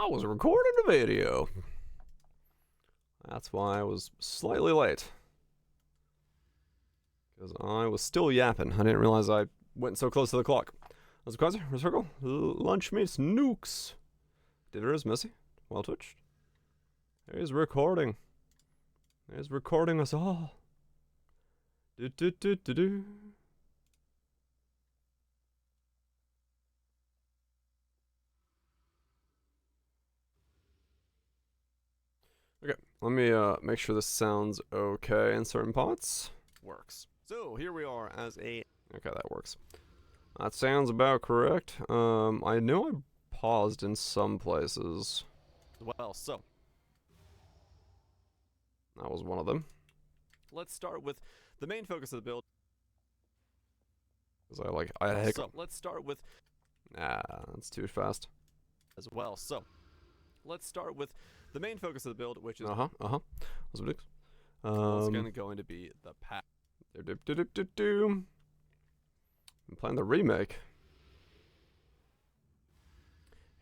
I was recording a video. That's why I was slightly late. Because I was still yapping. I didn't realize I went so close to the clock. That's a quasar, recircle, lunch meets nukes. Dinner is messy. Well twitched. He's recording. He's recording us all. Do do do do do. Okay, let me make sure this sounds okay in certain parts. Works. So here we are as a. Okay, that works. That sounds about correct. I know I paused in some places. Well, so that was one of them. Let's start with the main focus of the build. Cause so let's start with. Nah, that's too fast. As well, so let's start with the main focus of the build, which is What's going to be the pack. I'm playing the remake.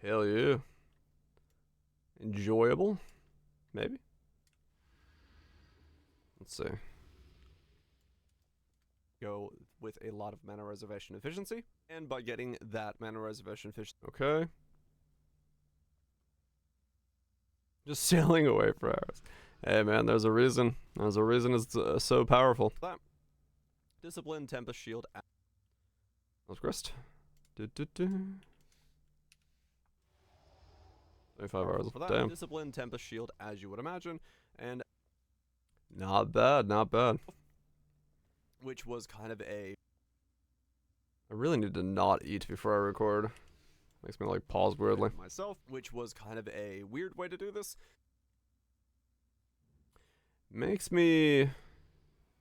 Hell yeah. Enjoyable, maybe. Let's see. Go with a lot of mana reservation efficiency, and by getting that mana reservation efficiency. Okay. Just sailing away for hours. Hey man, there's a reason. There's a reason it's so powerful. That. Discipline, Tempest, Shield. That's Grist. 25 hours. For that, damn. Discipline, Tempest, Shield, as you would imagine, and not bad, not bad. Which was kind of a. I really need to not eat before I record. Makes me like pause weirdly. Myself, which was kind of a weird way to do this. Makes me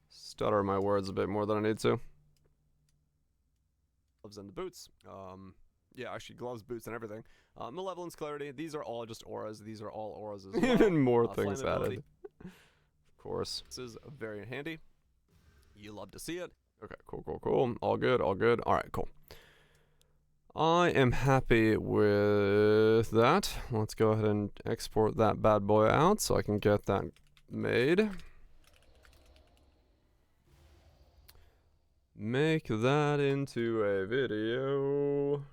stutter my words a bit more than I need to. Gloves and the boots. Yeah, actually gloves, boots, and everything. Malevolence, clarity. These are all just auras. These are all auras as well. Even more things added. Of course. This is very handy. You love to see it. Okay, cool, cool, cool. All good, all good. All right, cool. I am happy with that. Let's go ahead and export that bad boy out so I can get that made. Make that into a video.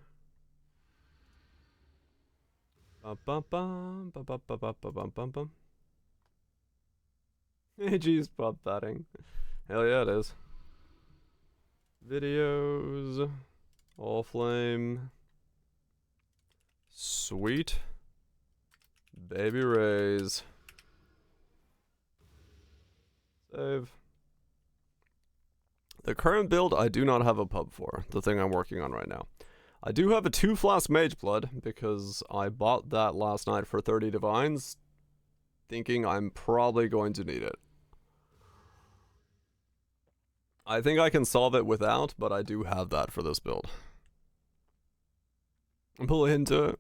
AG's pop batting. Hell yeah, it is. Videos. All flame. Sweet. Baby rays. Save. The current build I do not have a pub for, the thing I'm working on right now. I do have a 2-flask Mage Blood, because I bought that last night for 30 Divines, thinking I'm probably going to need it. I think I can solve it without, but I do have that for this build. Bully into it.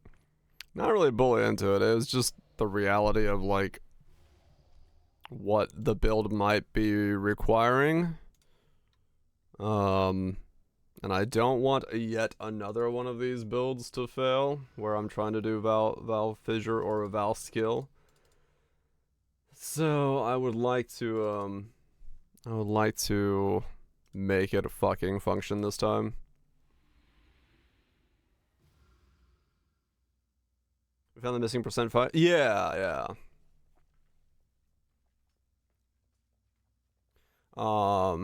Not really bully into it, it was just the reality of like what the build might be requiring. And I don't want yet another one of these builds to fail, where I'm trying to do Vaal Fissure or a Vaal Skill. So I would like to make it a fucking function this time. We found the missing percent 5. Yeah, yeah.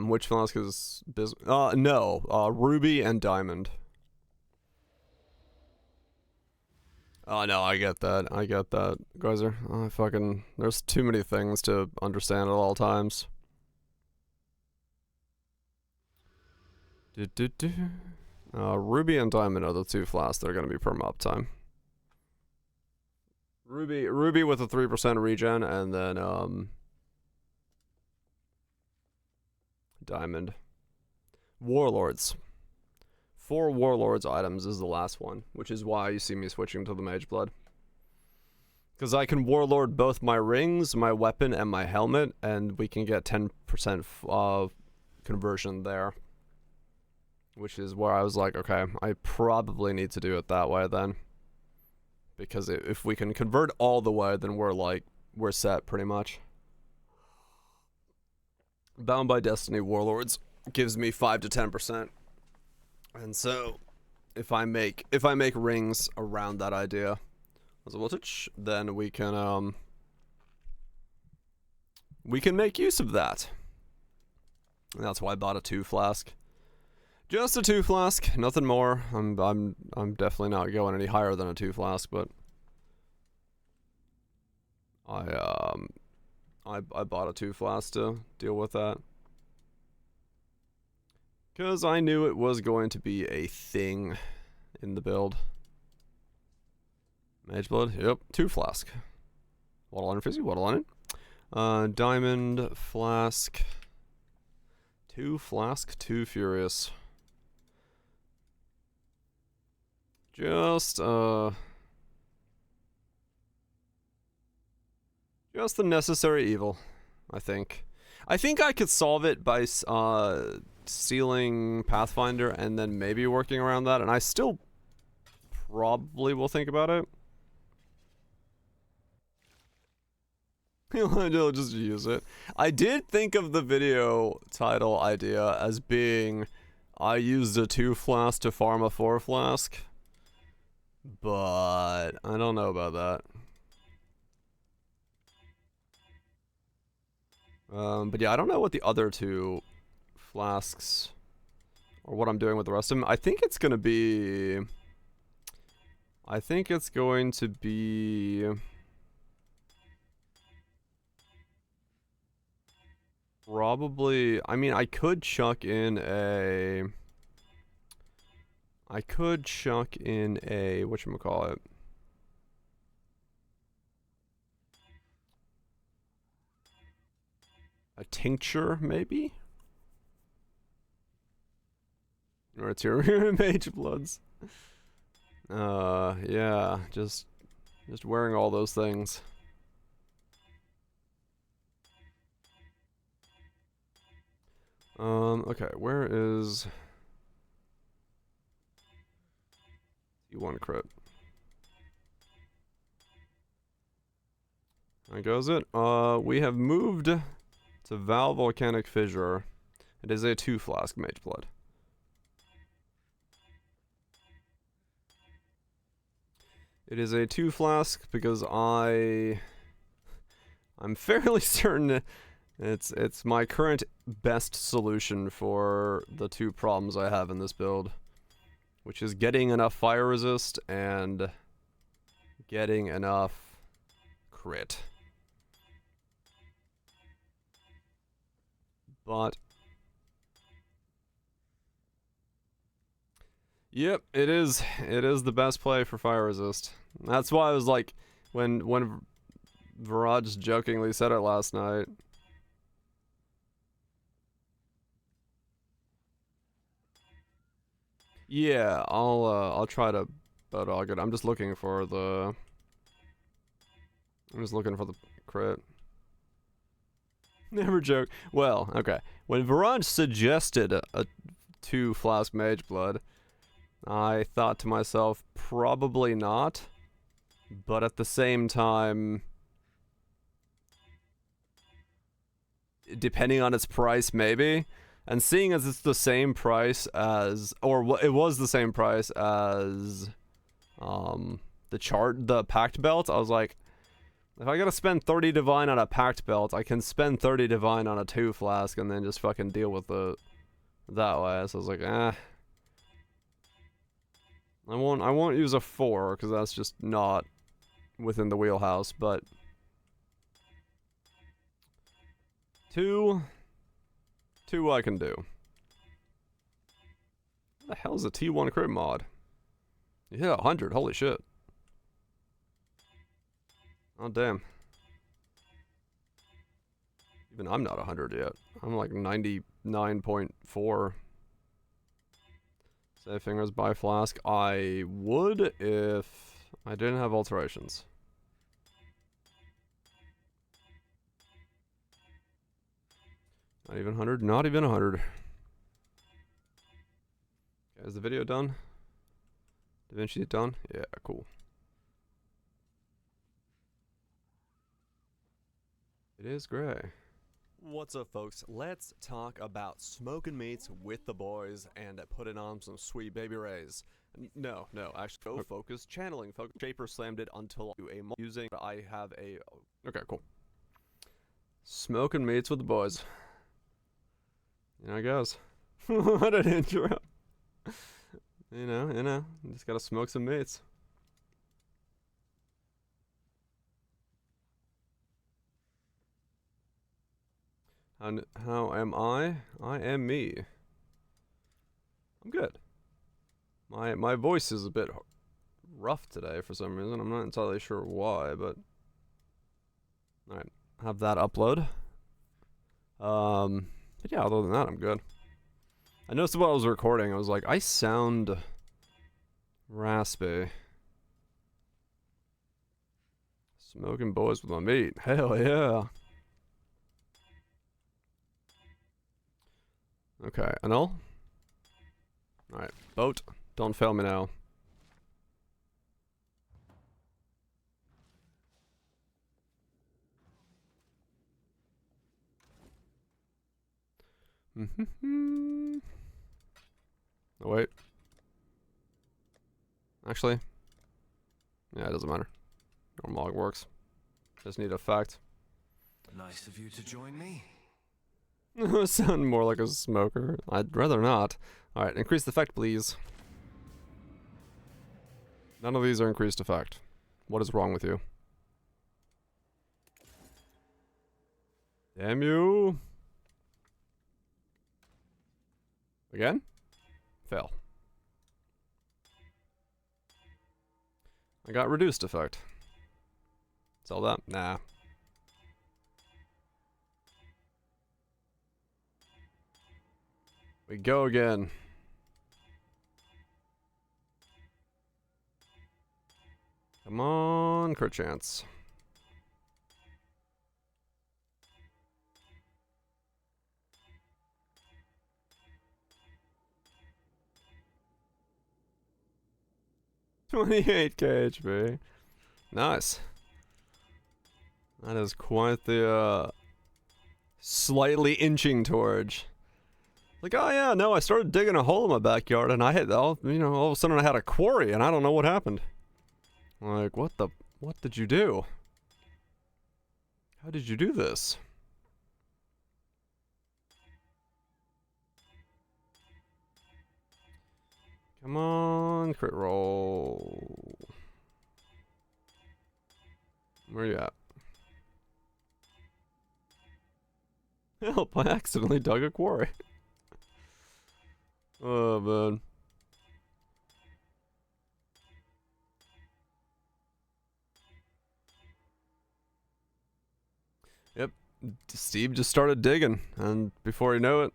Which flask is no, Ruby and Diamond. Oh no, I get that. I get that. Geyser. There's too many things to understand at all times. Ruby and Diamond are the two flasks that are gonna be perma uptime. Ruby with a 3% regen, and then Diamond. Warlords. 4 Warlords items is the last one, which is why you see me switching to the Mage Blood. Because I can Warlord both my rings, my weapon, and my helmet, and we can get 10% conversion there. Which is where I was like, okay, I probably need to do it that way then. Because if we can convert all the way, then we're set pretty much. Bound by Destiny Warlords gives me 5 to 10%. And so if I make rings around that idea as a voltage, then we can make use of that. And that's why I bought a 2 flask. Just a 2 flask, nothing more. I'm definitely not going any higher than a 2 flask, but I bought a 2 flask to deal with that. Because I knew it was going to be a thing in the build. Mageblood, yep, 2 flask. Waddle on Fizzy, waddle on it. Diamond flask. 2 flask, 2 furious. Just the necessary evil, I think. I think I could solve it by stealing Pathfinder and then maybe working around that, and I still probably will think about it. You'll just use it. I did think of the video title idea as being, I used a 2 flask to farm a 4 flask, but I don't know about that. But yeah, I don't know what the other 2 flasks or what I'm doing with the rest of them. I think it's going to be probably, I mean, I could chuck in a whatchamacallit? A tincture, maybe? Or it's your mage bloods. Yeah, just wearing all those things. Okay, where is T1 crit? There goes it. We have moved to Vaal Volcanic Fissure. It is a 2 flask mage blood. It is a 2 flask because I'm fairly certain it's my current best solution for the 2 problems I have in this build, which is getting enough fire resist and getting enough crit. But yep, it is the best play for fire resist. That's why I was like, when Viraj jokingly said it last night. Yeah, I'll try to dog it. I'm just looking for the crit. Never joke. Well, okay. When Viraj suggested a 2 flask mage blood, I thought to myself, probably not. But at the same time, depending on its price, maybe. And seeing as it's the same price as, or it was the same price as, the packed belt, I was like, if I gotta spend 30 divine on a packed belt, I can spend 30 divine on a 2 flask and then just fucking deal with it that way. So I was like, I won't use a 4 because that's just not within the wheelhouse, but 2 I can do. What the hell is a T1 crit mod? Yeah, 100, holy shit. Oh damn. Even I'm not 100 yet. I'm like 99.4. Save fingers, buy flask. I would if I didn't have alterations. Not even 100, not even 100. Okay, is the video done? DaVinci done? Yeah, cool. It is gray. What's up, folks? Let's talk about smoking meats with the boys and putting on some sweet baby rays. No, actually, go focus channeling. Focus. Shaper slammed it until using. I have a. Okay, cool. Smoking meats with the boys. You know, I guess. What an intro. You know, just gotta smoke some meats. How am I? I am me. I'm good. My voice is a bit rough today for some reason. I'm not entirely sure why, but alright, have that upload. But yeah, other than that, I'm good. I noticed while I was recording, I was like, I sound raspy. Smoking boys with my meat. Hell yeah. Okay, Anil? Alright, boat. Don't fail me now. Oh, wait. Actually. Yeah, it doesn't matter. Normal log works. Just need a fact. Nice of you to join me. Sound more like a smoker. I'd rather not. Alright, increase the effect, please. None of these are increased effect. What is wrong with you? Damn you. Again? Fail. I got reduced effect. Sell that? Nah. We go again. Come on, crit chance. $28k HP. Nice. That is quite the slightly inching towards. Like, oh yeah, no, I started digging a hole in my backyard and I hit all of a sudden I had a quarry and I don't know what happened. Like, what did you do? How did you do this? Come on, crit roll. Where you at? Help, I accidentally dug a quarry. Oh, man. Yep, Steve just started digging, and before you know it,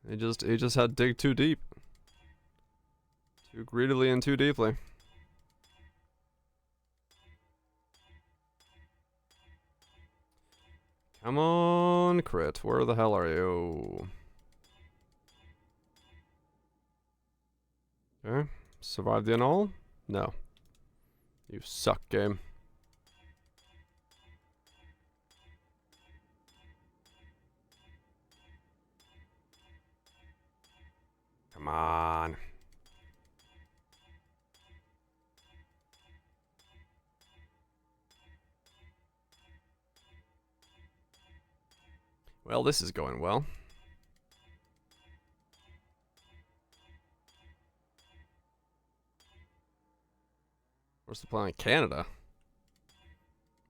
he just had to dig too deep. Too greedily and too deeply. Come on, crit. Where the hell are you? Okay. Survive the annul? No. You suck, game. Come on. Well, this is going well. Where's the plan in Canada?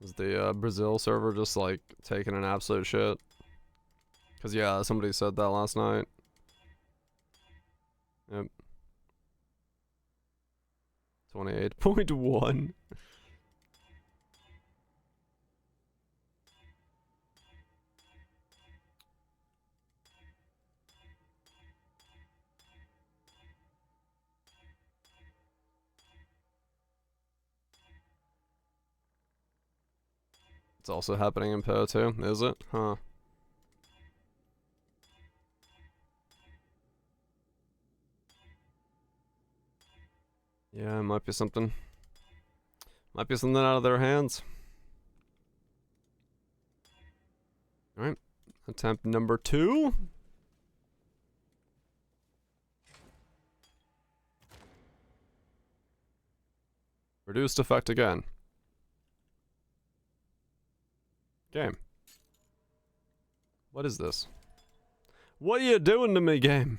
Is the Brazil server just like taking an absolute shit? Cause yeah, somebody said that last night. Yep. 28.1. It's also happening in PO too, is it? Huh. Yeah, it might be something. Might be something out of their hands. Alright. Attempt number 2. Reduced effect again. Game. What is this? What are you doing to me, game?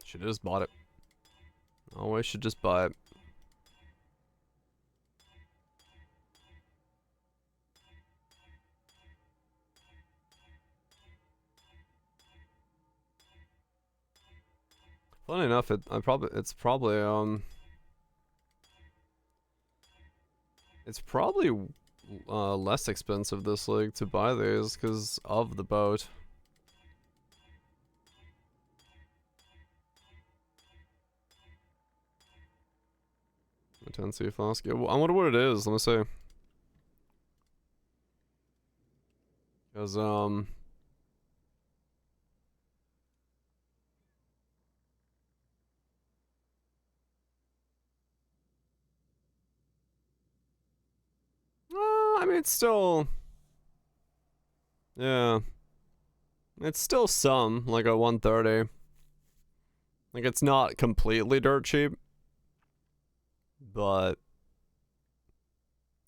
Should have just bought it. Always should just buy it. Funny enough, it's probably less expensive this league to buy these because of the boat. Intensity flask. Yeah, well, I wonder what it is. Let me see. Because I mean, it's still, yeah, it's still some, like a 130. Like, it's not completely dirt cheap, but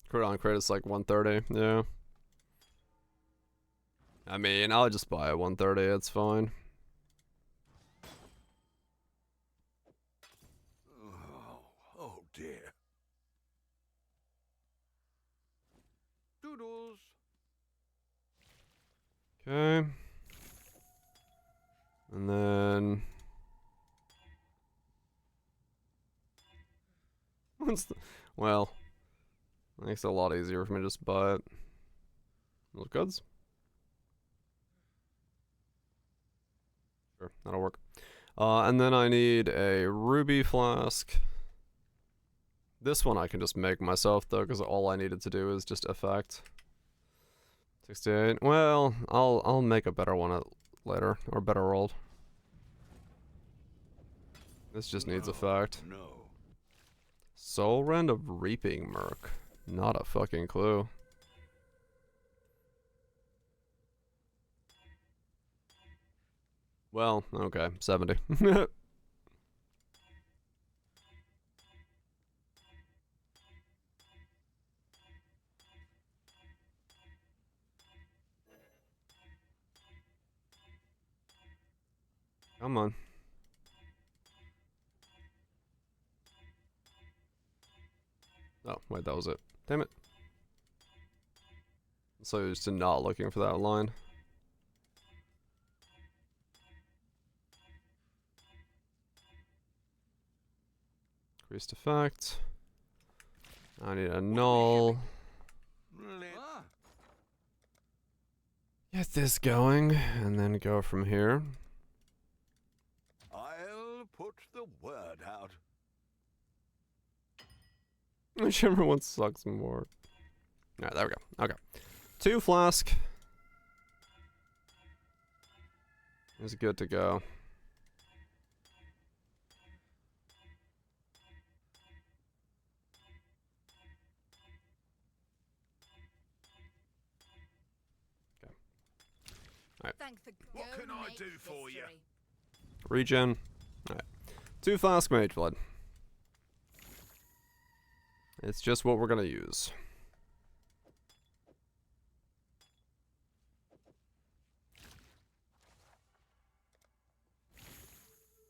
crit on crit is like 130, yeah. I mean, I'll just buy a 130, it's fine. Oh dear. Doodles. Okay. And then well, makes it a lot easier for me to just buy it. Those goods? Sure, that'll work. And then I need a ruby flask. This one I can just make myself though, because all I needed to do is just effect. 68. Well, I'll make a better one later, or better rolled. This just needs effect. No. Soul Rend of Reaping Merc. Not a fucking clue. Well, okay, 70. Come on. Oh, wait, that was it. Damn it. So used to not looking for that line. Increased effect. I need a null. Get this going, and then go from here. I'll put the word out. Whichever one sucks more. Alright, there we go. Okay. 2 flask. Is good to go. Okay. Alright. What can I do for you? Regen. Alright. 2 flask mage blood. It's just what we're gonna use.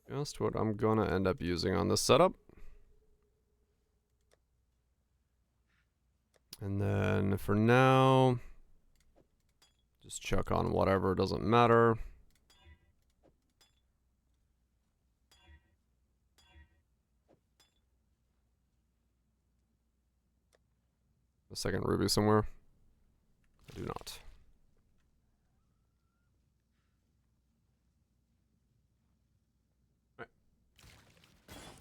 Just what I'm gonna end up using on this setup. And then for now, just chuck on whatever, doesn't matter. A second ruby somewhere. I do not. Right.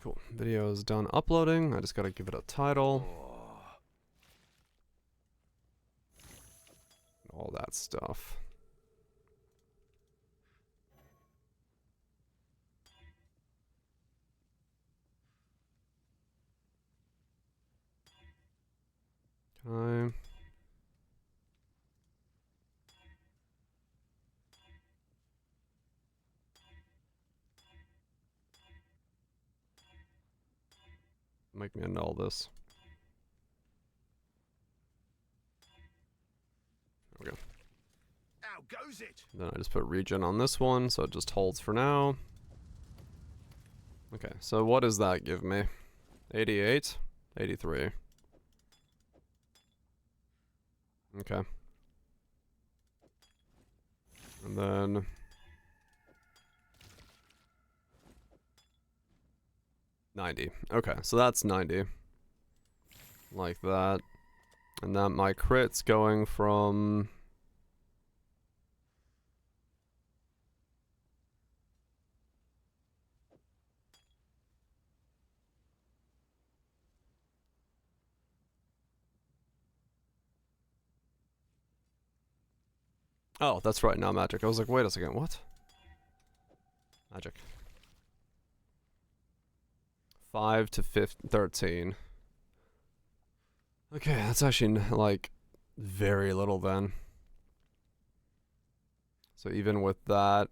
Cool. Video is done uploading. I just gotta give it a title. All that stuff. Make me annul this. There we go. How goes it? Then I just put regen on this one, so it just holds for now. Okay, so what does that give me? 88? 83. Okay. And then... $90. Okay, so that's 90. Like that. And then my crit's going from... Oh, that's right, now magic. I was like, wait a second, what? Magic. 5 to 13. Okay, that's actually, like, very little then. So even with that,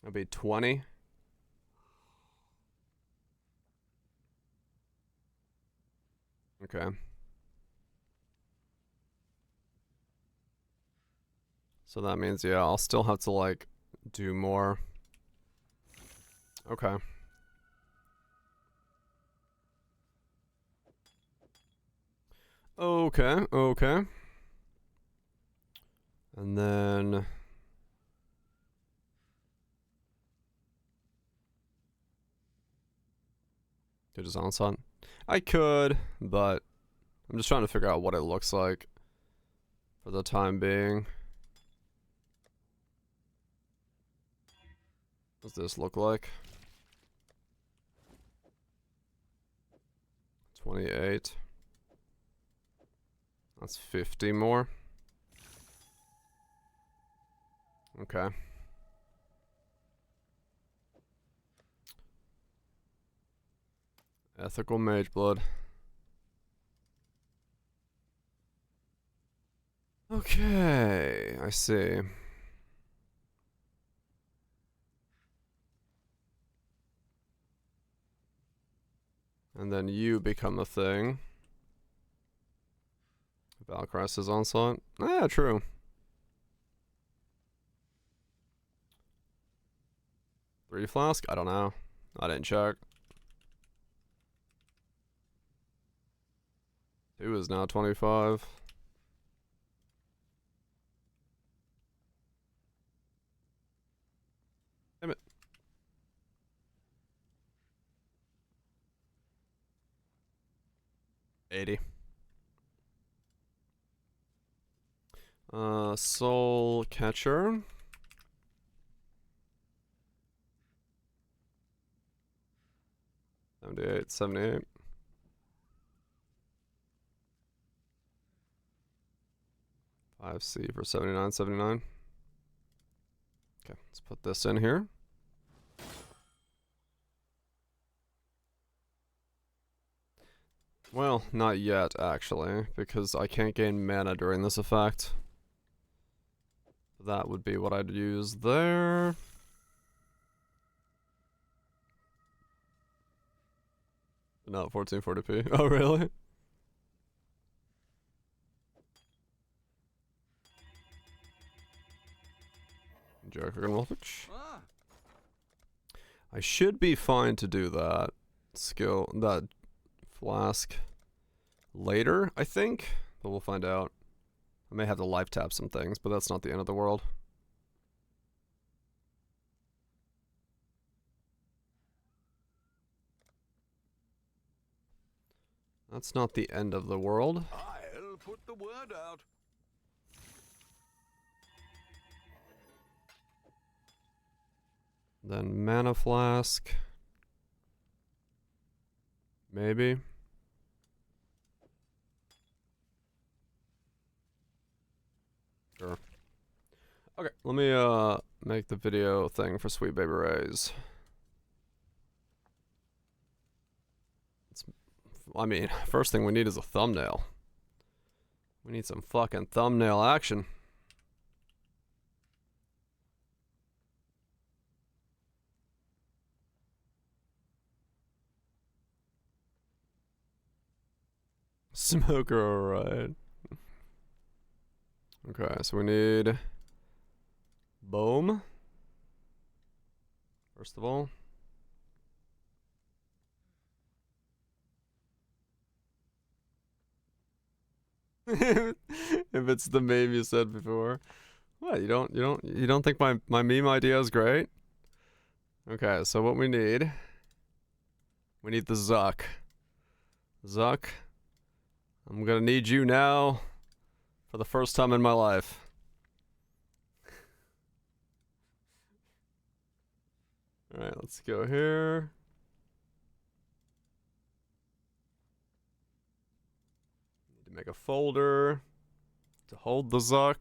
that'd be 20. Okay. So that means, yeah, I'll still have to, like, do more. Okay. Okay, okay. And then... do just onslaught? I could, but I'm just trying to figure out what it looks like for the time being. What does this look like? 28. That's 50 more. Okay. Ethical Mage Blood. Okay, I see. And then you become a thing. Valkrast's onslaught. Yeah, true. Three flask? I don't know. I didn't check. 2 is now 25. Damn it. $80. Soul Catcher. $78. 5C for 79.79. Okay, let's put this in here. Well, not yet, actually, because I can't gain mana during this effect. That would be what I'd use there. Not 1440p. Oh, really? Joker and Wolfich. I should be fine to do that skill, that flask later, I think, but we'll find out. I may have to life tap some things, but that's not the end of the world. That's not the end of the world. I'll put the word out. Then mana flask. Maybe. Sure. Okay, let me make the video thing for Sweet Baby Rays. I mean, first thing we need is a thumbnail. We need some fucking thumbnail action. Smoker, alright. Okay, so we need boom. First of all. If it's the meme you said before. What, you don't think my meme idea is great? Okay, so what we need the Zuck. Zuck, I'm gonna need you now for the first time in my life. Alright, let's go here. Need to make a folder to hold the Zuck.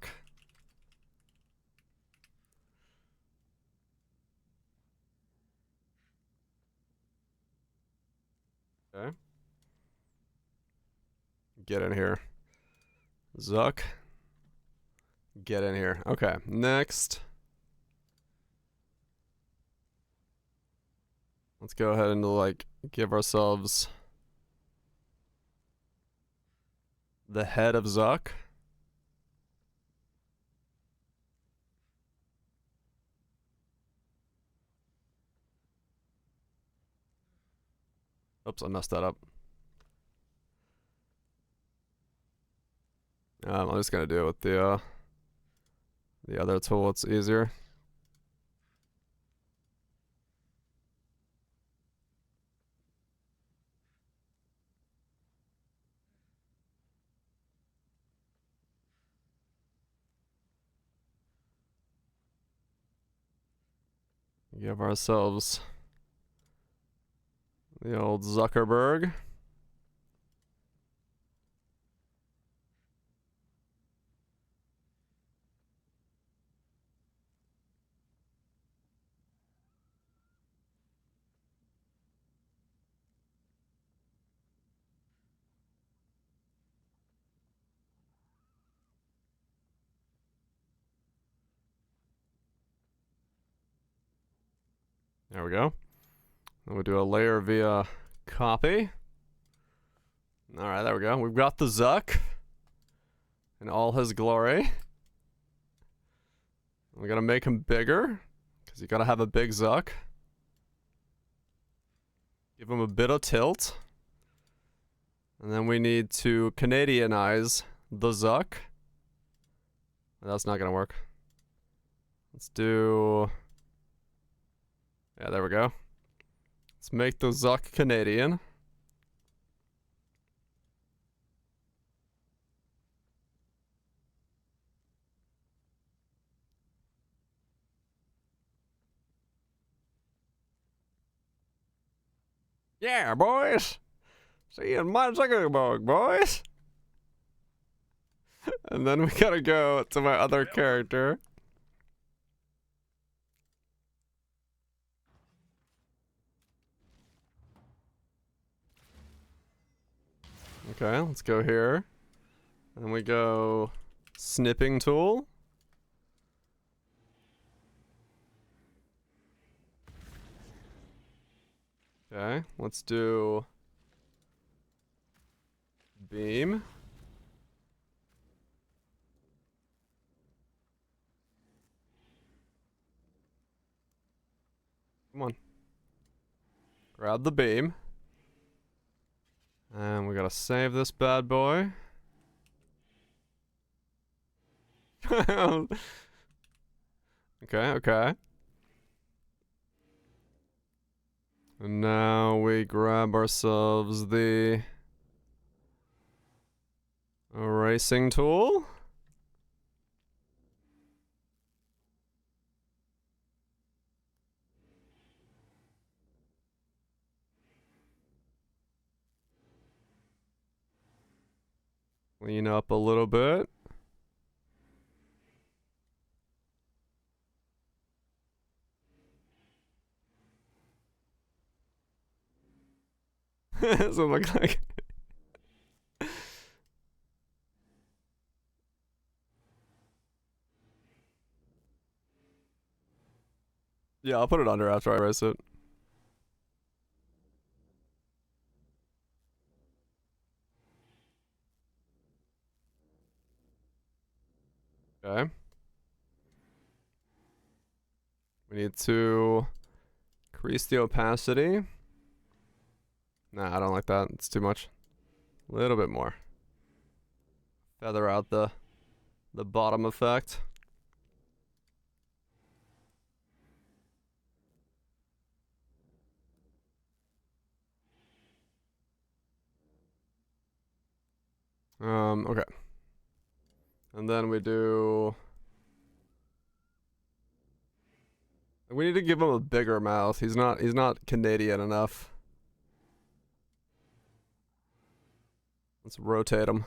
Okay. Get in here. Zuck. Get in here. Okay, next. Let's go ahead and like give ourselves the head of Zuck. Oops, I messed that up. I'm just gonna do it with the other tool. It's easier. Give ourselves the old Zuckerberg. There we go. And we'll do a layer via copy. Alright, there we go. We've got the Zuck in all his glory. We gotta make him bigger, because you gotta have a big Zuck. Give him a bit of tilt. And then we need to Canadianize the Zuck. That's not gonna work. Let's do... Yeah, there we go. Let's make the Zuck Canadian. Yeah, boys! See you in my Zuckerberg, boys! And then we gotta go to my other character. Okay, let's go here. And we go snipping tool. Okay, let's do beam. Come on. Grab the beam. And we gotta save this bad boy. Okay, okay. And now we grab ourselves the erasing tool. Clean up a little bit. Does it look like... Yeah, I'll put it under after I erase it. We need to increase the opacity. Nah, I don't like that. It's too much. A little bit more. Feather out the bottom effect. Okay. And then we do... We need to give him a bigger mouth. He's not Canadian enough. Let's rotate him.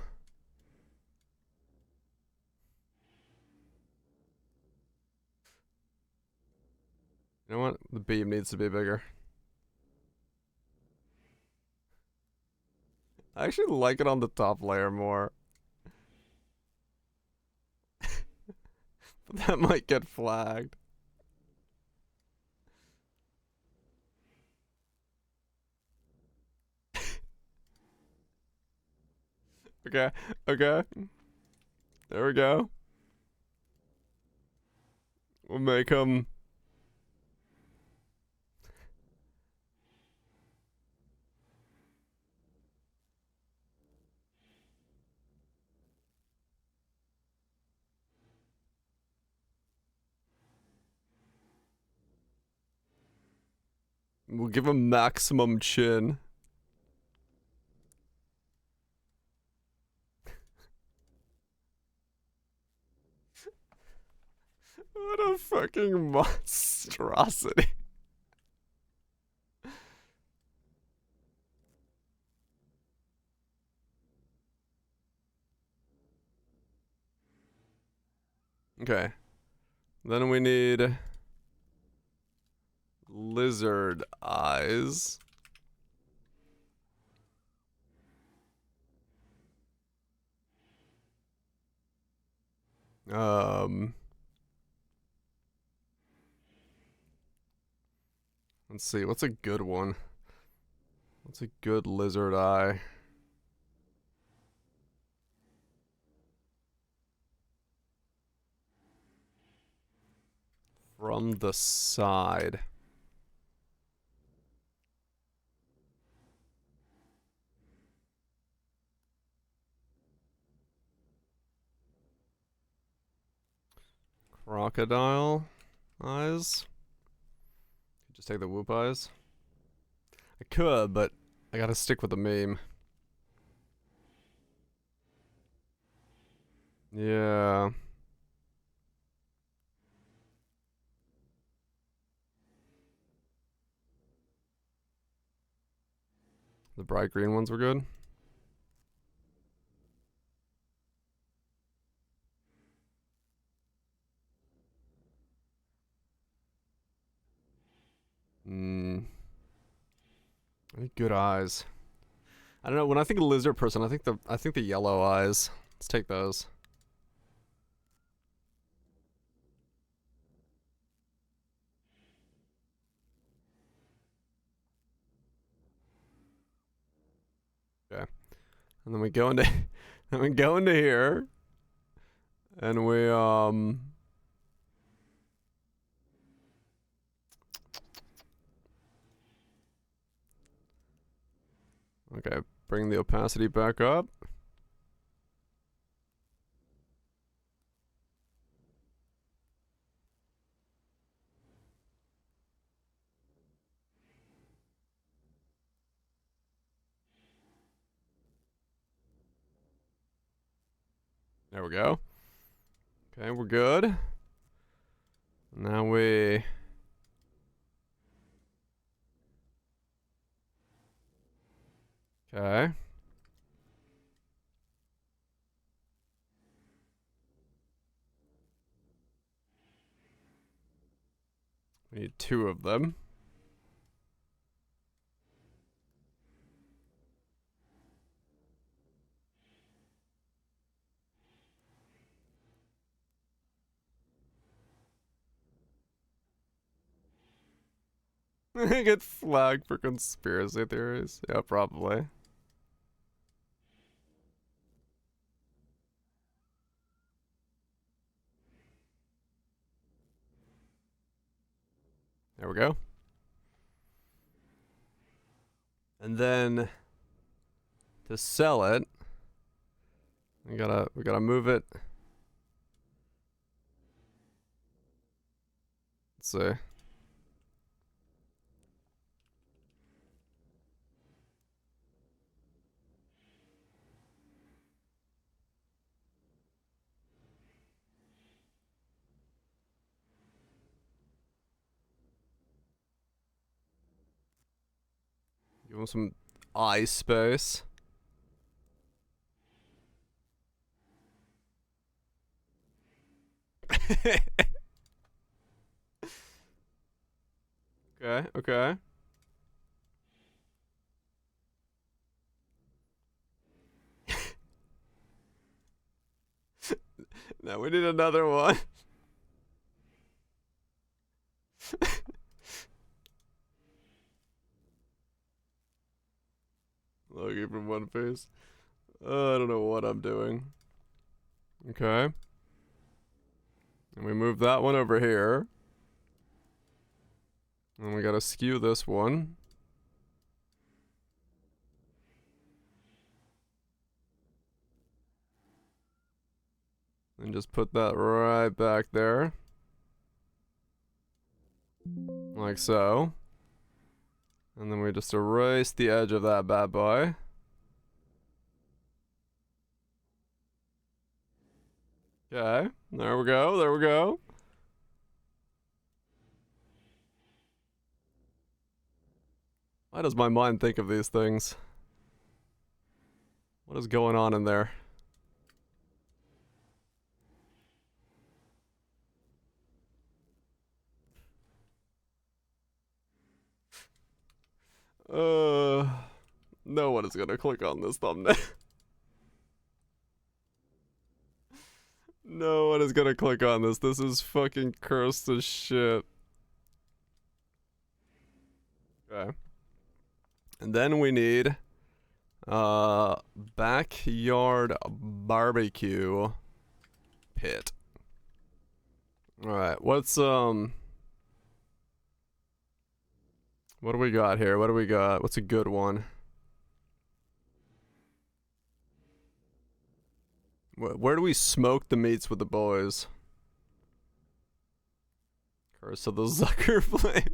You know what? The beam needs to be bigger. I actually like it on the top layer more. But that might get flagged. Okay, okay. There we go. We'll make him... We'll give him maximum chin. What a fucking monstrosity. Okay. Then we need lizard eyes. Let's see, what's a good one? What's a good lizard eye? From the side. Crocodile eyes. Just take the whoop eyes. I could, but I gotta stick with the meme. Yeah. The bright green ones were good. Any good eyes? I don't know. When I think of lizard person, I think the yellow eyes. Let's take those. Okay. And then we go into then we go into here. And we okay, bring the opacity back up. There we go. Okay, we're good. Now we... Okay. We need 2 of them. Get flagged for conspiracy theories. Yeah, probably. There we go. And then to sell it, we gotta move it. Let's see. Give him some eye space. Okay, okay. Now we need another one. Looking from one face. I don't know what I'm doing. Okay. And we move that one over here. And we gotta skew this one. And just put that right back there. Like so. And then we just erase the edge of that bad boy. Okay, there we go, there we go. Why does my mind think of these things? What is going on in there? No one is gonna click on this thumbnail. No one is gonna click on this. This is fucking cursed as shit. Okay. And then we need backyard barbecue pit. Alright, what do we got here? What do we got? What's a good one? Where do we smoke the meats with the boys? Curse of the Zucker Flame.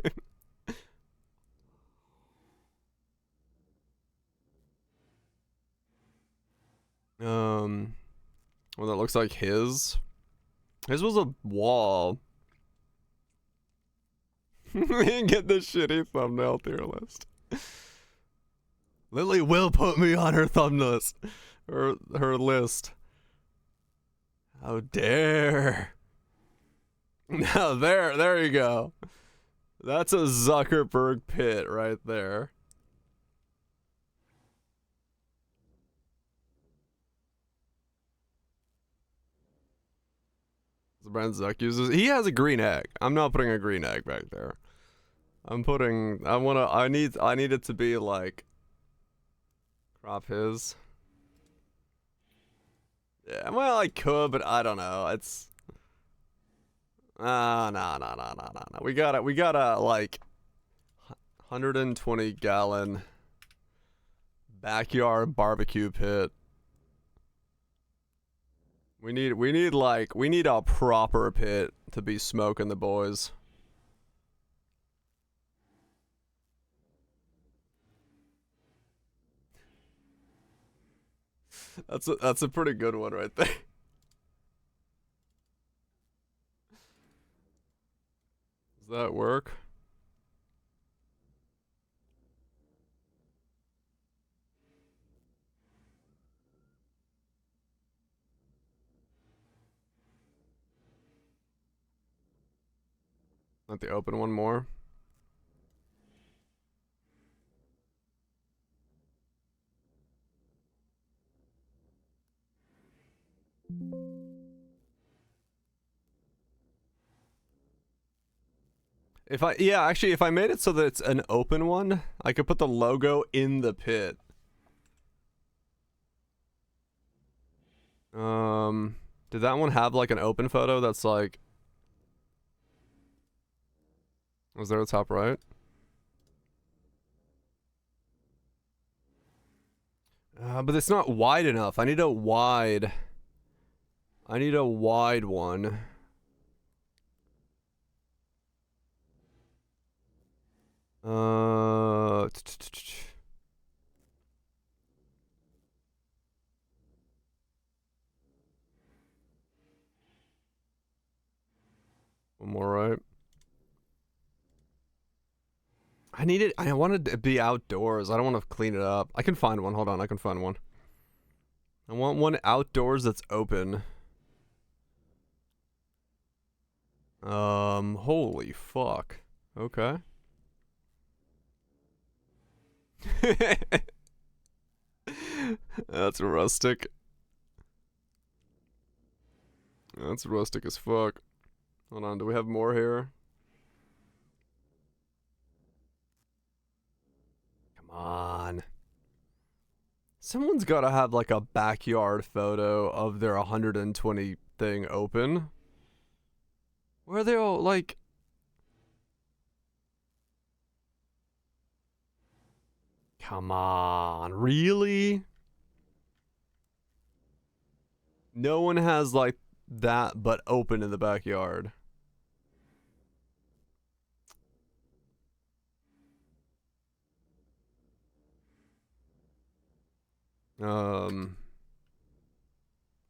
Well, that looks like his. His was a wall. Get the shitty thumbnail tier list. Lily will put me on her thumbnails. Her list. How dare. Now there you go. That's a Zuckerberg pit right there. The brand Zuck uses. He has a green egg. I'm not putting a green egg back there. I need it to be like crop his. Yeah, well I could, but I don't know. It's no. We gotta like 120 gallon backyard barbecue pit. We need a proper pit to be smoking the boys. That's a pretty good one right there. Does that work? Not the open one more. If I made it so that it's an open one, I could put the logo in the pit. Did that one have like an open photo that's like Was there a top right? But it's not wide enough. I need a wide one. One more right. I wanted to be outdoors. I don't want to clean it up. I can find one. Hold on, I can find one. I want one outdoors that's open. Holy fuck. Okay. That's rustic. That's rustic as fuck. Hold on, do we have more here? Come on. Someone's gotta have like a backyard photo of their 120 thing open. Where they all like... Come on, really? No one has like that but open in the backyard.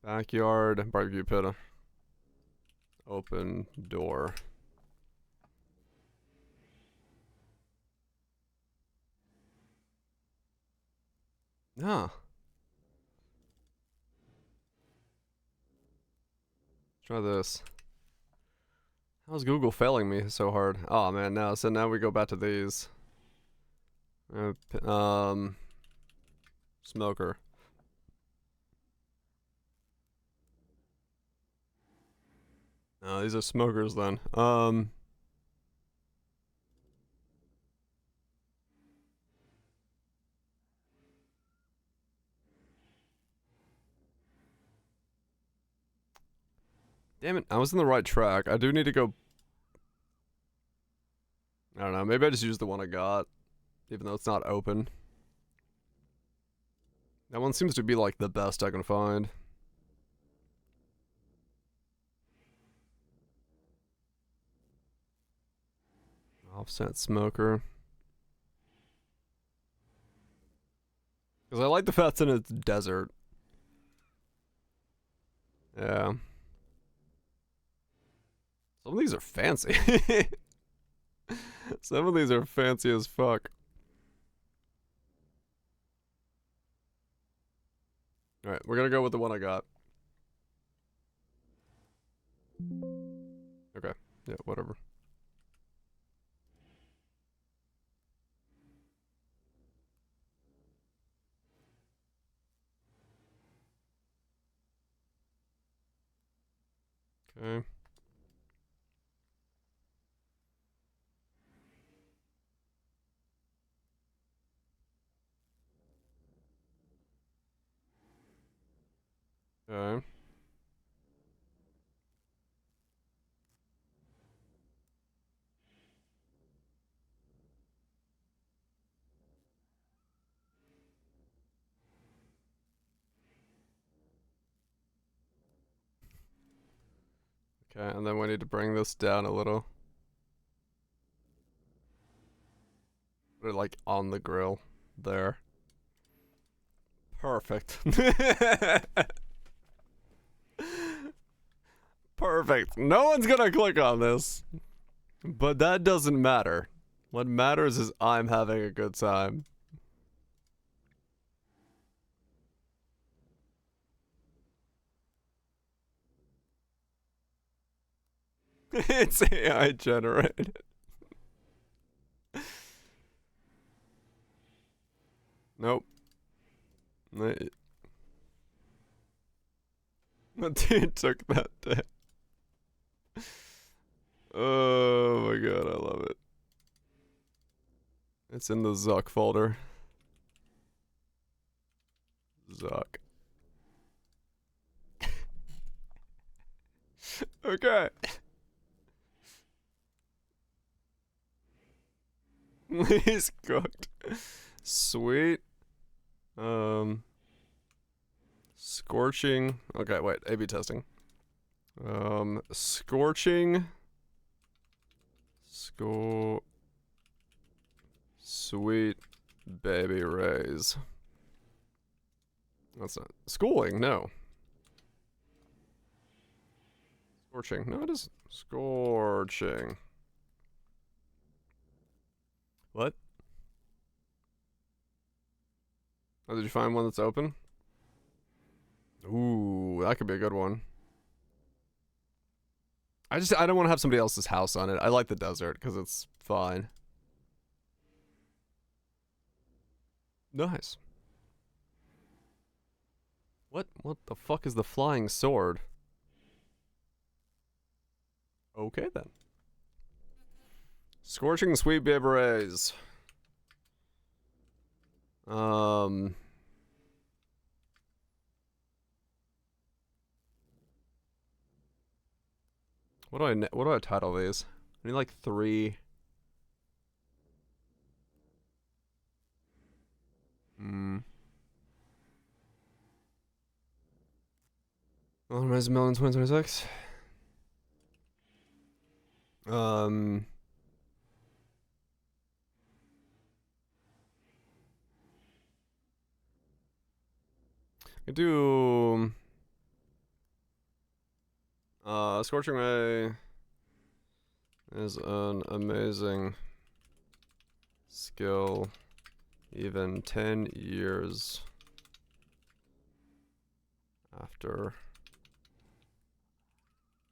Backyard barbecue pit. Open door. Ah. Try this. How's Google failing me so hard? Oh man, now so now we go back to these. Smoker. No, these are smokers then. Damn it, I was in the right track. I do need to go... I don't know, maybe I just used the one I got. Even though it's not open. That one seems to be like the best I can find. Offset smoker. Because I like the fact that it's desert. Yeah. Some of these are fancy. Some of these are fancy as fuck. Alright, we're gonna go with the one I got. Okay. Yeah, whatever. Okay. Okay. Okay, and then we need to bring this down a little. Put it like on the grill. There. Perfect. Perfect. No one's gonna click on this. But that doesn't matter. What matters is I'm having a good time. It's AI generated. Nope. What dude took that day? Oh my god, I love it. It's in the Zuck folder. Zuck. Okay. He's cooked. Sweet. Scorching. Okay, wait. A/B testing. Scorching. Sweet baby rays. That's not schooling. No. Scorching. No, it is scorching. What? Oh, did you find one that's open? Ooh, that could be a good one. I don't want to have somebody else's house on it. I like the desert because it's fine. Nice. What the fuck is the flying sword? Okay then. Scorching sweet baby rays. What do I title these? I need like 3. Randomize Melon 2026. I do Scorching Ray is an amazing skill even 10 years after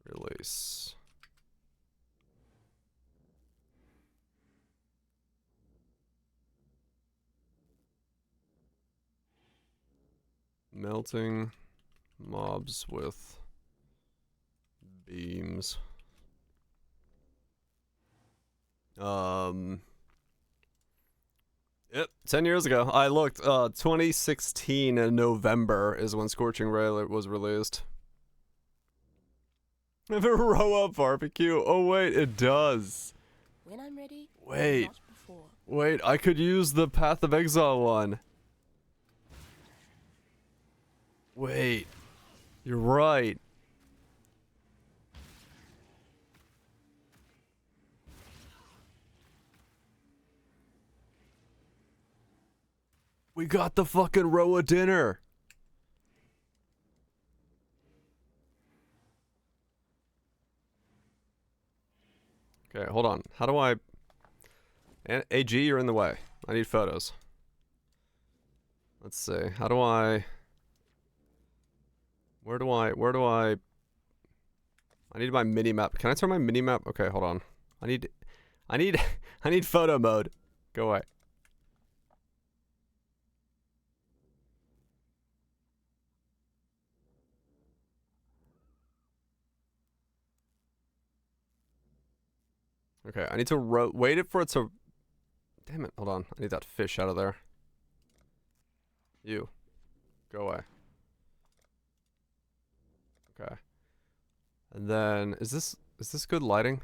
release. Melting mobs with beams. Yep, 10 years ago. I looked, 2016 in November is when Scorching Ray was released. Have a row up barbecue. Oh wait, it does. When I'm ready. Wait. Not before. Wait, I could use the Path of Exile one. Wait. You're right. We got the fucking Roa dinner. Okay, hold on. How do I... AG, you're in the way. I need photos. Let's see. How do I... Where do I... I need my mini-map. Can I turn my mini-map? Okay, hold on. I need photo mode. Go away. Okay, I need to wait it for it to... Damn it, hold on. I need that fish out of there. You. Go away. Okay. And then, is this good lighting?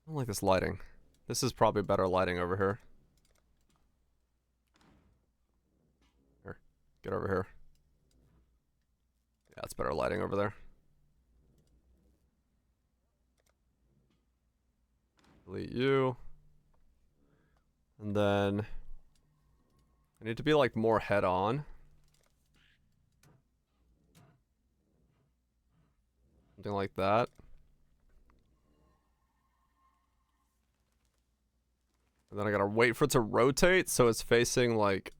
I don't like this lighting. This is probably better lighting over here. Here, get over here. Yeah, it's better lighting over there. Delete you. And then I need to be like more head on. Something like that. And then I gotta wait for it to rotate so it's facing like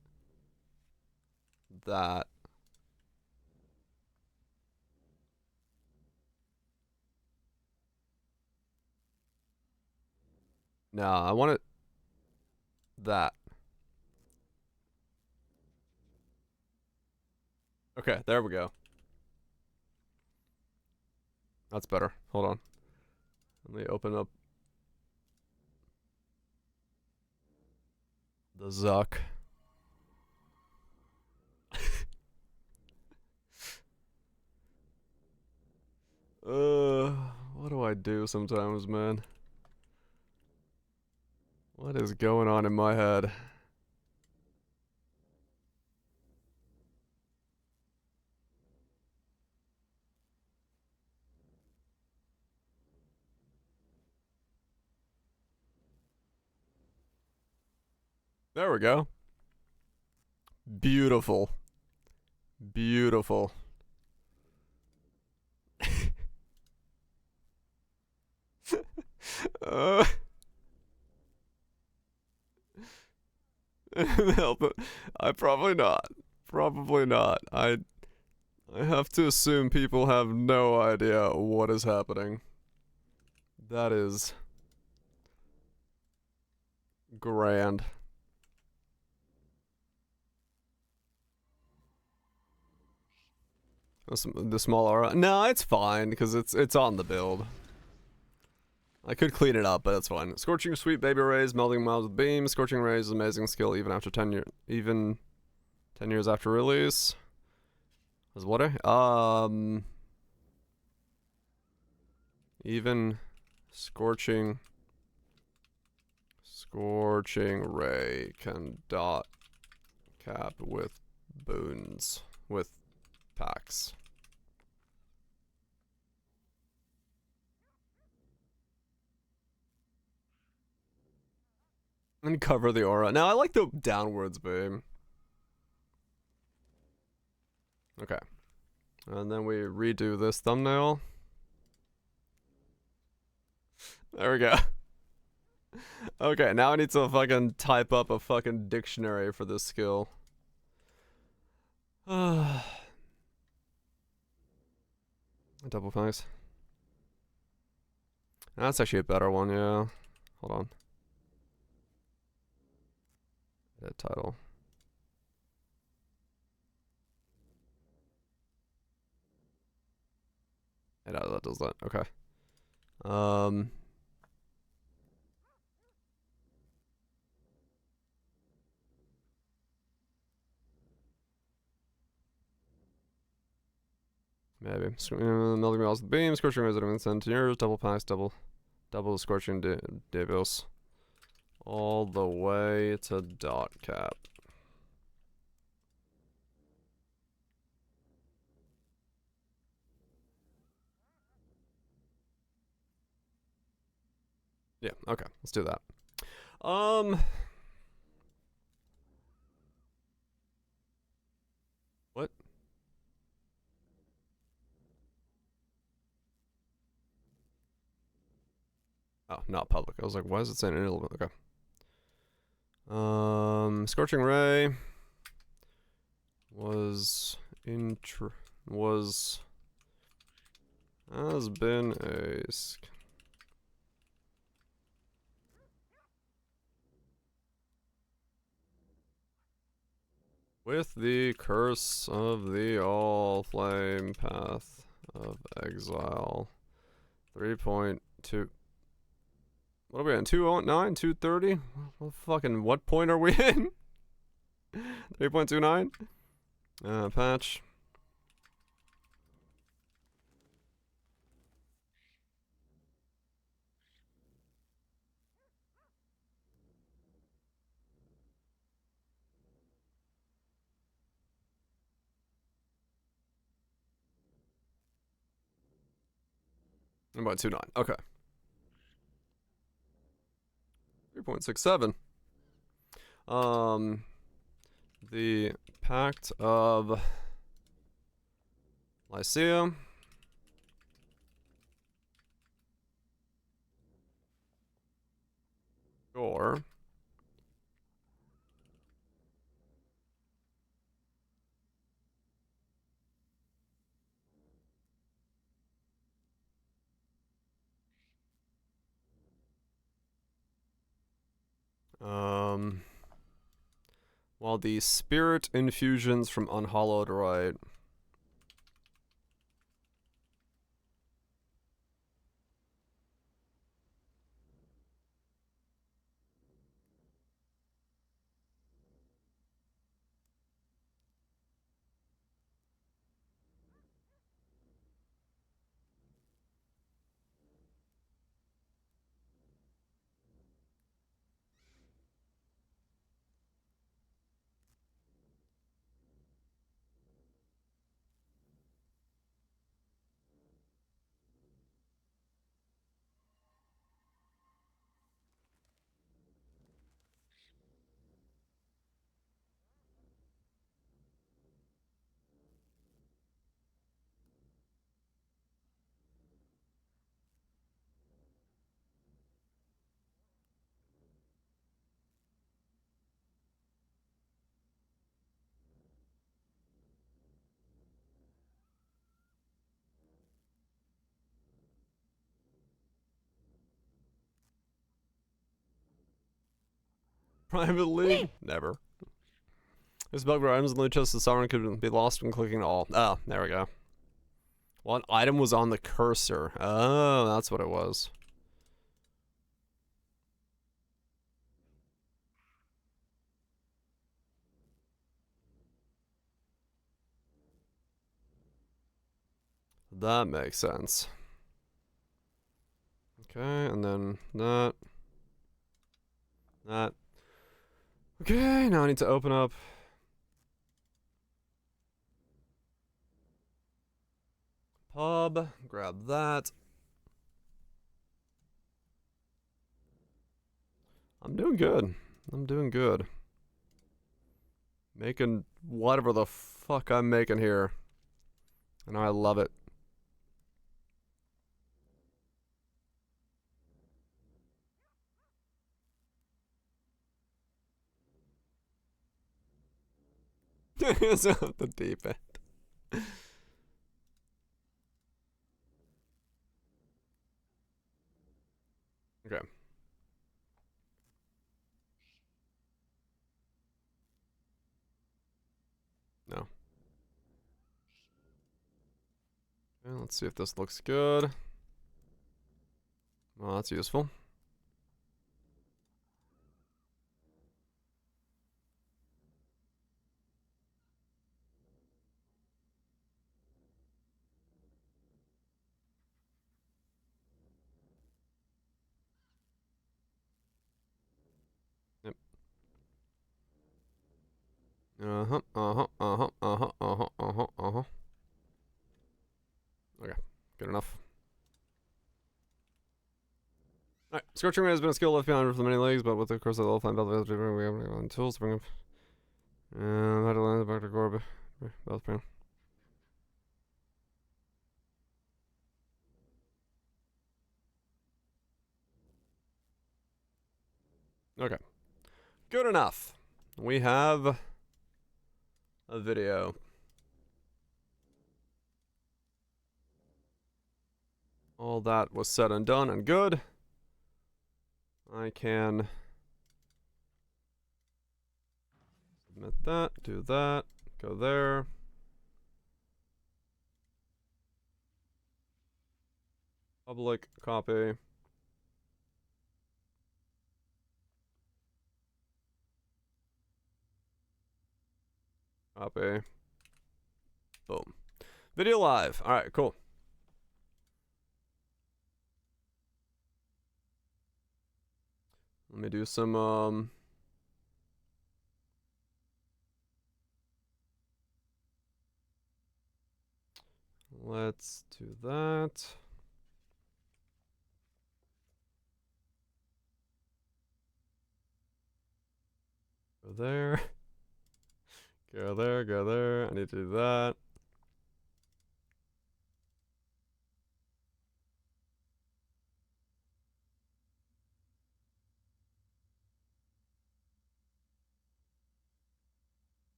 that. No, I want it that. Okay, there we go. That's better. Hold on. Let me open up the Zuck. What do I do sometimes, man? What is going on in my head? There we go. Beautiful. Beautiful. uh, help it. I probably not. Probably not. I have to assume people have no idea what is happening. That is grand. The small aura. No, it's fine because it's on the build. I could clean it up, but it's fine. Scorching Sweet Baby Rays, melting miles with beams. Scorching Rays is amazing skill even after 10 years after release. Is what? Even scorching ray can dot cap with boons with packs. And cover the aura. Now I like the downwards beam. Okay. And then we redo this thumbnail. There we go. Okay, now I need to fucking type up a fucking dictionary for this skill. Double thanks. That's actually a better one, yeah. Hold on. Edit title. Yeah, that does that. Okay. Maybe. Melting miles with beam, scorching resident 10 years, double packs, double scorching devils. All the way to dot cap. Yeah, okay, let's do that. What? Oh, not public. I was like, why is it saying irrelevant? Okay. Scorching Ray has been a with the curse of the all flame path of exile 3.2. What are we in? 209, 230? Fucking what point are we in? 3.29? Patch. About 2.9. Okay. 3.67. The Pact of Lycia. Sure. While the spirit infusions from Unhallowed Right. Private league? Never. There's a bug where items in the loot chest of sovereign could be lost when clicking all. Oh, there we go. One item was on the cursor. Oh, that's what it was. That makes sense. Okay, and then that. That. Okay, now I need to open up. Pub. Grab that. I'm doing good. I'm doing good. Making whatever the fuck I'm making here. And I love it. It's off the deep end. Okay. No. Okay, let's see if this looks good. Well, that's useful. Yep. Okay, good enough. Alright, scorching ray has been a skill left behind for many leagues, but with the course of the level find belt we have tools to bring up. How to land the back to Gorb. Belt panel. Okay. Good enough. We have a video. All that was said and done and good. I can submit that, do that, go there. Public copy. Copy. Boom. Video live. All right, cool. Let me do some, let's do that. Go there. Go there, go there. I need to do that.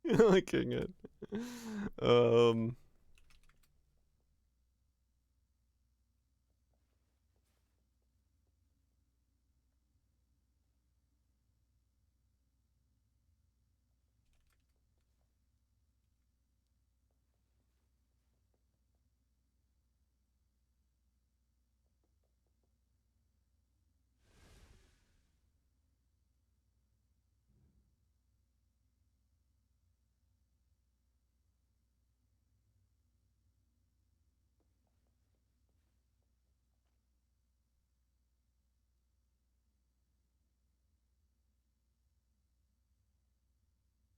Liking it.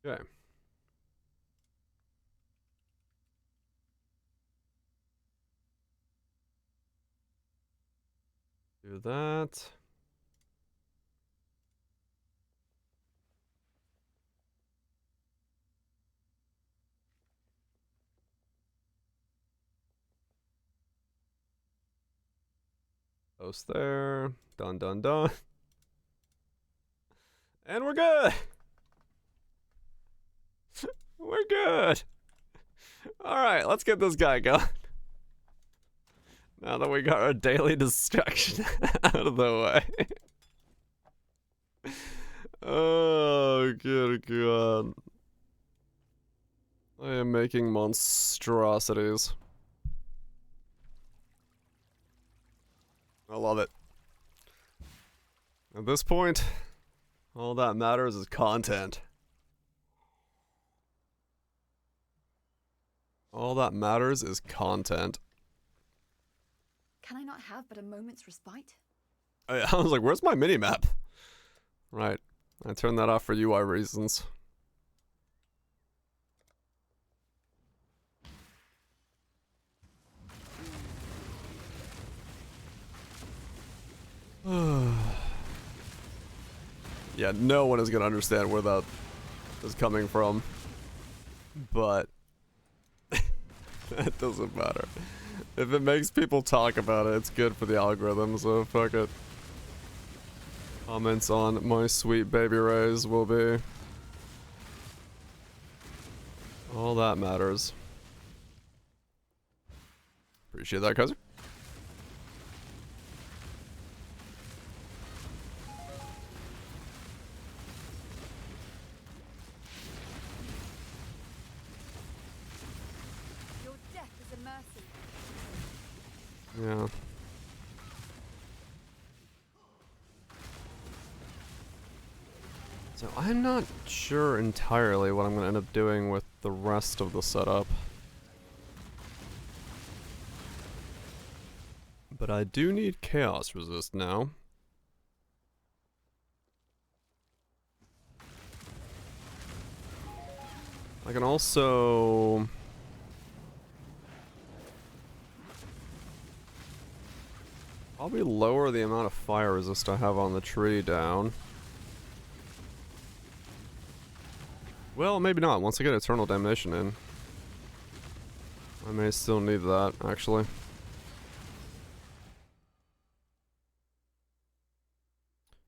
Okay. Do that. Post there. Done, done, done. And we're good. We're good. All right, let's get this guy going. Now that we got our daily distraction out of the way. Oh, good God. I am making monstrosities. I love it. At this point, all that matters is content. All that matters is content. Can I not have but a moment's respite? I was like, where's my minimap? Right. I turned that off for UI reasons. Yeah, no one is gonna understand where that is coming from. But that doesn't matter. If it makes people talk about it, it's good for the algorithm, so fuck it. Comments on my sweet baby rays will be all that matters. Appreciate that, Kaiser. Your death is a mercy. Yeah. So I'm not sure entirely what I'm going to end up doing with the rest of the setup. But I do need chaos resist now. I can also... probably lower the amount of fire resist I have on the tree down. Well, maybe not. Once I get Eternal Damnation in. I may still need that, actually.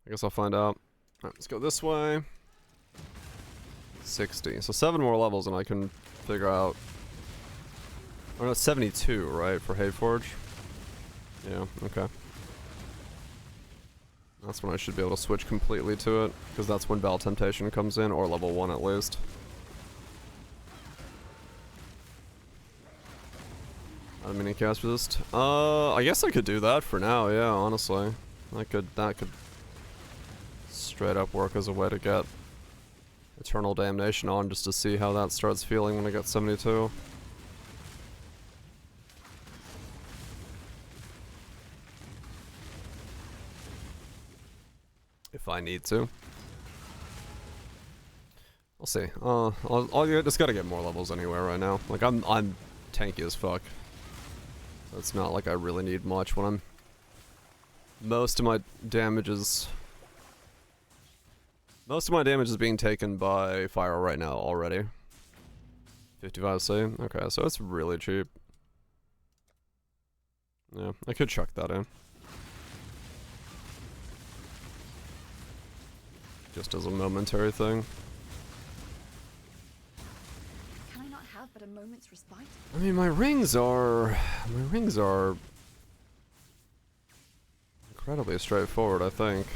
I guess I'll find out. Alright, let's go this way. 60. So 7 more levels and I can figure out... oh no, 72, right? For Hateforge? Yeah, okay. That's when I should be able to switch completely to it, because that's when Vaal Temptation comes in, or level 1 at least. I don't mean chaos resist. I guess I could do that for now, yeah, honestly. That could straight up work as a way to get Eternal Damnation on, just to see how that starts feeling when I get 72. If I need to. I'll see. I'll just gotta get more levels anyway right now. Like, I'm tanky as fuck. It's not like I really need much when I'm... most of my damage is being taken by fire right now already. 55C? Okay, so it's really cheap. Yeah, I could chuck that in. Just as a momentary thing. Can I not have but a moment's respite? I mean, my rings are incredibly straightforward, I think.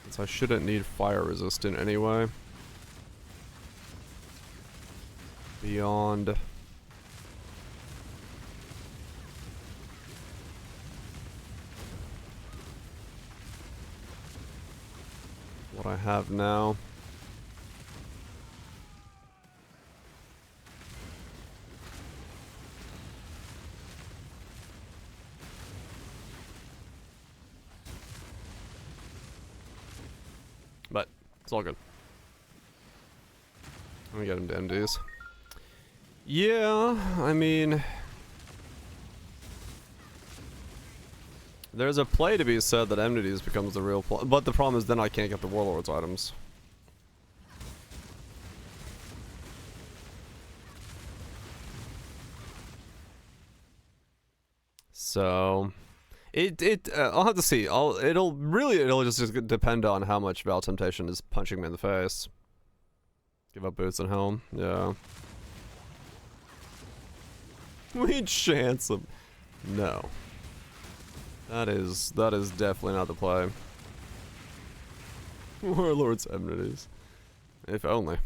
Since I shouldn't need fire resistant anyway. Beyond... what I have now. But it's all good. Let me get him to MDs. Yeah, I mean... there's a play to be said that enmities becomes the real play, but the problem is then I can't get the Warlord's items. So... I'll have to see. It'll just depend on how much Vaal Temptation is punching me in the face. Give up boots and helm, yeah. We chance him. No. That is definitely not the play. Warlord's enmities. If only.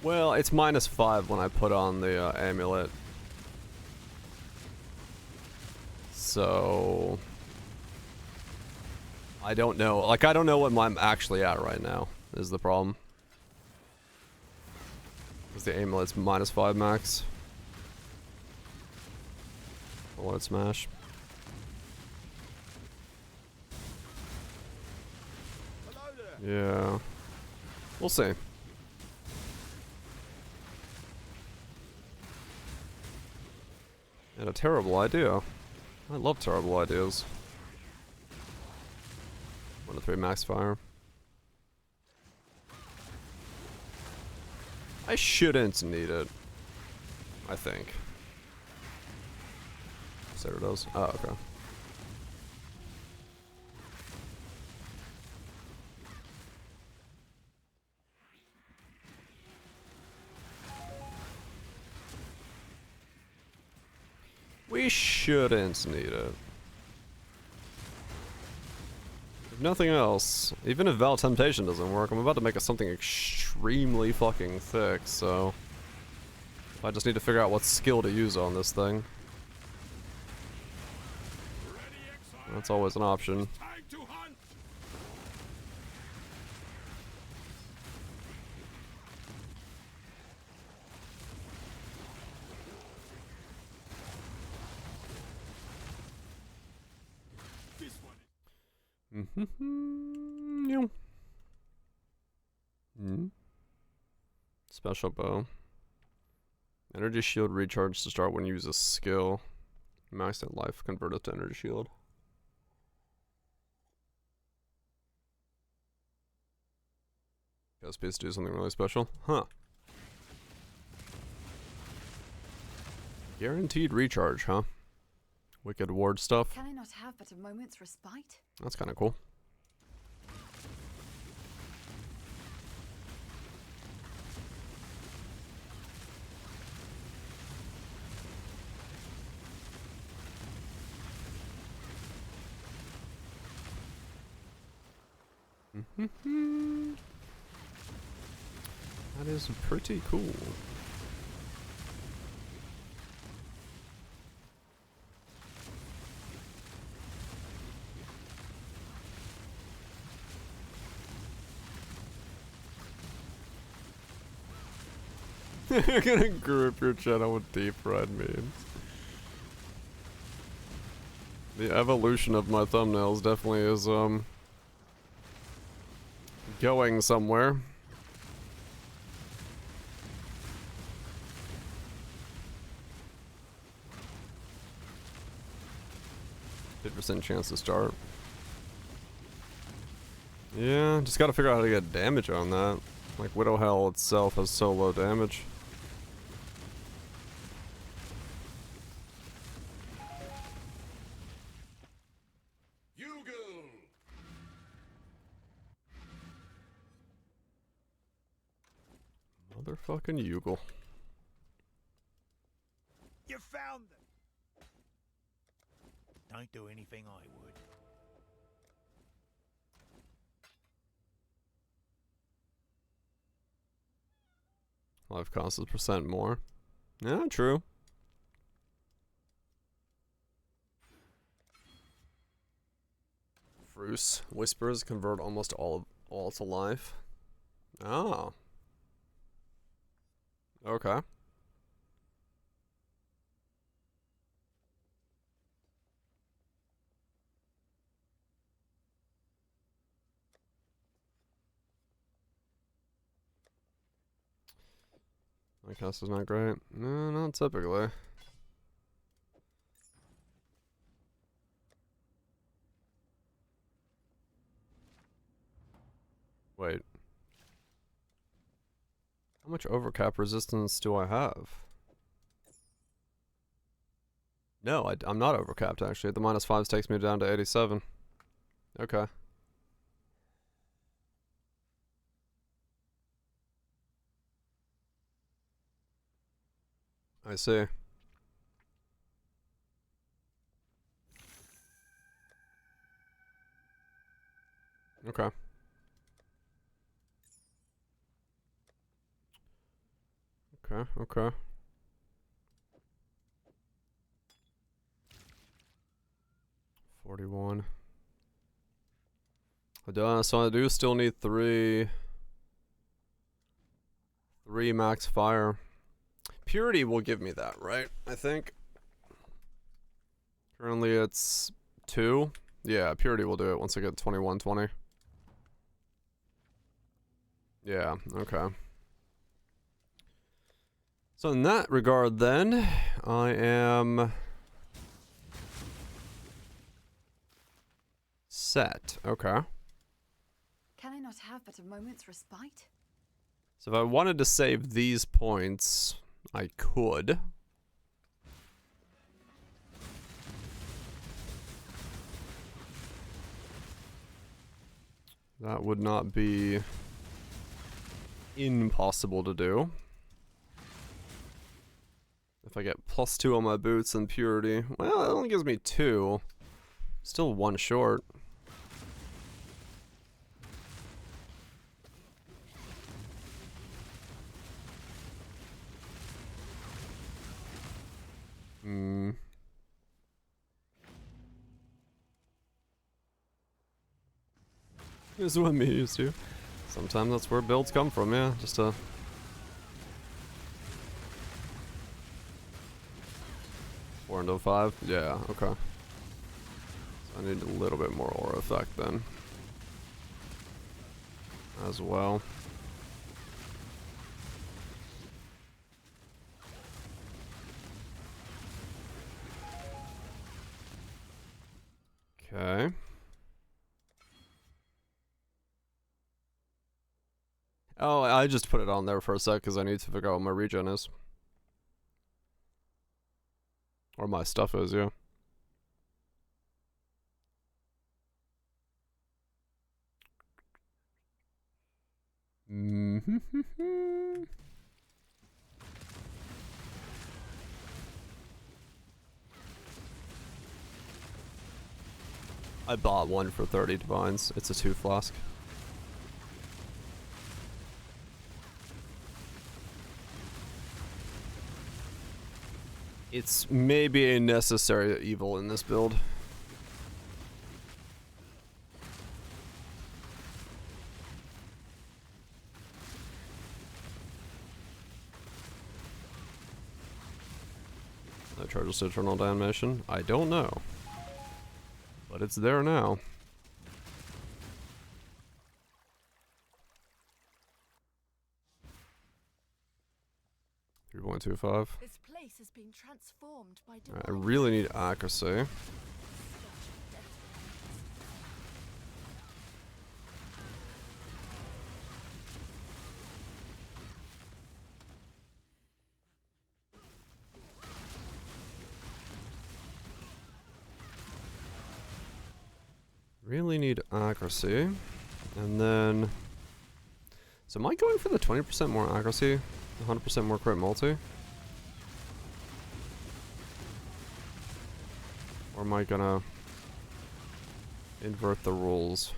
Well, it's -5 when I put on the amulet. So I don't know. Like, I don't know what I'm actually at right now, is the problem. Because the amulet's -5 max. Lord smash. Hello there. Yeah. We'll see. And a terrible idea. I love terrible ideas. 1 to 3 max fire. I shouldn't need it. I think. Sarah does. Oh, okay. We shouldn't need it. If nothing else, even if Vaal Temptation doesn't work, I'm about to make something extremely fucking thick, so I just need to figure out what skill to use on this thing. That's always an option. Time to hunt. This one. Yeah. Special bow. Energy shield recharge to start when you use a skill. Maxed at life, convert it to energy shield. Guess to do something really special. Huh. Guaranteed recharge, huh? Wicked ward stuff. Can I not have but a moment's respite? That's kind of cool. That is pretty cool. You're gonna group your channel with deep red memes. The evolution of my thumbnails definitely is, going somewhere. %, chance to start. Yeah, just gotta figure out how to get damage on that. Like, Widow Hell itself has so low damage. Motherfucking Yugle. You found them. Don't do anything I would. Life cost is % more. Yeah, true. Fruce. Whispers convert almost all to life. Oh. Okay. My cast is not great. No, not typically. Wait. How much overcap resistance do I have? No, I'm not overcapped actually. The -5s takes me down to 87. Okay. I see. Okay. Okay. 41. So I do still need three max fire. Purity will give me that, right? I think. Currently it's 2. Yeah, Purity will do it once I get 2120. Yeah, okay. So in that regard then, I am set. Okay. Can I not have but a moment's respite? So if I wanted to save these points, I could. That would not be impossible to do. If I get +2 on my boots and Purity, well, it only gives me 2. Still 1 short. This is what me used to. Sometimes that's where builds come from, yeah. Just a 4 into 5. Yeah, okay. So I need a little bit more aura effect then. As well. Okay. Oh, I just put it on there for a sec because I need to figure out what my regen is. Or my stuff is, yeah. I bought one for 30 divines. It's a 2 flask. It's maybe a necessary evil in this build. That charges eternal damnation? I don't know. But it's there now. .25. This place is being transformed by I really need accuracy. Really need accuracy. And then... So am I going for the 20% more accuracy? 100% more crit multi? Or am I gonna invert the rules?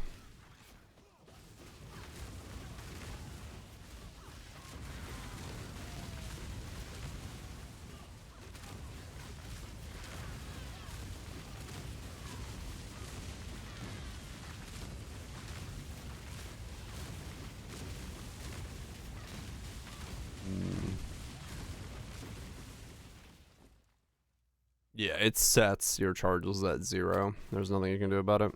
Yeah, it sets your charges at 0. There's nothing you can do about it.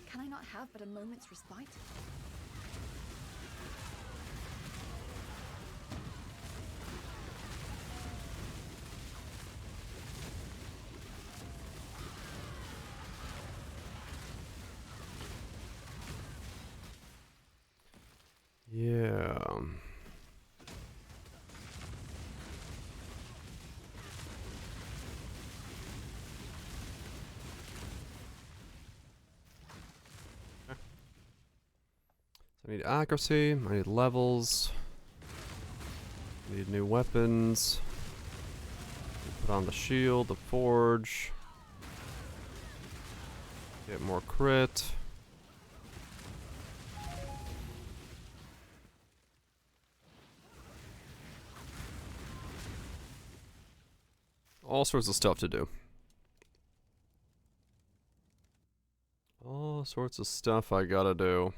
Can I not have but a moment's respite? I need accuracy, I need levels, I need new weapons, put on the shield, the forge, get more crit. All sorts of stuff to do. All sorts of stuff I gotta do.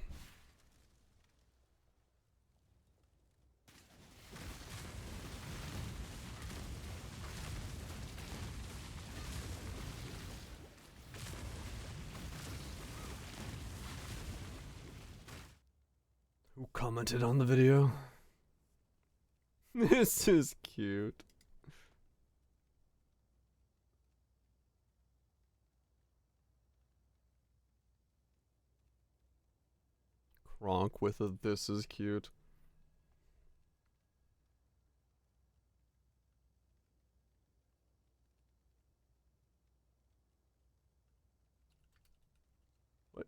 Who commented on the video? This is cute. Kronk with a "this is cute." What?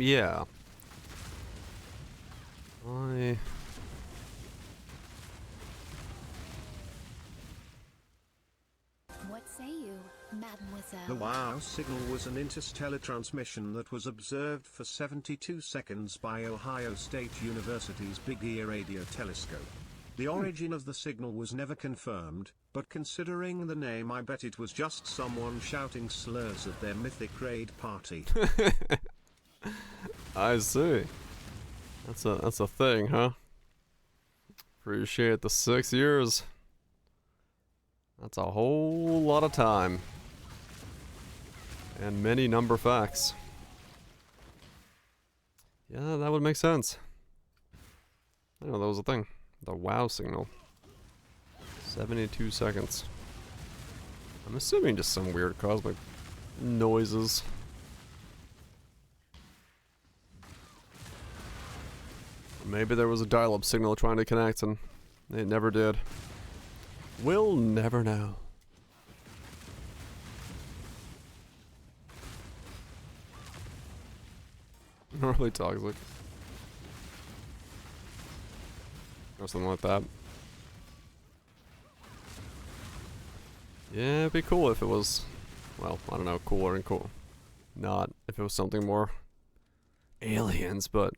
Yeah. What say you, mademoiselle? The WOW signal was an interstellar transmission that was observed for 72 seconds by Ohio State University's Big Ear Radio Telescope. The origin of the signal was never confirmed, but considering the name, I bet it was just someone shouting slurs at their mythic raid party. I see. That's a thing, huh? Appreciate the 6 years. That's a whole lot of time. And many number facts. Yeah, that would make sense. I know that was a thing. The WOW signal. 72 seconds. I'm assuming just some weird cosmic noises. Maybe there was a dial-up signal trying to connect and it never did. We'll never know. Really toxic. Or something like that. Yeah, it'd be cool if it was, well, I don't know, cooler and cool. Not if it was something more aliens, but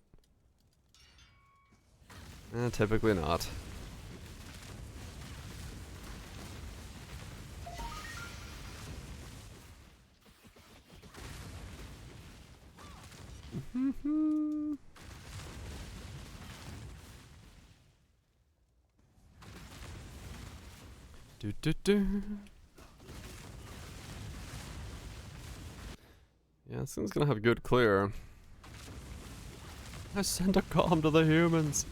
typically not. Do do do. Yeah, this thing's gonna have good clear. I sent a comm to the humans.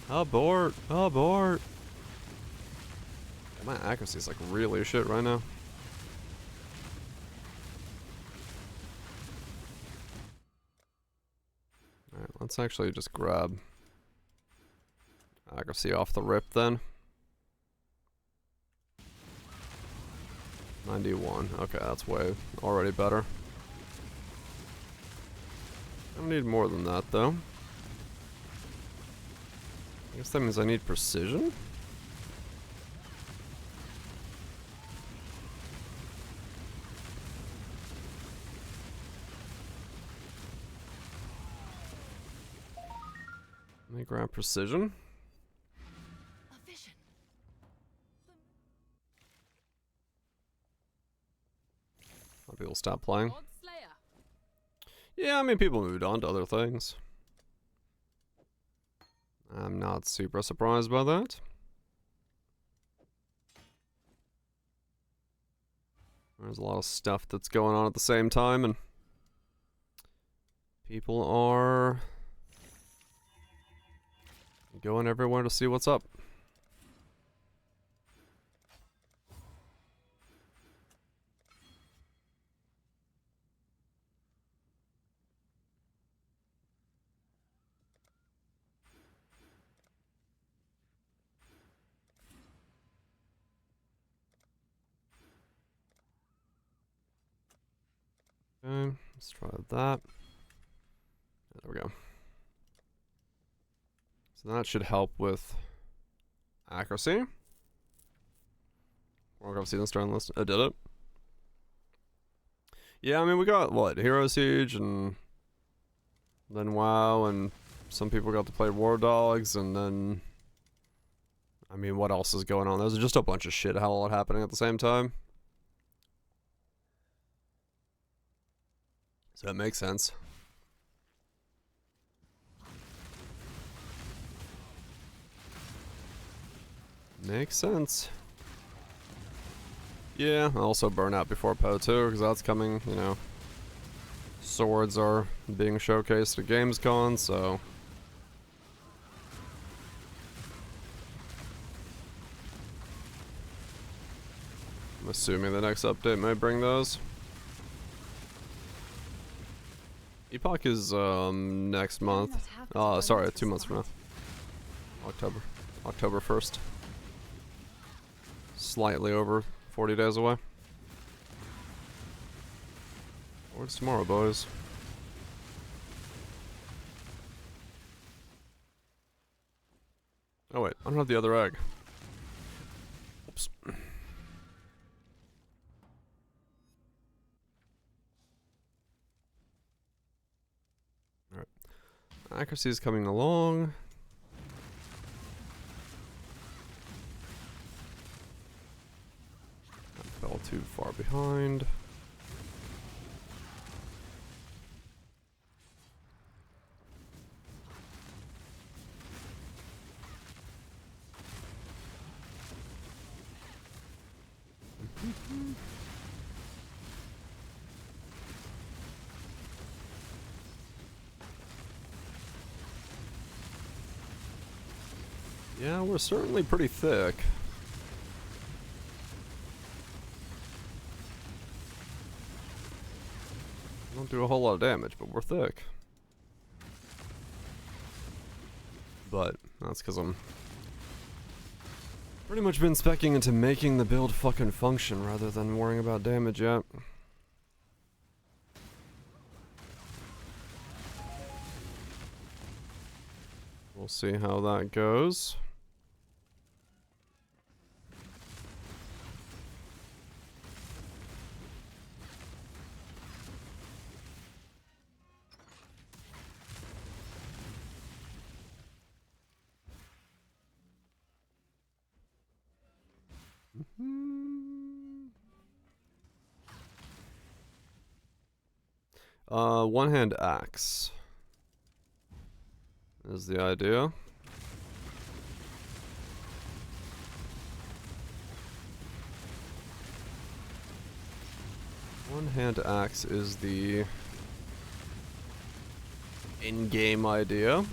Abort! Abort! My accuracy is like really shit right now. Alright, let's actually just grab accuracy off the rip then. 91. Okay, that's way already better. I don't need more than that though. I guess that means I need precision? Let me grab precision. A vision. A lot of people stop playing. Yeah, I mean, people moved on to other things. I'm not super surprised by that. There's a lot of stuff that's going on at the same time, and people are going everywhere to see what's up. Okay, let's try that. There we go. So that should help with accuracy. We're gonna see this turn list. I did it. Yeah, I mean we got what? Hero Siege and then WoW, and some people got to play War Dogs, and then I mean what else is going on? There's just a bunch of shit all happening at the same time. So that makes sense. Makes sense. Yeah, also Burnout before Poe 2, because that's coming, you know. Swords are being showcased at Gamescom, so... I'm assuming the next update may bring those. Epoch is, next month. Sorry, 2 months from now. October 1st. Slightly over 40 days away. What's tomorrow, boys? Oh wait, I don't have the other egg. Oops. Alright. Accuracy is coming along. I fell too far behind. Yeah, we're certainly pretty thick. Don't do a whole lot of damage, but we're thick. But that's because I'm pretty much been speccing into making the build fucking function rather than worrying about damage yet. We'll see how that goes. One-hand axe is the idea. One-hand axe is the in-game idea.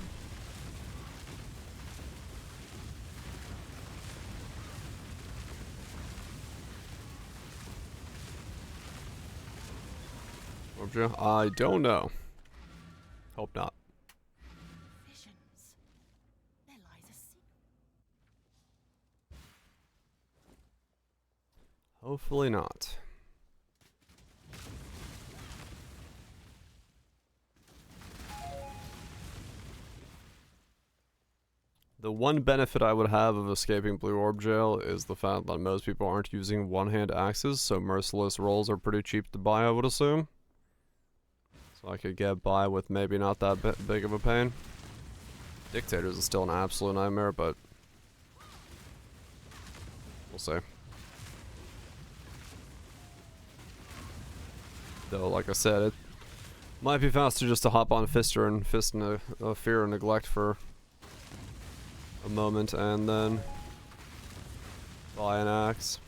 I don't know. Hope not. Visions. There lies a secret. Hopefully not. The one benefit I would have of escaping Blue Orb Jail is the fact that most people aren't using one-hand axes, so merciless rolls are pretty cheap to buy, I would assume. So I could get by with maybe not that big of a pain. Dictators is still an absolute nightmare, but we'll see. Though, like I said, it might be faster just to hop on Fister and fist in a Fear and Neglect for a moment and then buy an axe.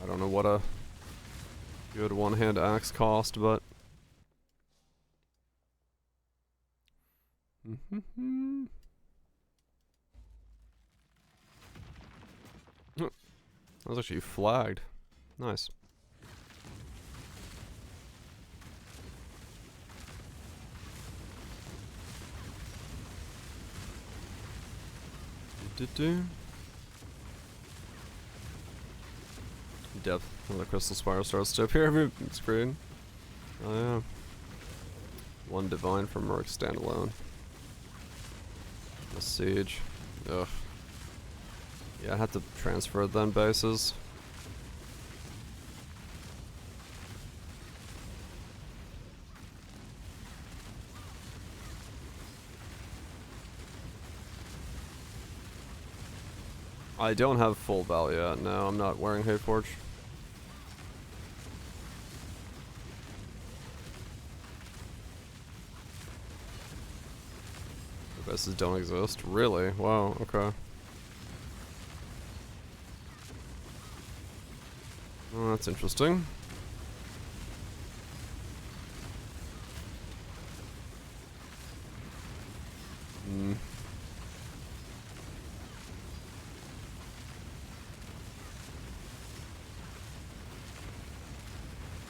I don't know what a good one-hand axe cost, but that was actually flagged. Nice. depth when the crystal spire starts to appear every screen. Oh yeah. One divine from Merc standalone. The siege. Ugh. Yeah, I had to transfer then bases. I don't have full Vaal yet. No, I'm not wearing Hayforge. The bases don't exist. Really? Wow, okay. Oh, that's interesting. Hmm.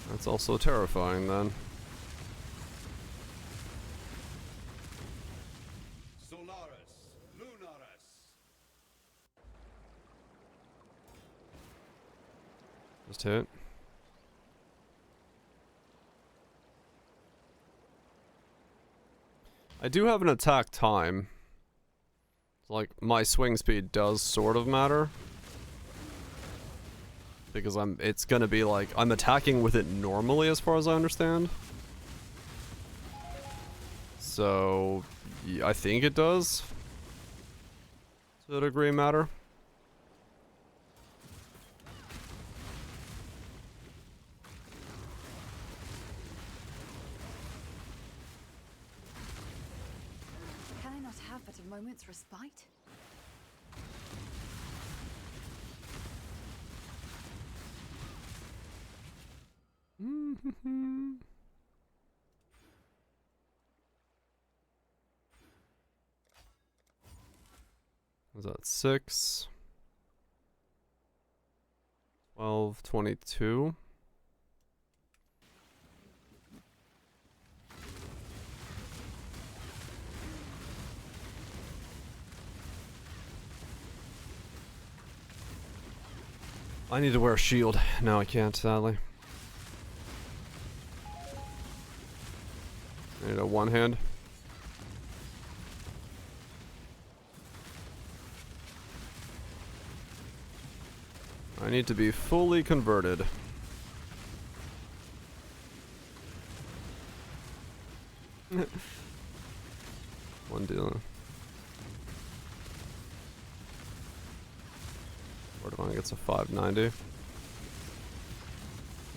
That's also terrifying then. Solaris, Lunaris. Just hit. I do have an attack time. Like, my swing speed does sort of matter. Because it's gonna be like, I'm attacking with it normally as far as I understand. So, yeah, I think it does. To a degree matter. Can I not have but a moment's respite? Was that 6? 12, 22. I need to wear a shield. No, I can't, sadly. I need a one hand. I need to be fully converted. One deal. Divine gets a 590.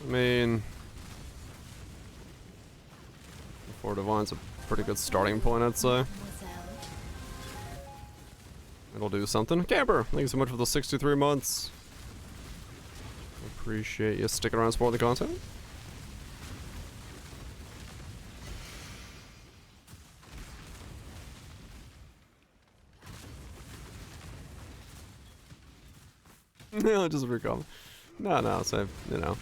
I mean, 4 Divine's a pretty good starting point, I'd say. It'll do something. Camper, thank you so much for the 63 months. Appreciate you sticking around supporting the content. No, just recall. No, so you know.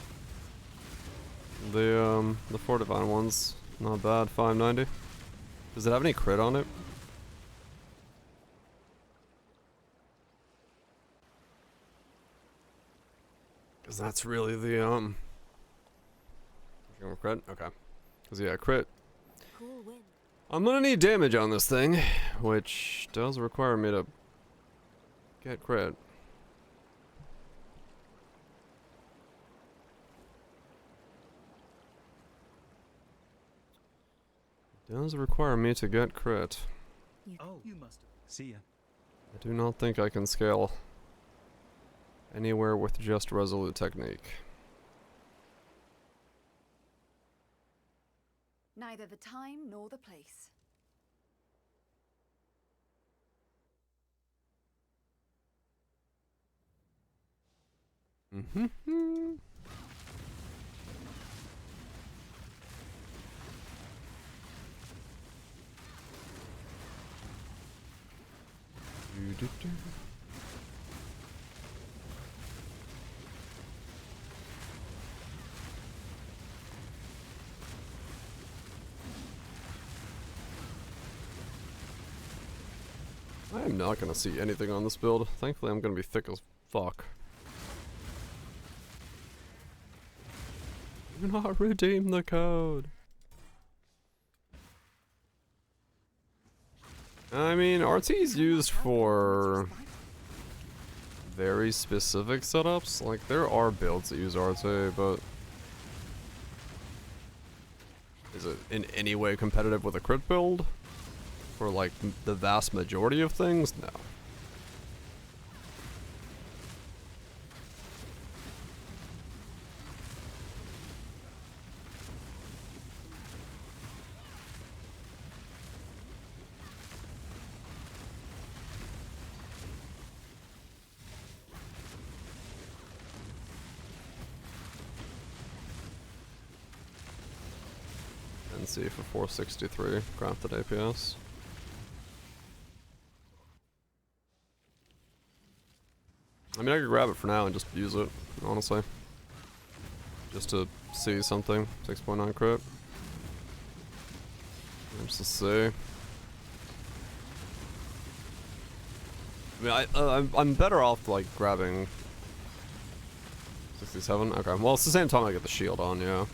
The 4 Divine one's not bad, 590. Does it have any crit on it? Cause that's really the crit? Okay. Cause yeah, crit. Cool wind. I'm gonna need damage on this thing, which does require me to get crit. Does require me to get crit. Oh, you must have. See ya. I do not think I can scale anywhere with just Resolute Technique. Neither the time nor the place. Mm-hmm. I am not gonna see anything on this build. Thankfully, I'm gonna be thick as fuck. Do not redeem the code. I mean, RT is used for very specific setups. Like, there are builds that use RT, but is it in any way competitive with a crit build? For, like, the vast majority of things? No. NC for 463, crafted APS. I mean, I could grab it for now and just use it, honestly. Just to see something. 6.9 crit. Just to see. I mean, I'm better off, like, grabbing 67? Okay, well, it's the same time I get the shield on, yeah.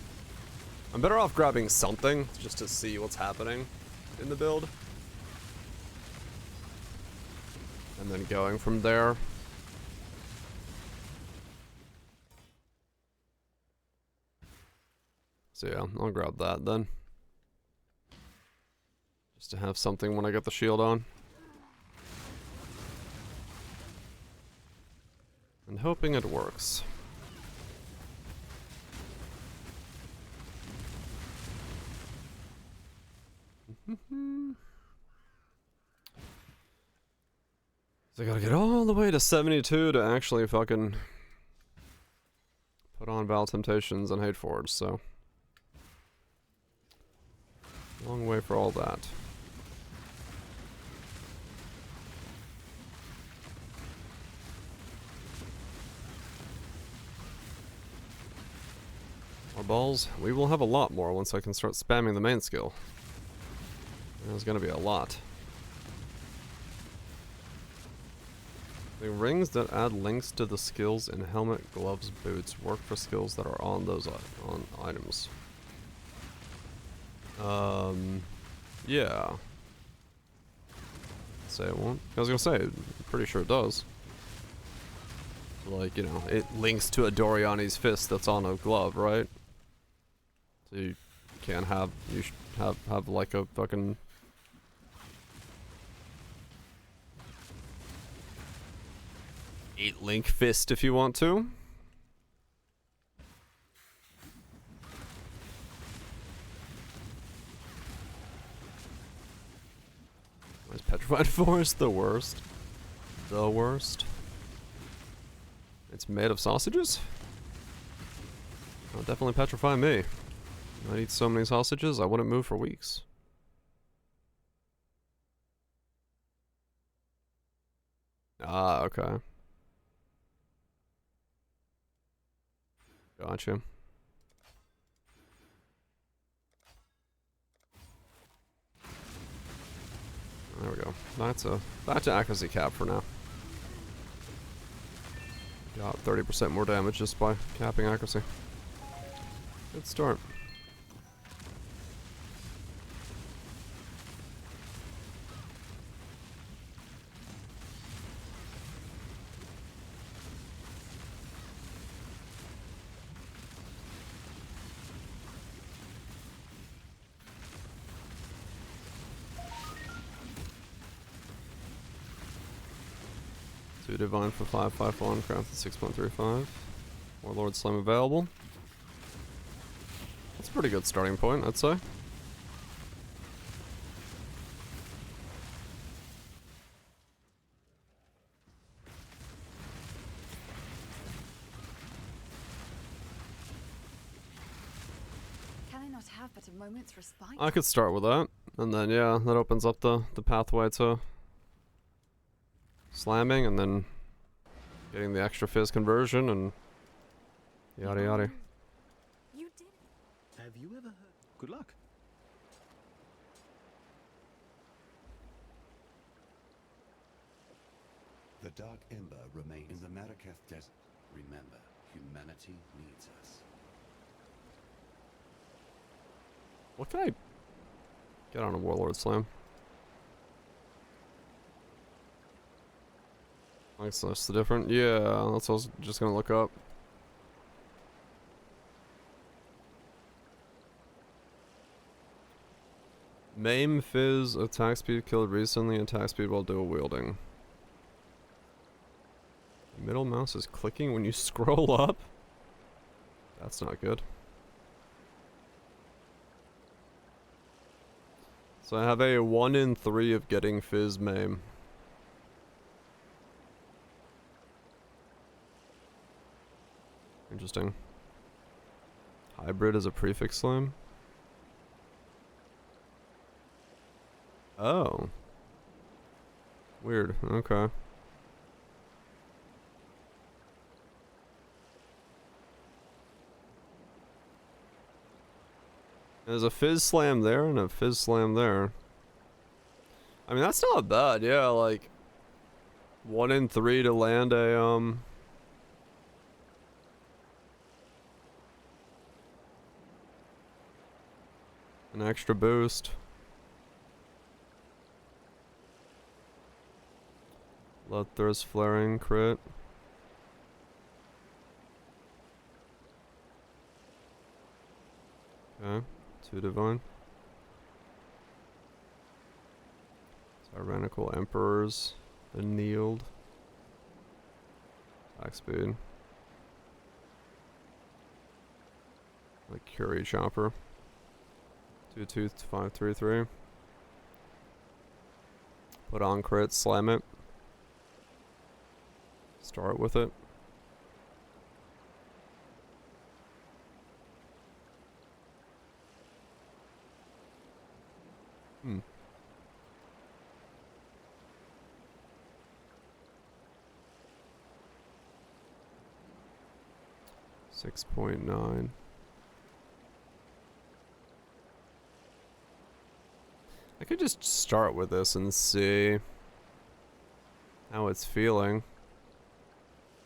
I'm better off grabbing something, just to see what's happening in the build. And then going from there. So yeah, I'll grab that then. Just to have something when I get the shield on. And hoping it works. So I gotta get all the way to 72 to actually fucking put on Vaal Temptations and Hate Forge, so. Long way for all that. More balls. We will have a lot more once I can start spamming the main skill. There's gonna be a lot. The rings that add links to the skills in helmet, gloves, boots work for skills that are on those on items. Yeah. Say it won't. I was gonna say, I'm pretty sure it does. Like, you know, it links to a Doriani's fist that's on a glove, right? So you can't have, you should have like a fucking... link fist if you want to. Why is Petrified Forest the worst? The worst? It's made of sausages? That'll definitely petrify me. I'd eat so many sausages, I wouldn't move for weeks. Ah, okay. Gotcha. There we go. That's an accuracy cap for now. Got 30% more damage just by capping accuracy. Good start. Two Divine for 551, crafted 6.35. Warlord Slam available. That's a pretty good starting point, I'd say. Can I not have but a moment's respite? I could start with that, and then yeah, that opens up the pathway to slamming, and then getting the extra fizz conversion, and yada yada. You did. Have you ever heard? Good luck. The Dark Ember remains in the Marraketh Desert. Remember, humanity needs us. What can I get on a Warlord Slam? That's the different. Yeah, that's what I was just gonna look up. Maim, Fizz, attack speed killed recently, attack speed while dual wielding. Middle mouse is clicking when you scroll up? That's not good. So I have a 1 in 3 of getting Fizz Maim. Interesting. Hybrid is a prefix slam? Oh. Weird, okay. There's a Fizz Slam there and a Fizz Slam there. I mean, that's not bad, yeah, like 1 in 3 to land a, an extra boost. Lothar's flaring crit. Okay, 2 divine. Tyrannical Emperors. Annealed. Attack speed. Like Curie Chopper. 2-2, 5-3-3. Put on crit, slam it. Start with it. Hmm. $6.9. I could just start with this and see how it's feeling.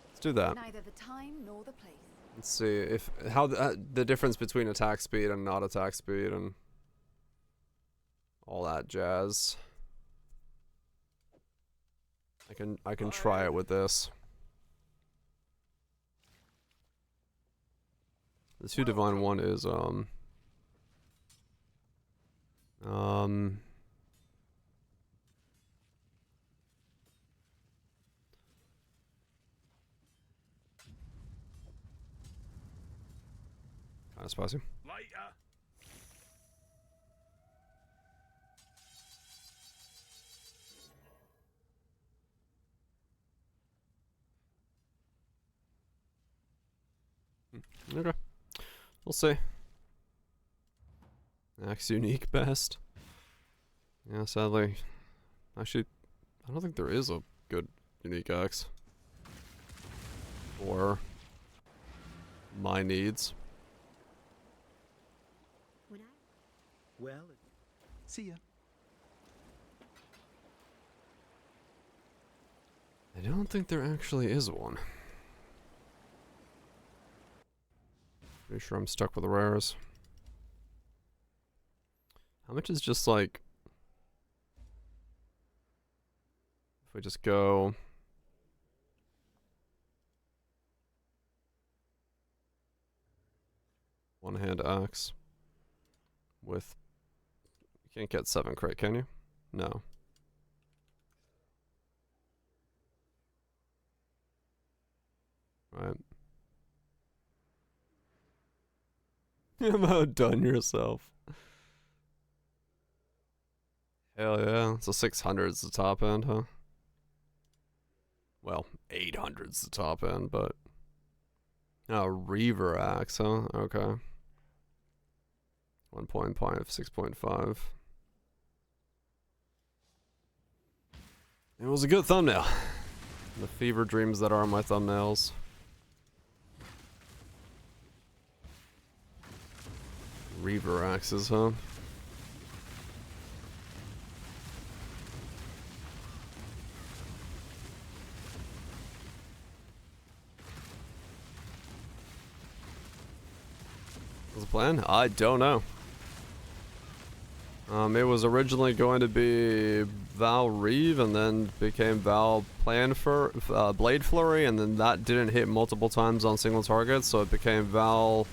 Let's do that. Neither the time nor the place. Let's see if how the difference between attack speed and not attack speed and all that jazz. I can try it with this. The 2 divine one is kind of spicy. Later. Okay. We'll see. Axe unique best. Yeah, sadly. Actually, I don't think there is a good unique axe. For my needs. Well, see ya. I don't think there actually is one. Pretty sure I'm stuck with the rares. How much is just like... If we just go... One hand axe. With... You can't get 7 crit, can you? No. Right. You've outdone yourself. Hell yeah. So 600's the top end, huh? Well, 800's the top end, but... Oh, Reaver Axe, huh? Okay. 1.5, 6.5. It was a good thumbnail. The fever dreams that are my thumbnails. Reaver axes, huh? What's the plan? I don't know. It was originally going to be Val Reeve and then became Val Blade Flurry, and then that didn't hit multiple times on single targets, so it became Val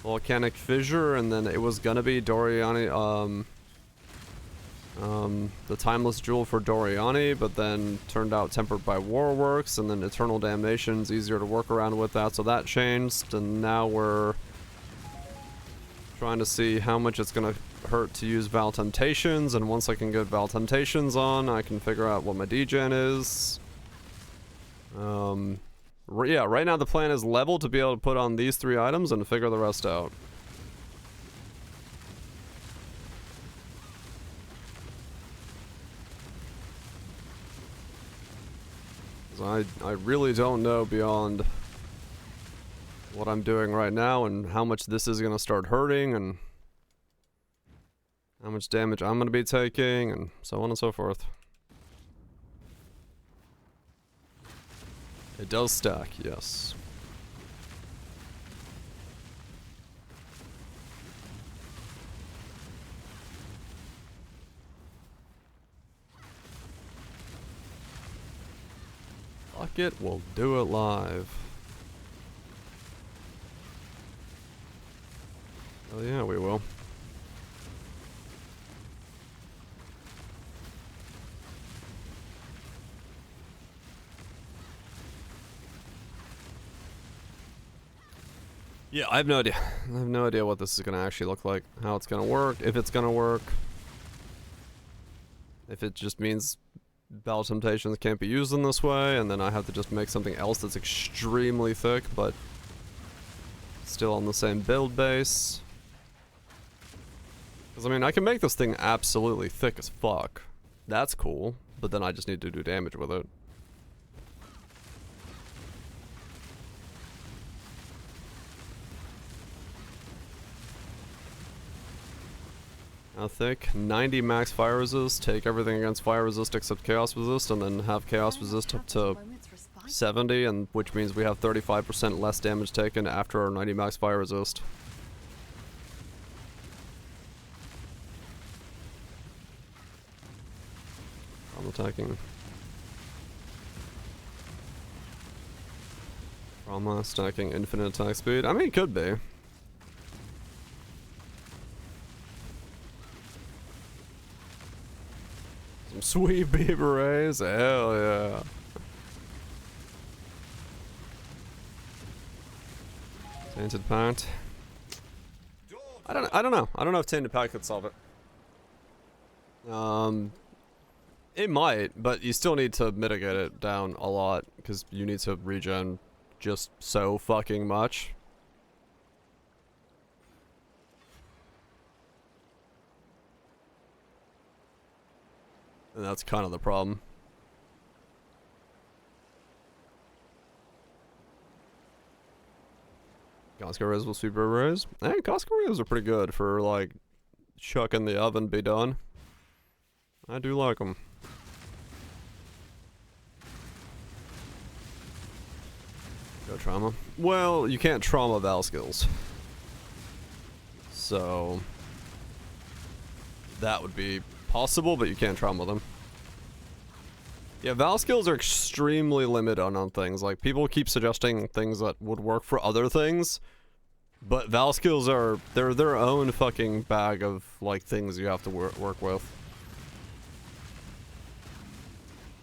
Volcanic Fissure, and then it was gonna be Doriani, the Timeless Jewel for Doriani, but then turned out Tempered by Warworks, and then Eternal Damnation's easier to work around with that, so that changed, and now we're trying to see how much it's gonna hurt to use Vaal Temptations, and once I can get Vaal Temptations on, I can figure out what my degen is. Yeah, right now the plan is level to be able to put on these 3 items and figure the rest out. I really don't know beyond what I'm doing right now and how much this is going to start hurting and how much damage I'm going to be taking and so on and so forth. It does stack, yes. Fuck it, we'll do it live. Oh yeah, we will. Yeah, I have no idea. I have no idea what this is going to actually look like, how it's going to work, if it's going to work. If it just means Vaal Temptations can't be used in this way, and then I have to just make something else that's extremely thick, but still on the same build base. Because, I mean, I can make this thing absolutely thick as fuck. That's cool, but then I just need to do damage with it. How thick? 90 max fire resist, take everything against fire resist except chaos resist, and then have chaos resist up to 70, and which means we have 35% less damage taken after our 90 max fire resist. I'm attacking. Trauma stacking infinite attack speed. I mean, it could be. Some sweet beaver rays, hell yeah. Tainted Pact. I don't know. I don't know if Tainted Pact could solve it. It might, but you still need to mitigate it down a lot because you need to regen just so fucking much. And that's kind of the problem. Costco Rays will Super Rays. Hey, Costco Rays are pretty good for, like, chuck in the oven, be done. I do like them. Go trauma. Well, you can't trauma Val skills. So that would be possible, but you can't trauma them. Yeah, Val skills are extremely limited on things. Like, people keep suggesting things that would work for other things, but Val skills are, they're their own fucking bag of, like, things you have to work with.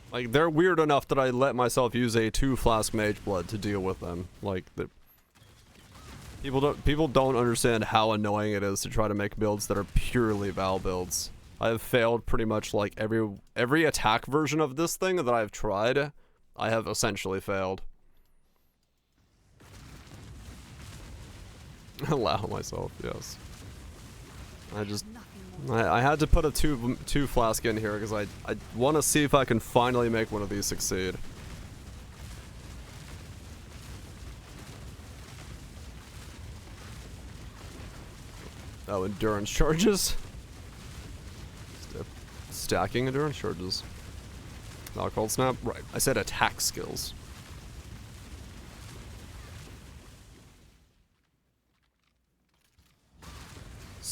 Like, they're weird enough that I let myself use a 2-flask Mage Blood to deal with them. Like, people don't understand how annoying it is to try to make builds that are purely Val builds. I have failed pretty much like every attack version of this thing that I've tried. I have essentially failed. Allow myself, yes. I had to put a two flask in here because I want to see if I can finally make one of these succeed. Oh, endurance charges. Stacking endurance charges. Not cold snap? Right. I said attack skills.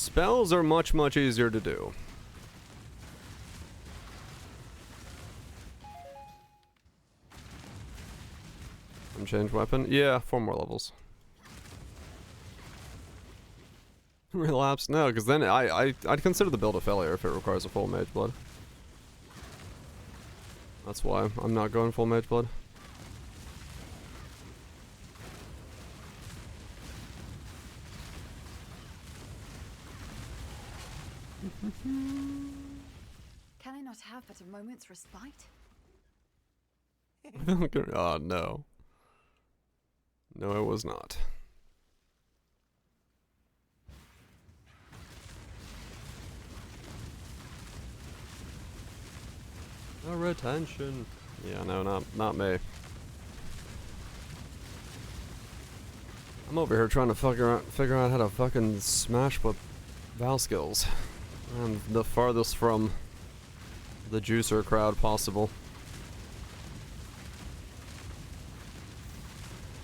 Spells are much, much easier to do. Unchanged weapon? Yeah, 4 more levels. Relapse? No, because then I'd consider the build a failure if it requires a full Mage Blood. That's why I'm not going full Mage Blood. Can I not have but a moment's respite? Oh, no. No, it was not. No retention. Yeah, no, not me. I'm over here trying to figure out how to fucking smash with Vaal skills. I'm the farthest from the juicer crowd possible.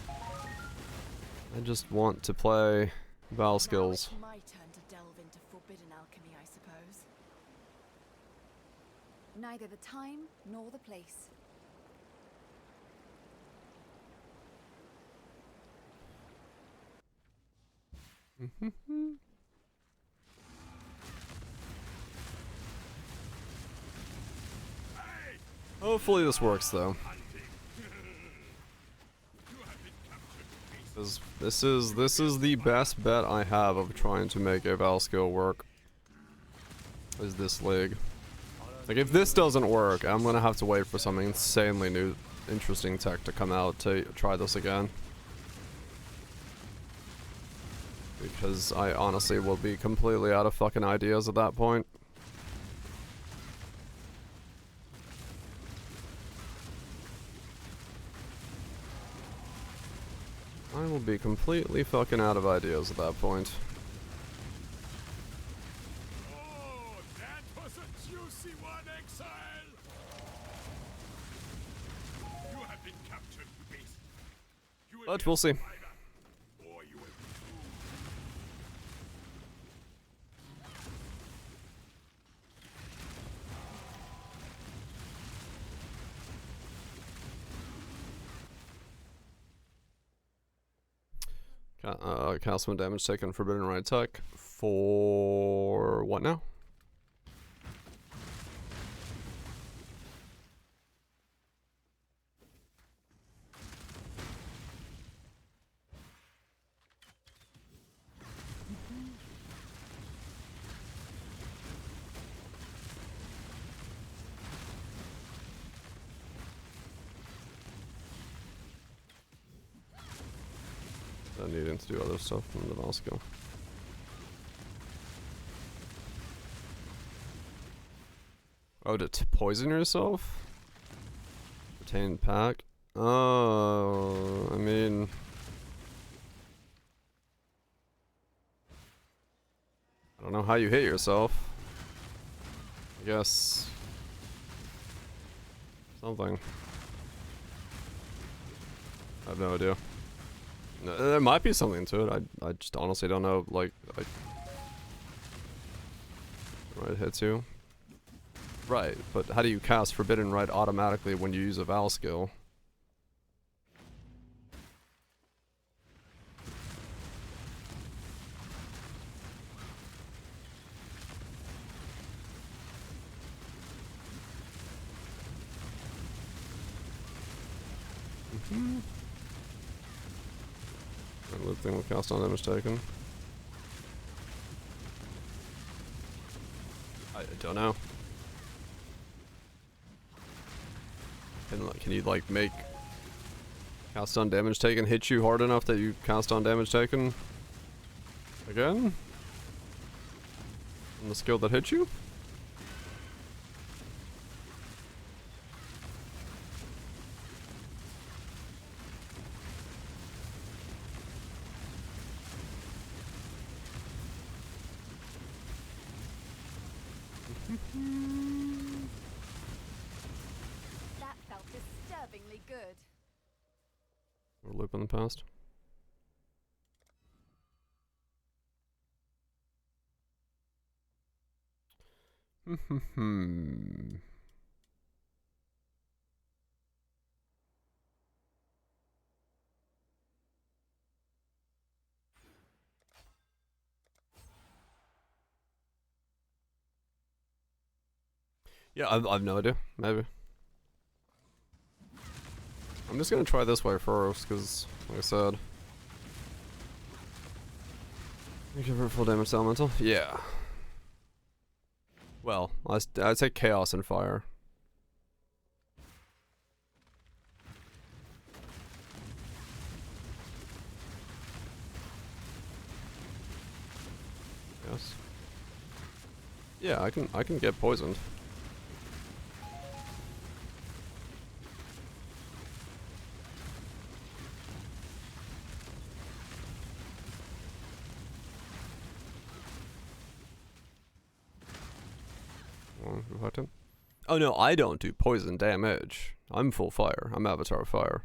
I just want to play Vaal skills. Now it's my turn to delve into forbidden alchemy, I suppose. Neither the time nor the place. Hopefully this works though. This is the best bet I have of trying to make a Vaal skill work. Is this league. Like if this doesn't work, I'm gonna have to wait for something insanely new, interesting tech to come out to try this again. Because I honestly will be completely out of fucking ideas at that point. I will be completely fucking out of ideas at that point. Oh, that was a juicy one, Exile! You have been captured, beast. You will But be we'll a see. survivor, or you will be Cast some damage taken, Forbidden Right Tech. For what now? Needing to do other stuff from the Vaal skill. Oh, to poison yourself? Retain pack? Oh, I mean... I don't know how you hit yourself. I guess... something. I have no idea. There might be something to it. I just honestly don't know. Like, right hits you. Right, but how do you cast Forbidden Right automatically when you use a Vaal skill? That thing will cast on damage taken. I don't know. Can you like make cast on damage taken hit you hard enough that you cast on damage taken again? On the skill that hit you? That felt disturbingly good. Or loop in the past? Yeah, I've no idea. Maybe. I'm just gonna try this way first, because, like I said, you give her full damage to elemental. Yeah. Well, I'd say chaos and fire. Yes. Yeah, I can get poisoned. Oh no, I don't do poison damage. I'm full fire. I'm Avatar Fire.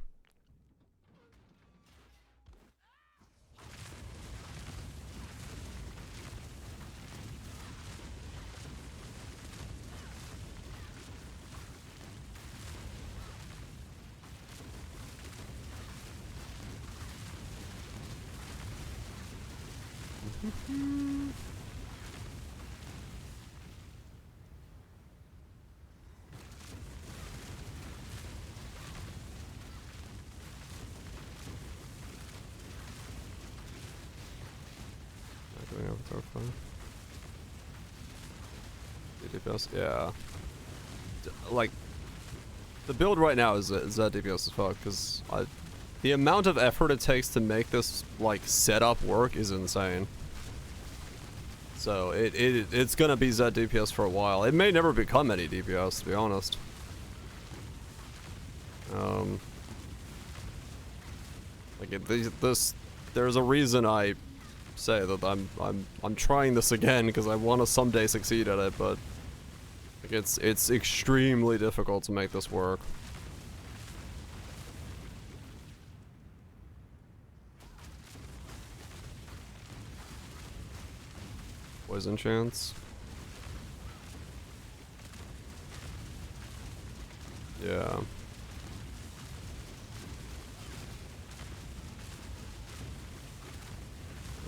Avatar Fire. DPS, yeah. Like, the build right now is DPS as fuck, because the amount of effort it takes to make this, like, setup work is insane. So, it's gonna be Zed DPS for a while. It may never become any DPS, to be honest. There's a reason I say that I'm trying this again, because I want to someday succeed at it, but like, it's extremely difficult to make this work. Poison chance. Yeah.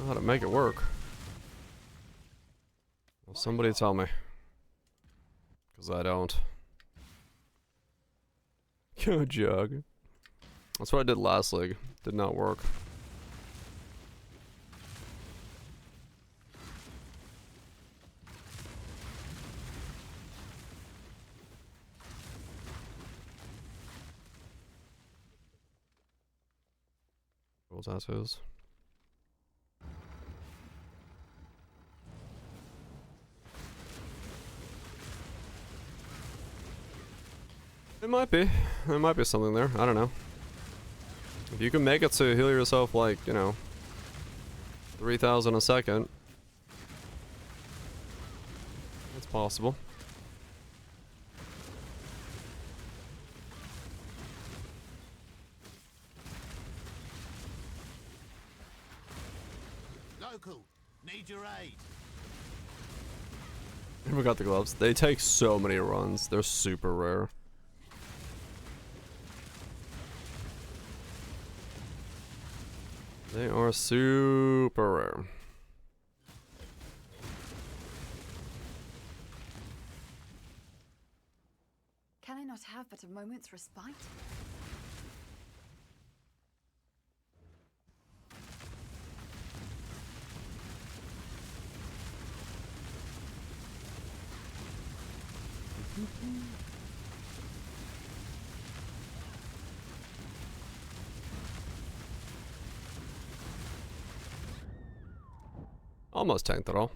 How to make it work? Well, somebody tell me. Because I don't. Good jug. That's what I did last league. Did not work. Cool tattoos. It might be. There might be something there. I don't know. If you can make it to heal yourself like, you know, 3,000 a second, it's possible. Local, need your aid. Never got the gloves. They take so many runs. They're super rare. They are super rare. Can I not have but a moment's respite? Almost tanked it all.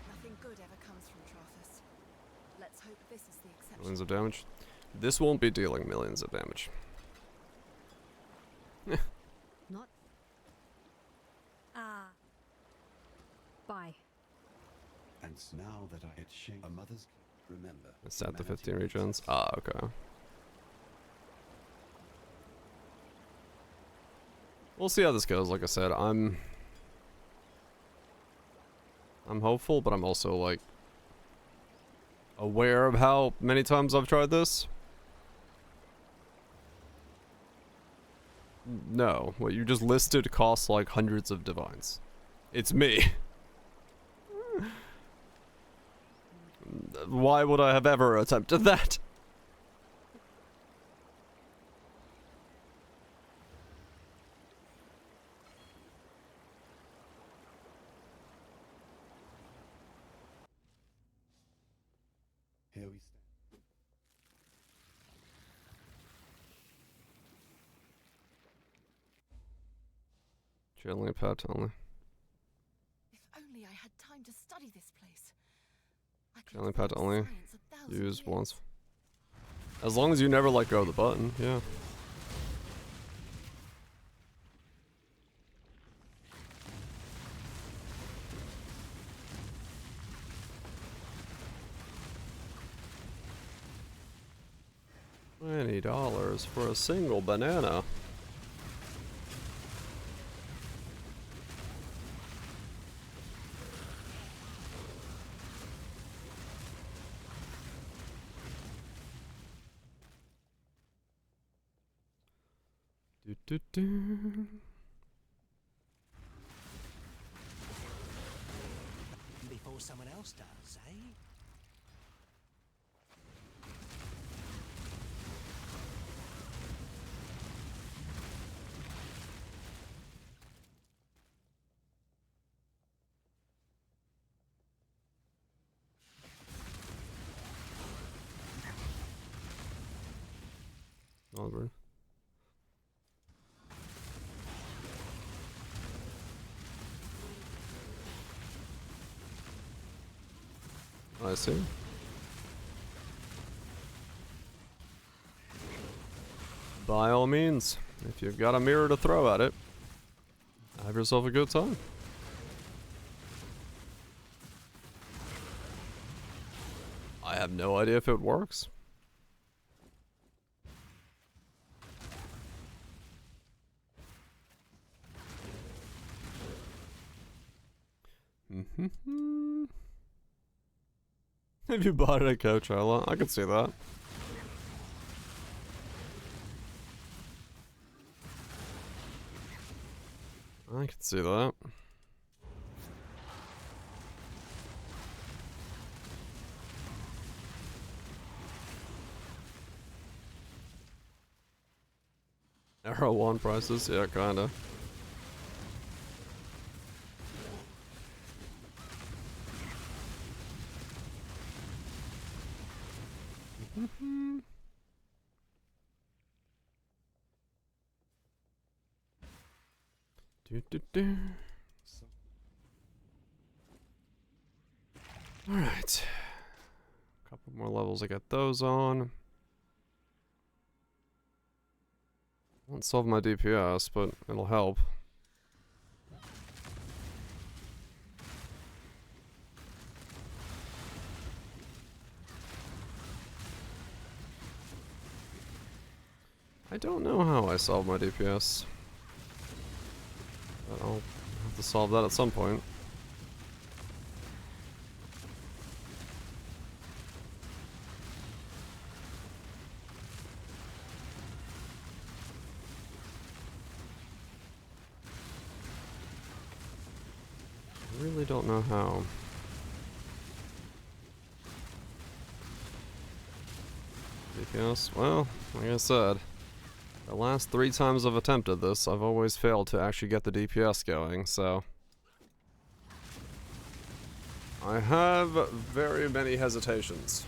Nothing good ever comes from Trathus. Let's hope this is the exception. Millions of damage. This won't be dealing millions of damage. Not. Bye. And now that I had shamed a mother's, remember. It's at the humanity 15 regions. Ah, okay. We'll see how this goes. Like I said, I'm hopeful, but I'm also like aware of how many times I've tried this. No, what you just listed costs like hundreds of divines. It's me. Why would I have ever attempted that? Here we stand. Gently, pat only. If only I had time to study this place. I could Gently, have pat learned only. science 1,000 Use years. once. As long as you never let go of the button, yeah. $20 for a single banana. Do, do, do. Before someone else does, eh? Oliver. I see. By all means, if you've got a mirror to throw at it, have yourself a good time. I have no idea if it works. Have you bought it at Coachella? I could see that. I could see that. Arrow 1 prices? Yeah, kinda. Alright. Couple more levels to get those on. Won't solve my DPS, but it'll help. I don't know how I solve my DPS. But I'll have to solve that at some point. I really don't know how. DPS? Well, like I said, the last 3 times I've attempted this, I've always failed to actually get the DPS going, so... I have very many hesitations.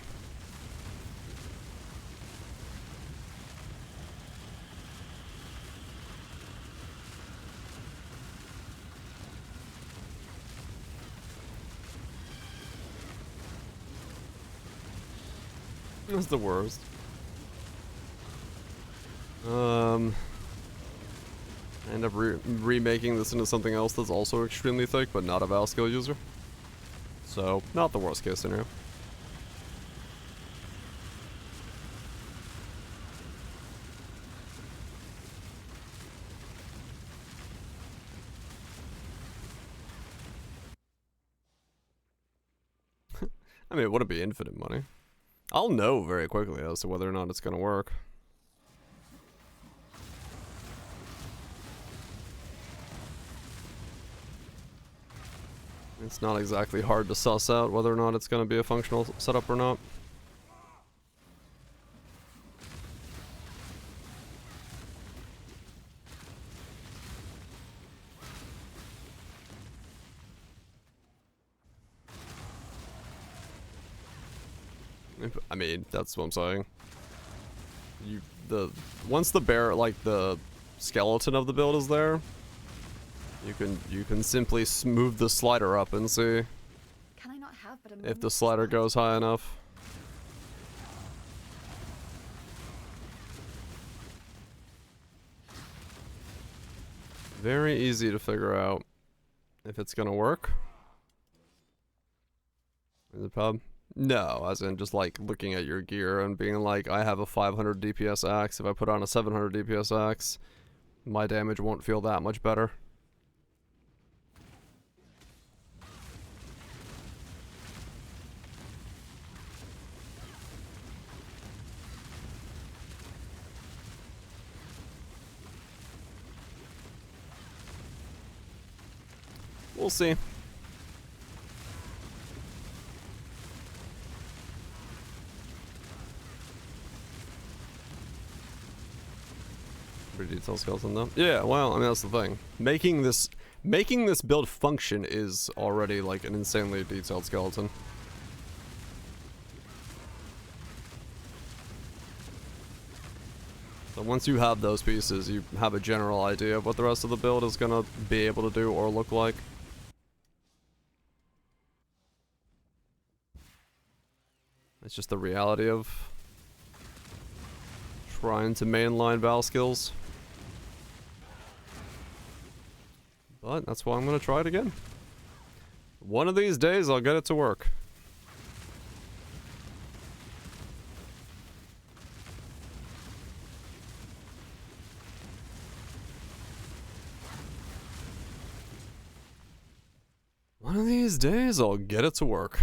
That's the worst. I end up remaking this into something else that's also extremely thick, but not a Vaal skill user. So, not the worst case scenario. I mean, it wouldn't be infinite money. I'll know very quickly as to whether or not it's gonna work. It's not exactly hard to suss out whether or not it's gonna be a functional setup or not. I mean, that's what I'm saying. Once the the skeleton of the build is there, you can simply move the slider up and see Can I not have but a if moment the to slider start? goes high enough. Very easy to figure out if it's gonna work. Is it pub? No, as in just like looking at your gear and being like, I have a 500 DPS axe. If I put on a 700 DPS axe, my damage won't feel that much better. We'll see. Pretty detailed skeleton though. Yeah, well, I mean that's the thing. Making this build function is already like an insanely detailed skeleton. So once you have those pieces, you have a general idea of what the rest of the build is gonna be able to do or look like. It's just the reality of trying to mainline Vaal skills. But that's why I'm gonna try it again. One of these days I'll get it to work. One of these days I'll get it to work.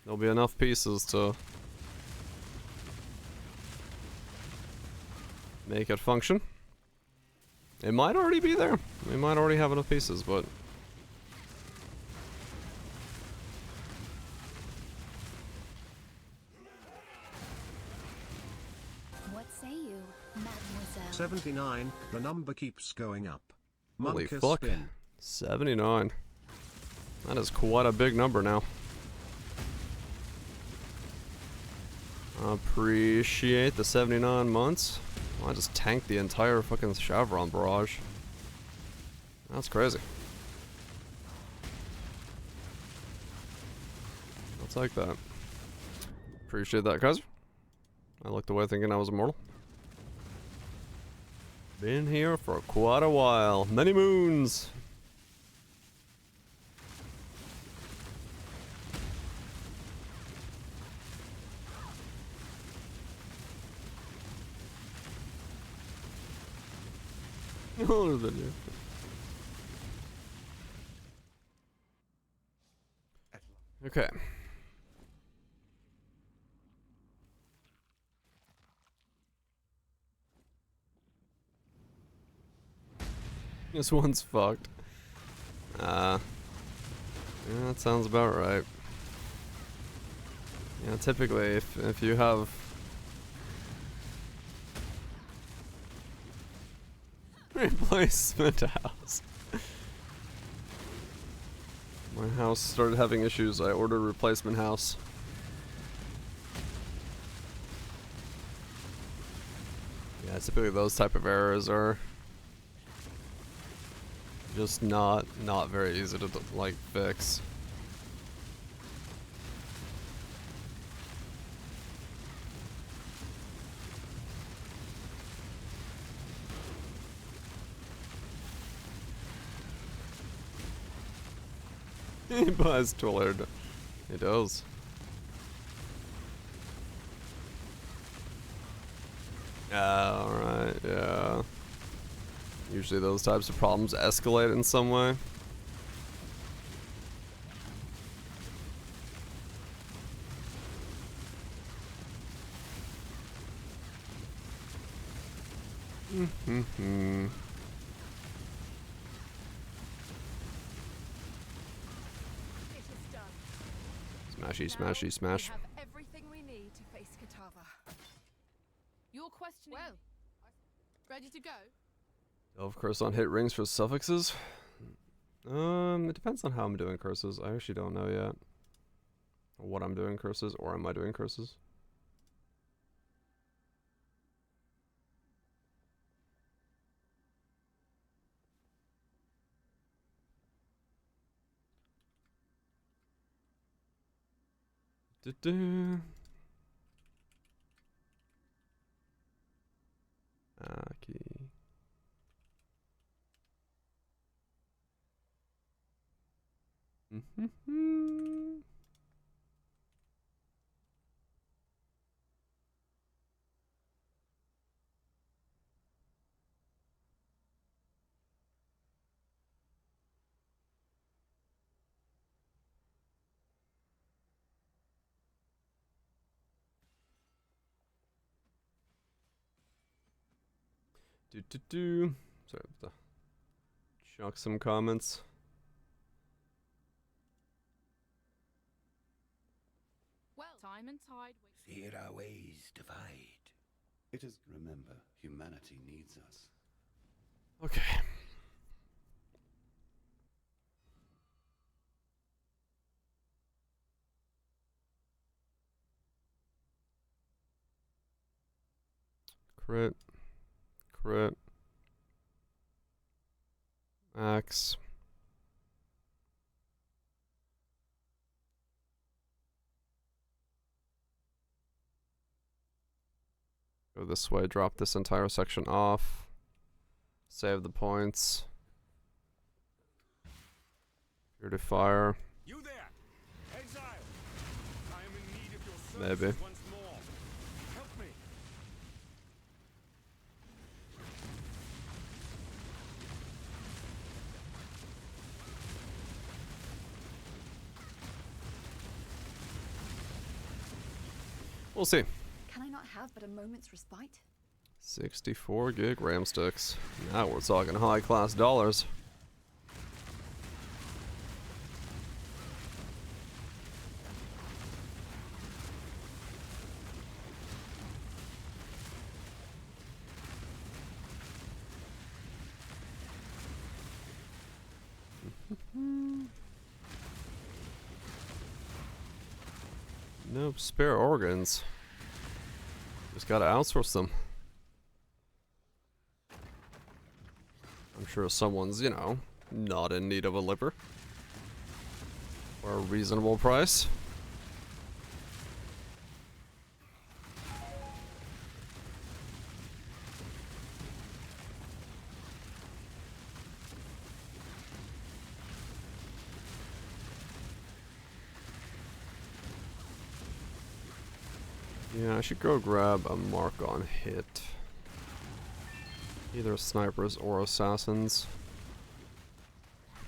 There'll be enough pieces to make it function. It might already be there. We might already have enough pieces, but What say you, Mademoiselle? 79, the number keeps going up. holy Monka fuck. spin. 79. That is quite a big number now. Appreciate the 79 months. Oh, I just tanked the entire fucking Chevron barrage. That's crazy. I'll take that. Appreciate that, Kaiser. I looked away thinking I was immortal. Been here for quite a while. Many moons. Older than you. Okay. This one's fucked. Yeah, that sounds about right. Yeah, typically if you have replacement house. My house started having issues. I ordered a replacement house. Yeah, typically those type of errors are just not very easy to like fix. He buys Twilight. He does. Alright, yeah. Usually those types of problems escalate in some way. Smashy, smashy, smash. We have everything we need to face Katava. Your questioning. Well, ready to go? Delve curse on hit rings for suffixes. It depends on how I'm doing curses. I actually don't know yet. What I'm doing curses, or am I doing curses? Do-do. Aki. Do. Sorry, I have to chuck some comments. Well, time and tide. Here our ways divide. It is, remember, humanity needs us. Okay. Crit. Crit. Axe. Go this way, drop this entire section off. Save the points. Purifier. You there, exile. I am in need of your Maybe. services once more. Help me. We'll see. Can I not have but a moment's respite? 64 gig RAM sticks. Now we're talking high class dollars. Nope, spare organs. Just gotta outsource them. I'm sure someone's, you know, not in need of a liver. For a reasonable price. Yeah, I should go grab a mark on hit. Either snipers or assassins.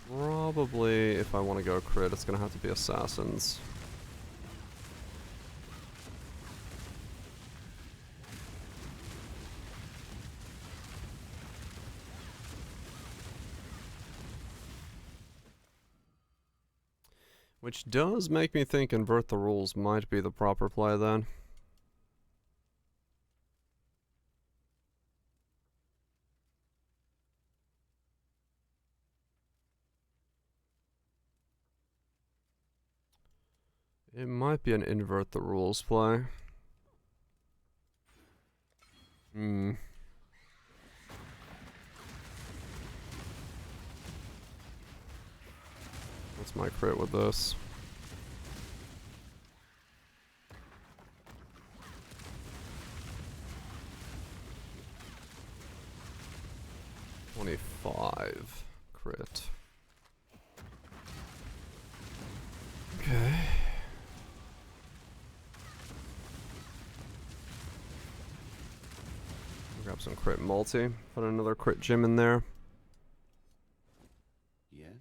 Probably, if I want to go crit, it's gonna have to be assassins. Which does make me think invert the rules might be the proper play then. It might be an invert the rules play. What's my crit with this? $25 crit. Grab some crit multi. Put another crit gem in there. Yes?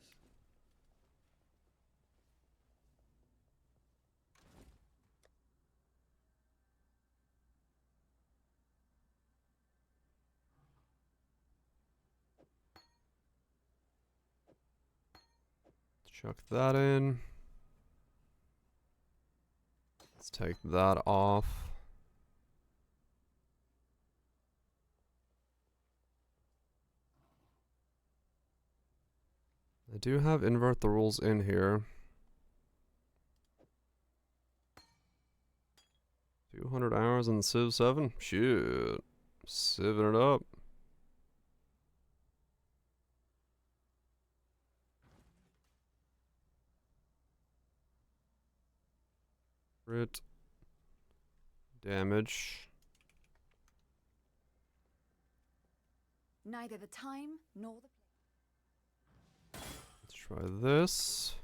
Chuck that in. Let's take that off. I do have invert the rules in here. 200 hours in Civ 7? Shit. Civing it up. Crit. Damage. Neither the time nor the Let's try this.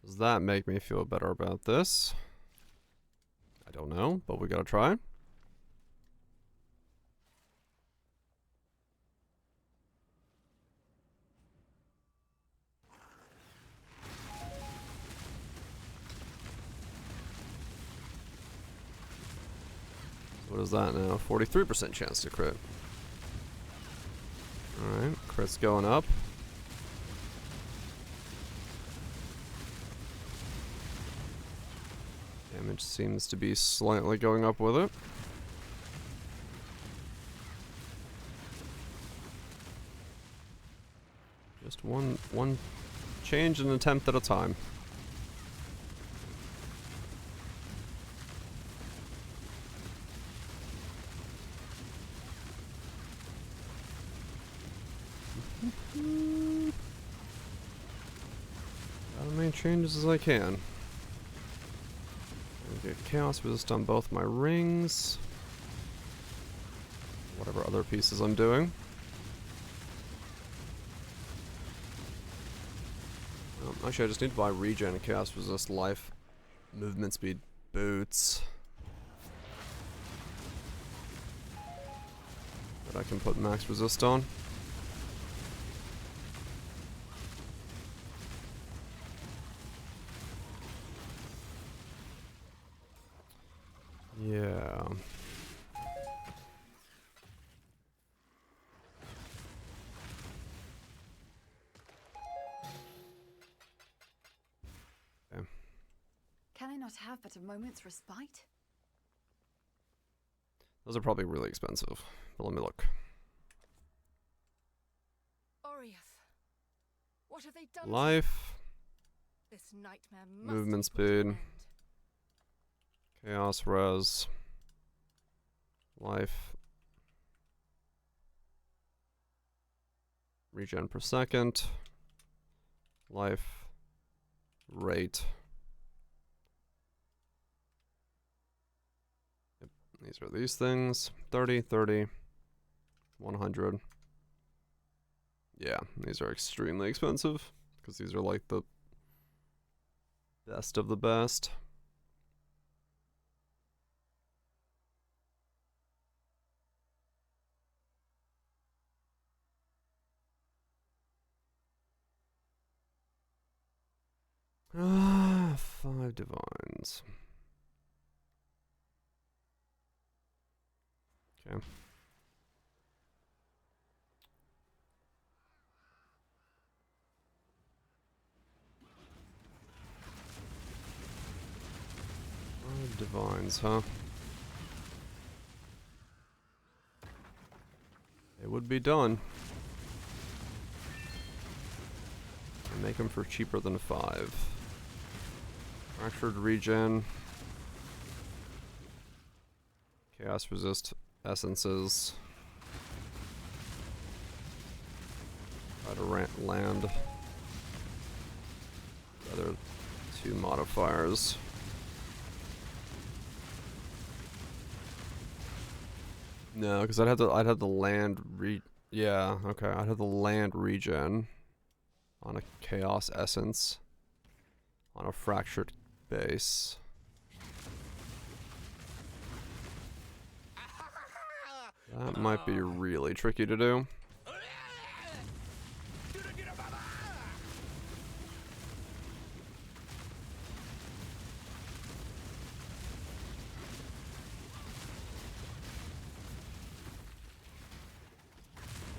Does that make me feel better about this? I don't know, but we gotta try. What is that now? 43% chance to crit. Alright, crit's going up. Damage seems to be slightly going up with it. Just one change and attempt at a time. As many changes as I can. Get chaos resist on both my rings. Whatever other pieces I'm doing. Actually, I just need to buy regen, chaos resist, life, movement speed, boots. That I can put max resist on. Yeah. Okay. Can I not have but a moment's respite? Those are probably really expensive, but let me look. Oriath, what have they done? Life, This nightmare must movement be put to an speed, end. chaos res, life, regen per second, life, rate. Yep, these are these things. 30, 30, 100. Yeah, these are extremely expensive because these are like the best of the best. Ah, 5 divines. Okay. Divines, huh? They would be done. And make them for cheaper than 5. Fractured regen. Chaos resist essences. Try to land. The other 2 modifiers. No, because I'd have the land yeah, okay. I'd have the land regen on a chaos essence on a fractured base. That might be really tricky to do.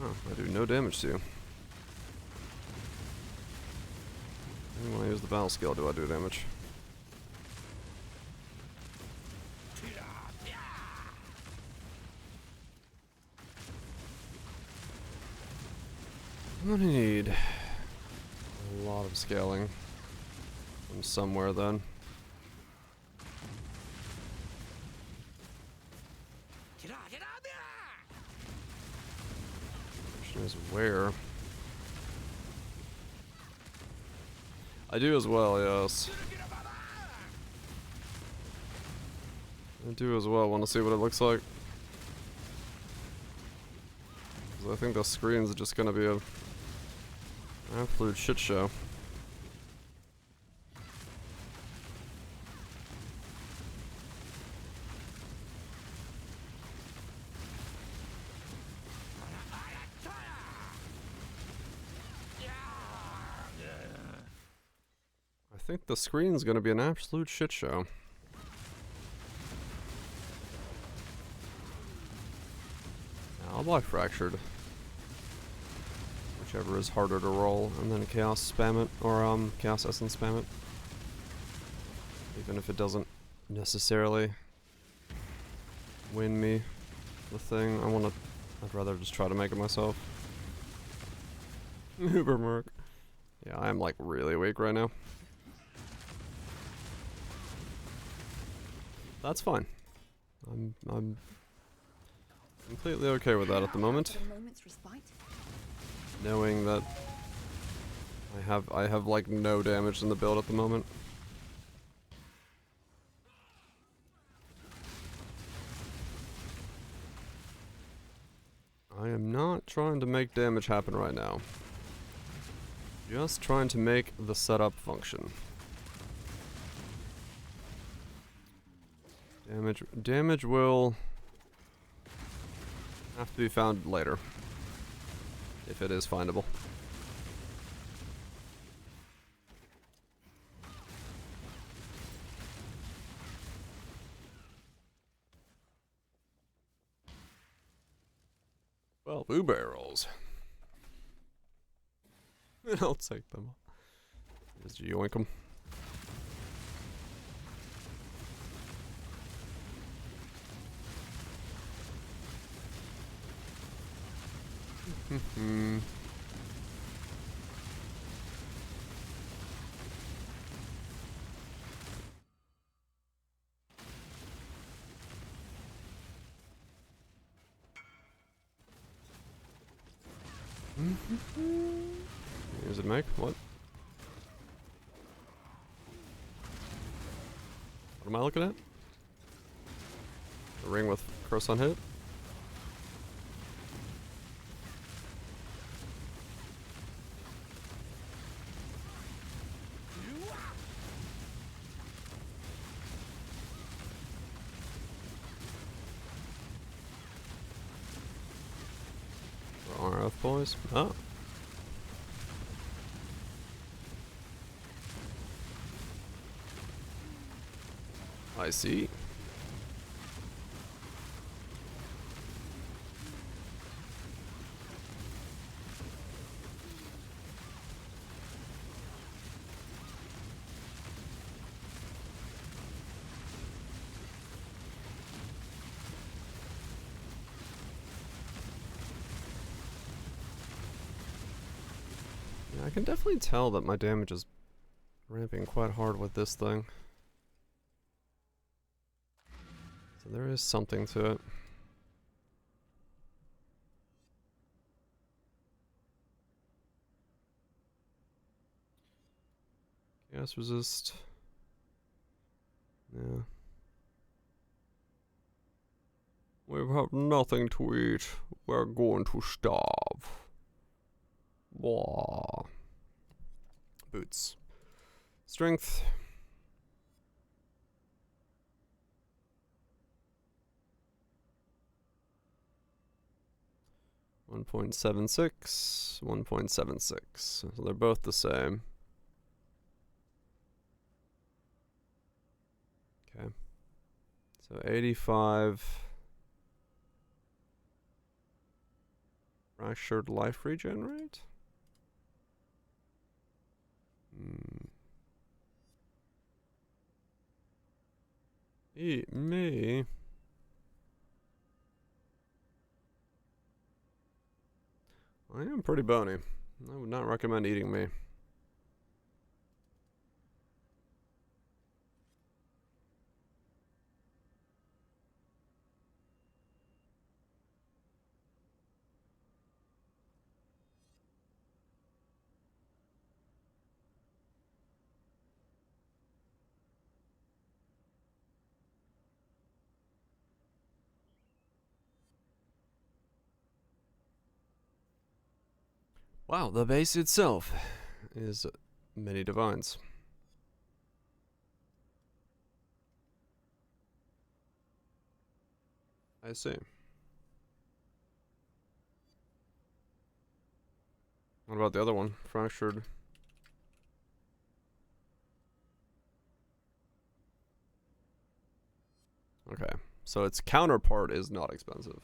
Oh, I do no damage to you. Only when I use the Vaal skill do I do damage. I'm gonna need a lot of scaling from somewhere then. Question is where? I do as well, yes. I do as well, want to see what it looks like. 'Cause I think the screen's just gonna be a absolute shit show. I think the screen's gonna be an absolute shit show. I'll buy Fractured. Whichever is harder to roll, and then Chaos spam it, or Chaos Essence spam it. Even if it doesn't necessarily win me the thing, I'd rather just try to make it myself. Uber Merc. Yeah, I'm like really weak right now. That's fine. I'm completely okay with that at the moment. Knowing that I have like no damage in the build at the moment. I am not trying to make damage happen right now. Just trying to make the setup function. Damage will have to be found later. If it is findable. Well, boo barrels. And I'll take them. Just yoink them. Does it make? What? What am I looking at? A ring with curse on hit? RF boys? Oh. I see. Yeah, I can definitely tell that my damage is ramping quite hard with this thing. So there is something to it. Gas resist. Yeah. We have nothing to eat. We're going to starve. Wah. Boots. Strength. 1.76, 1.76. So they're both the same. Okay. So 85 fractured life regen rate? Eat me. I am pretty bony. I would not recommend eating me. Wow, the base itself is many divines. I see. What about the other one? Fractured. Okay, so its counterpart is not expensive.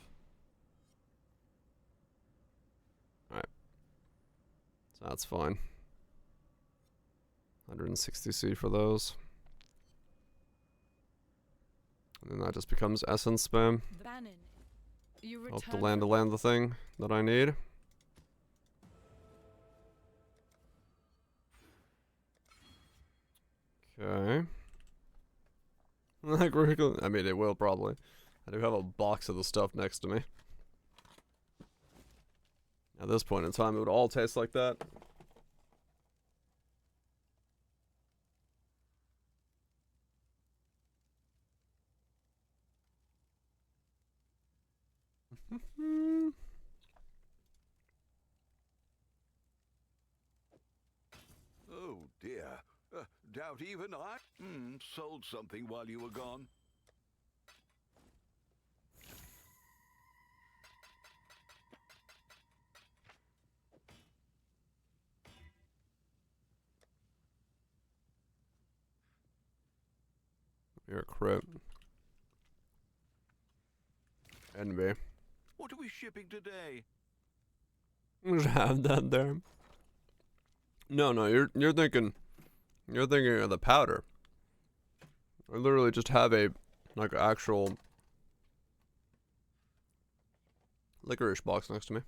Alright. So that's fine. 160C for those. And then that just becomes essence spam. Bannon, you Hope to return land the thing that I need. Okay. Like I mean, it will probably. I do have a box of the stuff next to me. At this point in time, it would all taste like that. Oh dear. Doubt even I sold something while you were gone. You're a crip. Envy. What are we shipping today? Just have that there. No, you're thinking of the powder. I literally just have a like actual licorice box next to me.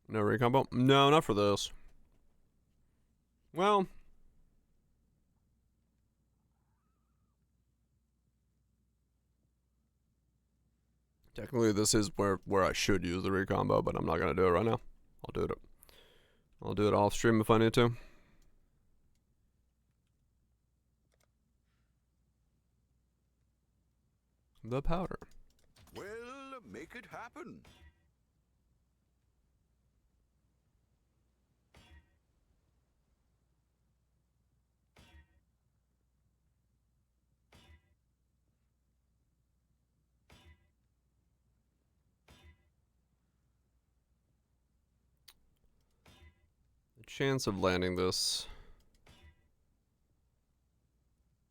No recombo? No, not for this. Well, technically this is where I should use the recombo, but I'm not gonna do it right now. I'll do it off stream if I need to. The powder. Well, make it happen. The chance of landing this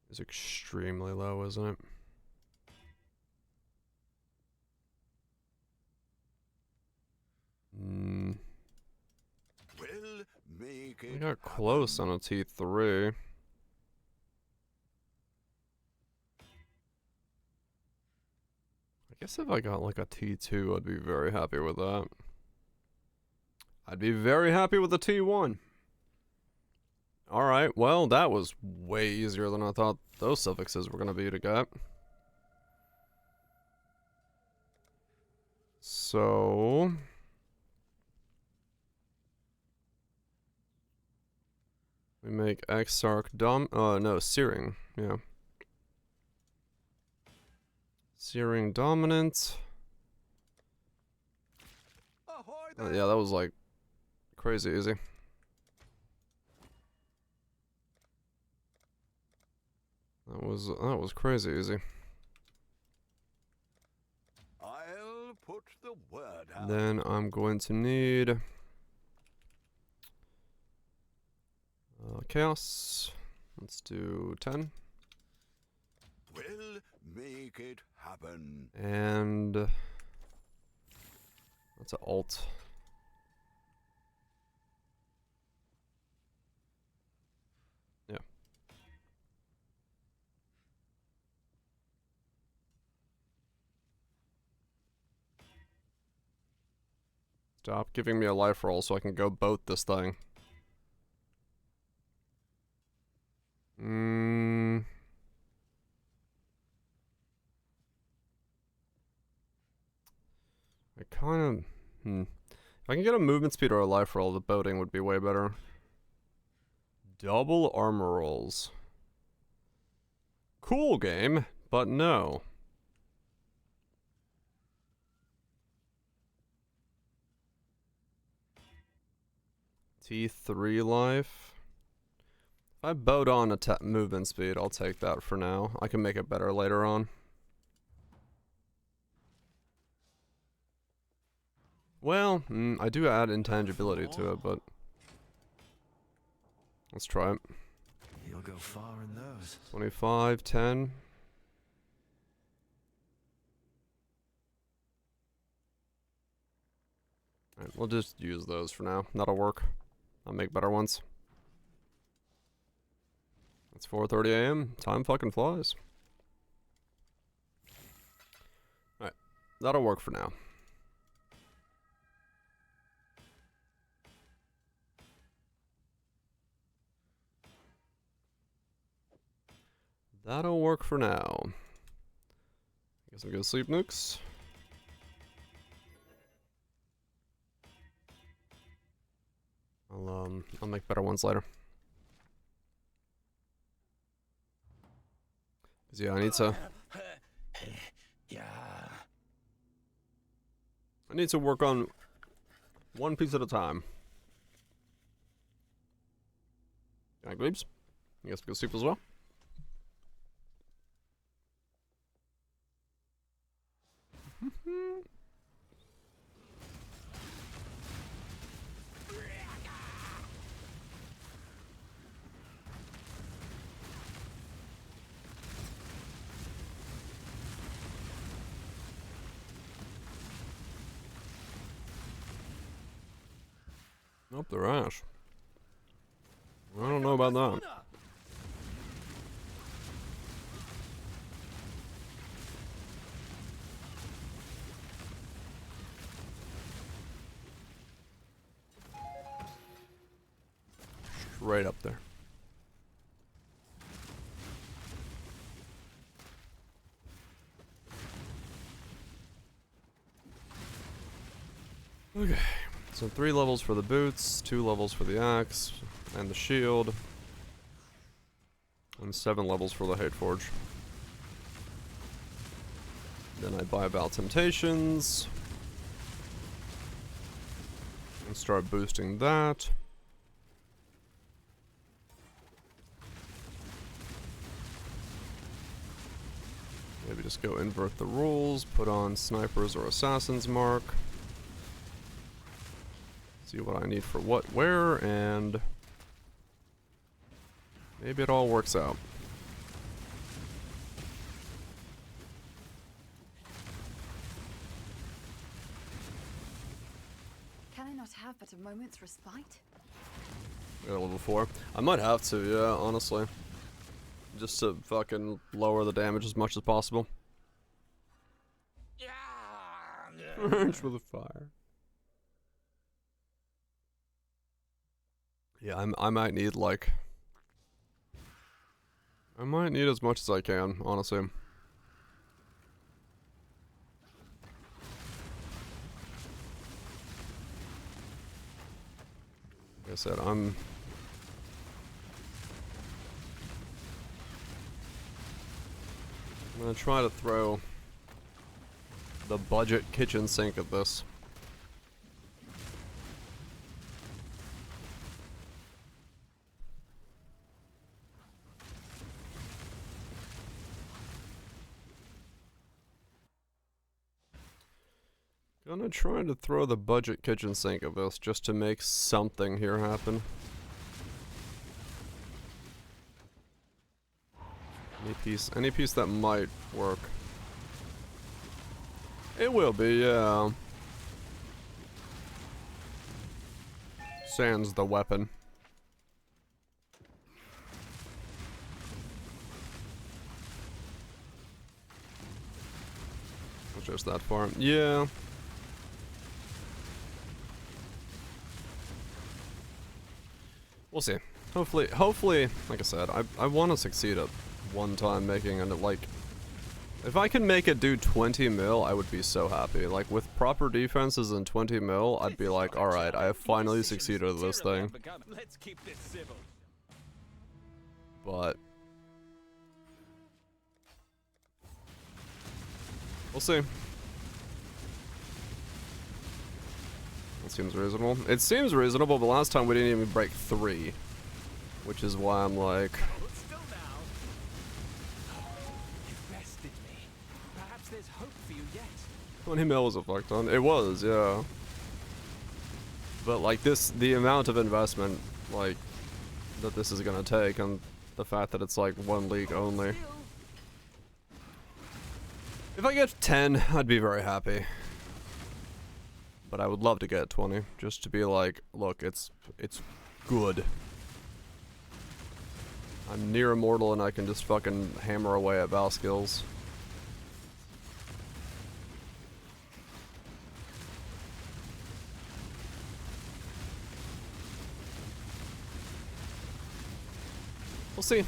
is extremely low, isn't it? Well, make it We got close on a T3. I guess if I got like a T2, I'd be very happy with that. I'd be very happy with a T1. Alright, well, that was way easier than I thought those suffixes were going to be to get. So... we make Exarch Searing, yeah. Searing Dominant. Yeah, that was like crazy easy. That was crazy easy. I'll put the Then I'm going to need chaos. Let's do 10. We'll make it happen. And that's an alt. Yeah. Stop giving me a life roll so I can go boat this thing. I kind of... If I can get a movement speed or a life roll, the boating would be way better. Double armor rolls. Cool game, but no. T3 life. If I boat on a movement speed, I'll take that for now. I can make it better later on. Well, I do add intangibility to it, but let's try it. You'll go far in those. 25, 10. Alright, we'll just use those for now. That'll work. I'll make better ones. It's 4:30 a.m. Time fucking flies. Alright, that'll work for now. That'll work for now. I guess I'm gonna sleep nukes. I'll make better ones later. 'Cause yeah, I need to work on one piece at a time. Can I glebes? I guess we go sleep as well. Nope, they're ash. I don't know about that. Straight up there. Okay. So 3 levels for the boots, 2 levels for the axe, and the shield, and 7 levels for the hate forge. Then I buy Vaal Temptations, and start boosting that. Maybe just go invert the rules, put on Sniper's or Assassin's Mark. See what I need for what, where, and maybe it all works out. Can I not have but a moment's respite? Got a level 4. I might have to, yeah, honestly. Just to fucking lower the damage as much as possible. Reach for the fire. Yeah, I might need, like... I might need as much as I can, honestly. Like I said, I'm gonna try to throw the budget kitchen sink at this. Gonna try to throw the budget kitchen sink of this just to make something here happen. Any piece that might work. It will be, yeah. Sans the weapon. Just that far. Yeah. We'll see. Hopefully, like I said, I want to succeed at one time making it, like, if I can make it do 20 mil, I would be so happy. Like, with proper defenses and 20 mil, I'd be like, alright, I have finally succeeded at this thing. But we'll see. It seems reasonable. It seems reasonable, but last time we didn't even break 3. Which is why I'm like... 20 mil was a fuck ton. It was, yeah. But like this, the amount of investment, like, that this is gonna take, and the fact that it's like 1 league only. If I get 10, I'd be very happy. But I would love to get 20, just to be like, look, it's good. I'm near immortal and I can just fucking hammer away at Vaal skills. We'll see.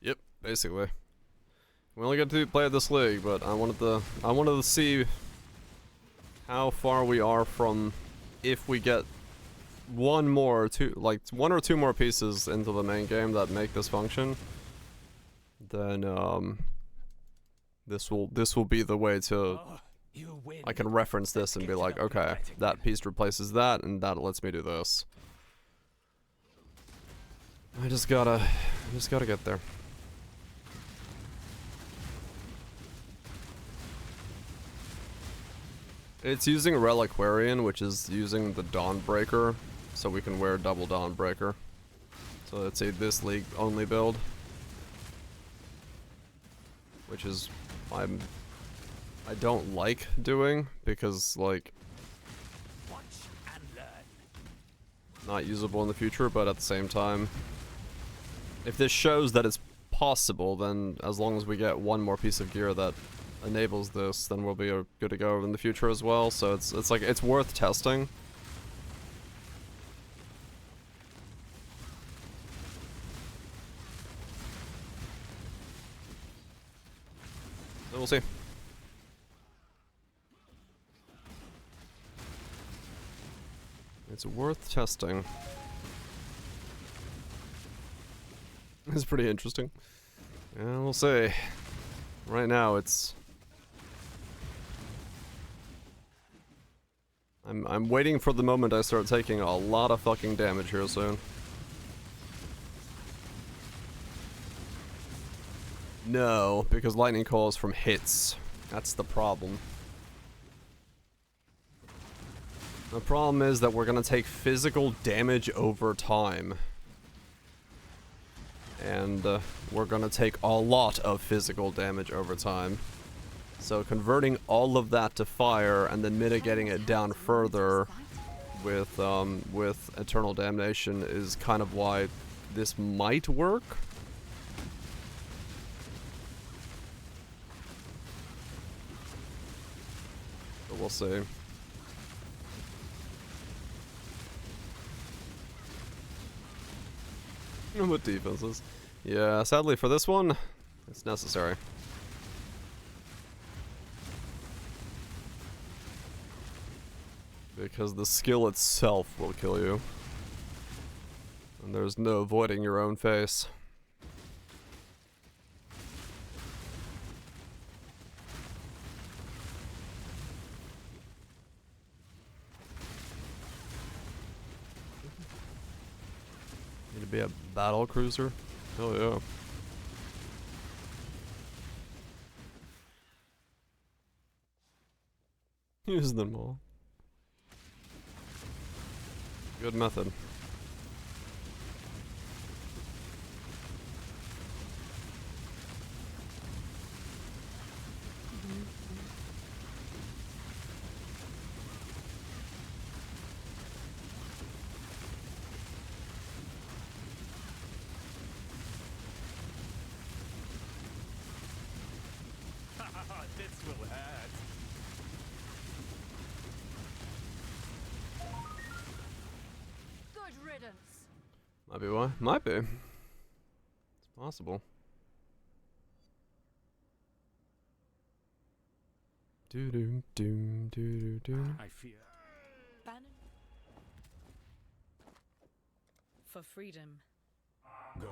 Yep, basically. We only get to play this league, but I wanted to see how far we are from if we get one or two more pieces into the main game that make this function, then this will be the way to I can reference this and be like, okay, that piece replaces that and that lets me do this. I just gotta get there. It's using Reliquarian, which is using the Dawnbreaker, so we can wear double Dawnbreaker. So it's a this league only build, which is I don't like doing because like not usable in the future, but at the same time, if this shows that it's possible, then as long as we get one more piece of gear that enables this, then we'll be good to go in the future as well. So it's like it's worth testing. So we'll see. It's worth testing. It's pretty interesting. Yeah, we'll see. Right now it's I'm waiting for the moment I start taking a lot of fucking damage here soon. No, because lightning calls from hits. That's the problem. The problem is that we're gonna take physical damage over time. And we're gonna take a lot of physical damage over time. So converting all of that to fire and then mitigating it down further with Eternal Damnation is kind of why this might work. But we'll see. With defenses. Yeah, sadly for this one, it's necessary. Because the skill itself will kill you. And there's no avoiding your own face. Could be a battle cruiser. Oh yeah. Use them all. Good method. This will hurt. Good riddance. Might be why. Might be. It's possible. Do do do do do. I fear. Bannon. For freedom. Go.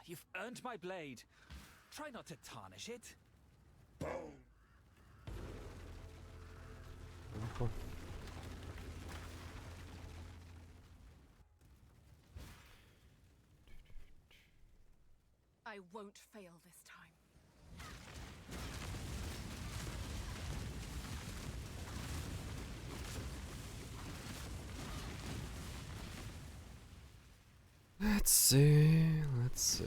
You've earned my blade. Try not to tarnish it. I won't fail this time. Let's see. Let's see.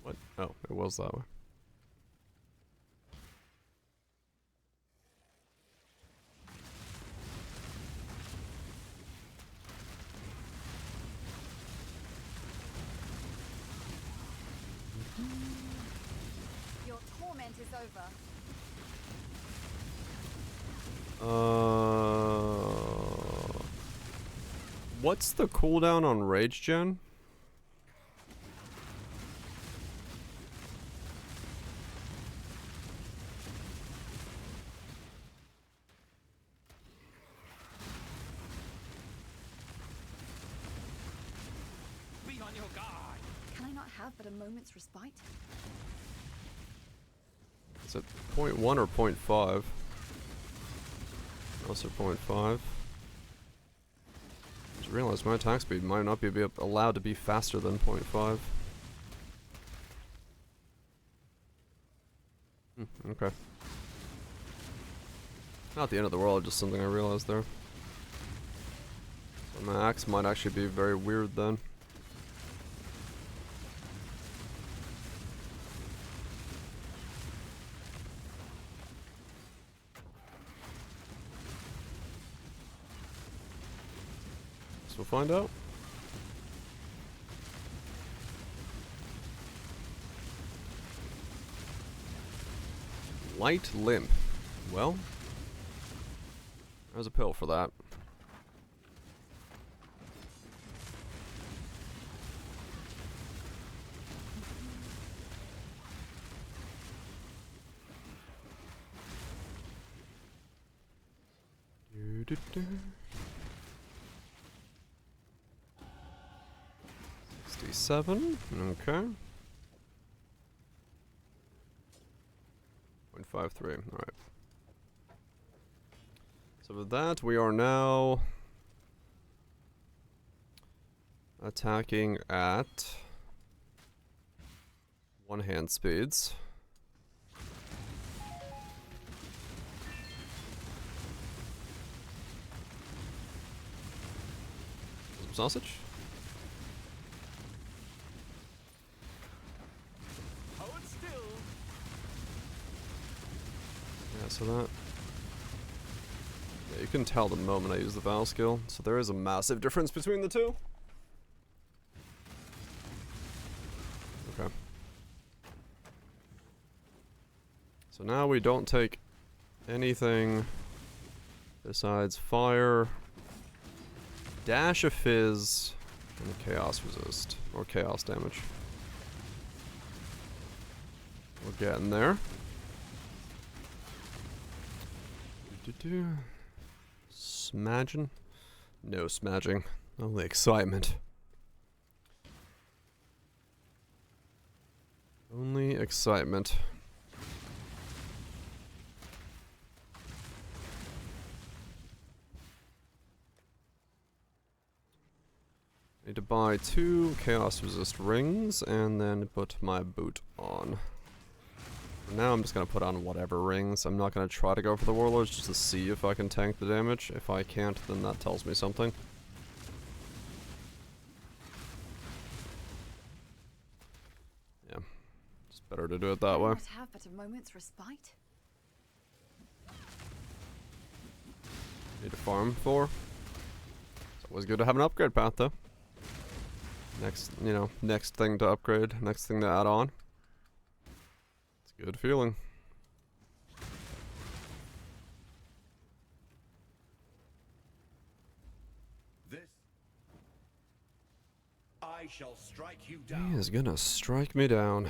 What? Oh, it was that way. Your torment is over. What's the cooldown on Rage Gen? Be on your guard. Can I not have but a moment's respite? Is it 0.1 or 0.5? Also 0.5. Just realized my attack speed might not be allowed to be faster than 0.5. Okay. Not the end of the world, just something I realized there. So my axe might actually be very weird then. So we'll find out. Light limp. Well, there's a pill for that. Do-do-do. 67, okay. 0.53, alright. So with that, we are now attacking at one-hand speeds. Some sausage? Hold still. Yeah, so that... Yeah, you can tell the moment I use the Vaal skill, so there is a massive difference between the two. Okay. So now we don't take anything besides fire, dash of fizz, and a chaos resist, or chaos damage. We're getting there. Do-do-do. Smagin'? No smaging. Only excitement. Only excitement. Need to buy 2 chaos resist rings and then put my boot on. For now I'm just gonna put on whatever rings. I'm not gonna try to go for the warlords just to see if I can tank the damage. If I can't, then that tells me something. Yeah, it's better to do it that way. Not have but a moment's respite. Need to farm for. It's always good to have an upgrade path though. Next, you know, next thing to upgrade, next thing to add on. It's a good feeling. This I shall strike you down. He is gonna strike me down.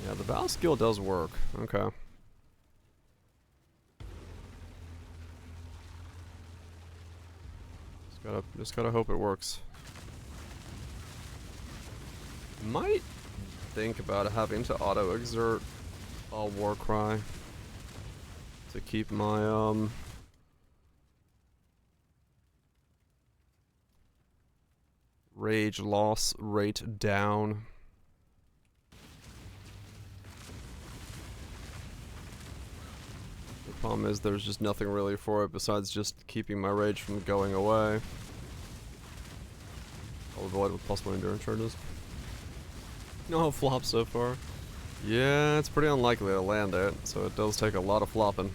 Yeah, the Vaal skill does work. Okay. Just gotta hope it works. Might think about having to auto exert a war cry to keep my rage loss rate down. The problem is there's just nothing really for it besides just keeping my rage from going away. I'll avoid with possible endurance charges. No flop so far. Yeah, it's pretty unlikely to land it, so it does take a lot of flopping.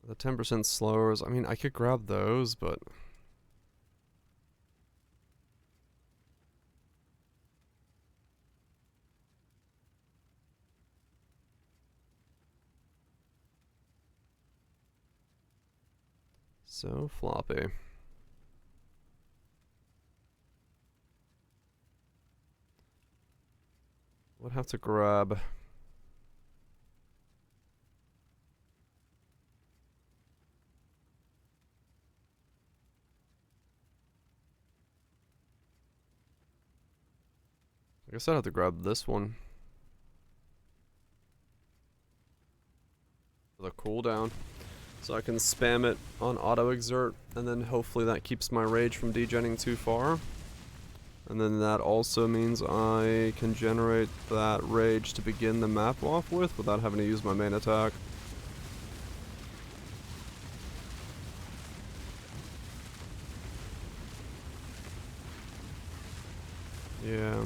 The 10% slowers, I mean, I could grab those, but... so floppy. Would have to grab... I guess I'd have to grab this one. For the cooldown. So I can spam it on auto exert, and then hopefully that keeps my rage from degenning too far. And then that also means I can generate that rage to begin the map off with without having to use my main attack. Yeah.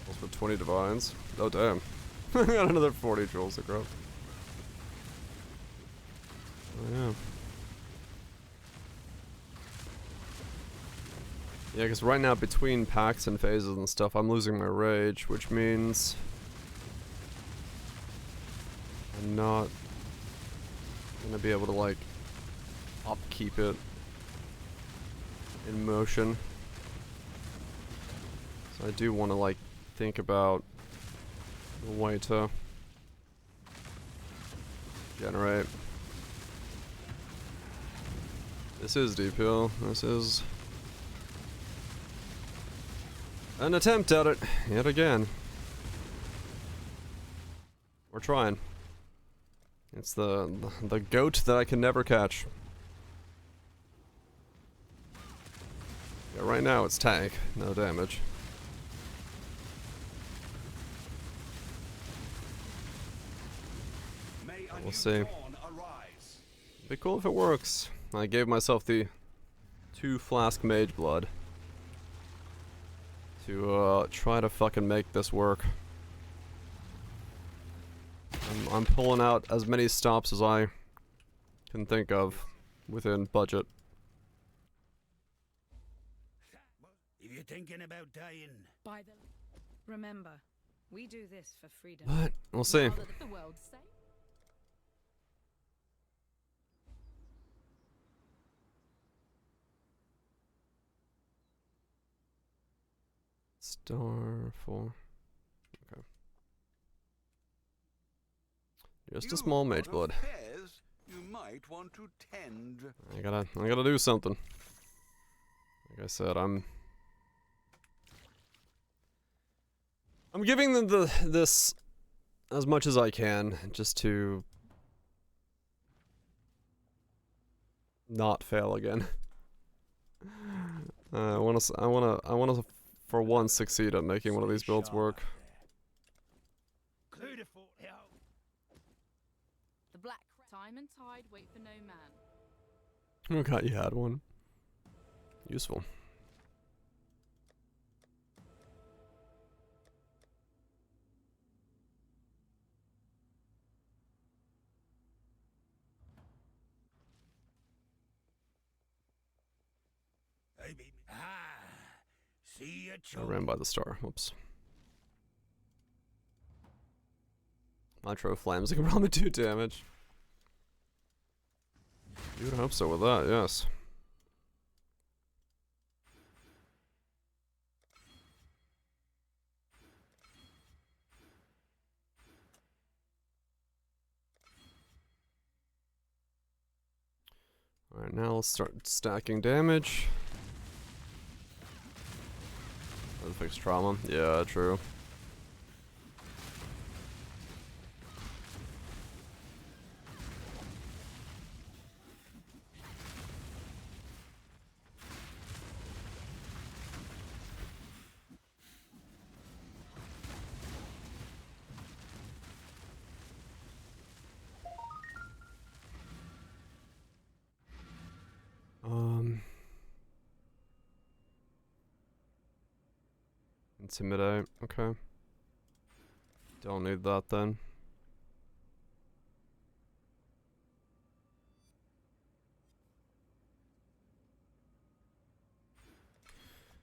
Also 20 divines. Oh damn. I got another 40 jewels to grab. Oh yeah. Yeah, because right now between packs and phases and stuff, I'm losing my rage, which means I'm not gonna be able to like upkeep it in motion. So I do want to like think about a way to generate. This is deep hill. This is an attempt at it, yet again. We're trying. It's the goat that I can never catch. Yeah, right now it's tank, no damage. We'll see. Be cool if it works. I gave myself the 2 flask mage blood to try to fucking make this work. I'm pulling out as many stops as I can think of within budget. If you're thinking about dying, By the remember, we do this for freedom. But we'll see. Now that the world's safe. Star 4. Okay. Just a small mage blood. You might want to tend. I gotta do something. Like I said, I'm I'm giving them this as much as I can, just to not fail again. I want to, for once, succeed at making one of these builds work. The black time and tide wait for no man. Oh god, you had one. Useful. I ran by the star. Whoops. Nitro flames can probably do damage. You would hope so with that, yes. Alright, now let's start stacking damage. Fixed trauma. Yeah, true. Intimidate, okay. Don't need that then.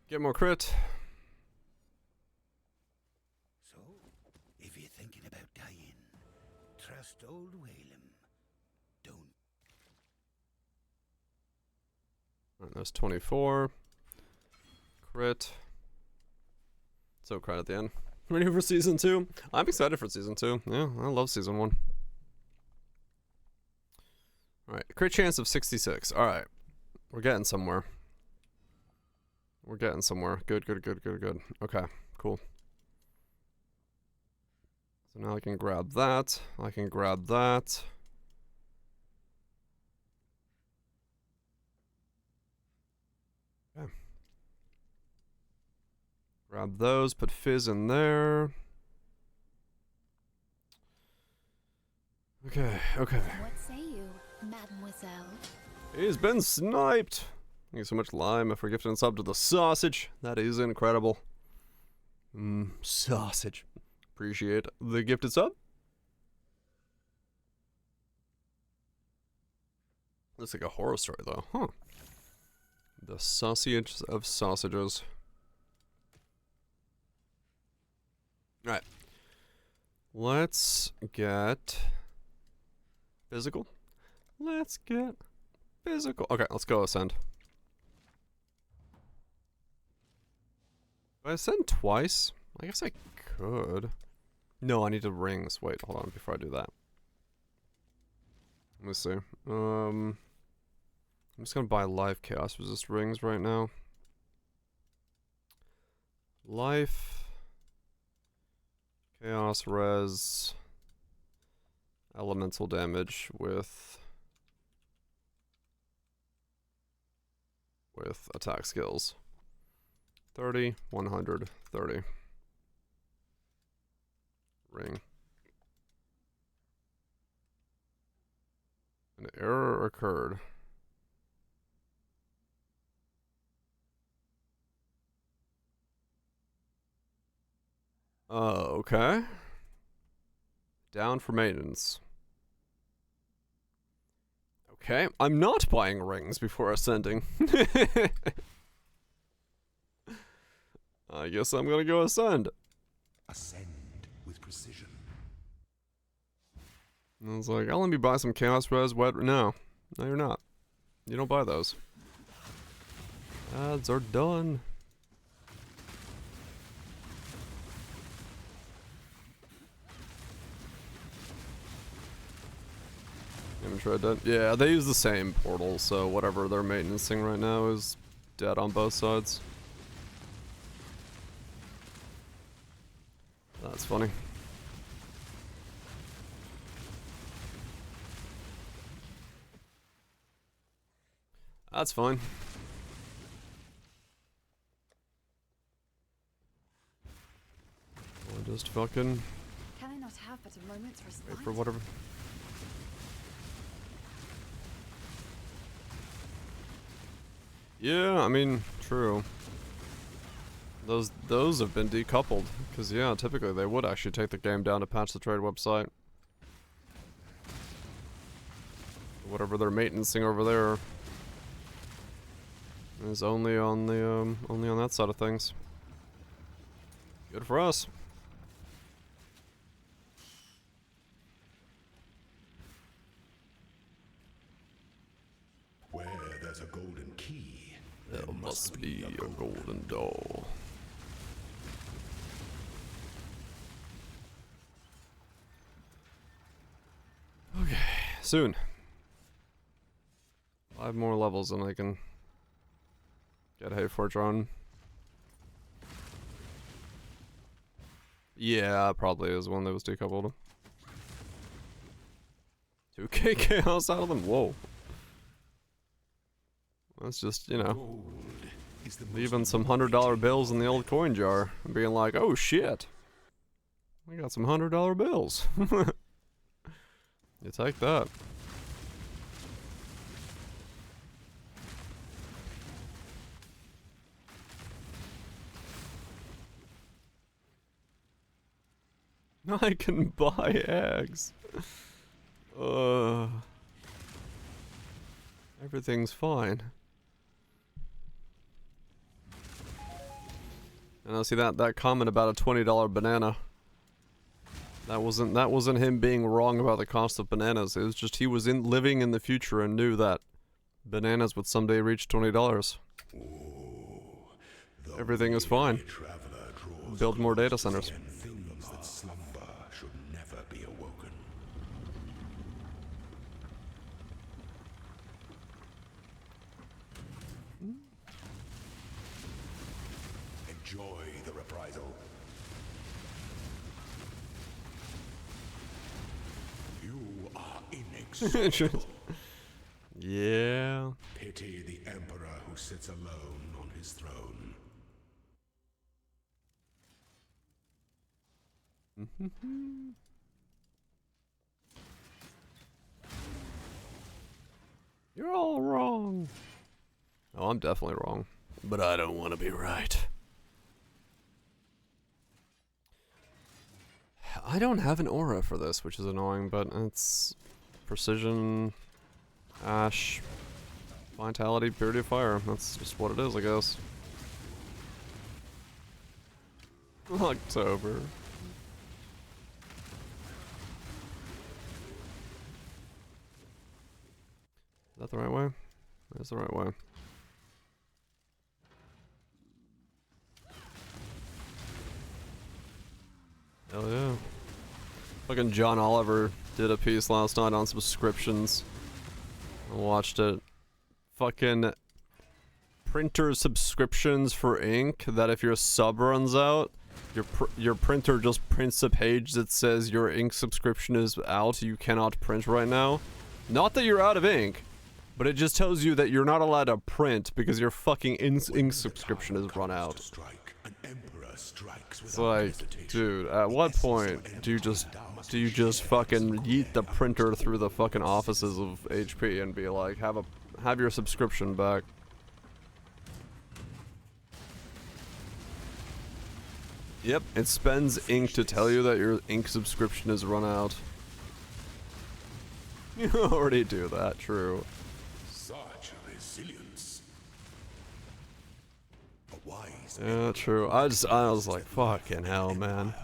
Get more crit. So, if you're thinking about dying, trust old Whalem. Don't. Alright, there's 24. Crit. So credit at the end. Ready for season 2? I'm excited for season 2. Yeah, I love season 1. Alright, crit chance of 66. Alright. We're getting somewhere. We're getting somewhere. Good, good, good, good, good. Okay, cool. So now I can grab that. I can grab that. Okay. Grab those, put Fizz in there. Okay, okay. What say you, mademoiselle? He's been sniped! Thank you so much, Lime, for gifting a sub to the sausage. That is incredible. Sausage. Appreciate the gifted sub. Looks like a horror story, though. Huh. The sausage of sausages. Alright. Let's get physical. Let's get physical. Okay, let's go ascend. Do I ascend twice? I guess I could. No, I need the rings. Wait, hold on before I do that. Let me see. I'm just gonna buy life chaos resist rings right now. Life. Chaos res, elemental damage with attack skills. 30, 100, 30. Ring. An error occurred. Okay. Down for maintenance. Okay, I'm not buying rings before ascending. I guess I'm gonna go ascend. Ascend with precision. I was like, I'll let me buy some chaos res wet. No, you're not. You don't buy those. Ads are done. Yeah, they use the same portal, so whatever they're maintenancing right now is dead on both sides. That's funny. That's fine. We'll just fucking Can I not have but a moment's respite? wait for whatever. Yeah, I mean, true. Those have been decoupled, because yeah, typically they would actually take the game down to patch the trade website. Whatever they're maintenancing over there is only on the only on that side of things. Good for us. Where there's a golden key, There must be a golden door. Okay, soon. 5 more levels and I can get a Hayforge on. Yeah, probably is one that was decoupled. 2k chaos out of them? Whoa. That's just, you know, leaving some $100 bills in the old coin jar and being like, oh shit, we got some $100 bills. You take that. I can buy eggs. Everything's fine. And I see that comment about a $20 banana. That wasn't him being wrong about the cost of bananas. It was just he was living in the future and knew that bananas would someday reach $20. Everything is fine. Build more data centers. things that slumber should never be awoken. Enjoy the reprisal. You are inexhaustible. Yeah. Pity the emperor who sits alone on his throne. You're all wrong. Oh, I'm definitely wrong. But I don't want to be right. I don't have an aura for this, which is annoying, but it's precision, ash, vitality, purity of fire. That's just what it is, I guess. October. Is that the right way? That's the right way. Hell yeah. Fucking John Oliver did a piece last night on subscriptions. I watched it. Fucking printer subscriptions for ink, that if your sub runs out, your printer just prints a page that says your ink subscription is out, you cannot print right now. Not that you're out of ink, but it just tells you that you're not allowed to print because your fucking ink subscription is run out. It's like, dude, at what point do you just fucking yeet the printer through the fucking offices of HP and be like, have your subscription back? Yep, it spends ink to tell you that your ink subscription is run out. You already do that, true. Such resilience. A wise Yeah, true. I was like, fucking hell, man.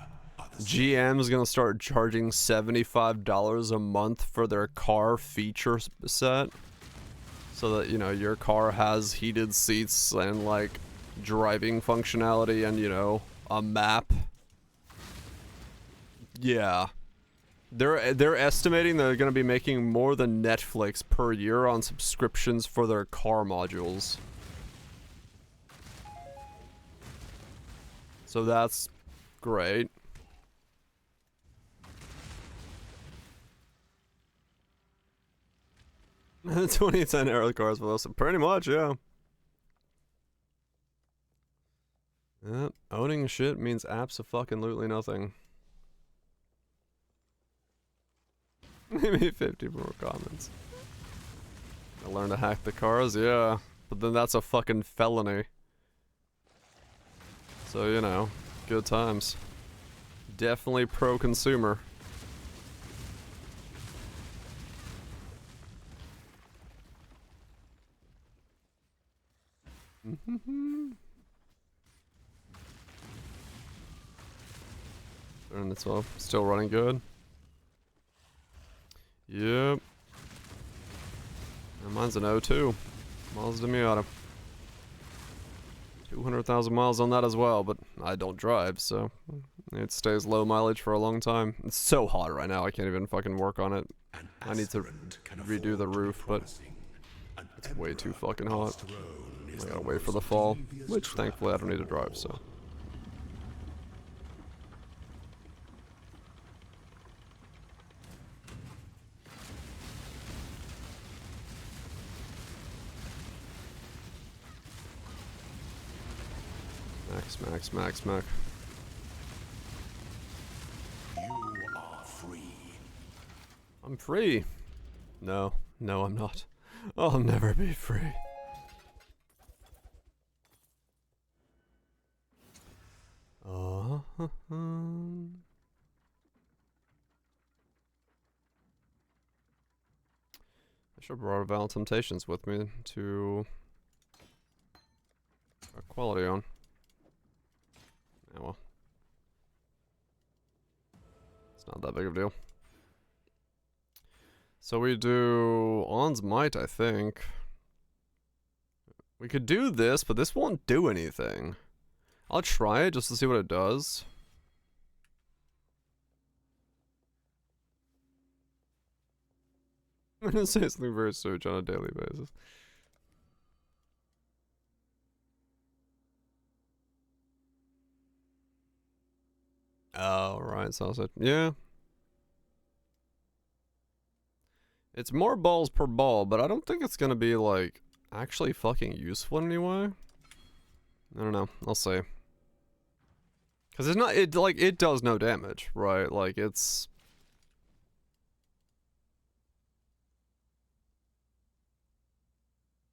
GM's gonna start charging $75 a month for their car feature set, so that, you know, your car has heated seats and like driving functionality and, you know, a map. Yeah. They're estimating they're gonna be making more than Netflix per year on subscriptions for their car modules. So that's great. 2010 aero cars for those. Pretty much, yeah. Yep, owning shit means abso-fucking-lutely nothing. Maybe 50 more comments. I learned to hack the cars, yeah. But then that's a fucking felony. So, you know, good times. Definitely pro-consumer. And it's all still running good. Yep. And mine's an O2. Mazda Miata. 200,000 miles on that as well, but I don't drive, so it stays low mileage for a long time. It's so hot right now, I can't even fucking work on it. I need to redo the roof, but it's way too fucking hot. I gotta wait for the fall, which thankfully I don't need to drive, so. Max. You are free. I'm free. No, I'm not. I'll never be free. I should have brought Vaal Temptations with me to quality on. Yeah, well. It's not that big of a deal. So we do On's Might, I think. We could do this, but this won't do anything. I'll try it just to see what it does. I'm gonna say something very search on a daily basis. Oh, right, sausage. Yeah. It's more balls per ball, but I don't think it's gonna be, like, actually fucking useful in any way. I don't know. I'll see. Because it's not, it does no damage, right? Like, it's...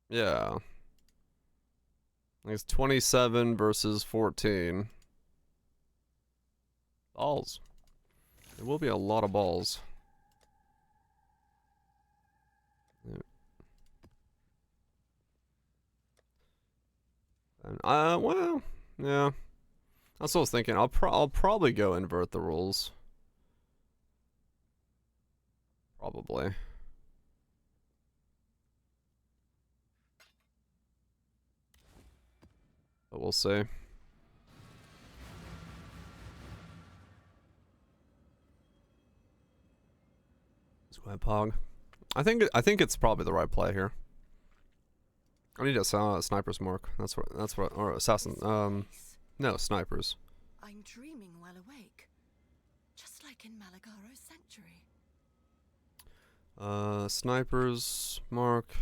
Yeah. Like, it's 27 versus 14. Balls. It will be a lot of balls. Yeah. And, well, yeah. That's what I was thinking. I'll probably go invert the rules. Probably. But we'll see. Square Pog. I think it's probably the right play here. I need a sniper's mark. That's what, or assassin. No, snipers. I'm dreaming while awake, just like in Malagaro's sanctuary. Snipers mark.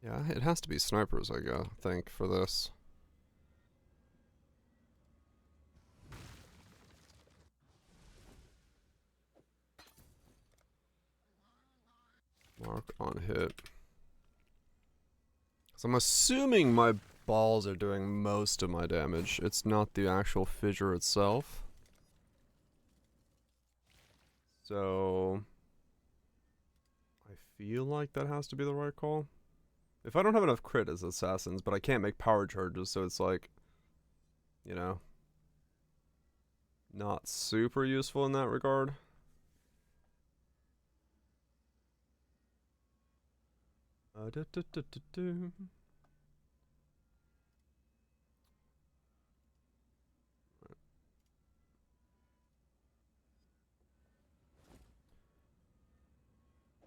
Yeah, it has to be snipers, I think, for this. Mark on hit. So I'm assuming my balls are doing most of my damage. It's not the actual fissure itself. So I feel like that has to be the right call. If I don't have enough crit as assassins, but I can't make power charges, so it's like, you know, not super useful in that regard.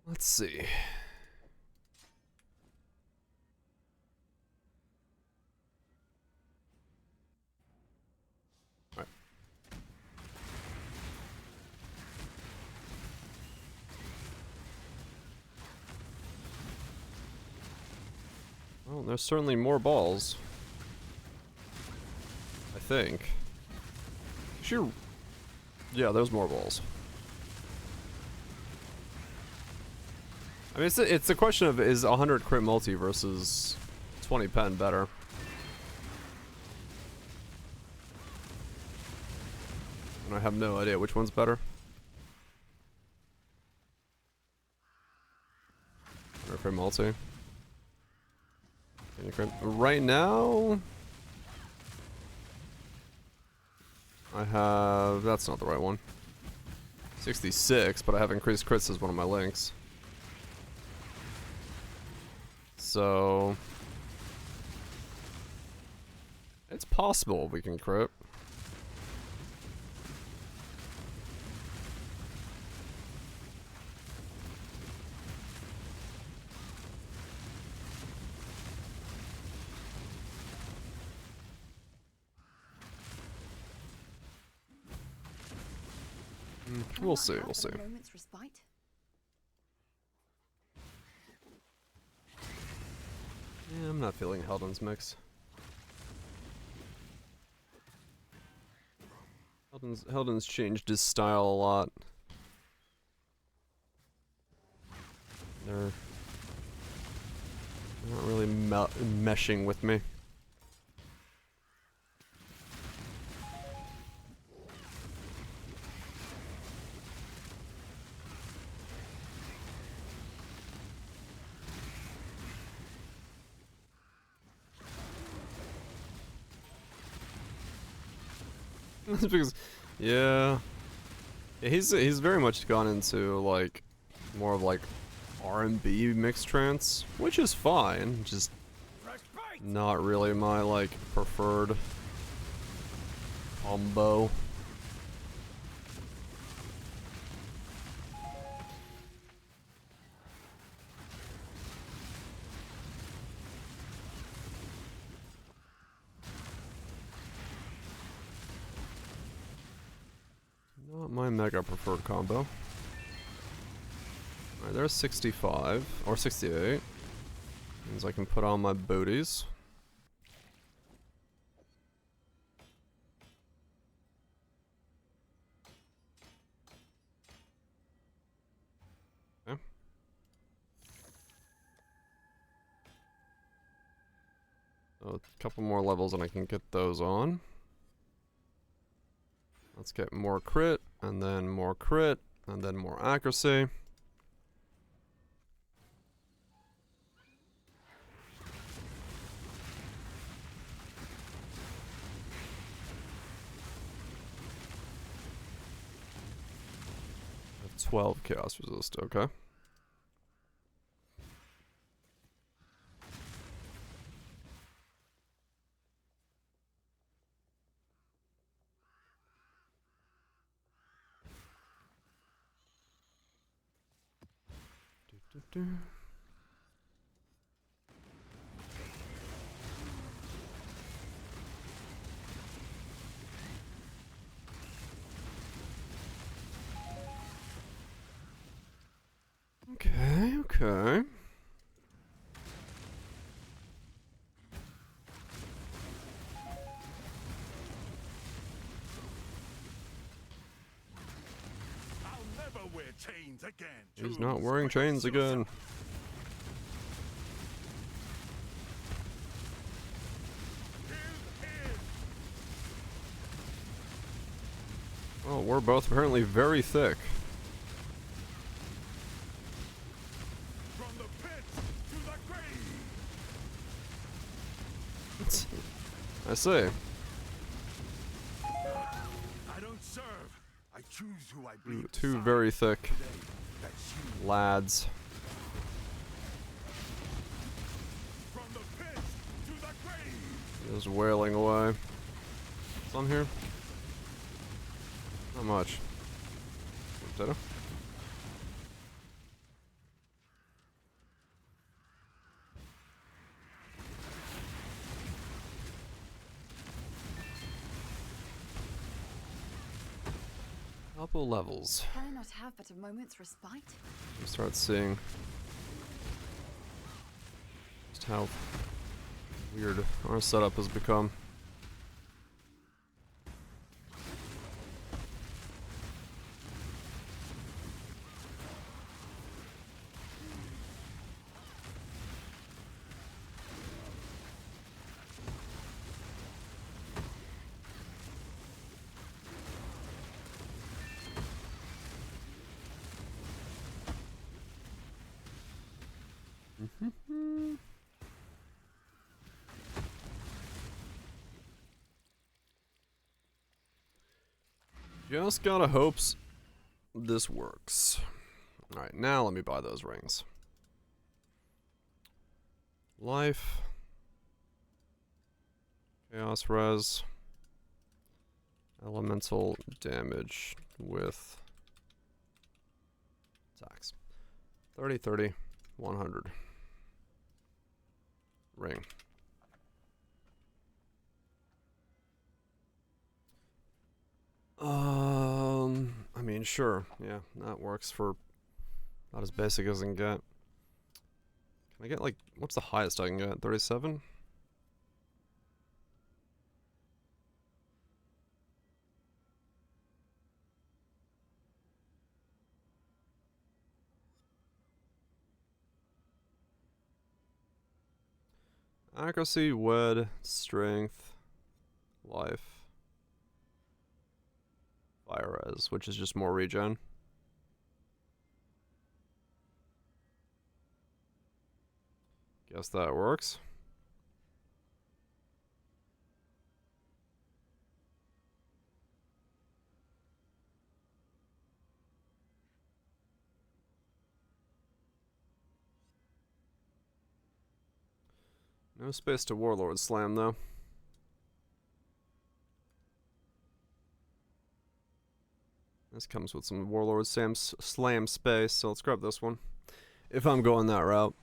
Let's see. Well, there's certainly more balls. I think. Sure. Yeah, there's more balls. I mean, it's a question of, is 100 crit multi versus 20 pen better? And I have no idea which one's better. 100 crit multi. Right now, I have, that's not the right one. 66, but I have increased crits as one of my links. So it's possible we can crit. We'll see, we'll see. Yeah, I'm not feeling Heldon's mix. Heldon's changed his style a lot. They're not really meshing with me. Because, yeah, he's very much gone into like more of like R&B mixed trance, which is fine. Just not really my like preferred combo. Not my mega preferred combo. Alright, there's 65, or 68. Means I can put on my booties. Okay. So a couple more levels and I can get those on. Let's get more crit, and then more crit, and then more accuracy. I have 12 chaos resist, okay. Okay, okay. I'll never wear chains again. He's not wearing chains again. Oh, we're both apparently very thick. From the pit to the grave. I see. I don't serve. I choose who I bleed. Two very thick lads. From the pit to the grave. Just wailing away. What's on here? Not much. Potato? Couple levels. Can I not have but a moment's respite? You start seeing just how Weird. Our setup has become. Just gotta hopes this works. Alright, now let me buy those rings. Life. Chaos res. Elemental damage with attacks. 30, 30, 100. Ring. I mean, sure. Yeah, that works for about as basic as I can get. Can I get, like, what's the highest I can get? 37? Accuracy, wed, strength, life, fire res, which is just more regen. Guess that works. No space to Warlord Slam, though. This comes with some Warlord Slam space, so let's grab this one. If I'm going that route.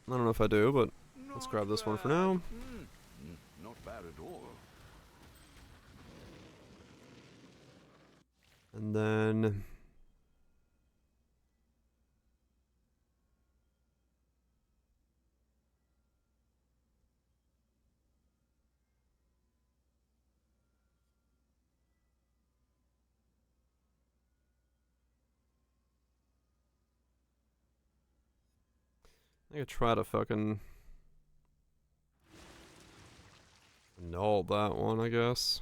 I don't know if I do, but let's grab this one for now. Not bad at all. And then... I could try to fucking annul that one, I guess.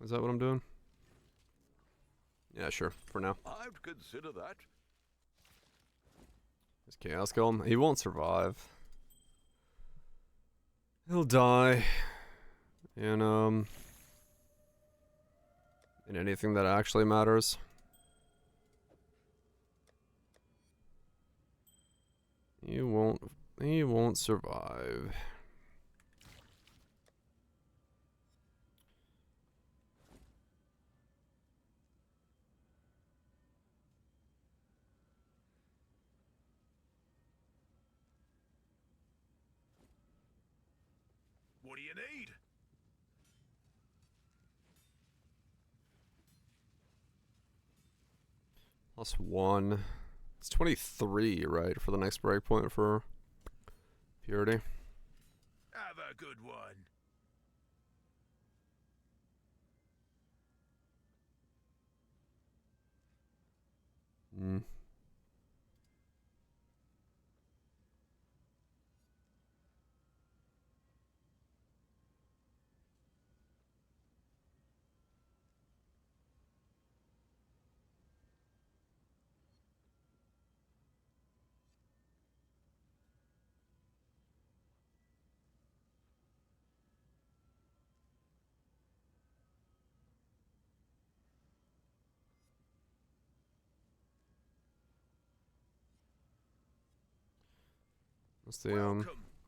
Is that what I'm doing? Yeah, sure, for now. I'd consider that. This Chaos Golem, he won't survive. He'll die. In anything that actually matters. He won't survive. What do you need? +1. It's 23, right, for the next breakpoint for purity. Have a good one. Hmm.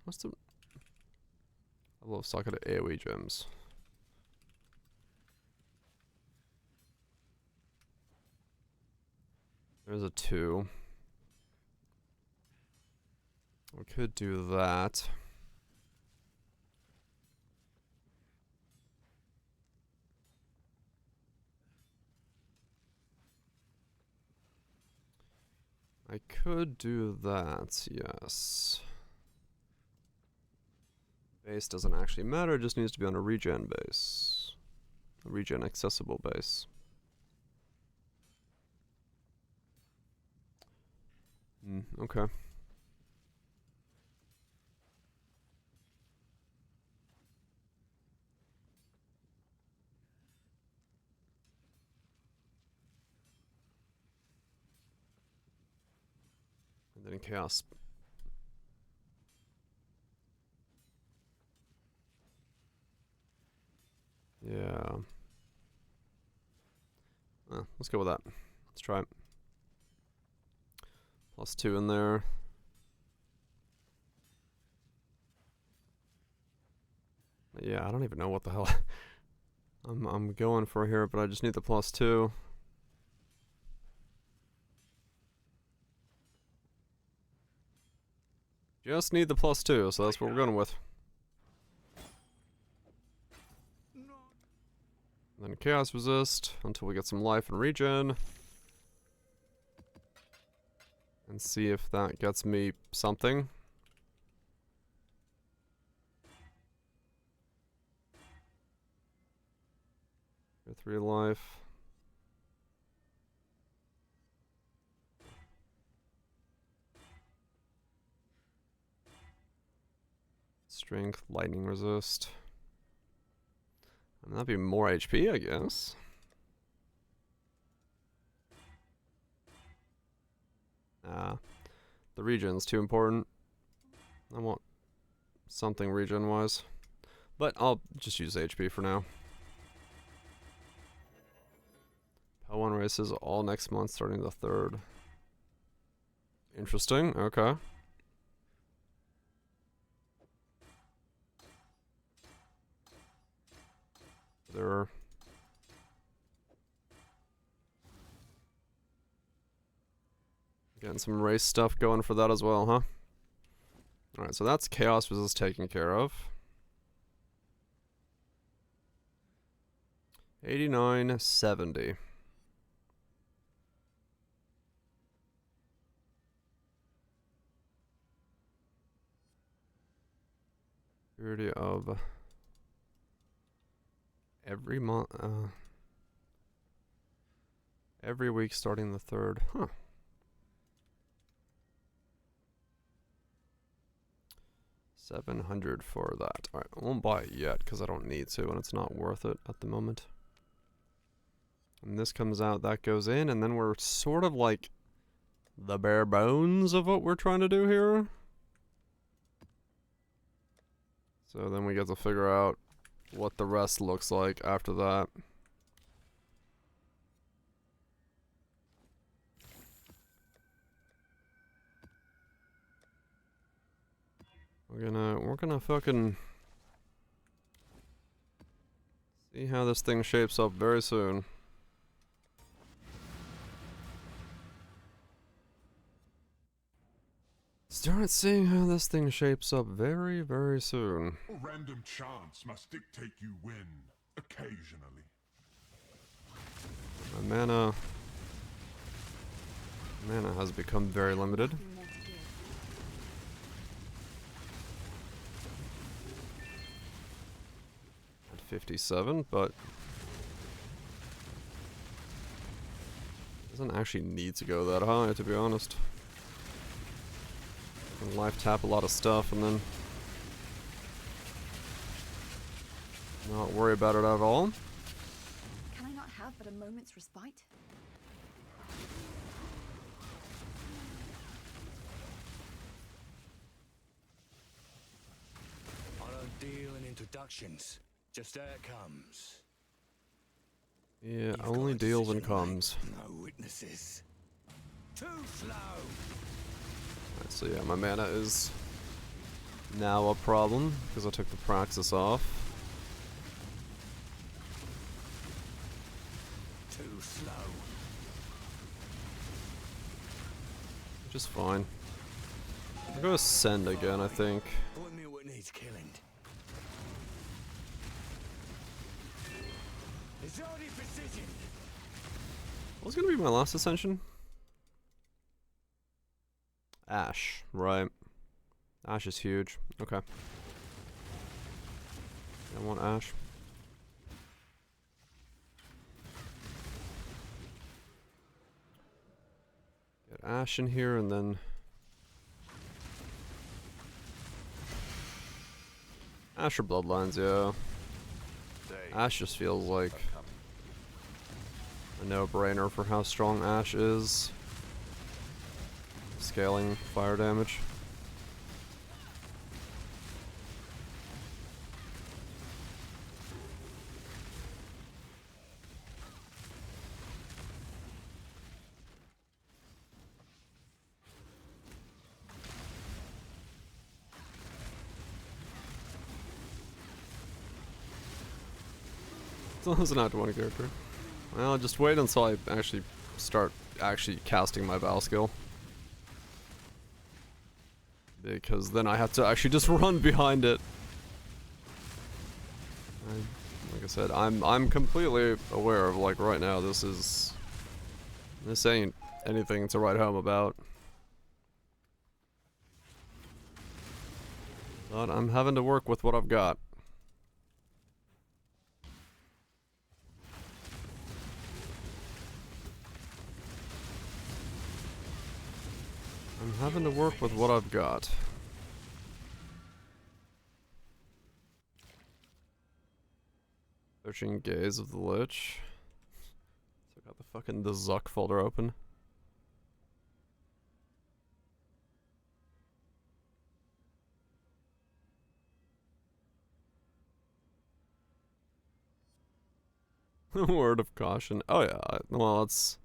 What's the I love socket of AoE gems. There's a 2. We could do that. I could do that, yes. Base doesn't actually matter, it just needs to be on a regen base. A regen accessible base. Okay. And then chaos. Yeah. Let's go with that. Let's try it. +2 in there. Yeah, I don't even know what the hell I'm going for here, but I just need the +2. Just need the +2, so that's what we're going with. Then chaos resist until we get some life and regen. And see if that gets me something. For 3 life. Strength, lightning resist. And that'd be more HP, I guess. The regen's too important. I want something regen-wise. But I'll just use HP for now. L1 races all next month starting the 3rd. Interesting, okay. There. Getting some race stuff going for that as well, huh? Alright, so that's chaos resist taken care of. 89.70. Purity of every month, every week starting the 3rd. Huh. $700 for that. Alright, I won't buy it yet because I don't need to and it's not worth it at the moment. And this comes out, that goes in, and then we're sort of like the bare bones of what we're trying to do here. So then we get to figure out what the rest looks like after that. We're gonna fucking see how this thing shapes up very soon. Start seeing how this thing shapes up very, very soon. Random chance must dictate you win, occasionally. My mana has become very limited. At 57, but doesn't actually need to go that high, to be honest. Can life tap a lot of stuff and then not worry about it at all. Can I not have but a moment's respite? I don't deal in introductions. Just there it comes. Yeah, only deals and comes. No witnesses. Too slow. Right, so yeah, my mana is now a problem because I took the Praxis off. Too slow. Which is fine. I'll go Ascend again, I think. Point me what needs killing. It's already precision. What was gonna be my last Ascension? Ash, right. Ash is huge. Okay. I want Ash. Get Ash in here and then... Ash or Bloodlines, yeah. Ash just feels like a no-brainer for how strong Ash is. Scaling fire damage. Still doesn't have to want a character. Well, just wait until I actually start casting my Vaal skill. Because then I have to actually just run behind it. Like I said, I'm completely aware of, like, right now this ain't anything to write home about. But I'm having to work with what I've got. I'm having to work with what I've got. Searching Gaze of the Lich. So I got the fucking Zuck folder open. Word of caution. Oh yeah, well that's...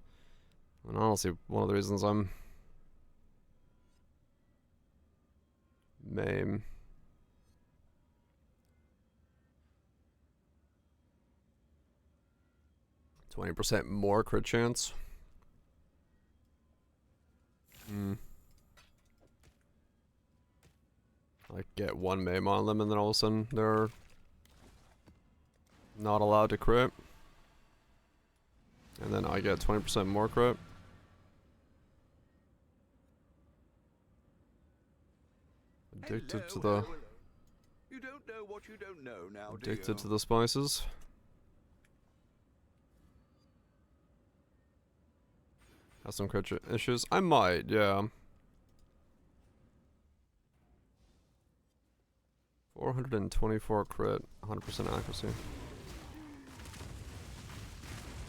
And honestly, one of the reasons I'm... Maim. %20 more crit chance. Like get one Maim on them and then all of a sudden they're not allowed to crit. And then I get 20% more crit. Addicted to the... You don't know what you don't know now, Addicted to the spices. Have some crit issues? I might, yeah. 424 crit, 100% accuracy.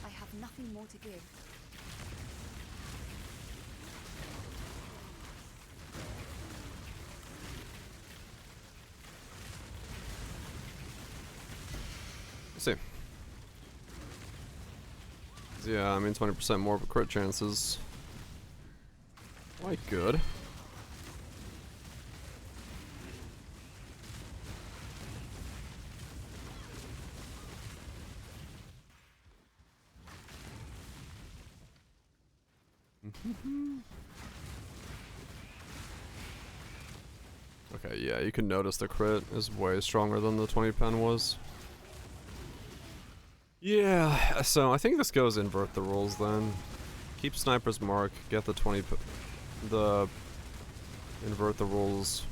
I have nothing more to give. Let's see. Yeah, I mean 20% more crit chances. Quite good. Okay, yeah, you can notice the crit is way stronger than the 20 pen was. Yeah, so I think this goes invert the rules then. Keep Sniper's Mark, get the invert the rules.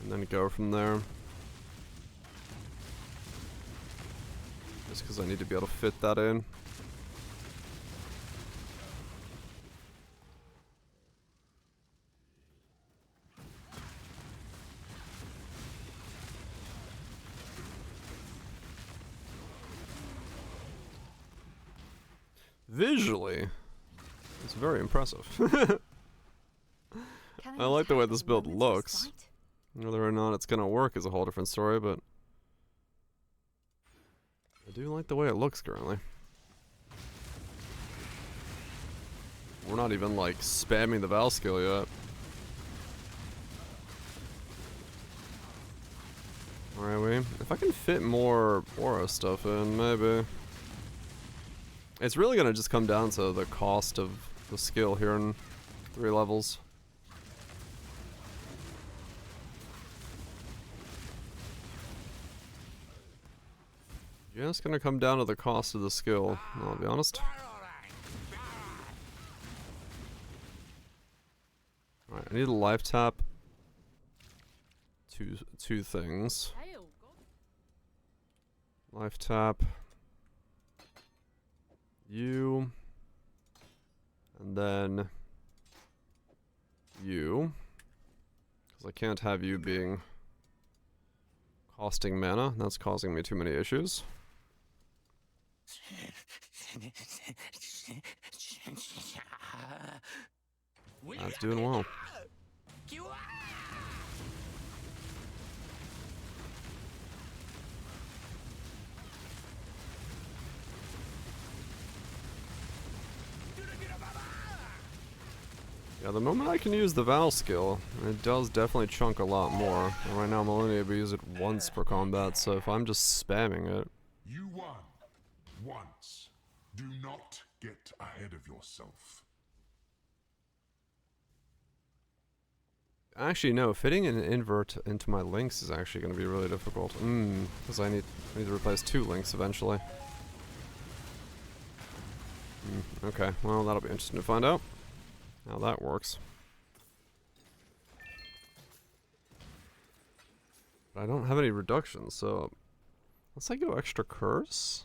And then go from there. Just because I need to be able to fit that in. Visually, it's very impressive. I like the way this build looks. Whether or not it's gonna work is a whole different story, but I do like the way it looks currently. We're not even like spamming the Vaal skill yet. Alright, if I can fit more aura stuff in, maybe. It's really gonna just come down to the cost of the skill here in 3 levels. Yeah, it's gonna come down to the cost of the skill, I'll be honest. I need a life tap. Two things. Life tap. You. And then you. Because I can't have you being costing mana. That's causing me too many issues. That's doing well. Yeah, the moment I can use the Vaal skill, it does definitely chunk a lot more. And right now I'm only able to use it once per combat, so if I'm just spamming it... You won. Once. Do not get ahead of yourself. Actually, no, fitting an invert into my links is actually going to be really difficult. Because I need to replace 2 links eventually. Okay, well that'll be interesting to find out how that works. But I don't have any reductions, so let's go extra curse.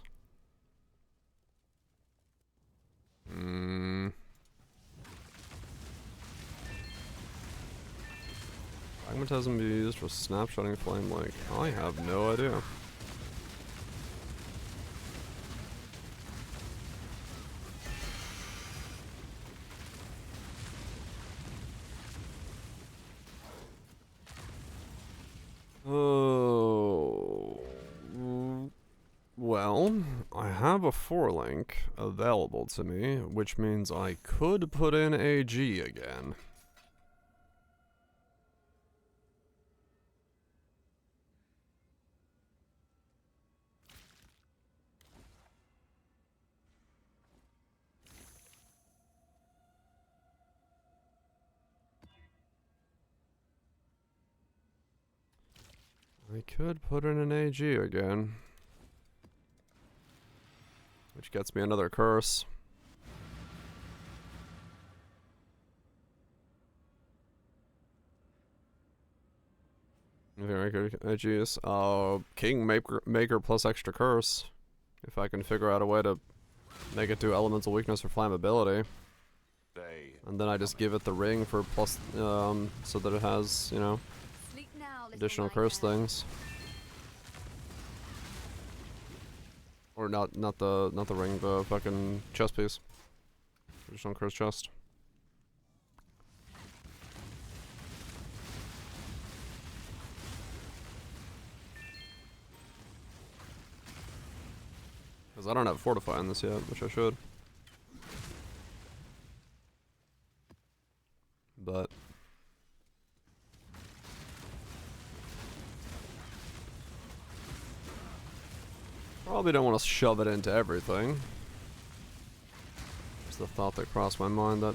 Pragmatism be used for snapshotting flame link. I have no idea. Oh, well, I have a 4-link available to me, which means I could put in AG again. I could put in an AG again. Which gets me another curse. Very good AGs. King Maker plus extra curse. If I can figure out a way to make it do elemental weakness or flammability. And then I just give it the ring for plus, so that it has, you know, additional curse things. Or not the ring, the fucking chest piece. Additional curse chest. Because I don't have fortify in this yet, which I should. But probably don't want to shove it into everything. Just the thought that crossed my mind that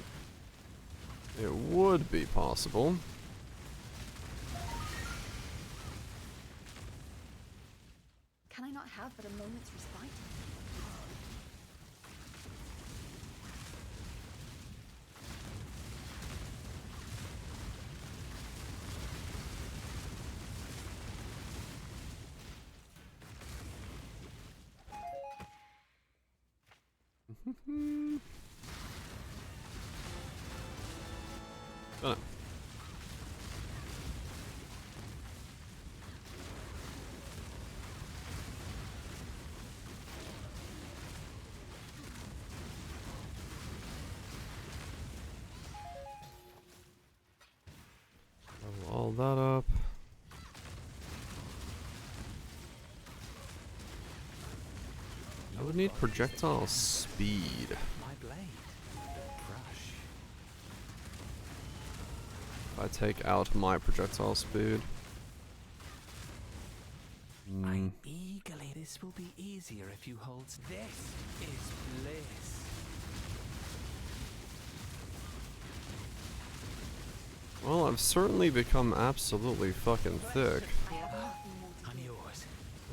it would be possible. Can I not have but a moment's respite? Done it. Level all that up. I would need projectile speed. My blade. Brush. If I take out my projectile speed. I'm eagerly. This will be easier if you hold. This is bliss. Well, I've certainly become absolutely fucking thick. I'm yours.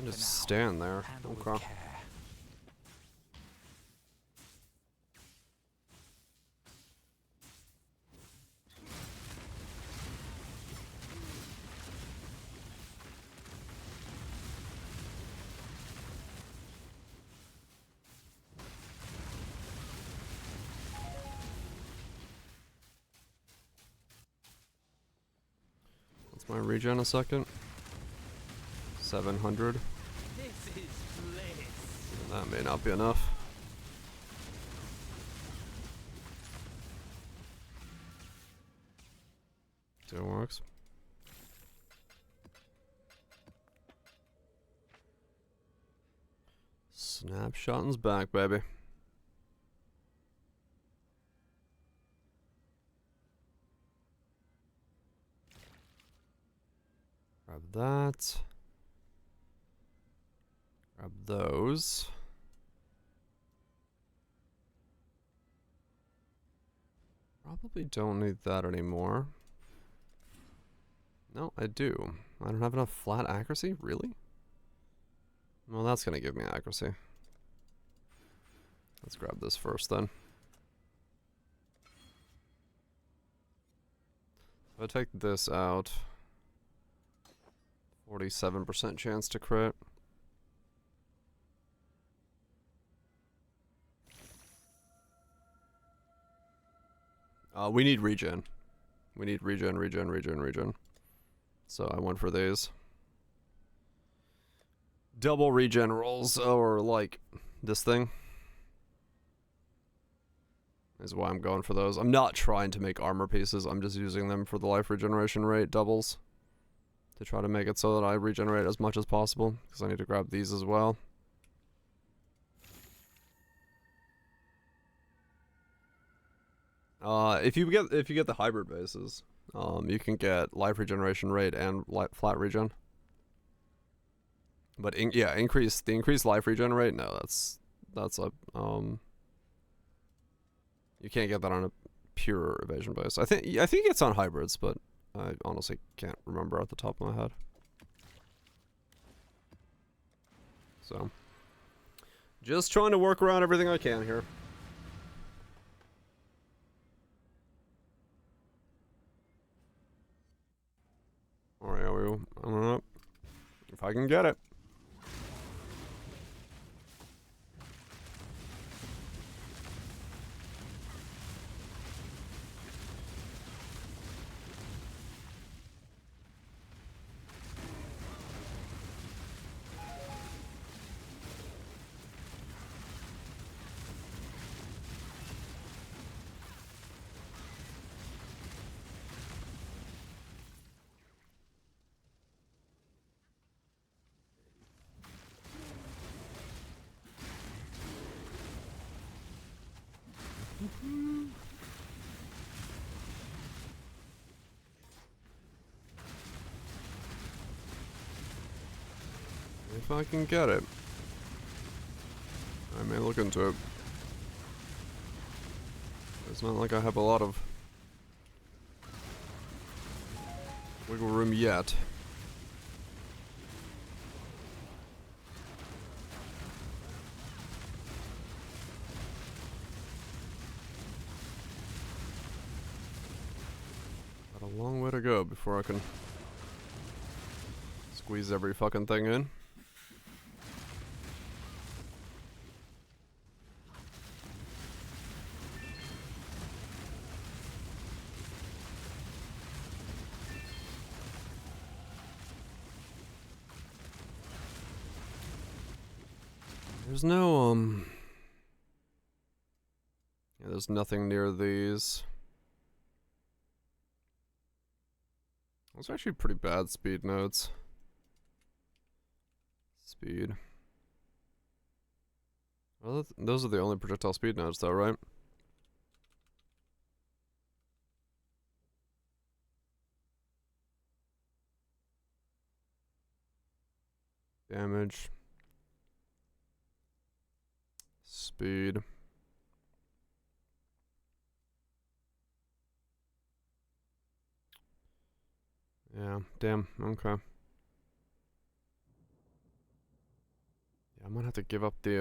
I just stand there. Handle with Okay. care. What's my regen a second? 700. This is bliss. That may not be enough. Still works. Snapshotting's back, baby. Grab that. Grab those. Probably don't need that anymore. No, I do. I don't have enough flat accuracy? Really? Well, that's gonna give me accuracy. Let's grab this first then. If I take this out, 47% chance to crit. We need regen. We need regen. So I went for these. Double regen rolls, or like this thing. Is why I'm going for those. I'm not trying to make armor pieces. I'm just using them for the life regeneration rate doubles. To try to make it so that I regenerate as much as possible. Because I need to grab these as well. If you get the hybrid bases, you can get life regeneration rate and flat regen. But yeah, increased life regen rate. No, that's a you can't get that on a pure evasion base. I think it's on hybrids, but I honestly can't remember at the top of my head. So, just trying to work around everything I can here. Alright, I don't know if I can get it. If I can get it, I may look into it. It's not like I have a lot of wiggle room yet. Got a long way to go before I can squeeze every fucking thing in. There's no, yeah, there's nothing near these. Those are actually pretty bad speed nodes. Speed. Well, those are the only projectile speed nodes though, right? Damage. Speed. Yeah, damn, okay. Yeah, I might have to give up the,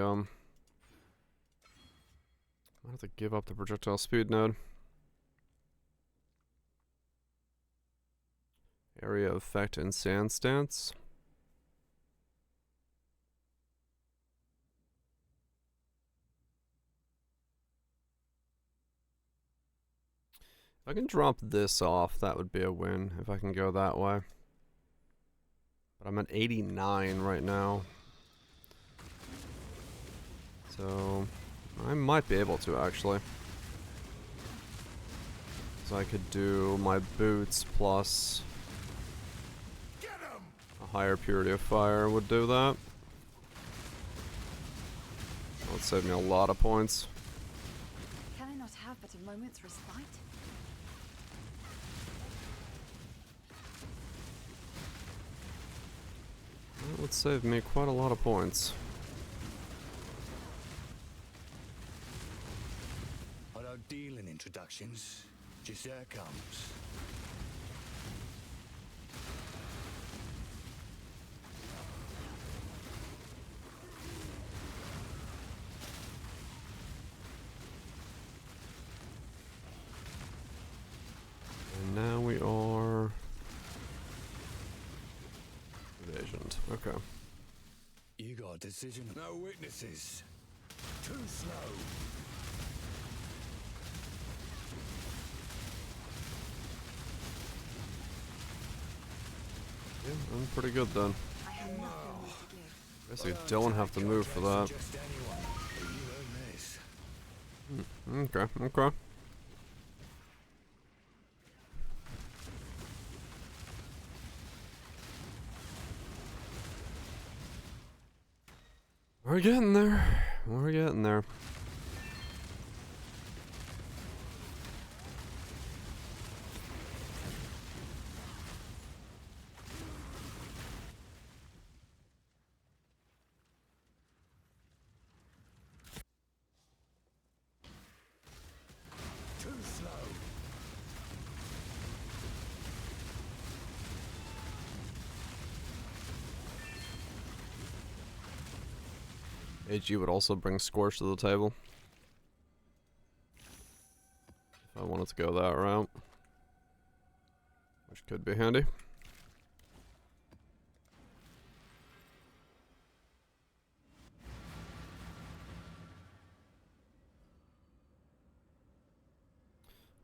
might have to give up the projectile speed node. Area effect and sand stance. If I can drop this off, that would be a win, if I can go that way. But I'm at 89 right now. So, I might be able to, actually. So I could do my boots plus a higher purity of fire would do that. That would save me a lot of points. Can I not have but a moment's respite? That would save me quite a lot of points. I don't deal in introductions. Just there comes. And now we are evasioned. Okay. You got a decision. No witnesses. Too slow. Yeah, I'm pretty good then. I have nothing more to give. Guess you don't have to move for that. Just anyone. But you earn this. Okay, okay. We're getting there. We're getting there. Too slow. AG would also bring Scorch to the table. If I wanted to go that route. Which could be handy.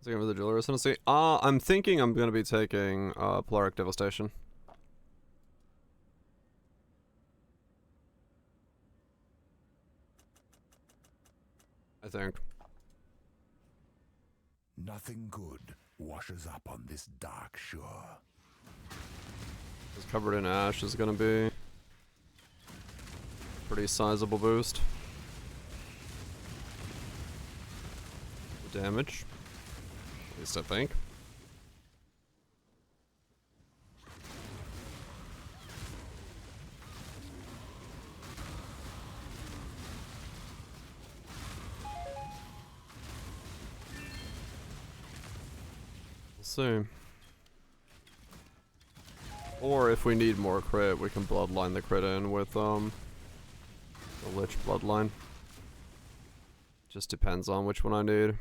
Taking the Jewelry Ascendancy. I'm thinking I'm gonna be taking Polaric Devastation. I think. Nothing good washes up on this dark shore. It's covered in ash is gonna be a pretty sizable boost. Damage. At least I think. We'll see. Or if we need more crit, we can bloodline the crit in with the Lich bloodline. Just depends on which one I need.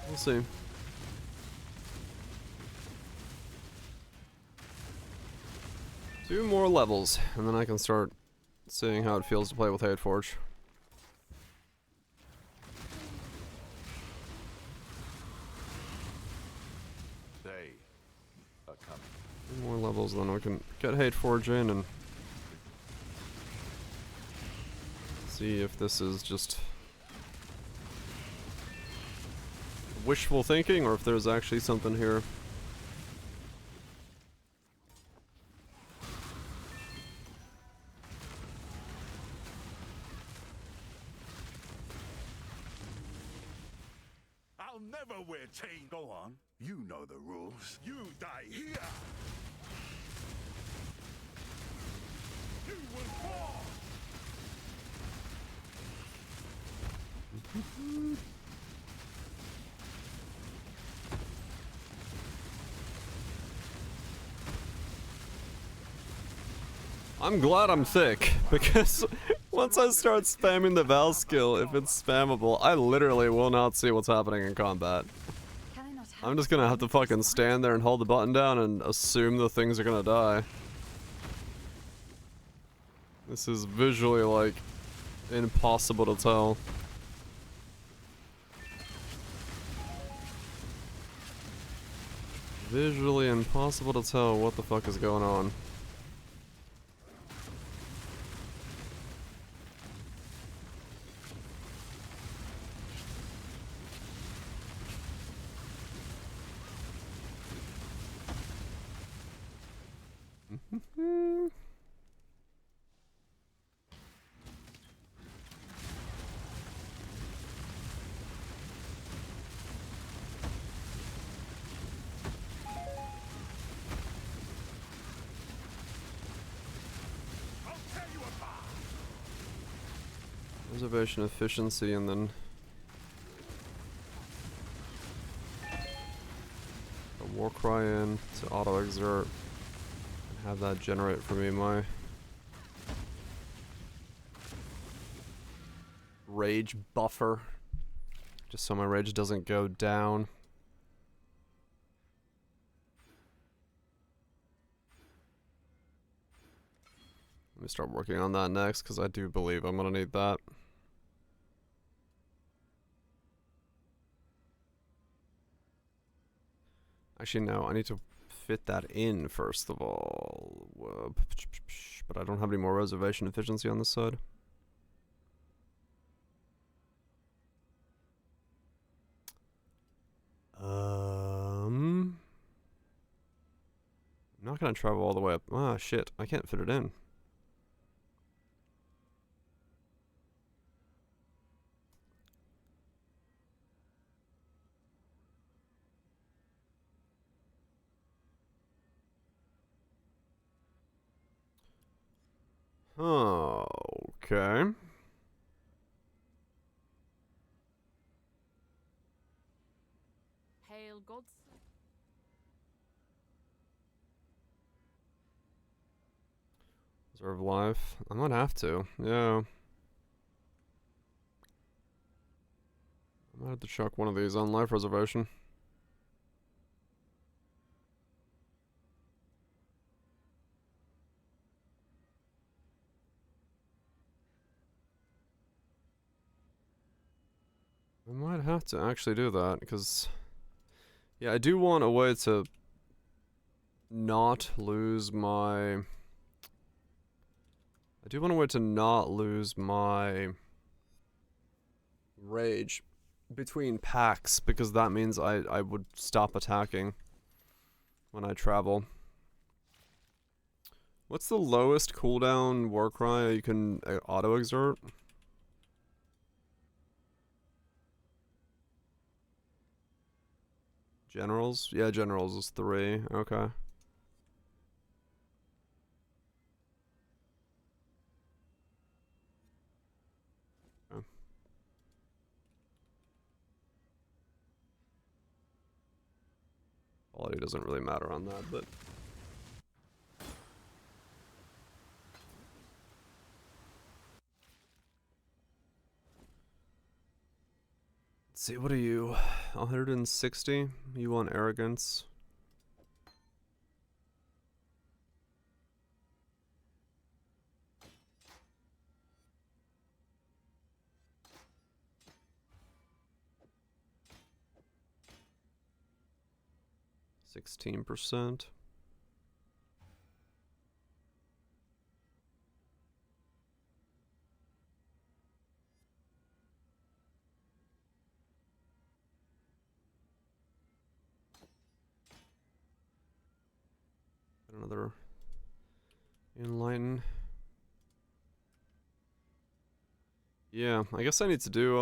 We'll see. Two more levels, and then I can start seeing how it feels to play with Hateforge. They are coming. Two more levels, then we can get Hateforge in and see if this is just wishful thinking or if there's actually something here. I'll never wear chain. Go on. You know the rules. You die here. You will fall. I'm glad I'm sick, because Once I start spamming the Vaal skill, if it's spammable, I literally will not see what's happening in combat. I'm just gonna have to fucking stand there and hold the button down and assume the things are gonna die. This is visually, like, impossible to tell. Visually impossible to tell what the fuck is going on. Reservation efficiency and then a war cry in to auto exert and have that generate for me my rage buffer, just so my rage doesn't go down. Let me start working on that next because I do believe I'm gonna need that. Actually, no, I need to fit that in first of all. But I don't have any more reservation efficiency on this side. I'm not gonna travel all the way up. Ah, shit, I can't fit it in. Oh, okay. Hail gods. Reserve life. I might have to. Yeah. I might have to chuck one of these on life reservation. I might have to actually do that, because... Yeah, I do want a way to not lose my... I do want a way to not lose my rage between packs, because that means I would stop attacking when I travel. What's the lowest cooldown war cry you can auto-exert? Generals? Yeah, generals is 3. Okay. Quality doesn't really matter on that, but... Let's see, what are you? 160? You want arrogance? %. Another enlighten. Yeah, I guess I need to do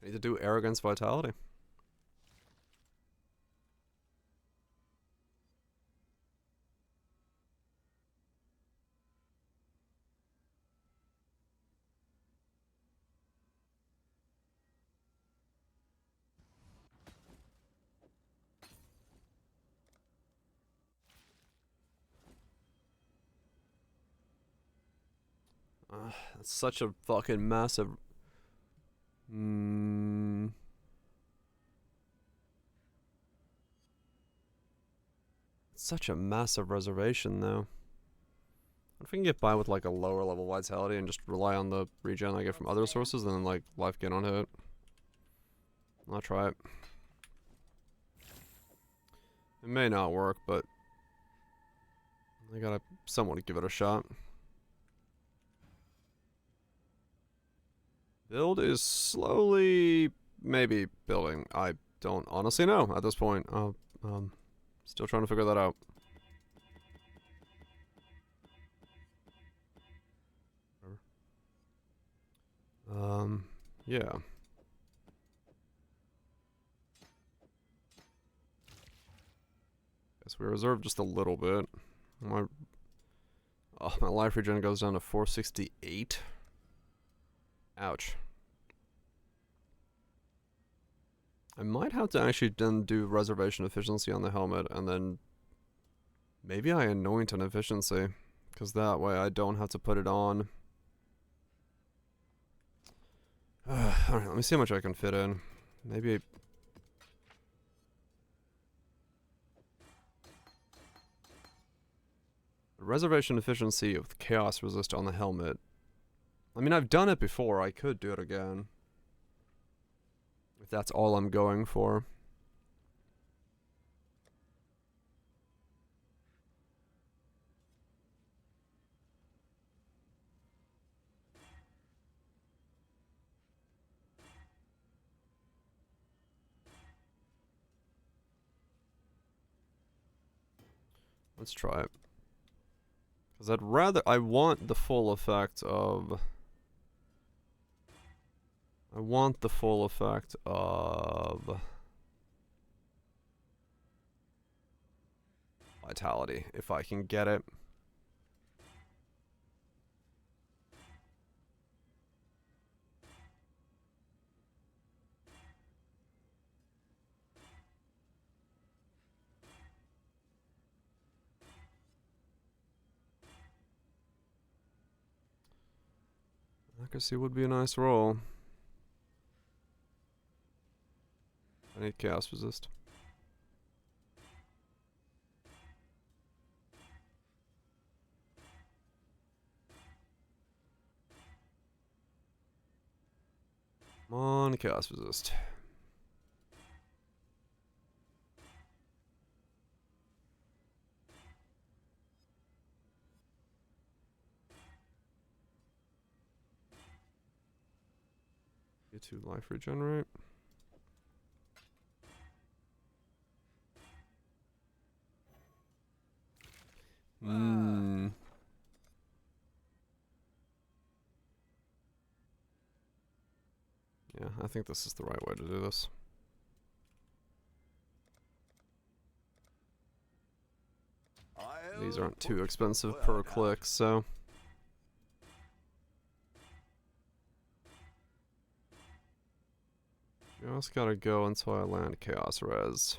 I need to do arrogance vitality. That's such a fucking massive... Such a massive reservation, though. If we can get by with like a lower level vitality and just rely on the regen I get from other sources, then like life gain on hit. I'll try it. It may not work, but I gotta somewhat give it a shot. Build is slowly maybe building. I don't honestly know at this point. Still trying to figure that out. Yeah. Guess we reserve just a little bit. My life regen goes down to 468. Ouch. I might have to actually then do reservation efficiency on the helmet, and then maybe I anoint an efficiency, because that way I don't have to put it on. Alright, let me see how much I can fit in. Maybe... Reservation efficiency with chaos resist on the helmet. I mean, I've done it before. I could do it again. If that's all I'm going for. Let's try it. Because I want the full effect of... vitality, if I can get it. Accuracy would be a nice roll. I need chaos resist. Come on, chaos resist. Get to life regenerate. Yeah, I think this is the right way to do this. These aren't too expensive per click, so... Just gotta go until I land Chaos Res.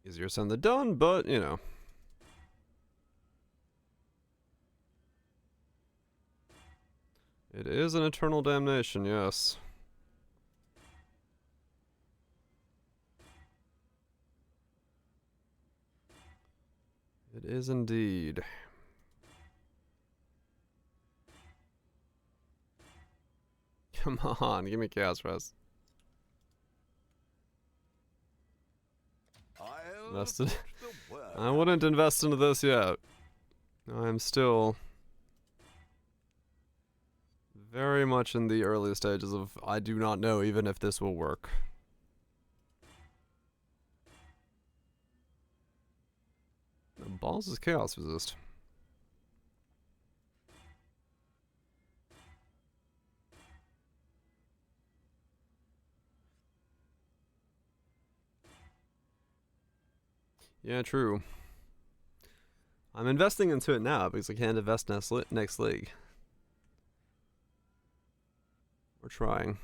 Easier said than done, but, you know. It is an eternal damnation, yes. It is indeed. Come on, give me Chaos Res. Invested. I wouldn't invest into this yet. I'm still very much in the early stages of I do not know even if this will work. The balls is chaos resist. Yeah, true. I'm investing into it now because I can't invest next league. We're trying.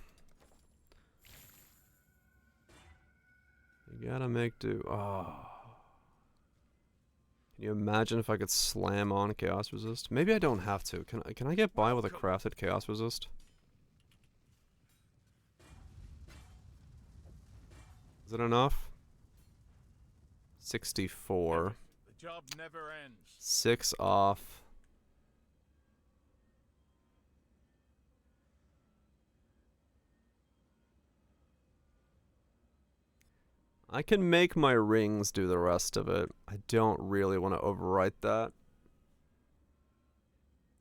You gotta make do. Oh. Can you imagine if I could slam on Chaos Resist? Maybe I don't have to. Can I get by with a crafted Chaos Resist? Is it enough? 64. The job never ends. 6 off. I can make my rings do the rest of it. I don't really want to overwrite that.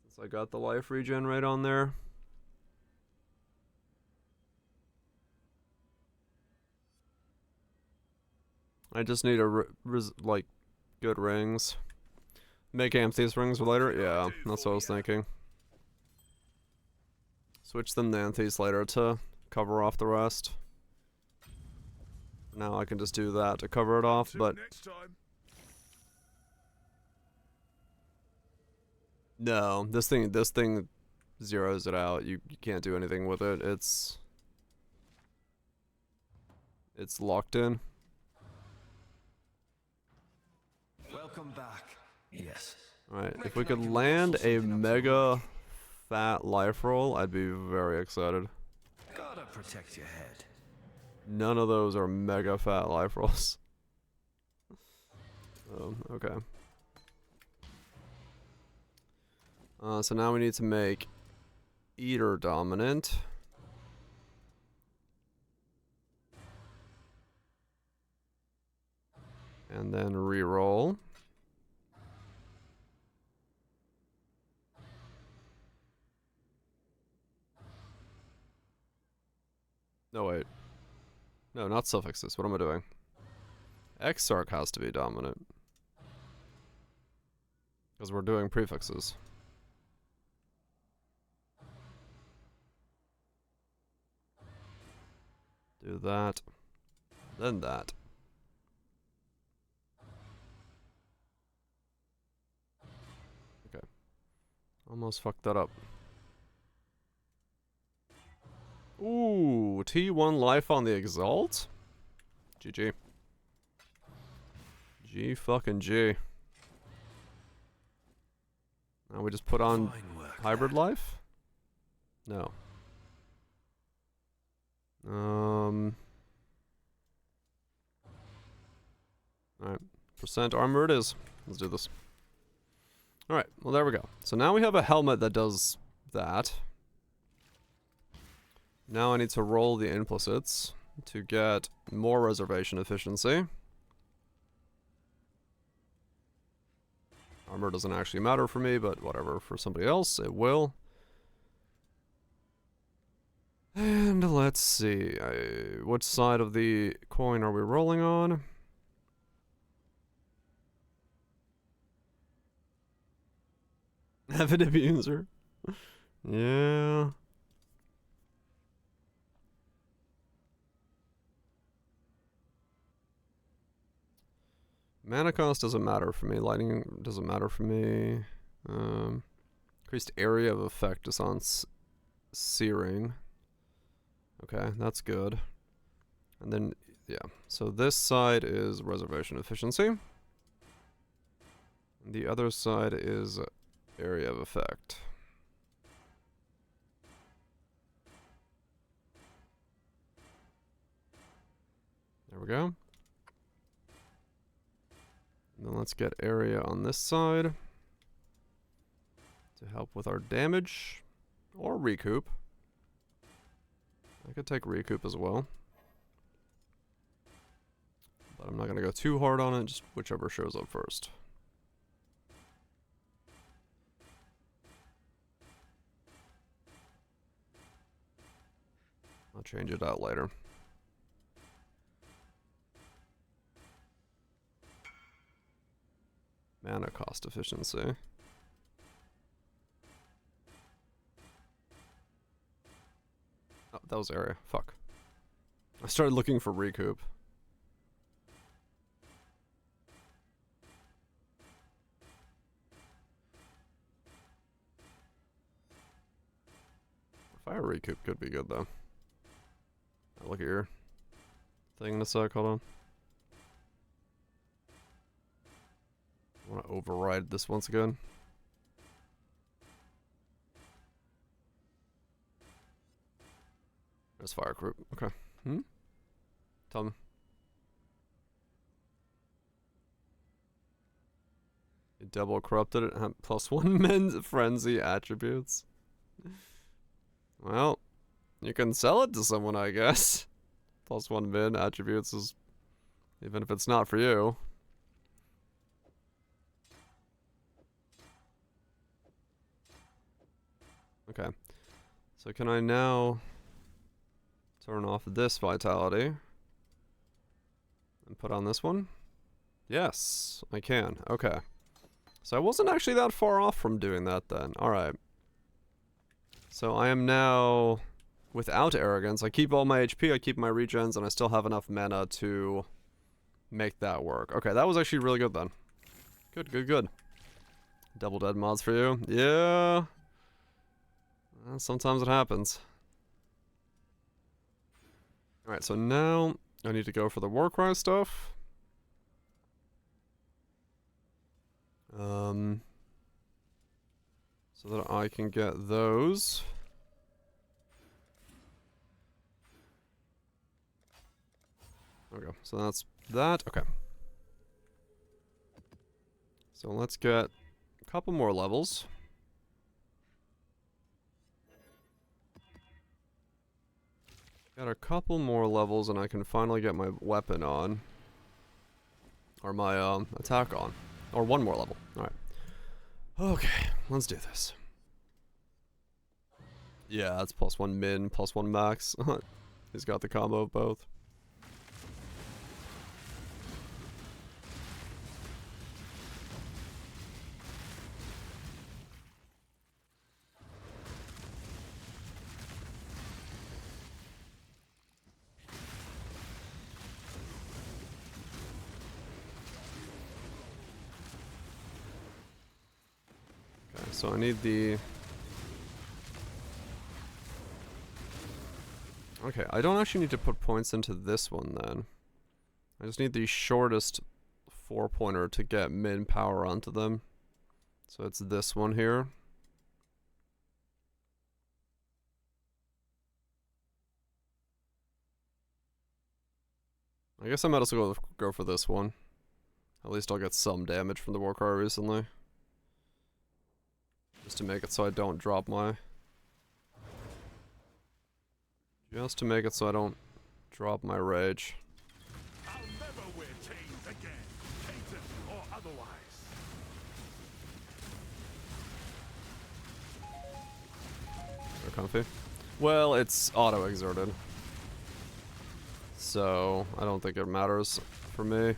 Since I got the life regen right on there. I just need like good rings. Make Amethyst rings later? Yeah, that's what I was thinking. Switch them to Amethyst later to cover off the rest. Now I can just do that to cover it off, but no, this thing zeroes it out. You can't do anything with it. It's locked in. Welcome back. Yes. Alright, if we could land a mega fat life roll, I'd be very excited. Gotta protect your head. None of those are mega fat life rolls. Okay. So now we need to make Eater dominant. And then reroll. No, wait. No, not suffixes. What am I doing? Exarch has to be dominant. Because we're doing prefixes. Do that. Then that. Okay. Almost fucked that up. Ooh, T1 life on the Exalt? GG. G fucking G. Now we just put on hybrid life? No. Alright. Percent armor it is. Let's do this. Alright, well there we go. So now we have a helmet that does that. Now I need to roll the implicits to get more reservation efficiency. Armor doesn't actually matter for me, but whatever, for somebody else it will. And let's see, what side of the coin are we rolling on? Avid abuser. Yeah. Mana cost doesn't matter for me. Lighting doesn't matter for me. Increased area of effect is on searing. Okay, that's good. And then, yeah. So this side is reservation efficiency. And the other side is area of effect. There we go. And then let's get area on this side to help with our damage or recoup. I could take recoup as well. But I'm not going to go too hard on it, just whichever shows up first. I'll change it out later. Mana cost efficiency. Oh, that was area. Fuck. I started looking for recoup. Fire recoup could be good though. Oh, look at your thing in a sec, hold on. I want to override this once again. There's fire group. Okay. Tell me. You double corrupted it. +1 men's frenzy attributes. Well, you can sell it to someone, I guess. +1 min attributes is, even if it's not for you. Okay. So can I now turn off this vitality and put on this one? Yes, I can. Okay. So I wasn't actually that far off from doing that then. Alright. So I am now without arrogance. I keep all my HP, I keep my regens, and I still have enough mana to make that work. Okay, that was actually really good then. Good, good, good. Double dead mods for you? Yeah. Sometimes it happens. Alright, so now I need to go for the Warcry stuff. So that I can get those. There we go. So that's that. Okay. So let's get a couple more levels. Got a couple more levels and I can finally get my weapon on. Or my attack on. Or one more level. Alright. Okay, let's do this. Yeah, that's +1 min, +1 max. He's got the combo of both. So I need the... Okay, I don't actually need to put points into this one then. I just need the shortest 4-pointer to get min power onto them. So it's this one here. I guess I might as well go for this one. At least I'll get some damage from the Warcry recently. Just to make it so I don't drop my... Just to make it so I don't drop my rage. I'll never wear chains again, tainted or otherwise. They're comfy. Well, it's auto-exerted. So, I don't think it matters for me.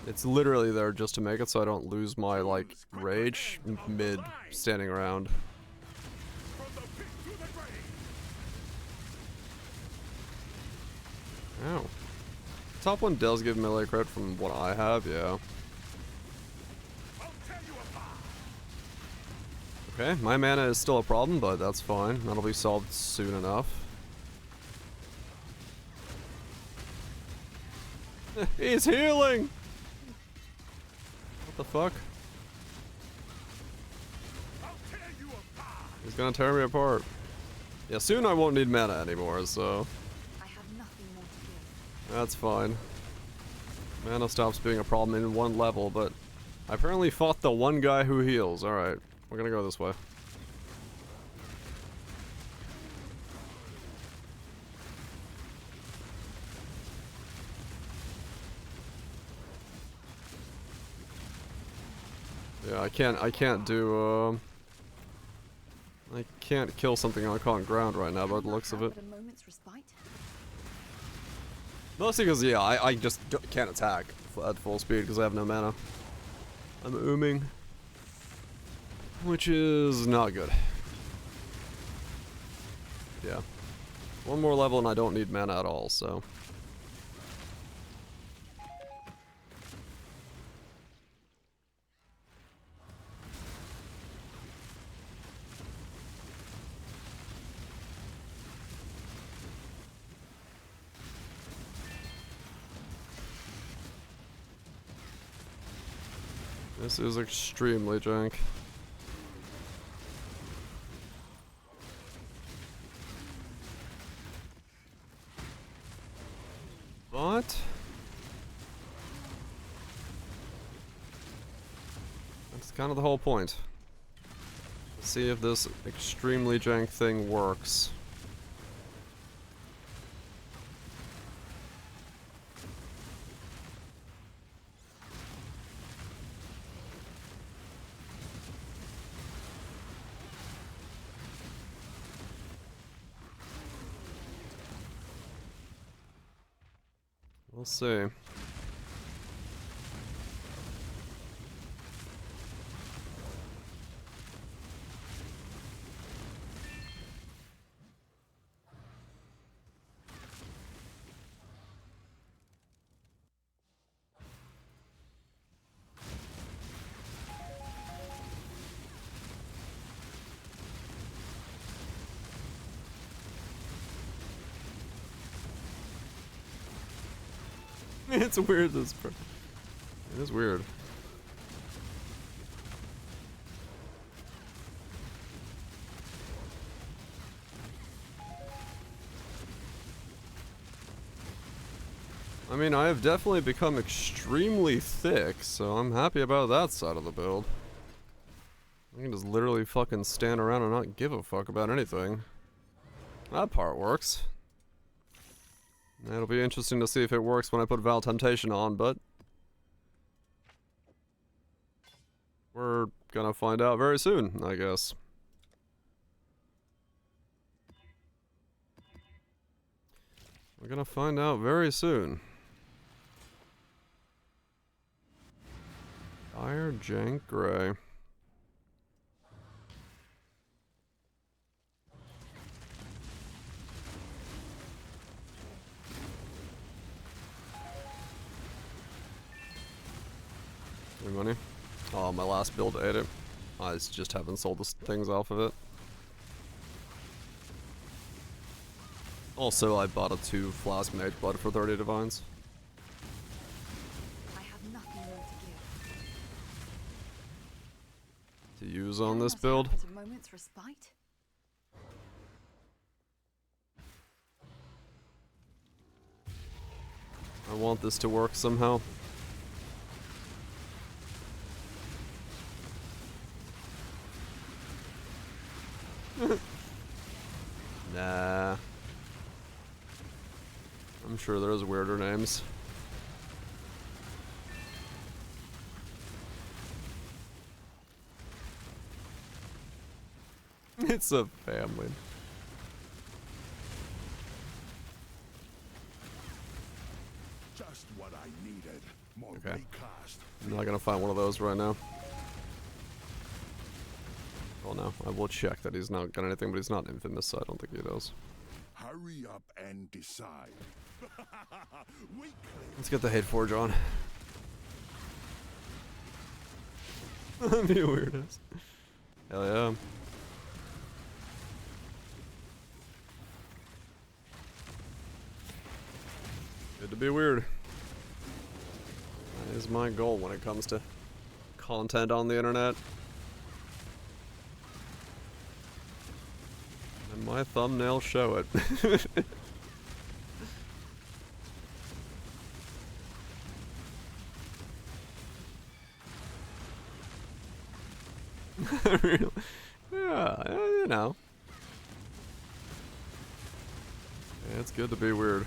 It's literally there just to make it so I don't lose my, like, rage mid standing around. Ow. Top one does give melee crit from what I have, yeah. Okay, my mana is still a problem, but that's fine. That'll be solved soon enough. He's healing! What the fuck? He's gonna tear me apart. Yeah, soon I won't need mana anymore, so... I have nothing more to give. That's fine. Mana stops being a problem in one level, but... I apparently fought the one guy who heals. Alright, we're gonna go this way. Yeah, I can't do, I can't kill something on common ground right now by the looks of it. Mostly because, yeah, I just can't attack at full speed because I have no mana. I'm ooming. Which is not good. Yeah. One more level and I don't need mana at all, so... This is extremely jank. But that's kind of the whole point. Let's see if this extremely jank thing works. We'll see. It's weird, it is weird. I mean, I have definitely become extremely thick, so I'm happy about that side of the build. I can just literally fucking stand around and not give a fuck about anything. That part works. It'll be interesting to see if it works when I put Vaal Temptation on, but we're gonna find out very soon, I guess. We're gonna find out very soon. Dire Jank Gray. Any money? Oh, my last build ate it. I just haven't sold the things off of it. Also, I bought a 2 Flask Mage Blood for 30 Divines. I have nothing more to give. To use on this build. A moment's respite. I want this to work somehow. Nah. I'm sure there's weirder names. It's a family. Just what I needed. More Okay. recast. I'm not gonna find one of those right now. Well, no, I will check that he's not got anything, but he's not infamous, so I don't think he does. Hurry up and decide. Let's get the Hate Forge on. That'd be weirdest. Hell yeah. Good to be weird. That is my goal when it comes to content on the internet. And my thumbnails show it. Really? Yeah, you know. Yeah, it's good to be weird.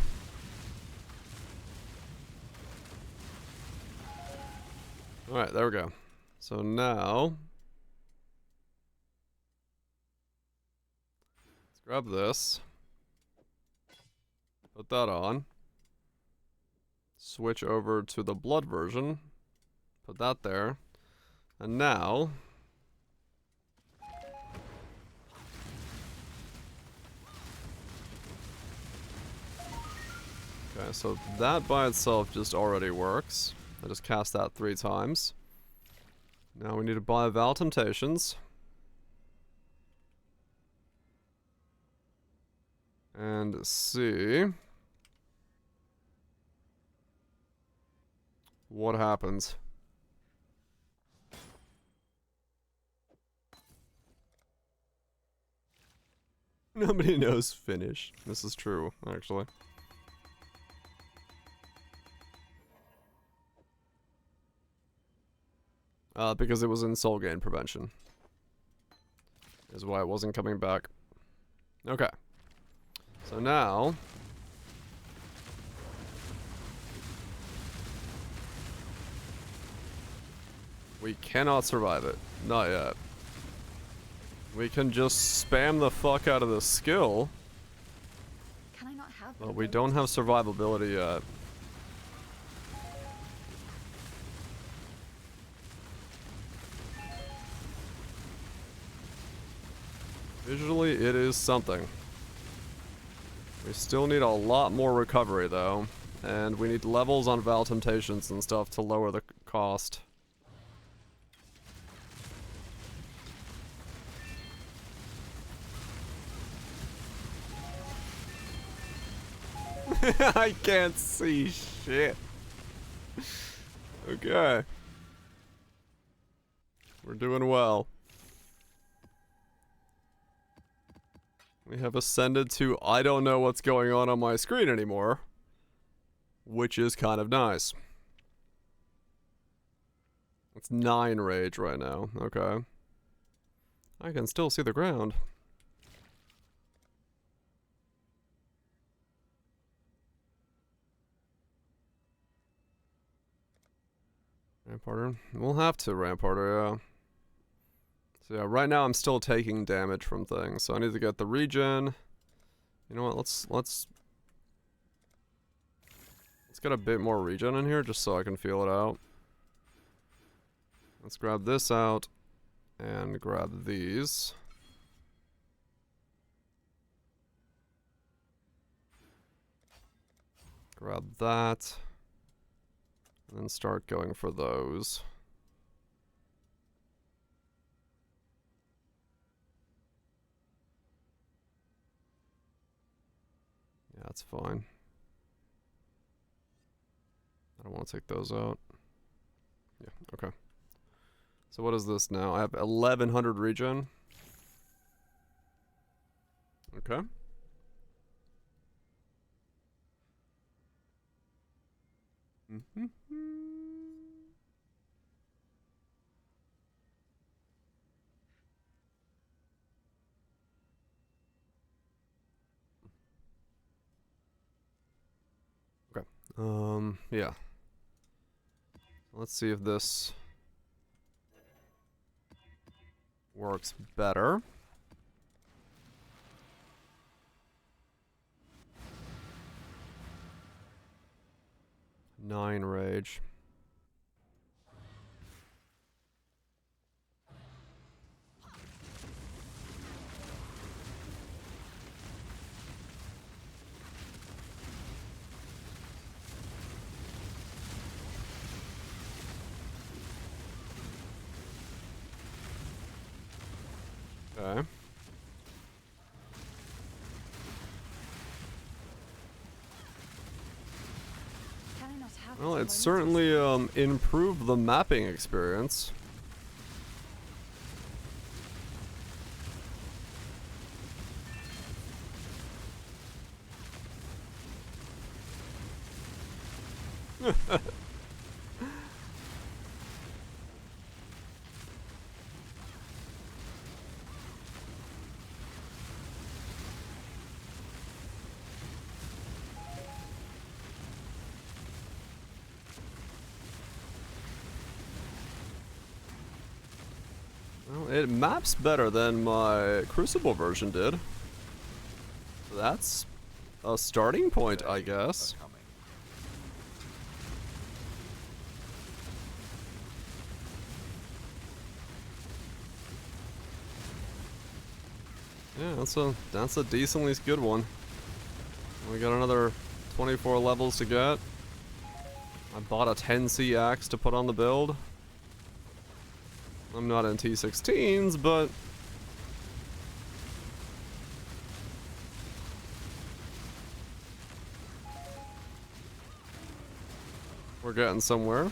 Alright, there we go. So now, let's grab this, put that on, switch over to the blood version, put that there, and now, okay, so that by itself just already works. I just cast that 3 times. Now we need to buy Vaal Temptations. And see what happens. Nobody knows Finnish. This is true, actually. Because it was in soul gain prevention. Is why it wasn't coming back. Okay. So now... we cannot survive it. Not yet. We can just spam the fuck out of the skill. Can I not have But we don't have survivability yet. Visually, it is something. We still need a lot more recovery, though. And we need levels on Vaal Temptations and stuff to lower the cost. I can't see shit. Okay. We're doing well. We have ascended to I don't know what's going on my screen anymore. Which is kind of nice. It's 9 rage right now. Okay. I can still see the ground. Ramparter? We'll have to Ramparter, yeah. So yeah, right now I'm still taking damage from things, so I need to get the regen. You know what, let's get a bit more regen in here just so I can feel it out. Let's grab this out and grab these. Grab that. And then start going for those. Yeah, that's fine. I don't want to take those out. Yeah, okay. So what is this now? I have 1100 regen. Okay. Mm-hmm. Okay. Yeah. Let's see if this works better. Nine rage. Okay. Well, it certainly improved the mapping experience. Well, it maps better than my Crucible version did. That's a starting point, I guess. Yeah, that's a decently good one. We got another 24 levels to get. I bought a 10C axe to put on the build. I'm not in T16s, but we're getting somewhere.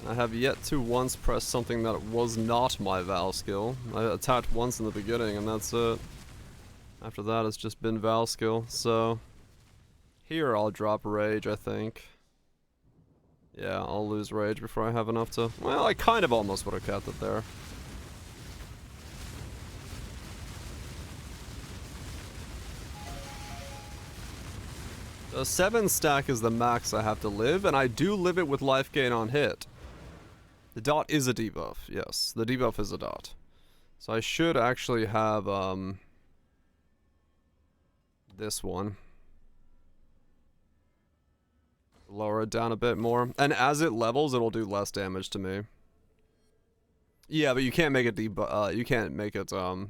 I have yet to once press something that was not my Vaal skill. I attacked once in the beginning and that's it. After that it's just been Vaal skill, so... Here I'll drop rage, I think. Yeah, I'll lose rage before I have enough to... Well, I kind of almost would have kept it there. The 7 stack is the max I have to live, and I do live it with life gain on hit. The dot is a debuff, yes. The debuff is a dot. So I should actually have, this one. Lower it down a bit more. And as it levels, it'll do less damage to me. Yeah, but you can't make it you can't make it, go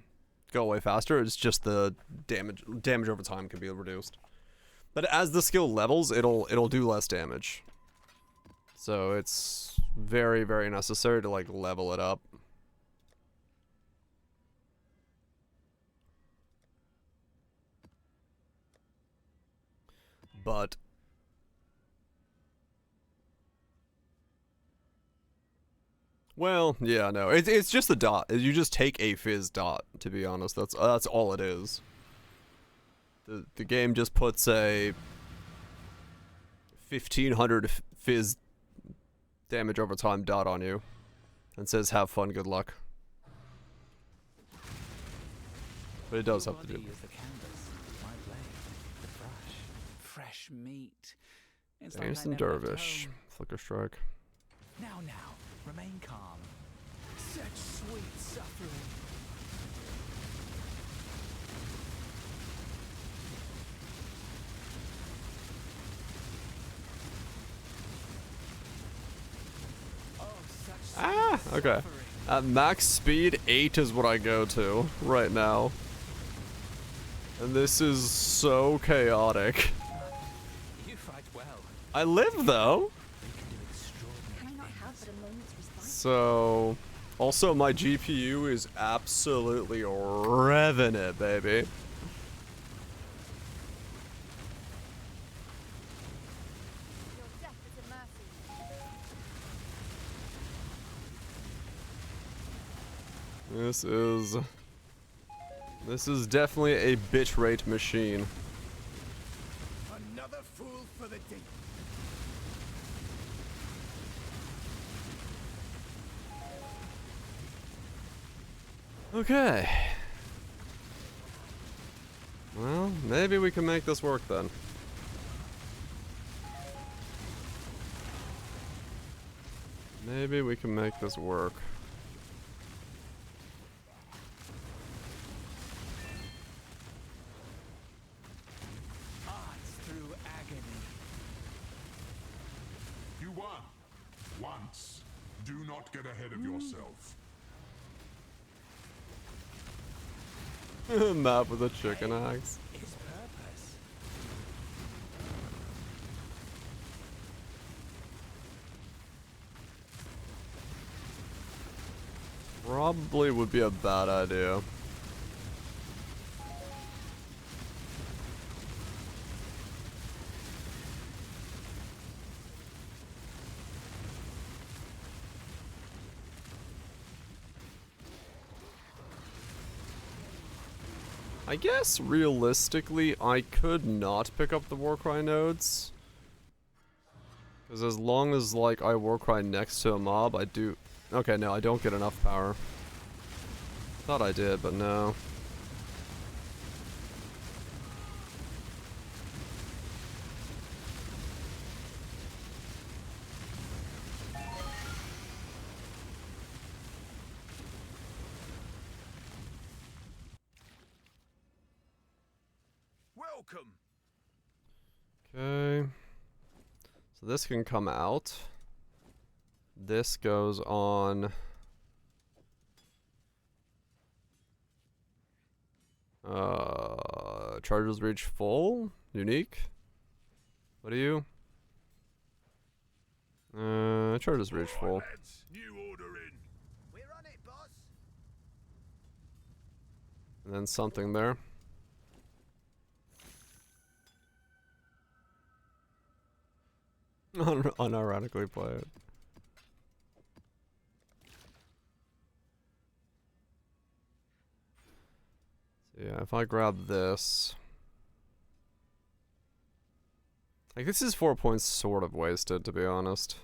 away faster. It's just the damage over time can be reduced. But as the skill levels, it'll do less damage. So it's very, very necessary to like level it up. But well, yeah, no. It's just a dot. You just take a fizz dot, to be honest. That's all it is. The game just puts a 1500 fizz damage over time dot on you and says have fun, good luck. But it does have to do. Use the canvas, my blade, the brush, fresh meat. It's like I Anderson never left Dervish. home. Flicker strike. Now, remain calm. Such sweet suffering. Ah, okay. At max speed, 8 is what I go to right now. And this is so chaotic. You fight well. I live though. Can I not have but a moment's response? So, also my GPU is absolutely revving it, baby. Your death is a mercy. This is definitely a bitrate machine. Another fool for the deep. Okay. Well, maybe we can make this work then. Maybe we can make this work. Arts through agony. You won. Once. Do not get ahead of yourself. Map with a chicken axe. His purpose. Probably would be a bad idea. I guess realistically I could not pick up the Warcry nodes. Because as long as like I Warcry next to a mob, I do... Okay, no, I don't get enough power. Thought I did, but no. Welcome. Okay. So this can come out. This goes on... Charges reach full? Unique? What are you? Charges reach full. New order in. We're on it, boss. And then something there. Unironically play it. Yeah, if I grab this... Like, this is 4 points sort of wasted, to be honest.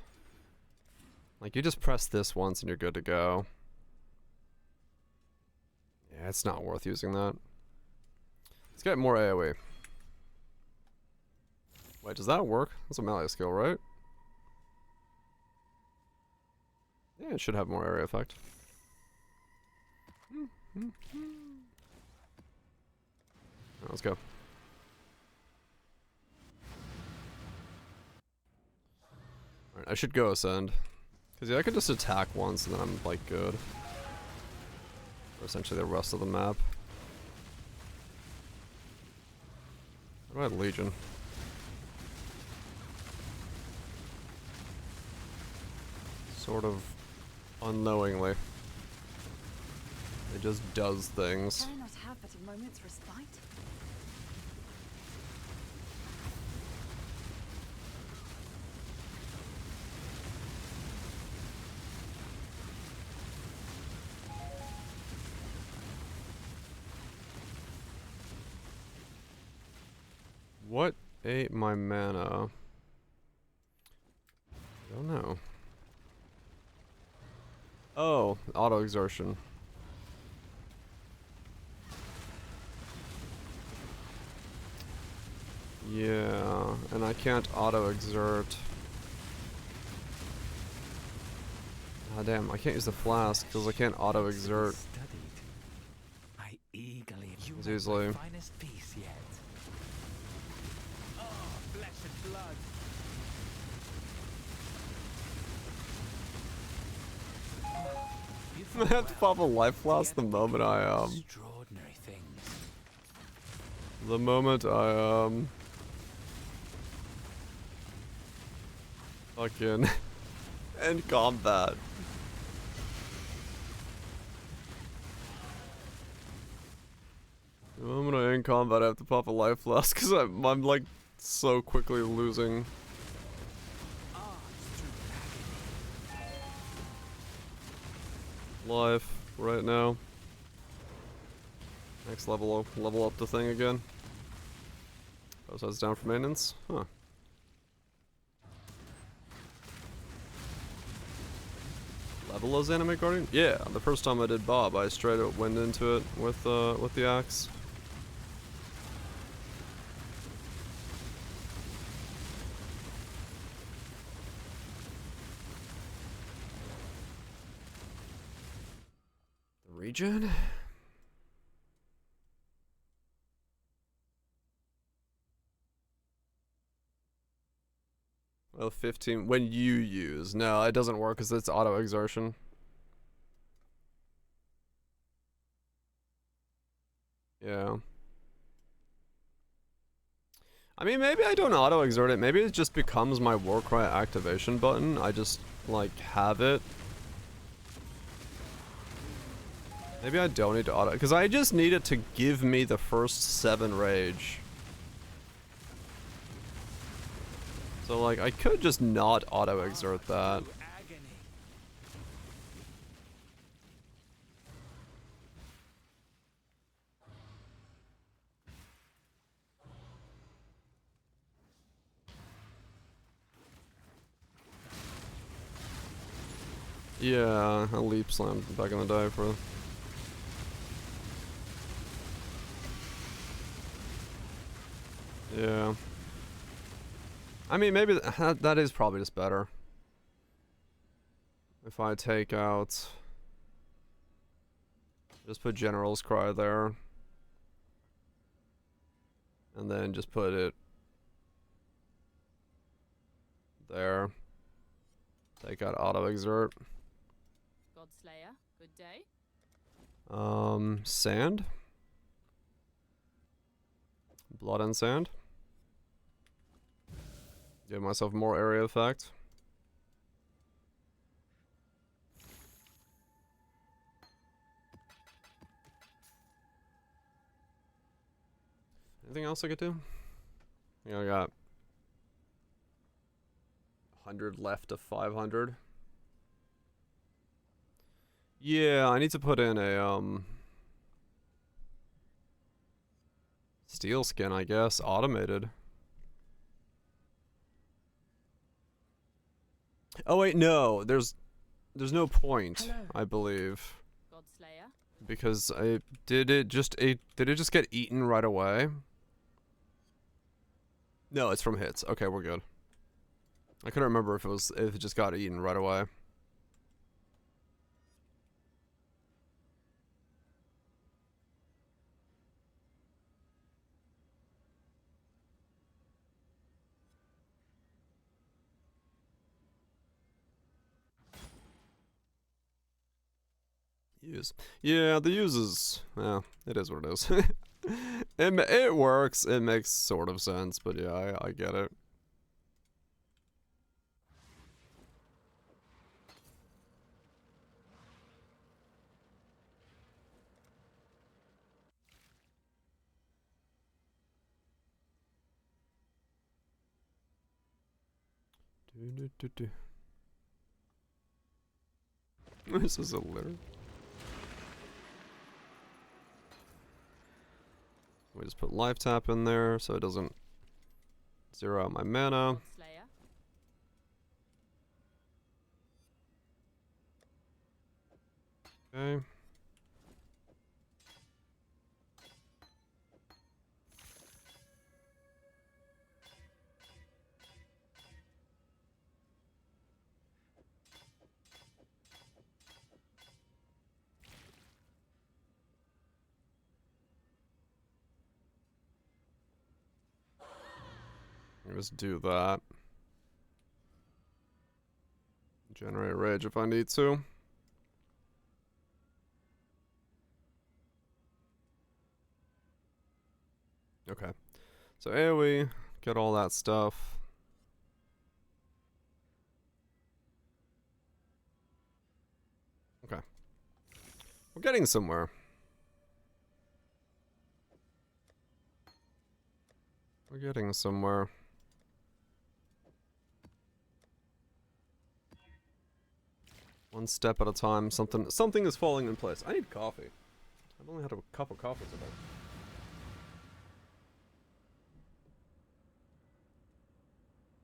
Like, you just press this once and you're good to go. Yeah, it's not worth using that. Let's get more AoE. Wait, does that work? That's a melee skill, right? Yeah, it should have more area effect. Let's go. Alright, I should go ascend. Because yeah, I could just attack once and then I'm like good. For essentially the rest of the map. How do I have Legion? Sort of unknowingly. It just does things. Can I not have but a moment's respite? What ate my mana? I don't know. Oh, auto exertion. Yeah, and I can't auto exert. Ah, damn, I can't use the flask because I can't auto exert I eagerly as easily. finest piece yet. Oh, flesh and blood. I have to pop a life flask the moment I Extraordinary things. the moment I fucking end combat. The moment I end combat, I have to pop a life flask because I'm like so quickly losing. Life right now. Next level up the thing again. Oh, so it's down for maintenance? Huh. Level as Anime Guardian? Yeah, the first time I did Bob, I straight up went into it with the axe. Regen? Well, 15 when you use. No, it doesn't work because it's auto exertion. Yeah. I mean, maybe I don't auto exert it. Maybe it just becomes my Warcry activation button. I just like have it. Maybe I don't need to auto, because I just need it to give me the first 7 rage. So like, I could just not auto exert that. Yeah, I leap slammed back in the day for... Yeah. I mean, maybe that is probably just better. If I take out... Just put General's Cry there. And then just put it... there. Take out Auto Exert. Godslayer, good day. Sand? Blood and Sand? Give myself more area effect. Anything else I could do? Yeah, I got 100 left of 500. Yeah, I need to put in a steel skin, I guess. Automated. Oh wait, no. There's no point, Hello. I believe. Godslayer. Because did it just get eaten right away? No, it's from hits. Okay, we're good. I couldn't remember if it just got eaten right away. Use. Yeah, the uses. Yeah, it is what it is. It works. It makes sort of sense, but yeah, I get it. This is a litter. We just put life tap in there so it doesn't zero out my mana. Godslayer. Okay. Just do that. Generate rage if I need to. Okay. So AoE, get all that stuff. Okay. We're getting somewhere. We're getting somewhere. One step at a time, something is falling in place. I need coffee. I've only had a cup of coffee today.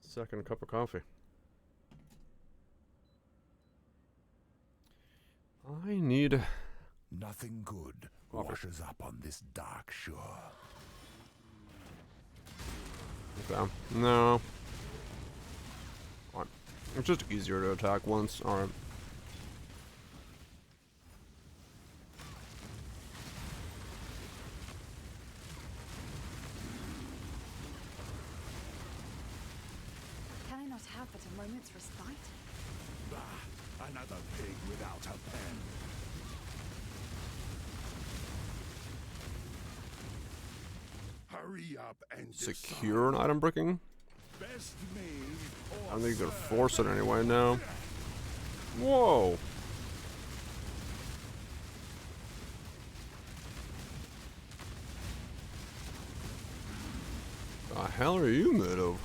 Second cup of coffee. I need... Nothing good washes up on this dark shore. Okay. No. Alright. It's just easier to attack once. Alright. Can I not have but a moment's respite? Bah, another pig without a pen. Hurry up and Secure an item bricking? best name I don't think they're force it anyway now. Whoa! The hell are you made of?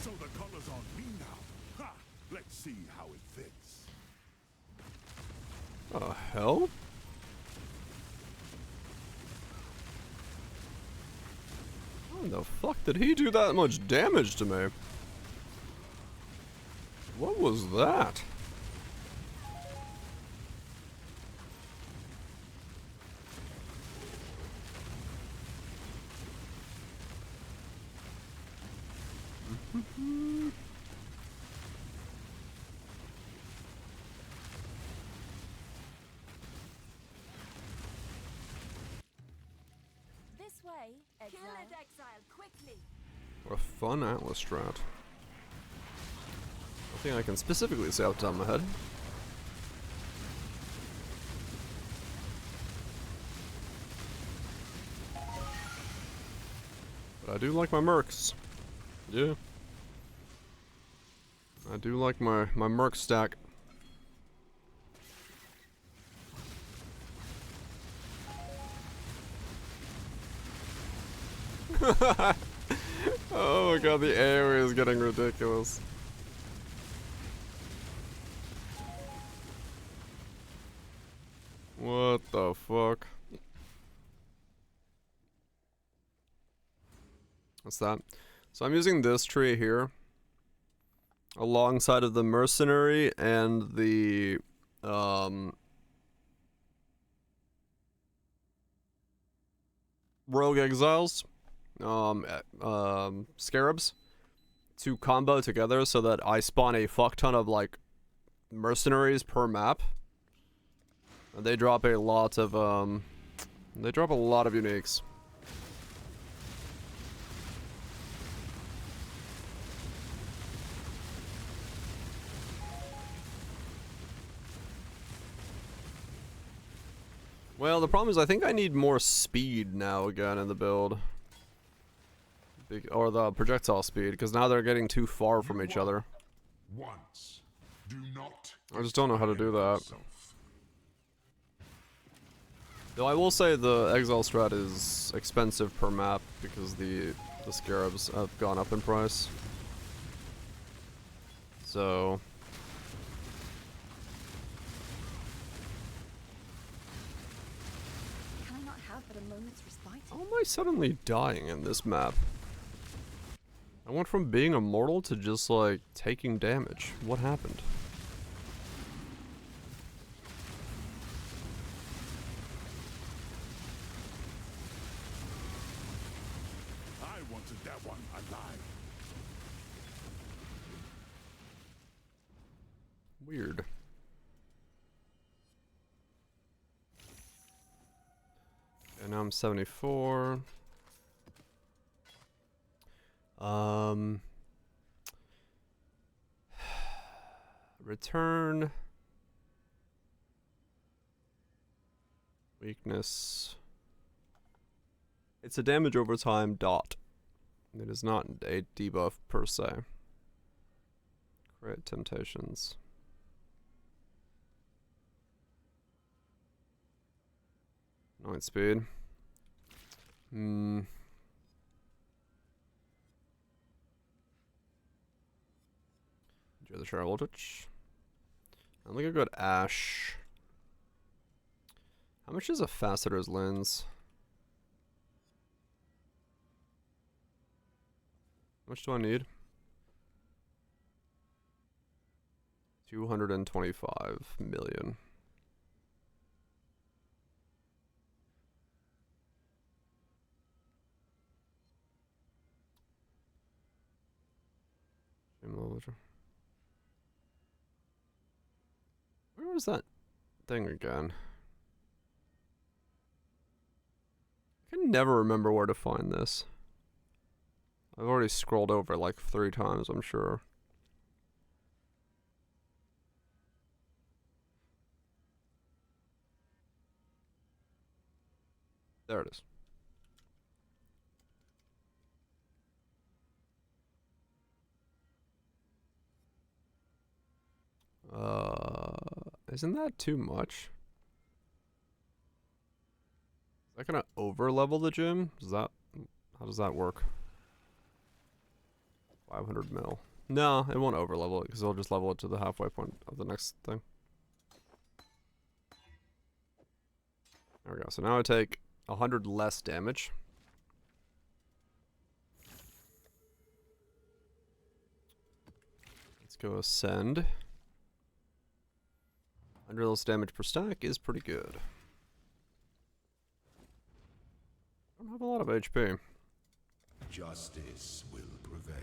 So the color's on me now. Ha! Let's see how it fits. The hell? How the fuck did he do that much damage to me? What was that? This way, exile. Kill and exile, quickly. What a fun Atlas strat. Nothing I can specifically say off the top of my head. But I do like my mercs. Yeah. I do like my merc stack. Oh my god, the AoE is getting ridiculous. What the fuck? What's that? So I'm using this tree here alongside of the mercenary and the rogue exiles, scarabs, to combo together so that I spawn a fuck ton of like mercenaries per map. And they drop a lot of uniques. Well, the problem is I think I need more speed now again in the build. Or the projectile speed, because now they're getting too far from each other. Once. Do not I just don't know how to do that. Though I will say the exile strat is expensive per map because the scarabs have gone up in price. So Can I not have but a moment's respite? how am I suddenly dying in this map? I went from being immortal to just like taking damage. What happened? I wanted that one alive. Weird. And now I'm 74. Return. Weakness. It's a damage over time dot. It is not a debuff per se. Create temptations. Night speed. Enjoy the share voltage. I think I go to Ash. How much is a faceter's lens? How much do I need? 225 million. Where was that thing again? I can never remember where to find this. I've already scrolled over like 3 times, I'm sure. There it is. Isn't that too much? Is that gonna over level the gym? How does that work? 500 mil. No, it won't over level it because it'll just level it to the halfway point of the next thing. There we go. So now I take 100 less damage. Let's go ascend. 100 less damage per stack is pretty good. I don't have a lot of HP. Justice will prevail.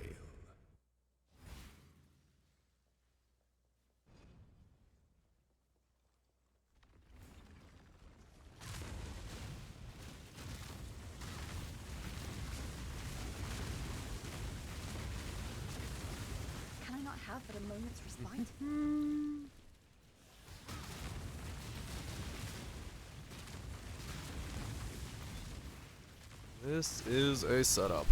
Can I not have but a moment's respite? This is a setup.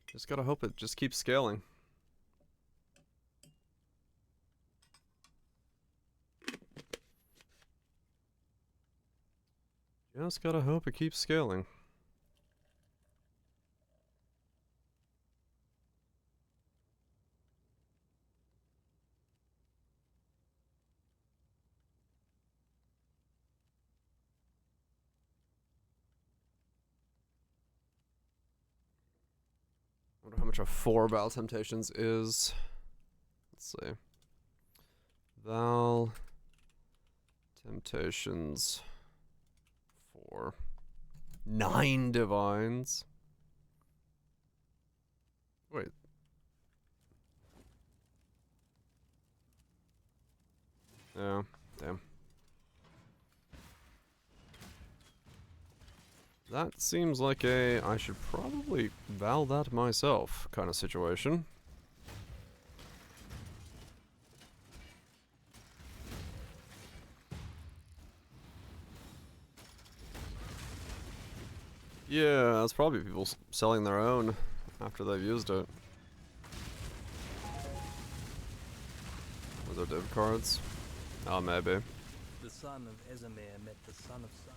Just gotta hope it just keeps scaling. Just gotta hope it keeps scaling. I wonder how much a 4 Vaal Temptations is. Let's see. Vaal Temptations 4. 9 divines. Wait. Yeah, damn. That seems like a I should probably Vaal that myself kind of situation. Yeah, that's probably people selling their own after they've used it. Was there div cards? Oh, maybe. The son of Ezemir met the son of Sun.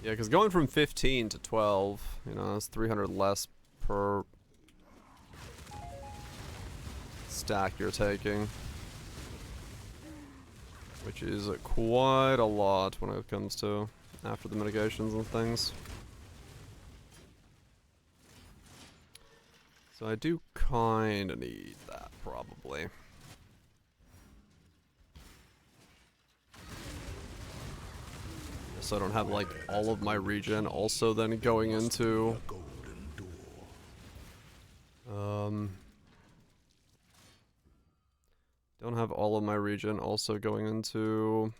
Yeah, because going from 15 to 12, you know, that's 300 less per stack you're taking. Which is quite a lot when it comes to after the mitigations and things. So I do kinda need that, probably. So I don't have, like, all of my regen also then going into... Don't have all of my regen also going into...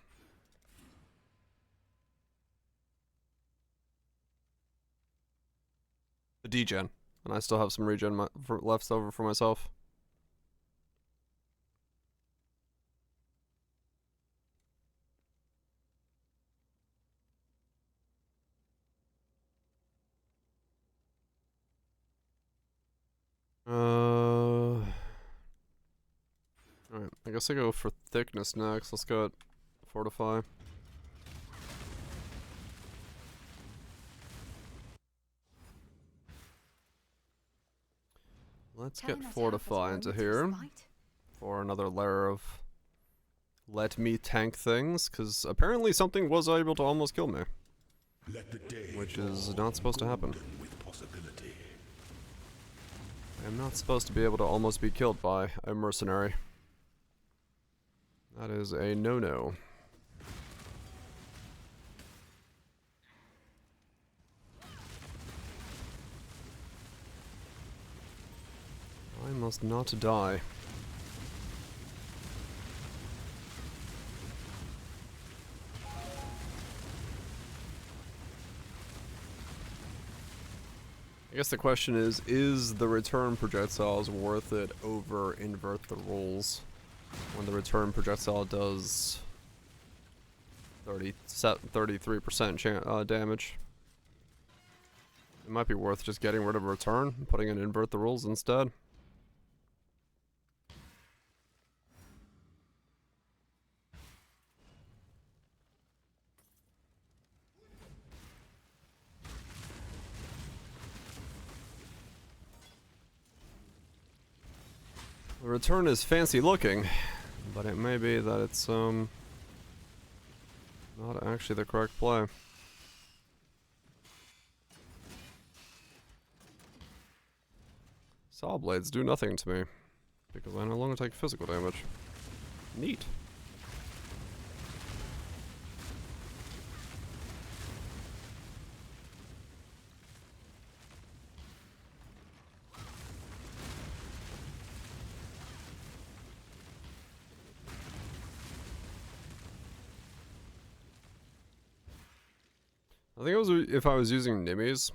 the degen. And I still have some regen left over for myself. Alright, I guess I go for thickness next. Let's go at fortify. Let's get fortify into here for another layer of let me tank things, because apparently something was able to almost kill me, which is not supposed to happen. I'm not supposed to be able to almost be killed by a mercenary. That is a no-no. I must not die. I guess the question is the return projectiles worth it over invert the rules? When the return projectile does 33% damage. It might be worth just getting rid of return and putting in invert the rules instead. The return is fancy looking, but it may be that it's not actually the correct play. Saw blades do nothing to me, because I no longer take physical damage. Neat. I think it was if I was using Nimmies,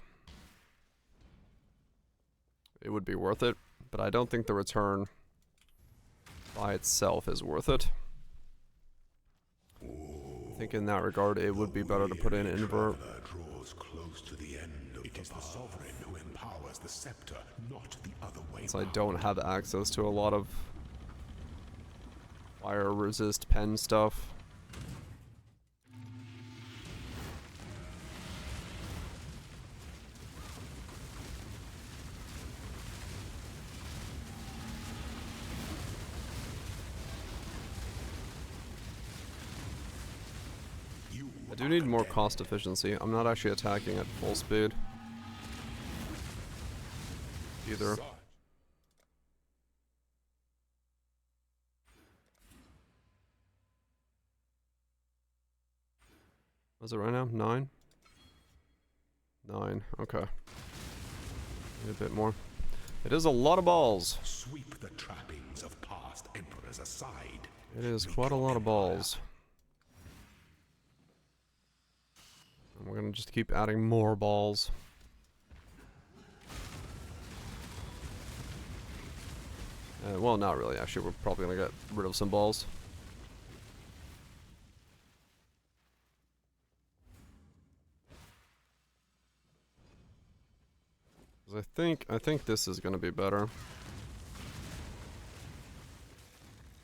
it would be worth it, but I don't think the return by itself is worth it. I think in that regard it would be better to put in invert. It is the sovereign who empowers the scepter, not the other way. Since I don't have access to a lot of fire resist pen stuff. I do need more cost efficiency. I'm not actually attacking at full speed either. What's it right now? 9? 9. Okay. Need a bit more. It is a lot of balls. Sweep the trappings of past emperors aside. It is quite a lot of balls. And we're gonna just keep adding more balls. Well, not really. Actually, we're probably gonna get rid of some balls. I think this is gonna be better.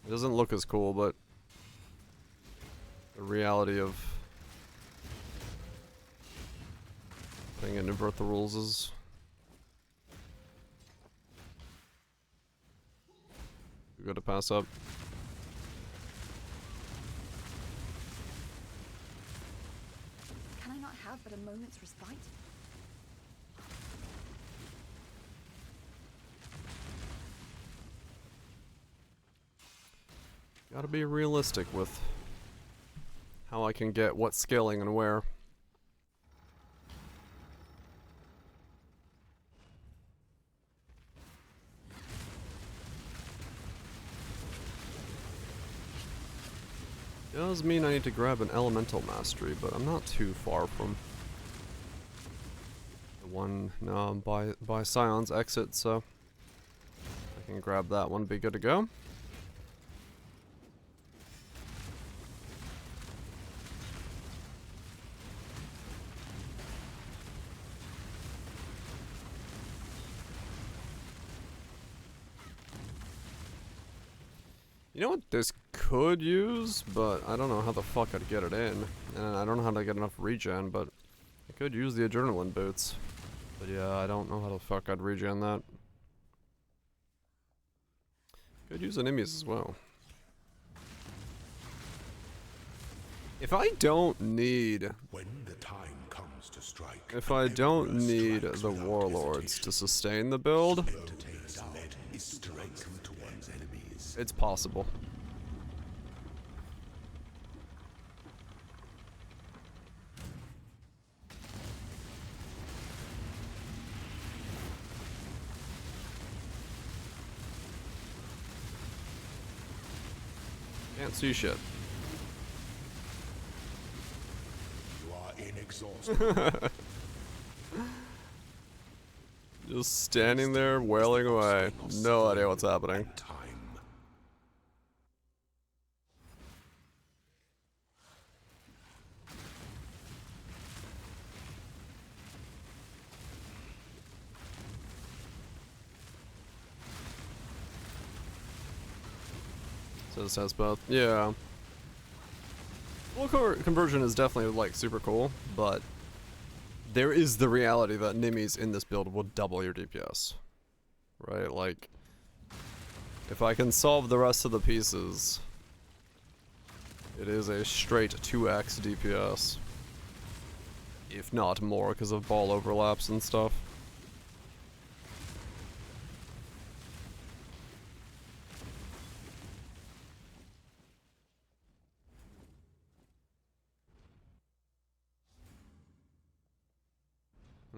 It doesn't look as cool, but the reality of putting in invert the rules is good to pass up. Can I not have but a moment's respite? Gotta be realistic with how I can get what scaling and where. Does mean I need to grab an elemental mastery, but I'm not too far from the one by Scion's exit, so I can grab that one, be good to go. You know what this could use, but I don't know how the fuck I'd get it in. And I don't know how to get enough regen, but I could use the adrenaline boots. But yeah, I don't know how the fuck I'd regen that. Could use enemies as well. If I don't need... When the time comes to strike, if I don't need the warlords to sustain the build, it's possible. Can't see shit. You are inexhaustible. Just standing there, wailing away. No idea what's happening. So this has both. Yeah. Full conversion is definitely like super cool, but there is the reality that Nimis in this build will double your DPS. Right? Like, if I can solve the rest of the pieces, it is a straight 2x DPS. If not more, because of ball overlaps and stuff.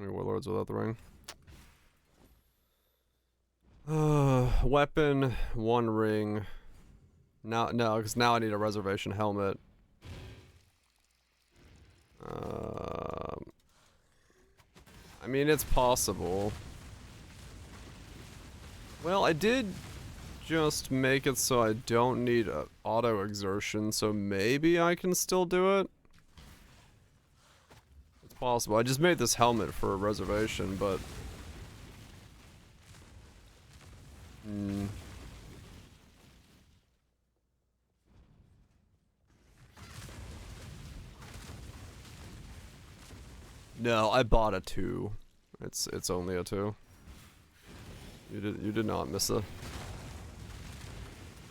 Warlords without the ring. Weapon, 1 ring. Now, no, because now I need a reservation helmet. I mean, it's possible. Well, I did just make it so I don't need auto exertion, so maybe I can still do it. Possible. I just made this helmet for a reservation, but No, I bought a 2. It's only a 2. You did not miss a.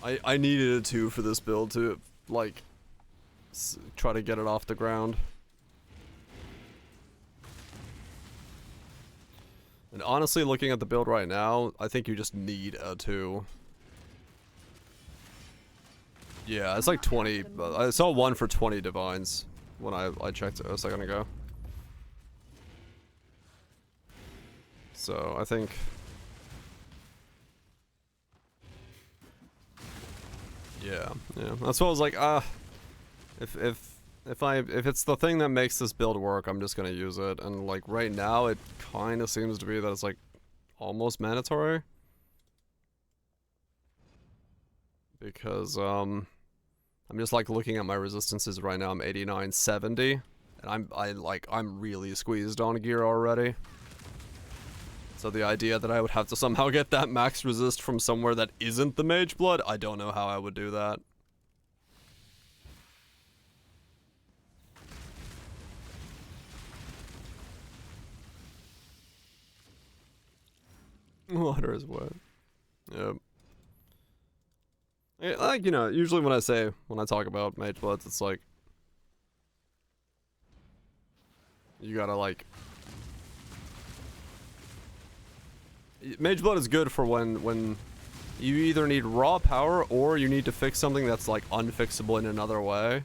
I needed a 2 for this build to like try to get it off the ground. And honestly, looking at the build right now, I think you just need a 2. Yeah, it's like 20. I saw one for 20 divines when I checked it a second ago. So I think. Yeah. That's what I was like. If it's the thing that makes this build work, I'm just gonna use it. And like right now, it kind of seems to be that it's like almost mandatory. Because I'm just like looking at my resistances right now. I'm 89, 70, and I'm really squeezed on gear already. So the idea that I would have to somehow get that max resist from somewhere that isn't the Mage Blood, I don't know how I would do that. Water is wet. Yep. Yeah, like, you know, usually when I talk about Mage Bloods, it's like you gotta like Mage Blood is good for when you either need raw power or you need to fix something that's like unfixable in another way.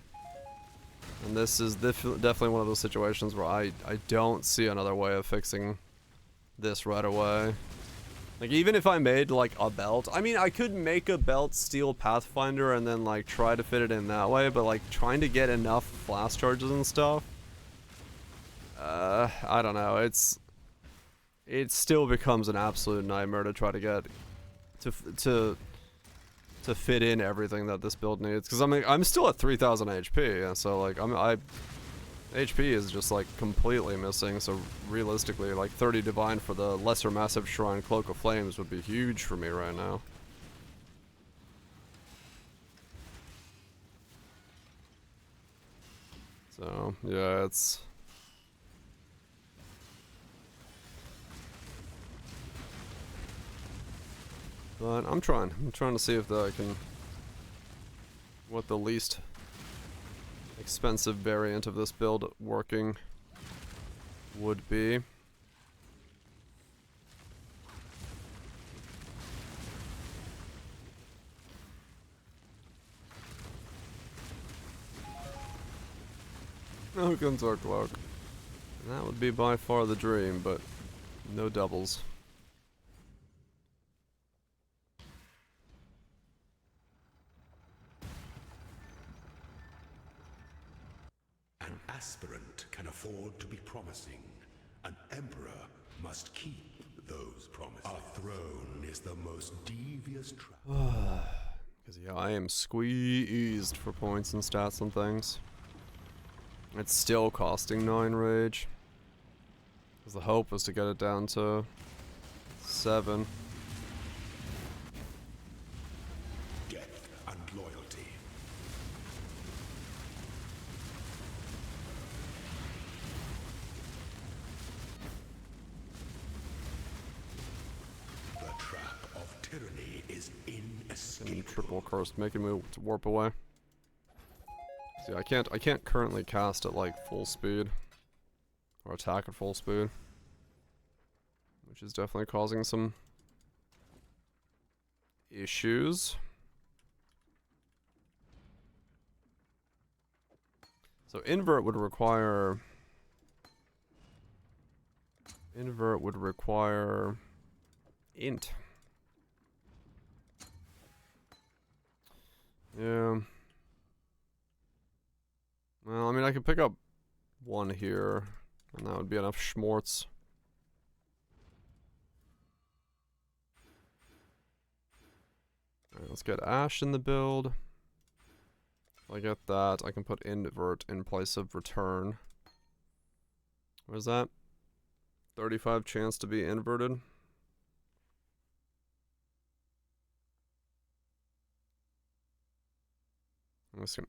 And this is definitely one of those situations where I don't see another way of fixing this right away. Like, even if I made like a belt, I mean, I could make a belt steel Pathfinder and then like try to fit it in that way, but like trying to get enough flash charges and stuff, I don't know, it still becomes an absolute nightmare to try to get to fit in everything that this build needs. Because I mean, I'm still at 3,000 HP, so like HP is just like completely missing. So realistically, like 30 divine for the lesser massive shrine Cloak of Flames would be huge for me right now. So yeah, it's. But I'm trying to see if I can, what the least expensive variant of this build working would be. No Gunzar Cloak. And that would be by far the dream, but no doubles. An aspirant can afford to be promising. An emperor must keep those promises. A throne is the most devious trap. Because yeah, I am squeezed for points and stats and things. It's still costing 9 rage. Because the hope was to get it down to 7. Death and loyalty. The trap of tyranny is inescapable. And triple cursed, making me warp away. See, I can't currently cast at like full speed. Or attack at full speed. Which is definitely causing some issues. So invert would require int. Yeah. Well, I mean, I could pick up 1 here, and that would be enough schmorts. Alright, let's get Ash in the build. If I get that, I can put invert in place of return. Where's that? 35 chance to be inverted.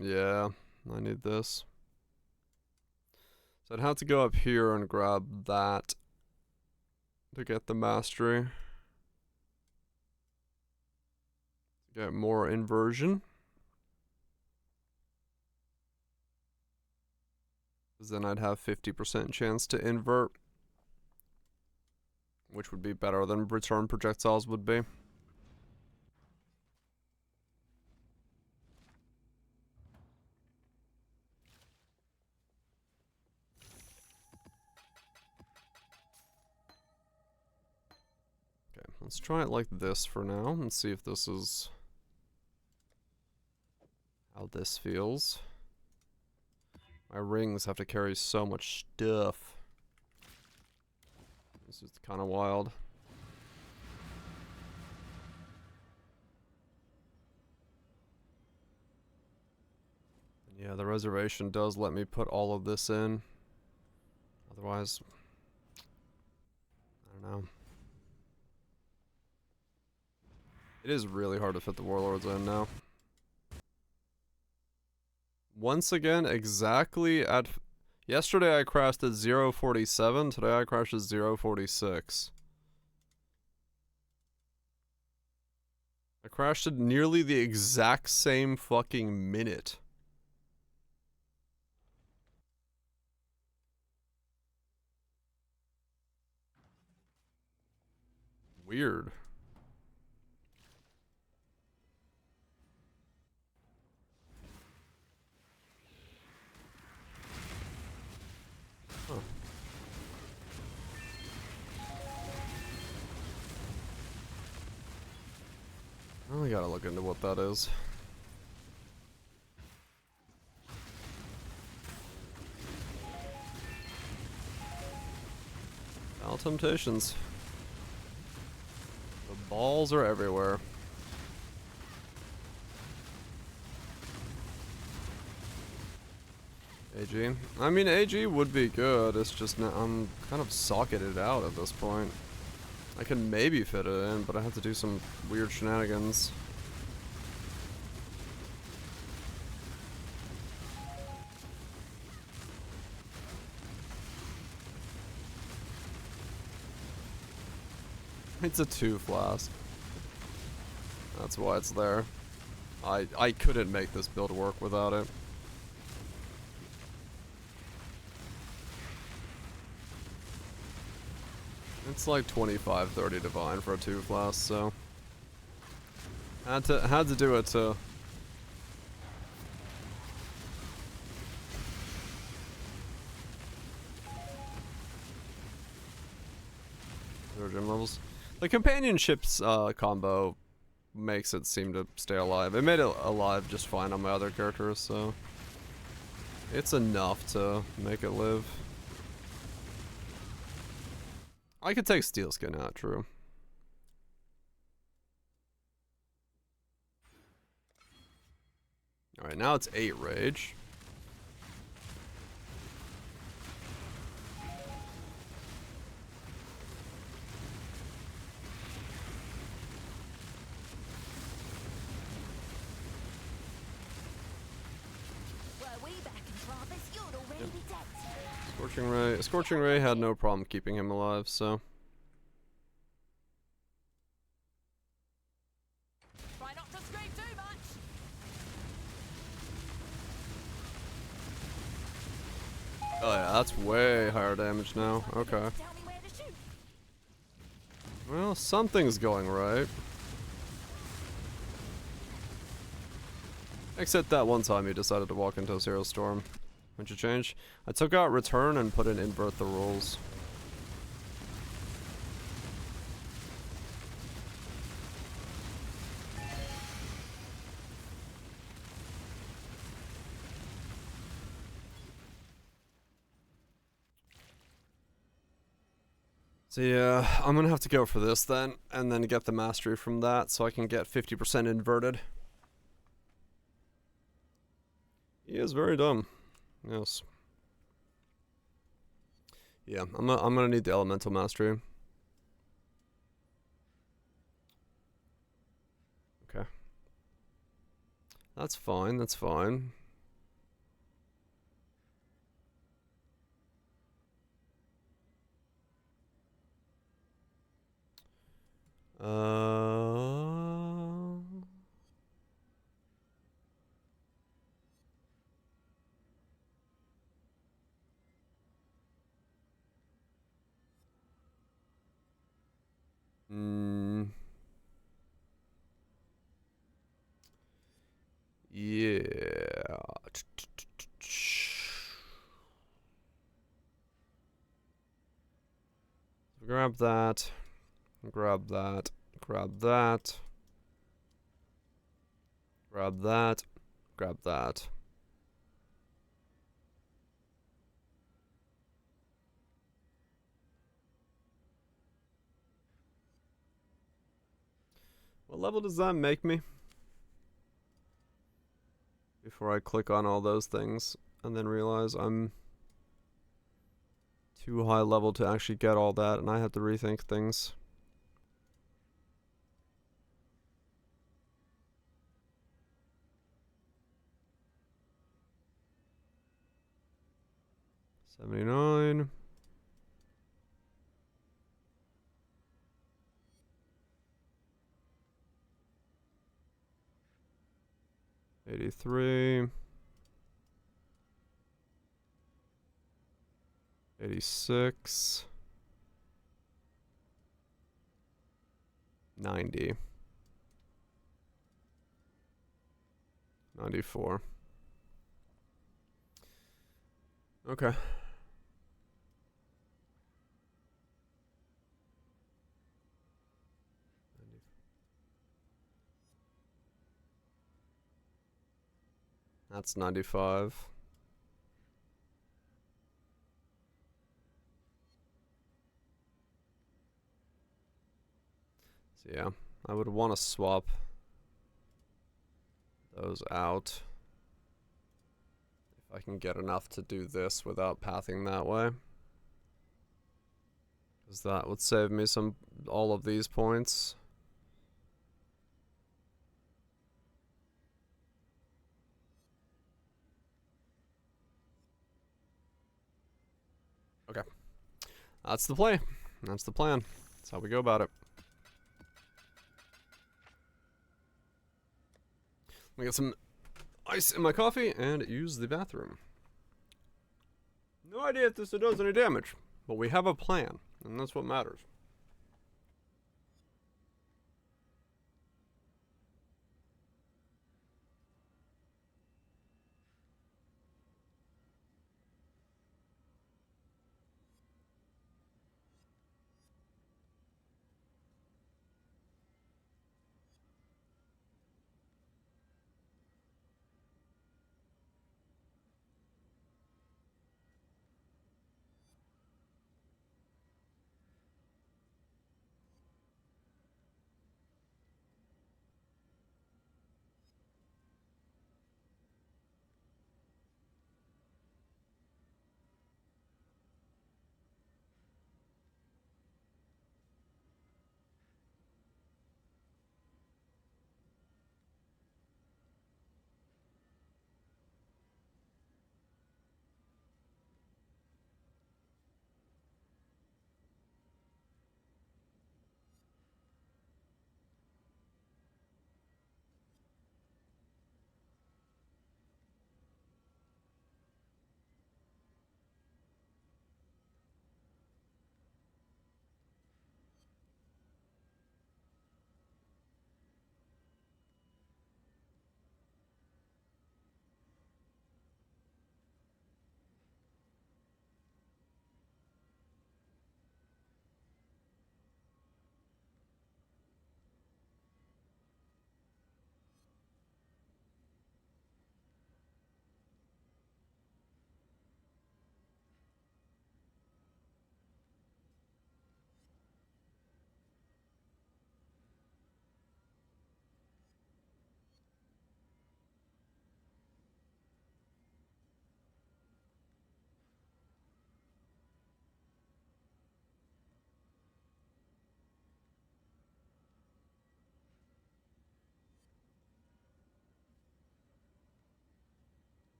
Yeah, I need this. So I'd have to go up here and grab that to get the mastery. Get more inversion. Because then I'd have 50% chance to invert. Which would be better than return projectiles would be. Okay, let's try it like this for now and see if this is how this feels. My rings have to carry so much stuff. This is kind of wild. Yeah, the reservation does let me put all of this in. Otherwise, I don't know. It is really hard to fit the warlords in now. Once again, exactly at... Yesterday I crashed at 0:47, today I crashed at 0:46. I crashed at nearly the exact same fucking minute. Weird. Huh. Well, we gotta look into what that is. Vaal Temptations. The balls are everywhere. AG. I mean, AG would be good. It's just I'm kind of socketed out at this point. I can maybe fit it in, but I have to do some weird shenanigans. It's a 2 flask. That's why it's there. I couldn't make this build work without it. It's like 25-30 divine for a 2 flask, so had to do it too. Zero gem levels. The companionships combo makes it seem to stay alive. It made it alive just fine on my other characters, so it's enough to make it live. I could take steel skin out, true. Alright, now it's 8 rage. Scorching Ray had no problem keeping him alive, so. Try not to scream too much. Oh yeah, that's way higher damage now. Okay. Well, something's going right. Except that one time he decided to walk into a Zero Storm. What'd you change? I took out return and put in invert the rules. So yeah, I'm gonna have to go for this then, and then get the mastery from that so I can get 50% inverted. He is very dumb. Yes. Yeah, I'm gonna need the elemental mastery. Okay. That's fine, that's fine. Yeah. Grab that. Grab that. Grab that. Grab that. Grab that. What level does that make me? Before I click on all those things and then realize I'm too high level to actually get all that and I have to rethink things. $79. 83. 86. 90. 94. Okay. That's 95. So yeah, I would want to swap those out. If I can get enough to do this without pathing that way. Because that would save me all of these points. Okay. That's the play. That's the plan. That's how we go about it. Let me get some ice in my coffee and use the bathroom. No idea if this does any damage, but we have a plan, and that's what matters.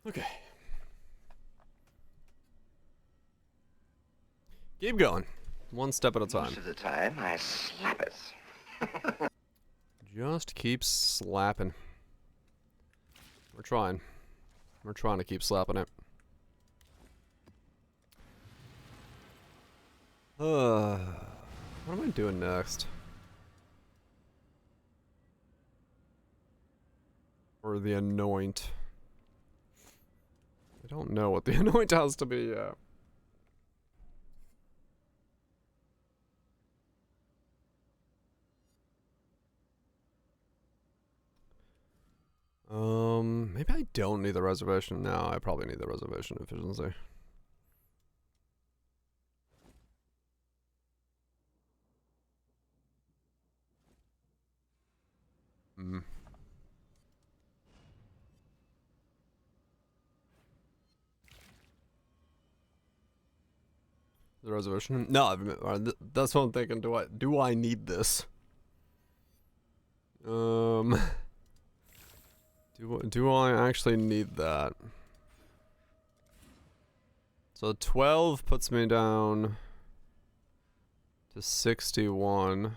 Okay. Keep going. One step at a time. Most of the time, I slap it. Just keep slapping. We're trying. We're trying to keep slapping it. What am I doing next? Or the anoint. I don't know what the anoint has to be yet. Maybe I don't need the reservation. No, I probably need the reservation efficiency. Hmm. The reservation? No, that's what I'm thinking. Do I need this? Do I actually need that? So 12 puts me down to 61.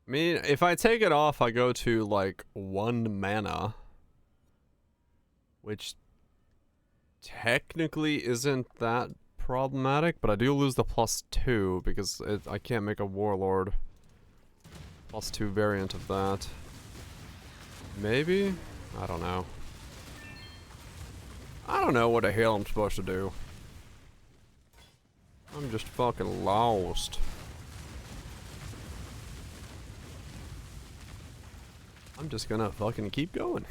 I mean, if I take it off, I go to like 1 mana, which technically isn't that problematic, but I do lose the +2 because I can't make a warlord +2 variant of that. Maybe? I don't know. I don't know what the hell I'm supposed to do. I'm just fucking lost. I'm just gonna fucking keep going.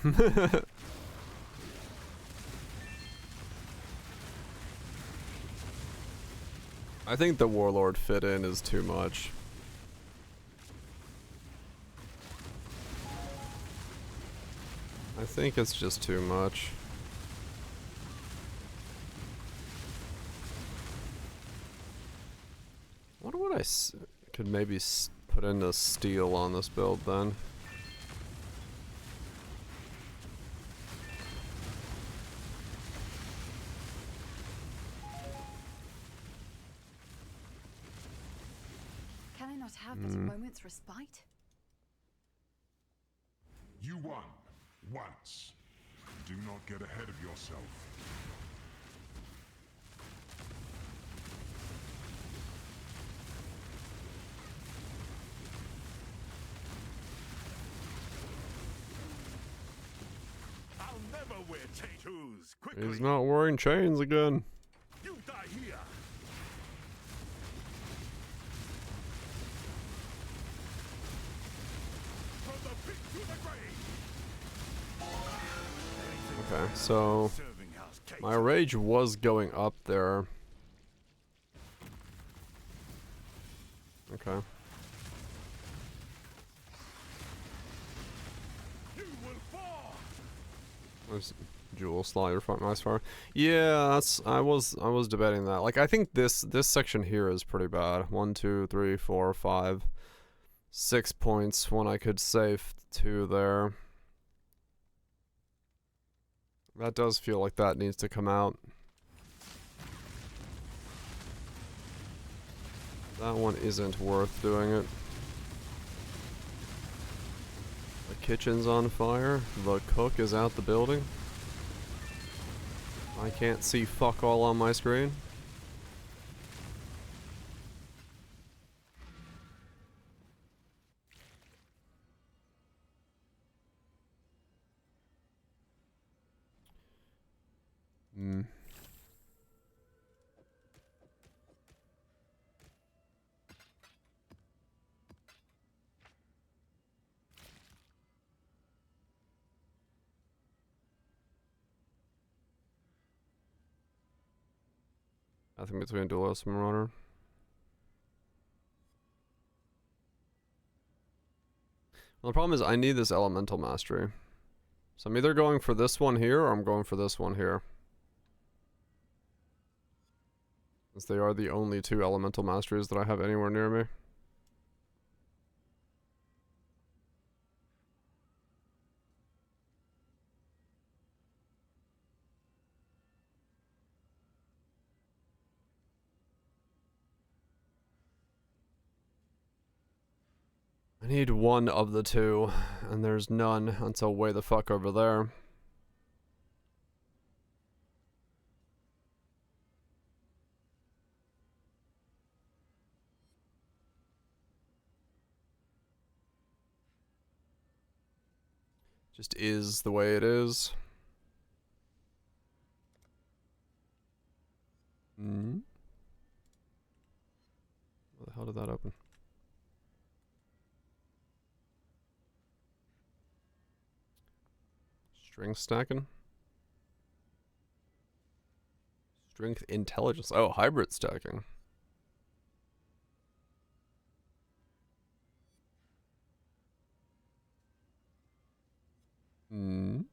I think the warlord fit in is too much. I think it's just too much. I wonder what I could maybe put into steel on this build then. Can I not have but a moment's respite? You won once. Do not get ahead of yourself. I'll never wear tattoos. Quickly. He's not wearing chains again. You die here. From the pit to the grave. Okay, so my rage was going up there. Okay. You will fall. There's Jewel Slayer front nice far. Yeah, that's I was debating that. Like I think this section here is pretty bad. 1, 2, 3, 4, 5, 6 points when I could save 2 there. That does feel like that needs to come out. That one isn't worth doing it. The kitchen's on fire. The cook is out the building. I can't see fuck all on my screen. I think between Duelist and Marauder. Well, the problem is I need this elemental mastery. So I'm either going for this one here or I'm going for this one here. Since they are the only 2 elemental masteries that I have anywhere near me. I need one of the two, and there's none until way the fuck over there. Just is the way it is. Hmm. How the hell did that open? Strength stacking? Strength intelligence. Oh, hybrid stacking. Hmm.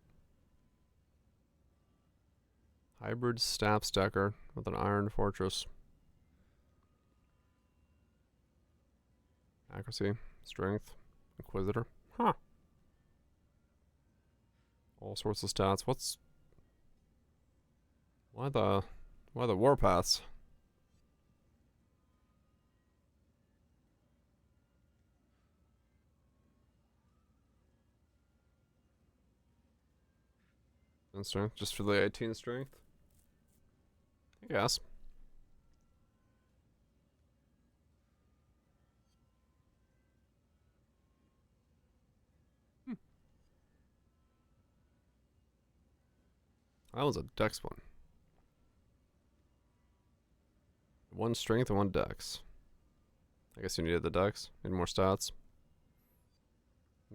Hybrid staff stacker with an iron fortress. Accuracy, strength, inquisitor. Huh. All sorts of stats. What's... Why the warpaths? And strength, just for the 18 strength? I guess. That was a dex one. One strength and one dex. I guess you needed the dex. Need more stats.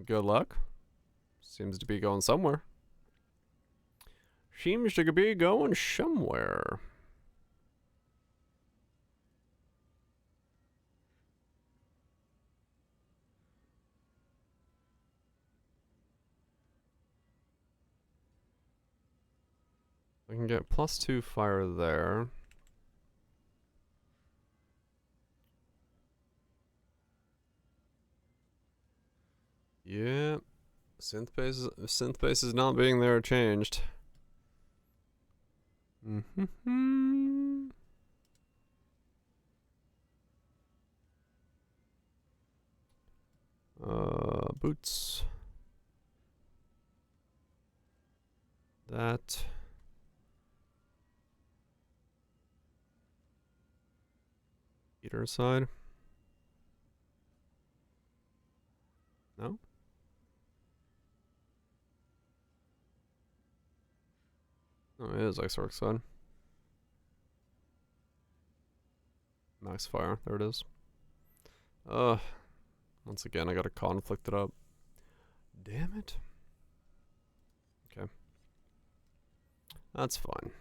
Good luck. Seems to be going somewhere. Seems to be going somewhere. I can get +2 fire there. Yeah. Synth base is not being there changed. Mm-hmm. Boots. That. Eater side. No? Oh, it is Exarch side. Max fire. There it is. Once again, I gotta conflict it up. Damn it. Okay. That's fine.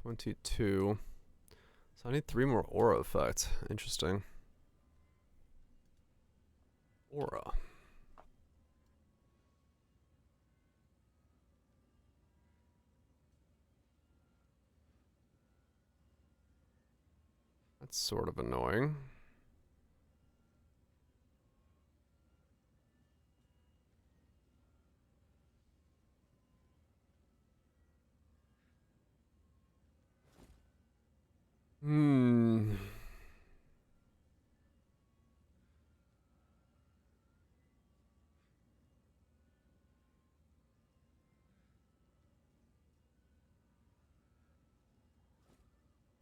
$22. So I need 3 more aura effects. Interesting. Aura. That's sort of annoying.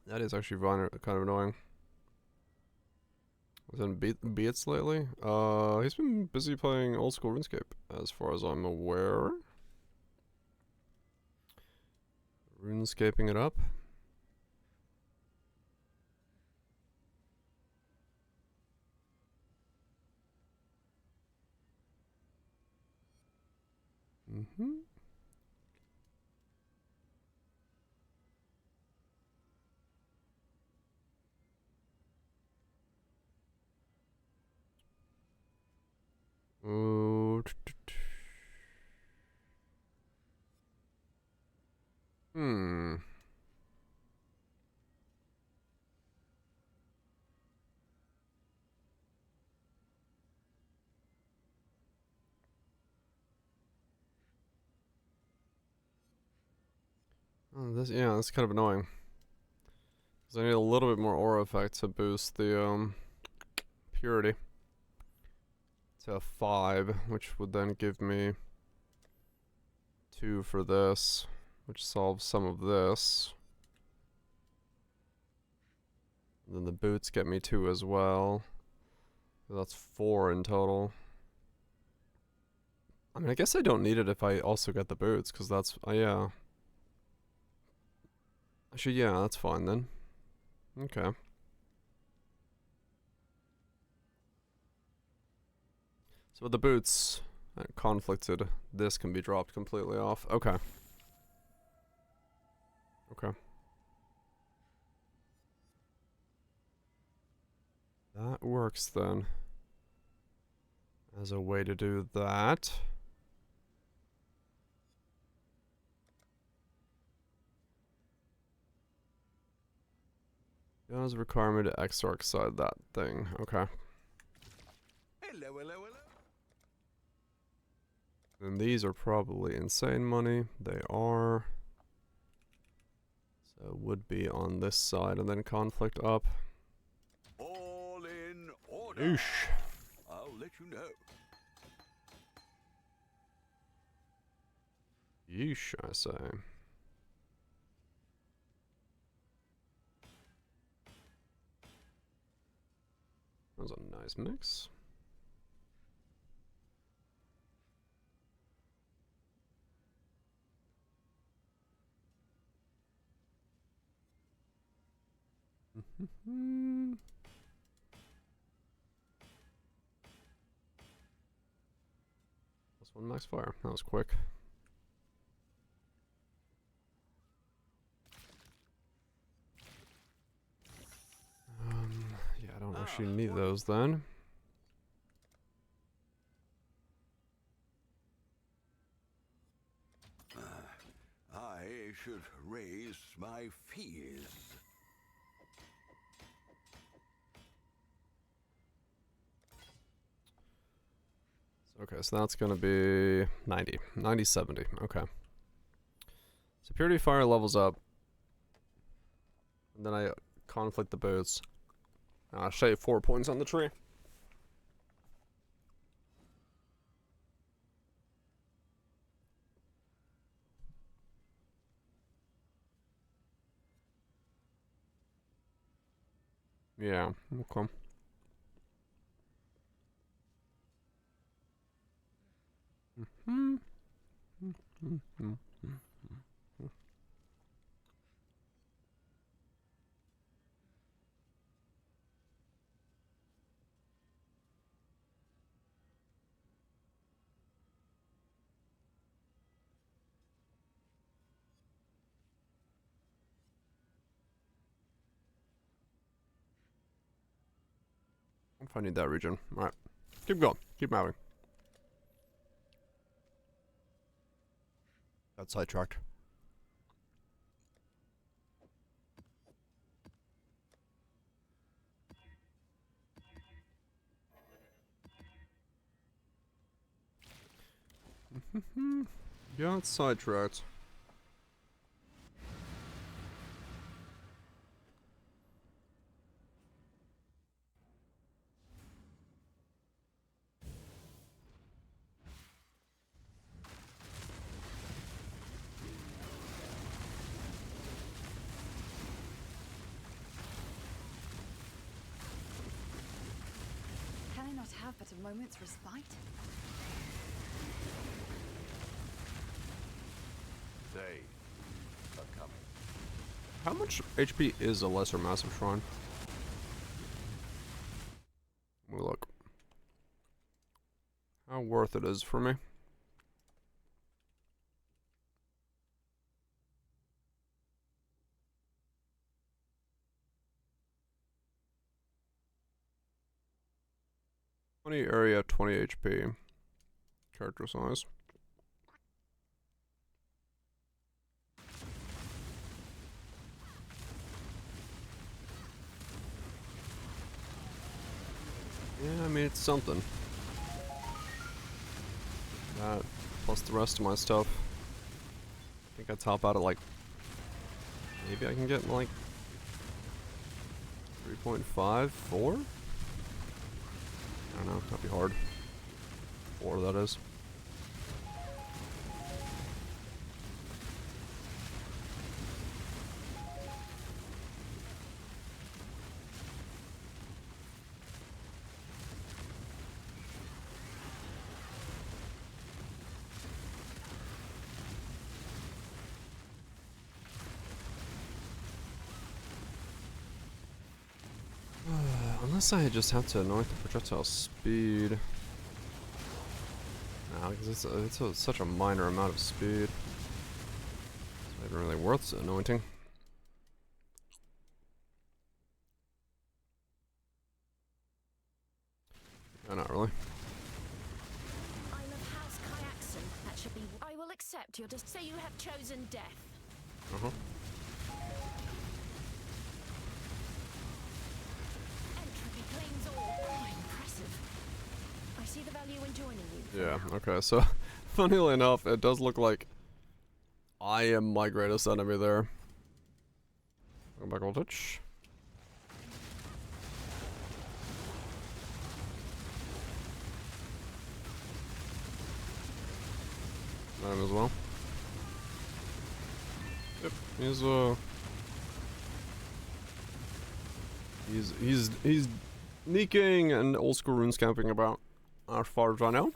That is actually kind of annoying. Was in Beats lately? He's been busy playing old school RuneScape, as far as I'm aware. RuneScaping it up. Mm-hmm. Ooh. Oh, yeah, that's kind of annoying. Because I need a little bit more aura effect to boost the purity to 5, which would then give me 2 for this, which solves some of this. And then the boots get me 2 as well. So that's 4 in total. I mean, I guess I don't need it if I also get the boots, because that's, yeah. Actually, yeah, that's fine then. Okay. So with the boots conflicted, this can be dropped completely off. Okay. Okay. That works then. As a way to do that. Does require me to exorcise that thing. Okay. Hello, hello, hello. And these are probably insane money. They are. So it would be on this side and then conflict up. All in order. Oosh. I'll let you know. Yeesh, I say. That was a nice mix. +1 max fire. That was quick. Yeah, I don't actually need those then. I should raise my fees. Okay, so that's gonna be 90. 90, 70. Okay. So purity fire levels up. And then I conflict the boots. I'll shave 4 points on the tree. Yeah, okay. If I need that region. Alright. Keep going. Keep moving. Got sidetracked. Got sidetracked. Can I not have but a moment's respite? They are coming. How much HP is a lesser massive shrine? Let me look. How worth it is for me. $20 area, 20 HP. Character size. Yeah, I mean, it's something. That, plus the rest of my stuff. I think I top out at like Maybe I can get like 3.5, 4? I don't know, that'd be hard. 4, that is. Unless I just have to anoint the projectile speed. No, because it's such a minor amount of speed. It's not even really worth anointing. No, not really. I'm of House Kyaxon. That should be. I will accept your just say you have chosen death. Uh-huh. I see the value in joining you. Yeah, okay, so funnily enough, it does look like I am my greatest enemy there. Go back voltage. Him as well. Yep, he's sneaking and old school rune scamping about. As far as I know.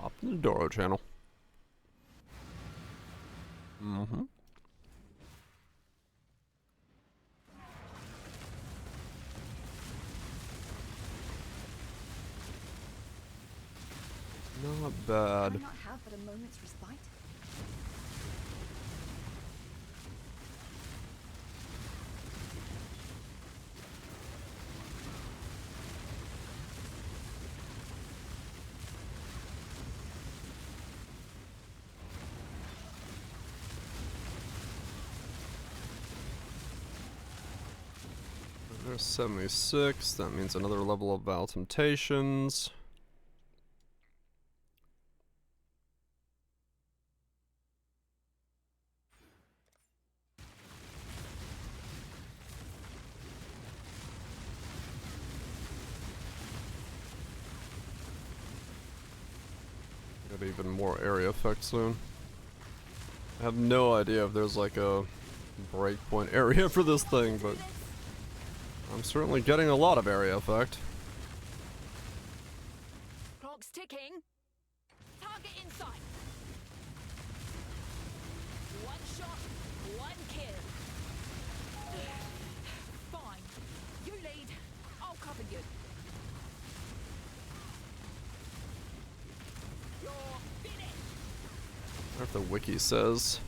Up in the Doro channel. Mm-hmm. Not bad. Not have but a moment's respite. There's 76. That means another level of Vaal Temptations. Got even more area effect soon. I have no idea if there's like a breakpoint area for this thing, but I'm certainly getting a lot of area effect. Clock's ticking. Target in sight. One shot, one kill. Fine. You lead. I'll cover you. You're finished. I wonder if the wiki says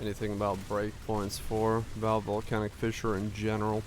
anything about breakpoints for Vaal Volcanic Fissure in general.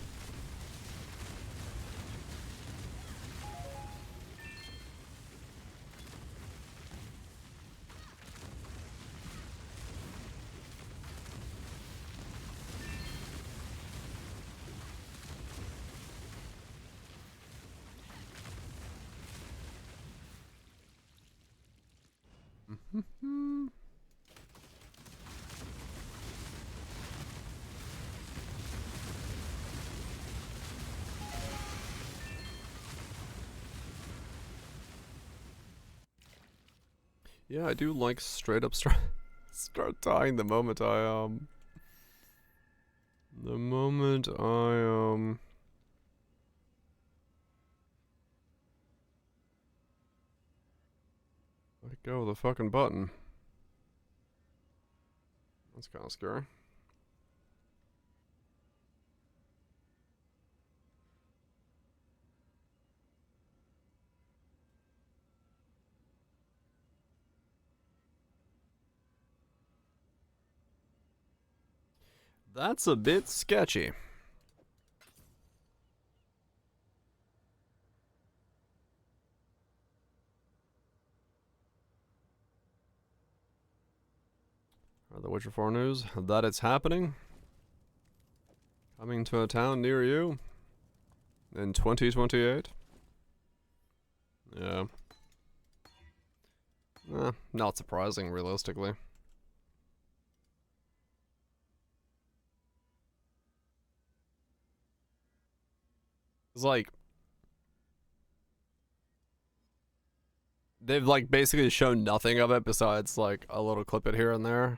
Yeah, I do like straight up start dying the moment I let go of the fucking button. That's kind of scary. That's a bit sketchy. Witcher 4 news that it's happening. Coming to a town near you in 2028. Yeah. Not surprising, realistically. It's like, they've like basically shown nothing of it besides like a little clip here and there.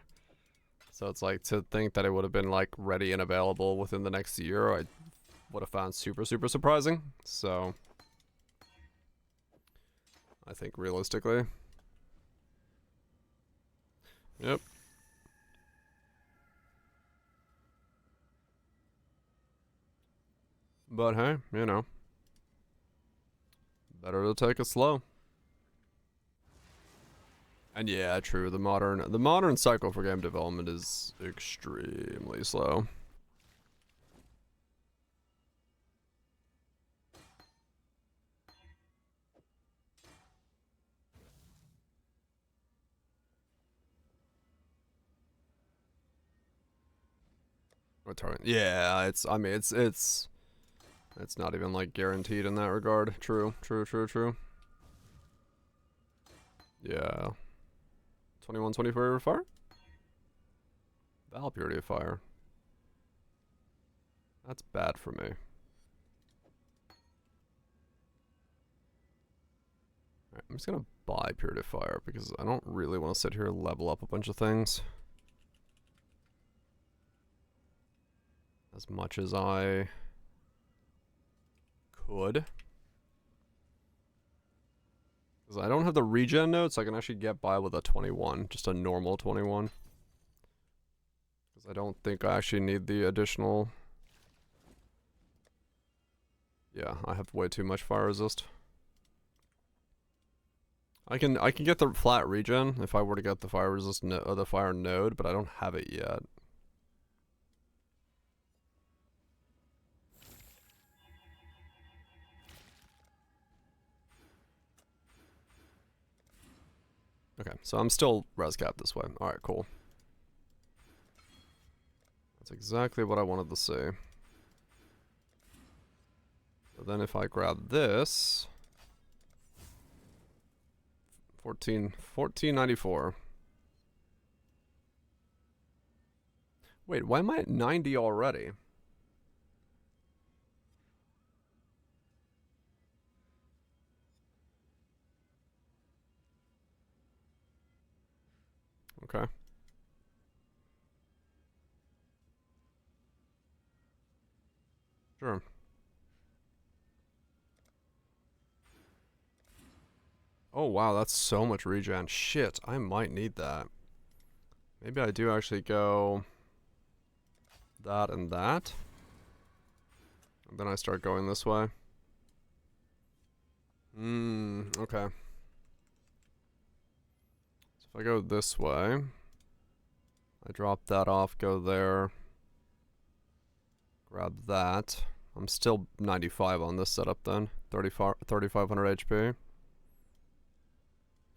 So it's like, to think that it would have been like ready and available within the next year, I would have found super surprising. So I think realistically, yep. But hey, you know, better to take it slow. And yeah, true, the modern cycle for game development is extremely slow. Yeah, I mean, it's not even like guaranteed in that regard. True. Yeah. 2124 fire? Vaal Purity of Fire. That's bad for me. Alright, I'm just gonna buy Purity of Fire because I don't really want to sit here and level up a bunch of things. As much as I could. Because I don't have the regen notes, I can actually get by with a 21. Just a normal 21. Because I don't think I actually need the additional... Yeah, I have way too much fire resist. I can get the flat regen if I were to get the fire resist the fire node, but I don't have it yet. Okay, so I'm still res capped this way. Alright, cool. That's exactly what I wanted to see. So then if I grab this... 1494. Wait, why am I at 90 already? Okay. Sure. Oh wow, that's so much regen. Shit, I might need that. Maybe I do actually go that and that. And then I start going this way. Okay. So if I go this way, I drop that off, go there. Grab that. I'm still 95 on this setup then. 3,500 HP.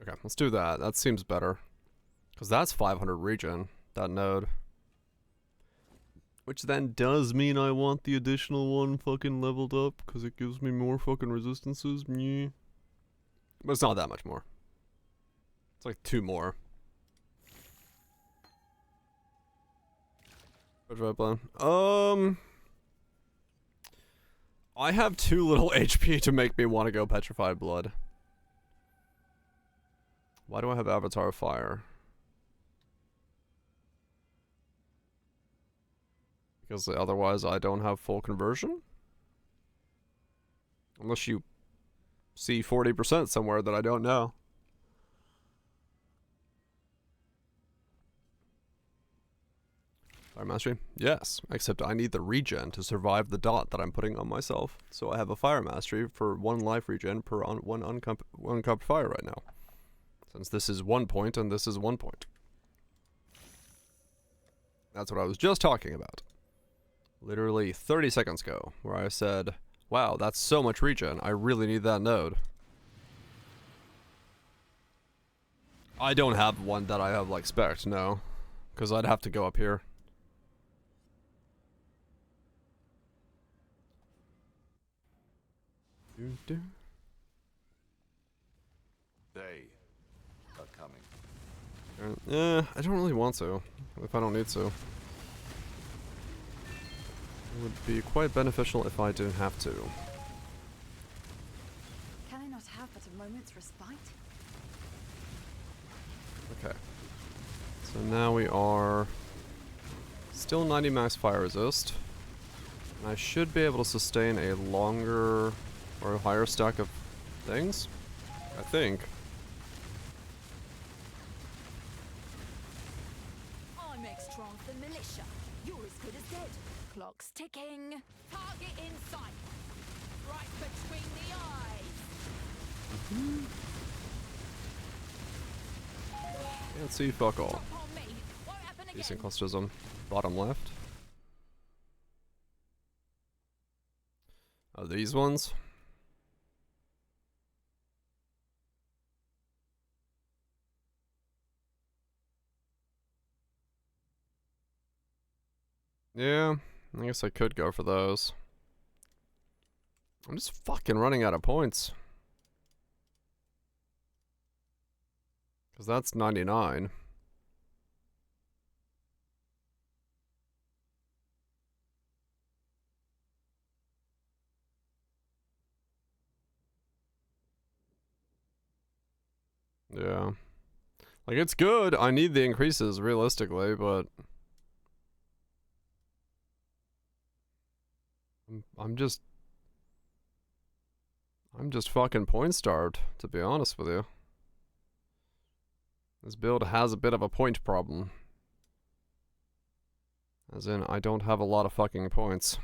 Okay, let's do that. That seems better. Because that's 500 regen, that node. Which then does mean I want the additional one fucking leveled up, because it gives me more fucking resistances. Meh. But it's not that much more. It's like 2 more. What do I plan? I have too little HP to make me want to go Petrified Blood. Why do I have Avatar of Fire? Because otherwise I don't have full conversion? Unless you see 40% somewhere that I don't know. Fire Mastery? Yes, except I need the regen to survive the dot that I'm putting on myself. So I have a Fire Mastery for 1 life regen per one uncupped fire right now. Since this is 1 point and this is 1 point. That's what I was just talking about. Literally 30 seconds ago, where I said, wow, that's so much regen, I really need that node. I don't have one that I have like spec'd, no. Because I'd have to go up here. They are coming. I don't really want to, if I don't need to. It would be quite beneficial if I didn't have to. Can I not have but a moment's respite? Okay. So now we are still 90 max fire resist. And I should be able to sustain a longer or a higher stack of things. I think. I'm extra for militia. You're as good as dead. Clock's ticking. Target in sight. Right between the eyes. Can't see fuck all. Drop on me. Won't happen again. Decent clusters on bottom left. Oh, these ones? Yeah, I guess I could go for those. I'm just fucking running out of points. Because that's 99. Yeah. Like, it's good. I need the increases, realistically, but... I'm just fucking point starved, to be honest with you. This build has a bit of a point problem. As in, I don't have a lot of fucking points.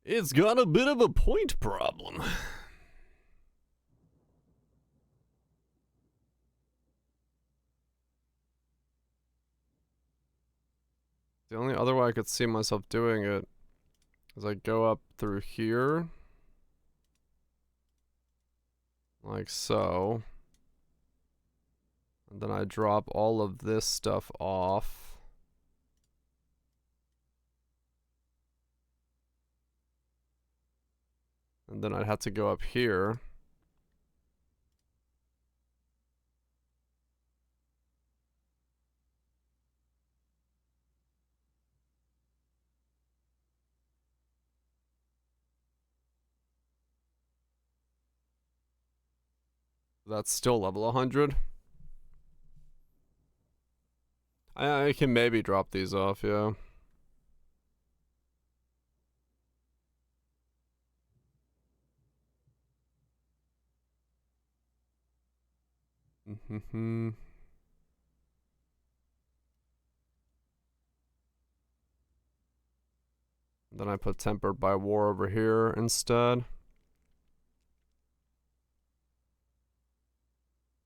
It's got a bit of a point problem. The only other way I could see myself doing it is I go up through here. Like so. And then I drop all of this stuff off. And then I'd have to go up here. That's still level 100. I can maybe drop these off, yeah. Then I put Tempered by War over here instead.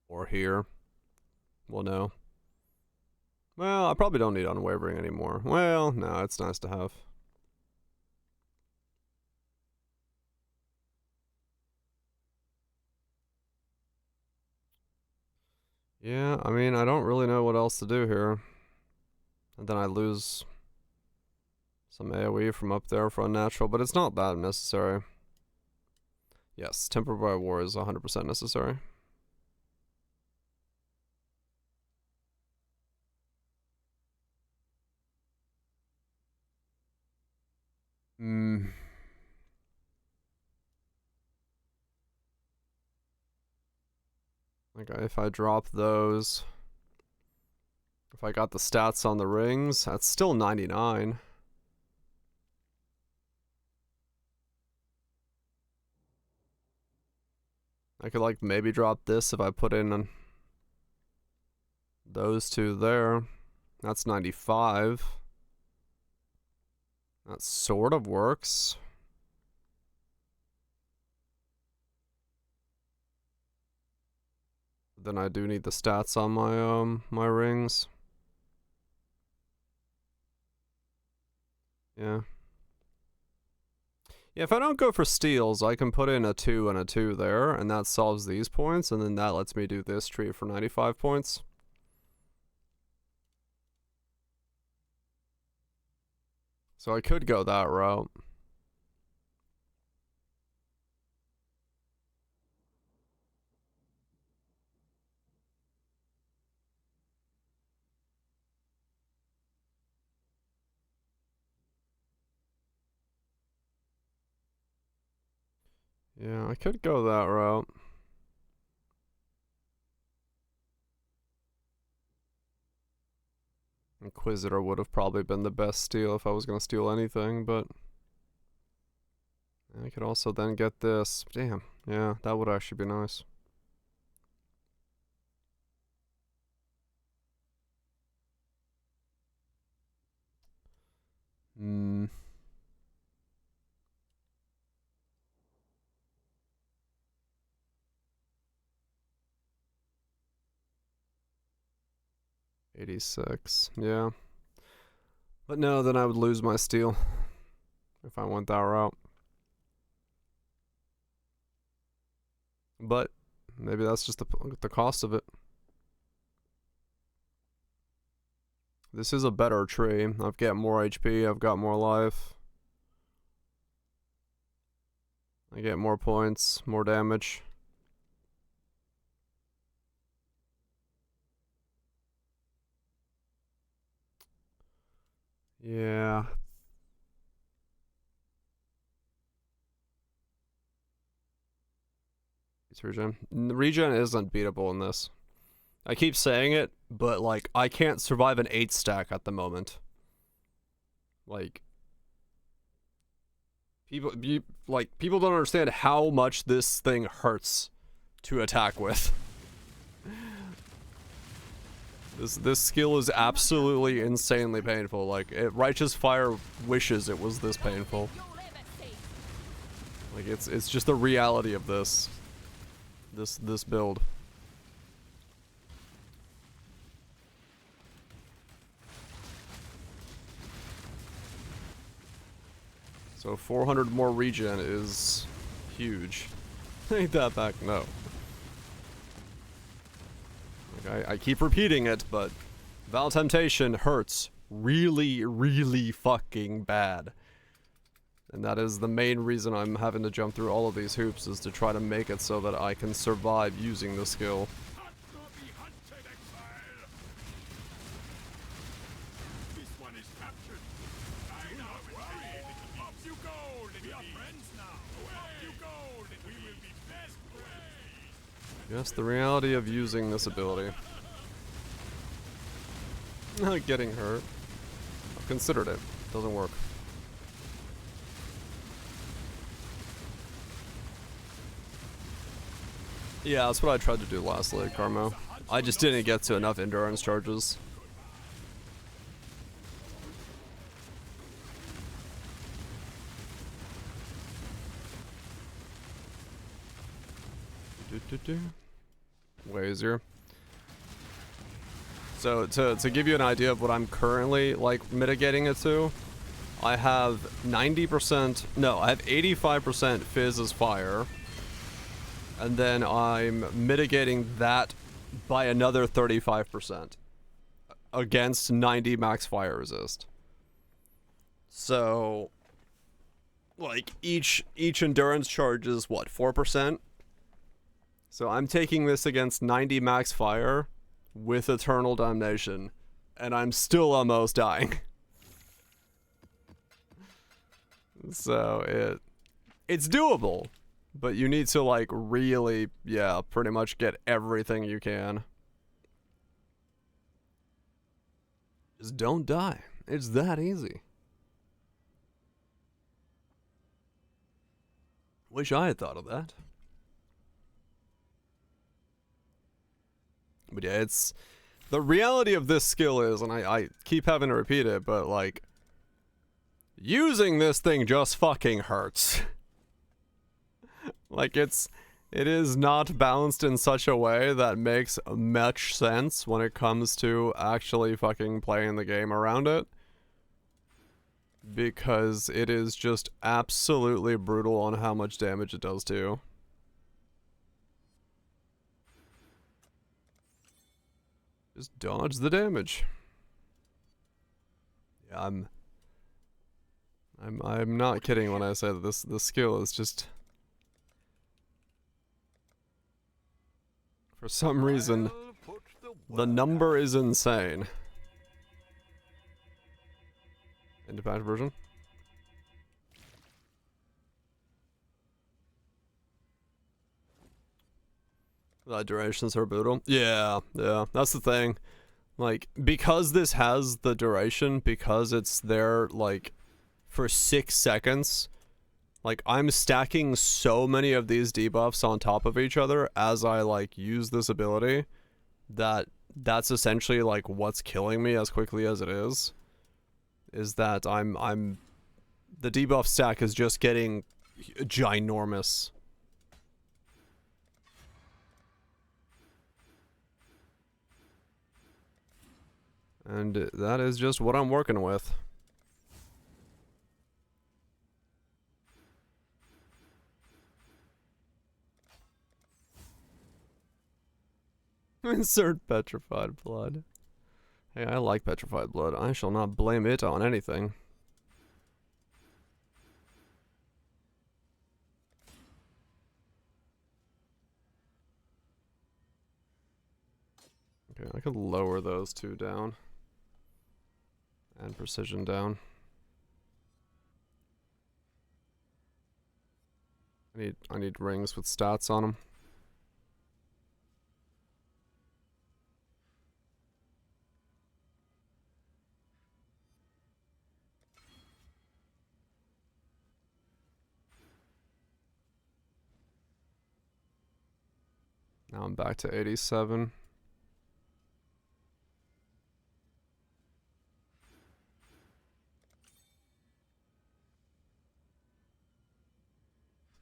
Or here. Well, no. Well, I probably don't need Unwavering anymore. Well, no, it's nice to have. Yeah, I mean, I don't really know what else to do here. And then I lose some AoE from up there for unnatural, but it's not that necessary. Yes, Tempered by War is 100% necessary. Like, if I drop those... If I got the stats on the rings, that's still 99. I could, like, maybe drop this if I put in those two there. That's 95. That sort of works. Then I do need the stats on my my rings. Yeah. Yeah, if I don't go for steals, I can put in a 2 and a 2 there, and that solves these points, and then that lets me do this tree for 95 points. So I could go that route. Yeah, I could go that route. Inquisitor would have probably been the best steal if I was going to steal anything, but I could also then get this. Damn, yeah, that would actually be nice. Hmm. $86, yeah. But no, then I would lose my steal if I went that route. But maybe that's just the cost of it. This is a better tree. I've got more HP, I've got more life. I get more points, more damage. Yeah. It's regen. Regen isn't beatable in this. I keep saying it, but like I can't survive an 8 stack at the moment. Like people don't understand how much this thing hurts to attack with. This skill is absolutely insanely painful. Like Righteous Fire wishes it was this painful. Like it's just the reality of this build. So 400 more regen is huge. Ain't that back? No. Like I keep repeating it, but Vaal Temptation hurts really, really fucking bad. And that is the main reason I'm having to jump through all of these hoops, is to try to make it so that I can survive using the skill. Yes, the reality of using this ability. Not getting hurt. I've considered it. Doesn't work. Yeah, that's what I tried to do last leg, Carmo. I just didn't get to enough endurance charges. Way easier. So to give you an idea of what I'm currently like mitigating it to, I have 90%, no, I have 85% fizz as fire, and then I'm mitigating that by another 35% against 90 max fire resist. So like each endurance charge is what, 4%? So I'm taking this against 90 max fire with Eternal Damnation, and I'm still almost dying. So it's doable, but you need to like really, yeah, pretty much get everything you can. Just don't die. It's that easy. Wish I had thought of that. But yeah, it's the reality of this skill is, and I keep having to repeat it, but like using this thing just fucking hurts. Like it is not balanced in such a way that makes much sense when it comes to actually fucking playing the game around it. because it is just absolutely brutal on how much damage it does to you. Just dodge the damage. Yeah, I'm not kidding when I say that this skill is just, for some reason, the number is insane. Independent version. The durations are brutal. Yeah, that's the thing. Like, because this has the duration, because it's there, like, for 6 seconds, like, I'm stacking so many of these debuffs on top of each other as I, like, use this ability, that's essentially, like, what's killing me as quickly as it is that the debuff stack is just getting ginormous. And that is just what I'm working with. Insert petrified blood. Hey, I like petrified blood. I shall not blame it on anything. Okay, I could lower those two down. And precision down. I need rings with stats on them. Now I'm back to 87.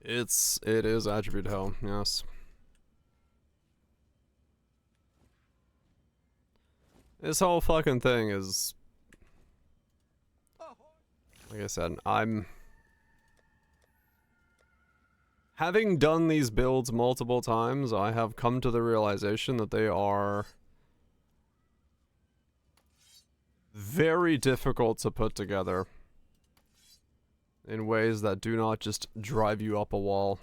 It is attribute hell, yes. This whole fucking thing is, like I said, having done these builds multiple times, I have come to the realization that they are very difficult to put together in ways that do not just drive you up a wall.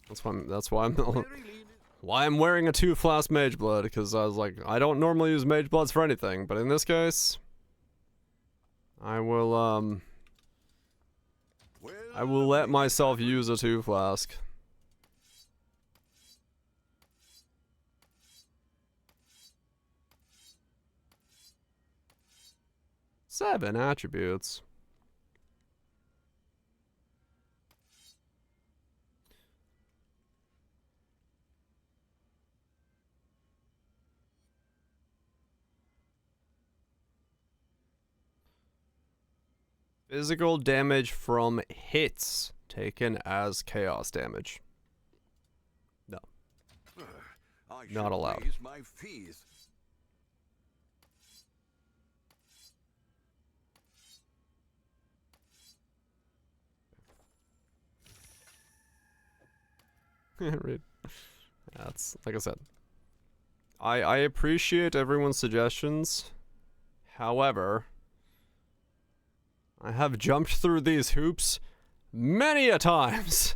That's why I'm wearing a 2-flask mage blood, because I was like, I don't normally use mage bloods for anything, but in this case, I will let myself use a 2-flask. Seven attributes. Physical damage from hits taken as chaos damage. No. Not allowed. My fees. Right. That's, like I said, I appreciate everyone's suggestions. However, I have jumped through these hoops many a times.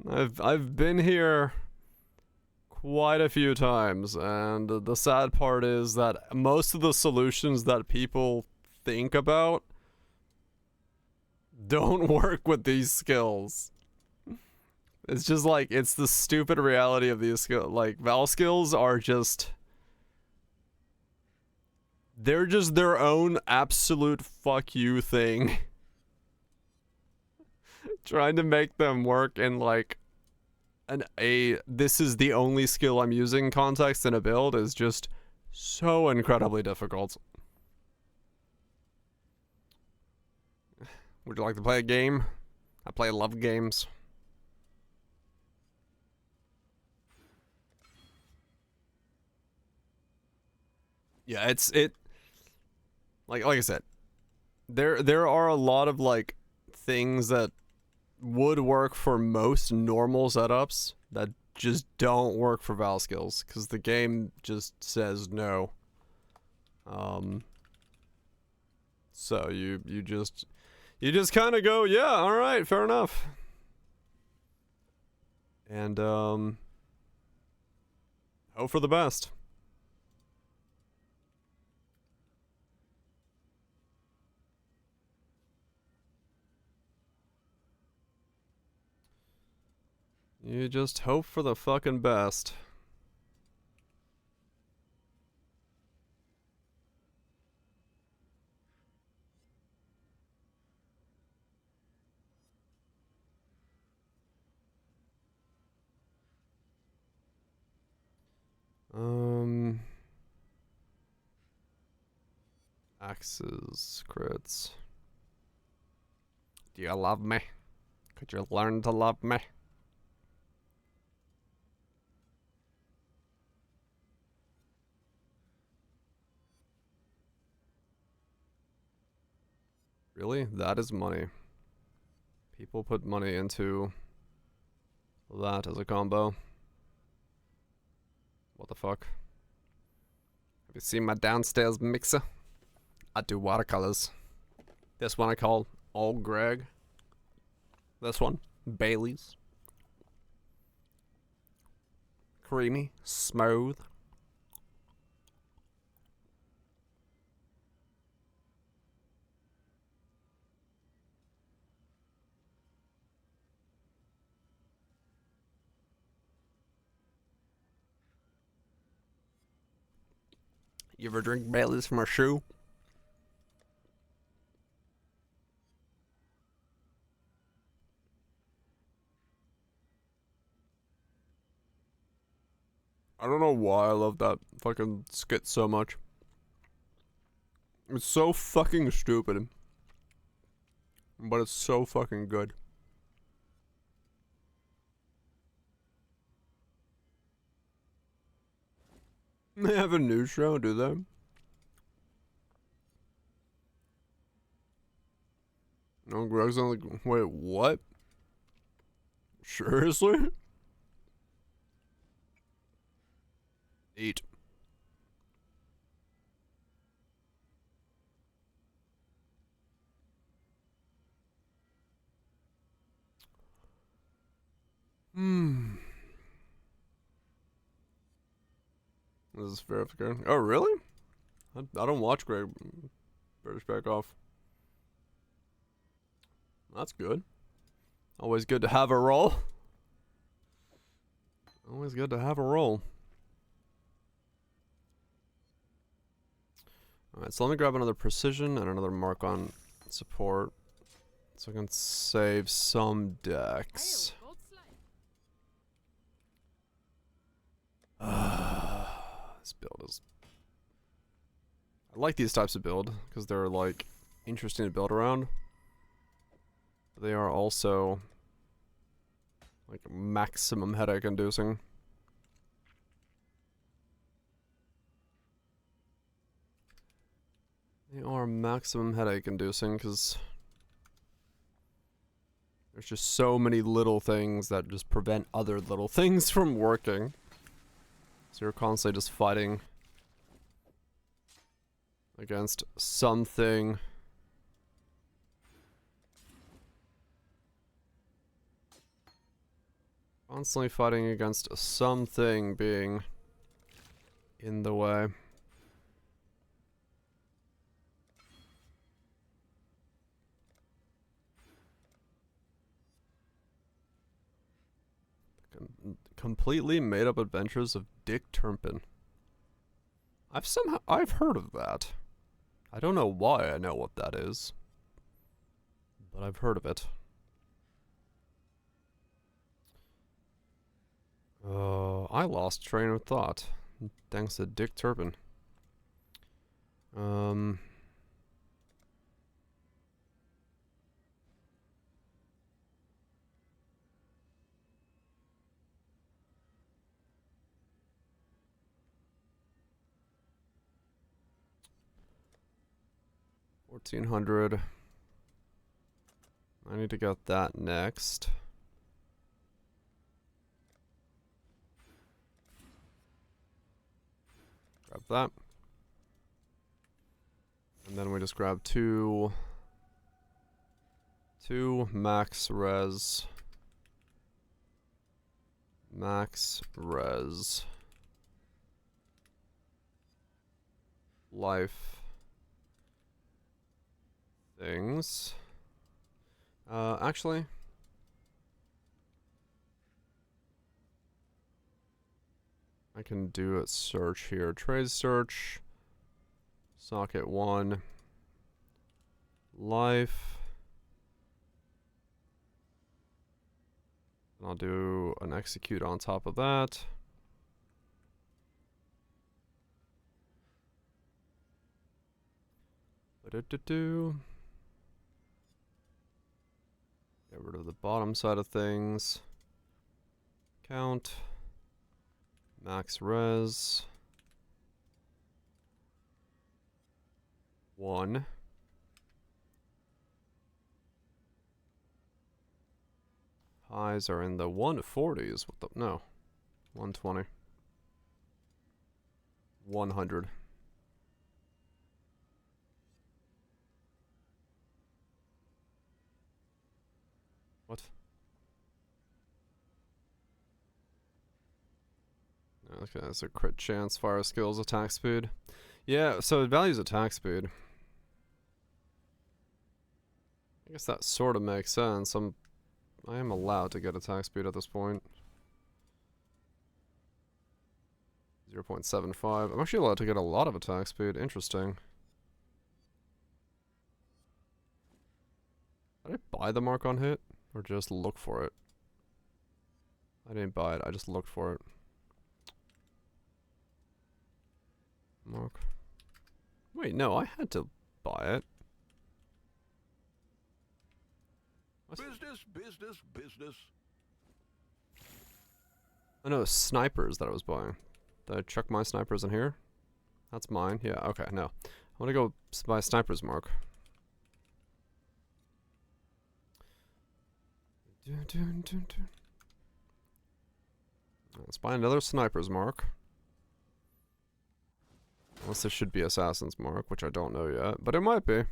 I've been here quite a few times, and the sad part is that most of the solutions that people think about don't work with these skills. It's just like, it's the stupid reality of these skills. Like, Vaal skills are just, they're just their own absolute fuck you thing. Trying to make them work in like this is the only skill I'm using context in a build is just so incredibly difficult. Would you like to play a game? I play love games. Yeah, like I said, there are a lot of like things that would work for most normal setups that just don't work for Vaal skills because the game just says no. So you just kind of go, yeah, all right, fair enough. And hope for the best. You just hope for the fucking best. Axes, crits. Do you love me? Could you learn to love me? Really? That is money. People put money into that as a combo. What the fuck? Have you seen my downstairs mixer? I do watercolors. This one I call Old Greg. This one, Bailey's. Creamy, smooth. You ever drink Bailey's from a shoe? I don't know why I love that fucking skit so much. It's so fucking stupid. But it's so fucking good. They have a news show, do they? No, Greg's not like, wait, what? Seriously? Eat. This is verification. Oh, really? I don't watch Greg. British Back Off. That's good. Always good to have a roll. Always good to have a roll. Alright, so let me grab another precision and another mark on support. So I can save some decks. This build is... I like these types of build, because they're like interesting to build around. But they are also like maximum headache inducing. They are maximum headache inducing because there's just so many little things that just prevent other little things from working. So you're constantly just fighting against something. Constantly fighting against something being in the way. Completely made up adventures of Dick Turpin. I've heard of that. I don't know why I know what that is, but I've heard of it. I lost train of thought, thanks to Dick Turpin. 1400. I need to get that next. Grab that. And then we just grab two max res life things. Actually, I can do a search here. Trade search. Socket 1. Life. And I'll do an execute on top of that. Ba-do-do-do. Get rid of the bottom side of things. Count. Max res. 1. Highs are in the 140s. What the? No. 120. 100. What? Okay, that's a crit chance, fire skills, attack speed. Yeah, so it values attack speed. I guess that sort of makes sense. I am allowed to get attack speed at this point. 0.75. I'm actually allowed to get a lot of attack speed. Interesting. Did I buy the mark on hit? Or just look for it? I didn't buy it, I just looked for it. Mark. Wait, no, I had to buy it. What? Business. Oh no, snipers that I was buying. Did I chuck my snipers in here? That's mine. Yeah, okay, no. I want to go buy snipers mark. Let's buy another sniper's mark. Unless this should be assassin's mark, which I don't know yet, but it might be.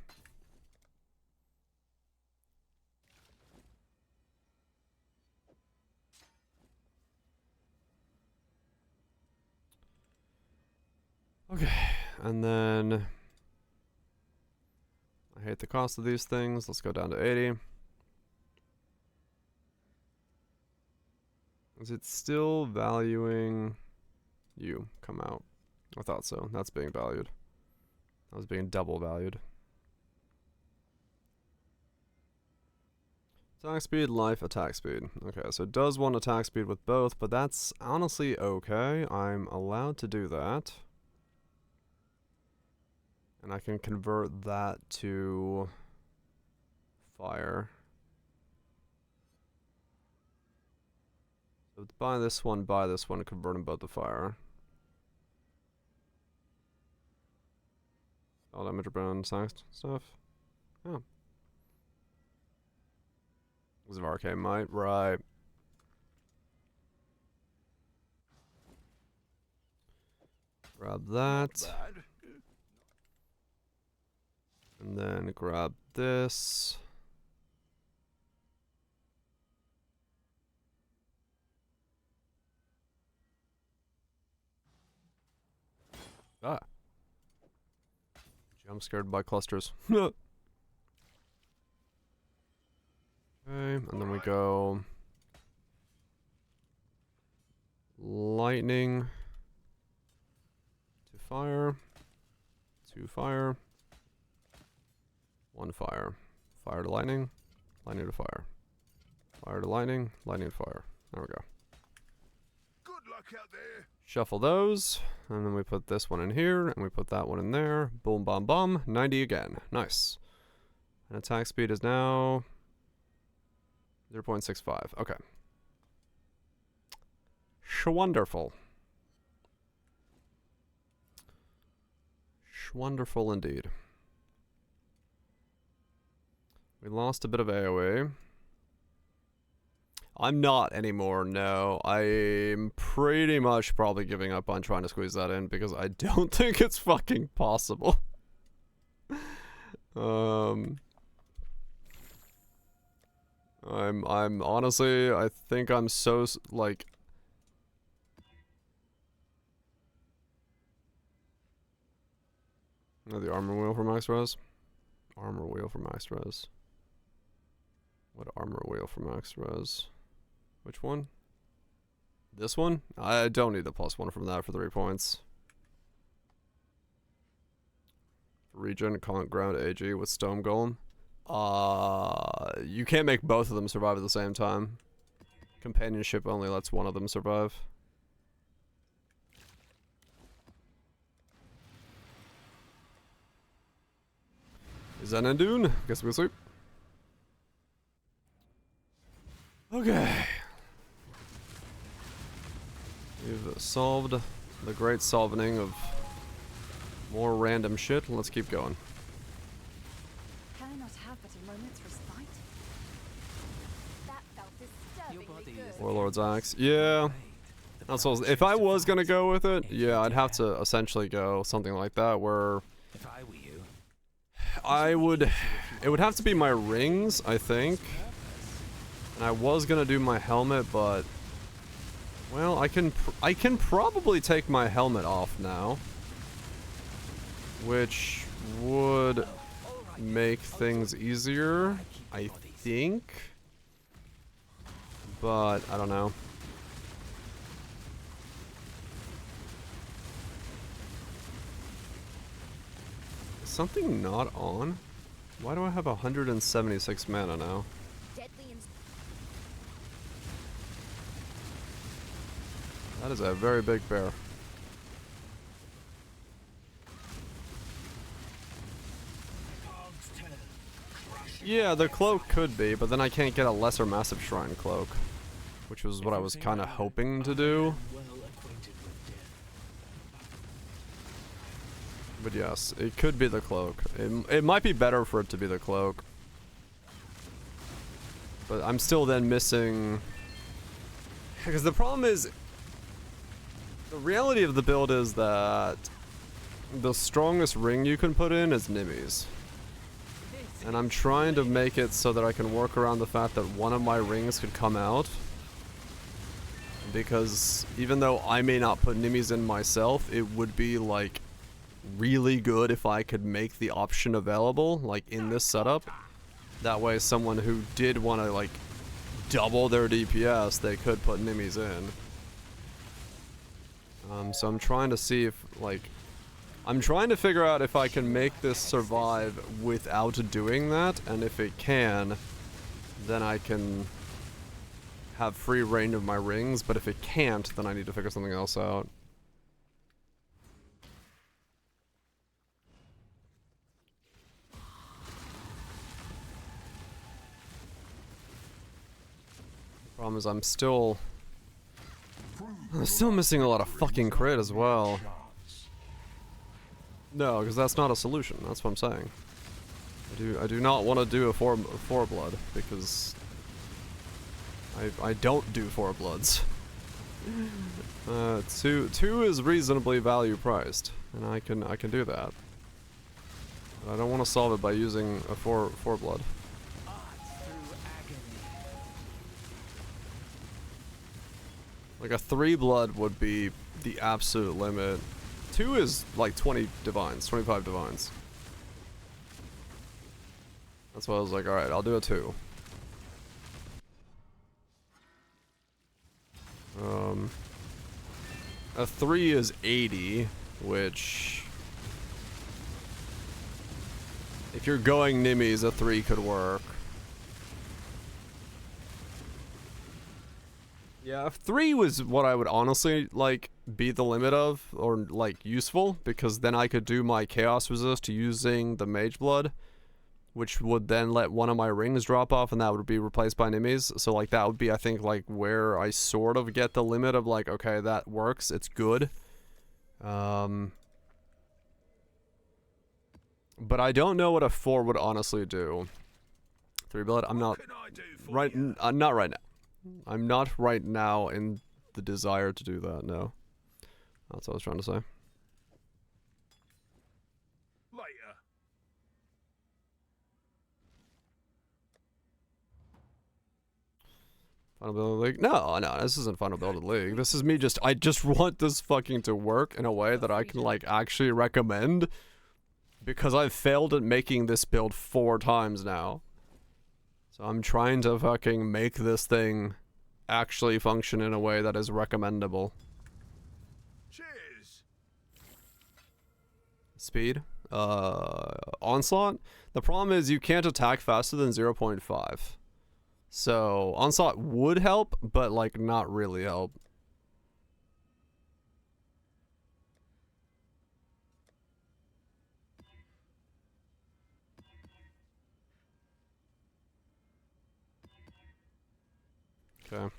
Okay, and then I hate the cost of these things. Let's go down to 80. Is it still valuing you? Come out. I thought so. That's being valued. That was being double valued. Attack speed, life, attack speed. Okay, so it does want attack speed with both, but that's honestly okay. I'm allowed to do that. And I can convert that to fire. So buy this one, and convert them both to fire. All damage burn stuff. Oh. This is arcane might, right. Grab that. And then grab this. Ah. Jump scared by clusters. Okay, and then we go lightning to fire, 2 fire, 1 fire, fire to lightning, lightning to fire, fire to lightning, lightning to fire. There we go. Good luck out there. Shuffle those, and then we put this one in here, and we put that one in there. Boom, bum, bum. 90 again. Nice. And attack speed is now 0.65. Okay. Schwonderful. Schwonderful indeed. We lost a bit of AoE. I'm not anymore, no. I'm pretty much probably giving up on trying to squeeze that in because I don't think it's fucking possible. I'm honestly, I think I'm so, like... Oh, the armor wheel for max res? Armor wheel for max res. What armor wheel for max res? Which one? This one? I don't need the +1 from that for 3 points. Regen, Conk, Ground, AG with Stone Golem. You can't make both of them survive at the same time. Companionship only lets one of them survive. Is that Endoon? Guess we'll sleep. Okay. We've solved the great solving of more random shit. Let's keep going. Can I not have but a moment's respite? That felt disturbingly good. Warlord's Axe. Yeah. That's what if I was gonna go with it, yeah, I'd have to essentially go something like that where If I were you, it would have to be my rings, I think. And I was gonna do my helmet, but well, I can probably take my helmet off now, which would make things easier, I think. But I don't know. Is something not on? Why do I have 176 mana now? That is a very big bear. Yeah, the cloak could be, but then I can't get a lesser massive shrine cloak, which was what I was kind of hoping to do. But yes, it could be the cloak. It might be better for it to be the cloak. But I'm still then missing... Because the problem is... The reality of the build is that the strongest ring you can put in is Nimmies. And I'm trying to make it so that I can work around the fact that one of my rings could come out. Because even though I may not put Nimmies in myself, it would be like really good if I could make the option available, like in this setup. That way someone who did want to like double their DPS, they could put Nimmies in. So I'm trying to see if, like, I'm trying to figure out if I can make this survive without doing that, and if it can, then I can have free reign of my rings, but if it can't, then I need to figure something else out. The problem is I'm still missing a lot of fucking crit as well. No, because that's not a solution. That's what I'm saying. I do not want to do a four blood because I don't do 4 bloods. 2 is reasonably value priced, and I can do that. But I don't want to solve it by using a 4 blood. Like a 3 blood would be the absolute limit. 2 is like 20 divines, 25 divines. That's why I was like, alright, I'll do a 2. A 3 is 80, which... If you're going Nimmies, a 3 could work. Yeah, if 3 was what I would honestly, like, be the limit of, or, like, useful, because then I could do my Chaos Resist using the Mage Blood, which would then let one of my rings drop off, and that would be replaced by Nimmies. So, like, that would be, I think, like, where I sort of get the limit of, like, okay, that works, it's good. But I don't know what a 4 would honestly do. 3 billet. I'm not right. Not right now. I'm not right now in the desire to do that. No, that's what I was trying to say. Final Build of the League? No, this isn't Final Build of the League. This is me I just want this fucking to work in a way that I can, like, actually recommend. Because I've failed at making this build 4 times now. So I'm trying to fucking make this thing actually function in a way that is recommendable. Cheers. Speed? Onslaught? The problem is you can't attack faster than 0.5. So, Onslaught would help, but, like, not really help. Okay.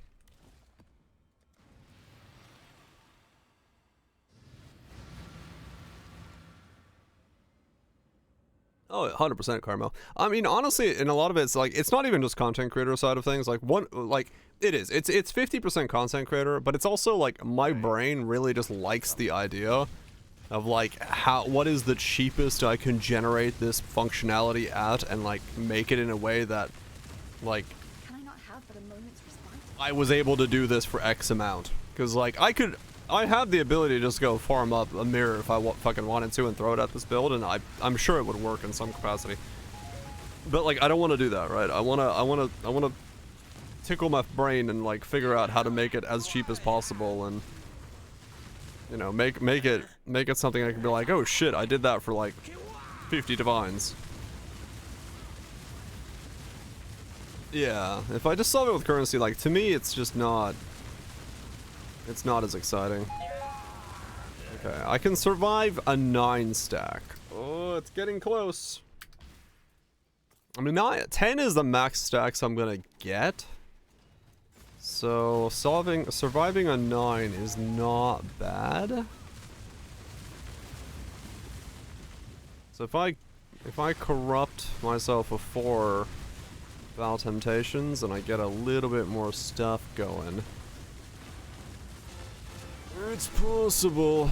Oh, 100% Carmel. I mean, honestly, in a lot of it's like, it's not even just content creator side of things. Like, it is. It's 50% content creator, but it's also like my brain really just likes the idea of like what is the cheapest I can generate this functionality at and like make it in a way that like Can I not have but a moment's respite? I was able to do this for X amount. Because like I have the ability to just go farm up a mirror if I fucking wanted to and throw it at this build, and I'm sure it would work in some capacity. But like I don't want to do that, right? I wanna tickle my brain and like figure out how to make it as cheap as possible, and you know make it something I can be like, oh shit, I did that for like 50 divines. Yeah, if I just solve it with currency, like to me it's just not. It's not as exciting. Okay, I can survive a 9 stack. Oh, it's getting close. I mean, 10 is the max stacks I'm gonna get. So, surviving a 9 is not bad. So if I corrupt myself with 4 Vaal Temptations and I get a little bit more stuff going. It's possible.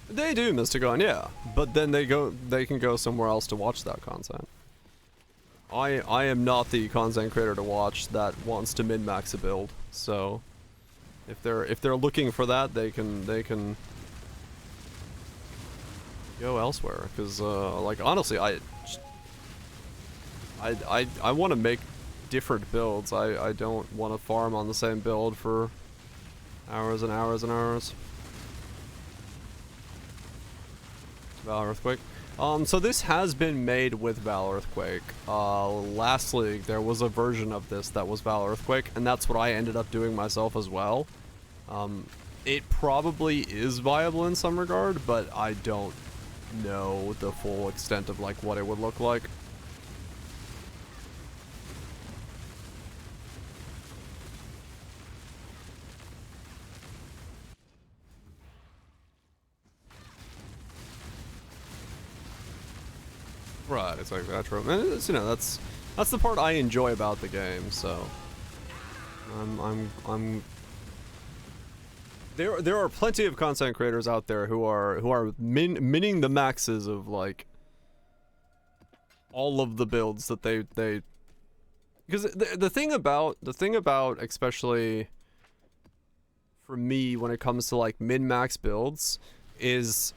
They do, Mystigon, yeah. But then they can go somewhere else to watch that content. I am not the content creator to watch that wants to min-max a build. So if they're looking for that, they can go elsewhere, because like honestly I want to make different builds. I don't want to farm on the same build for hours and hours and hours. Vaal Earthquake. So this has been made with Vaal Earthquake. Last league there was a version of this that was Vaal Earthquake, and that's what I ended up doing myself as well. It probably is viable in some regard, but I don't know the full extent of like what it would look like. Right, it's like that trope. And it's, you know, that's the part I enjoy about the game, so There are plenty of content creators out there who are minning the maxes of like all of the builds that they because the thing about especially for me when it comes to like min-max builds is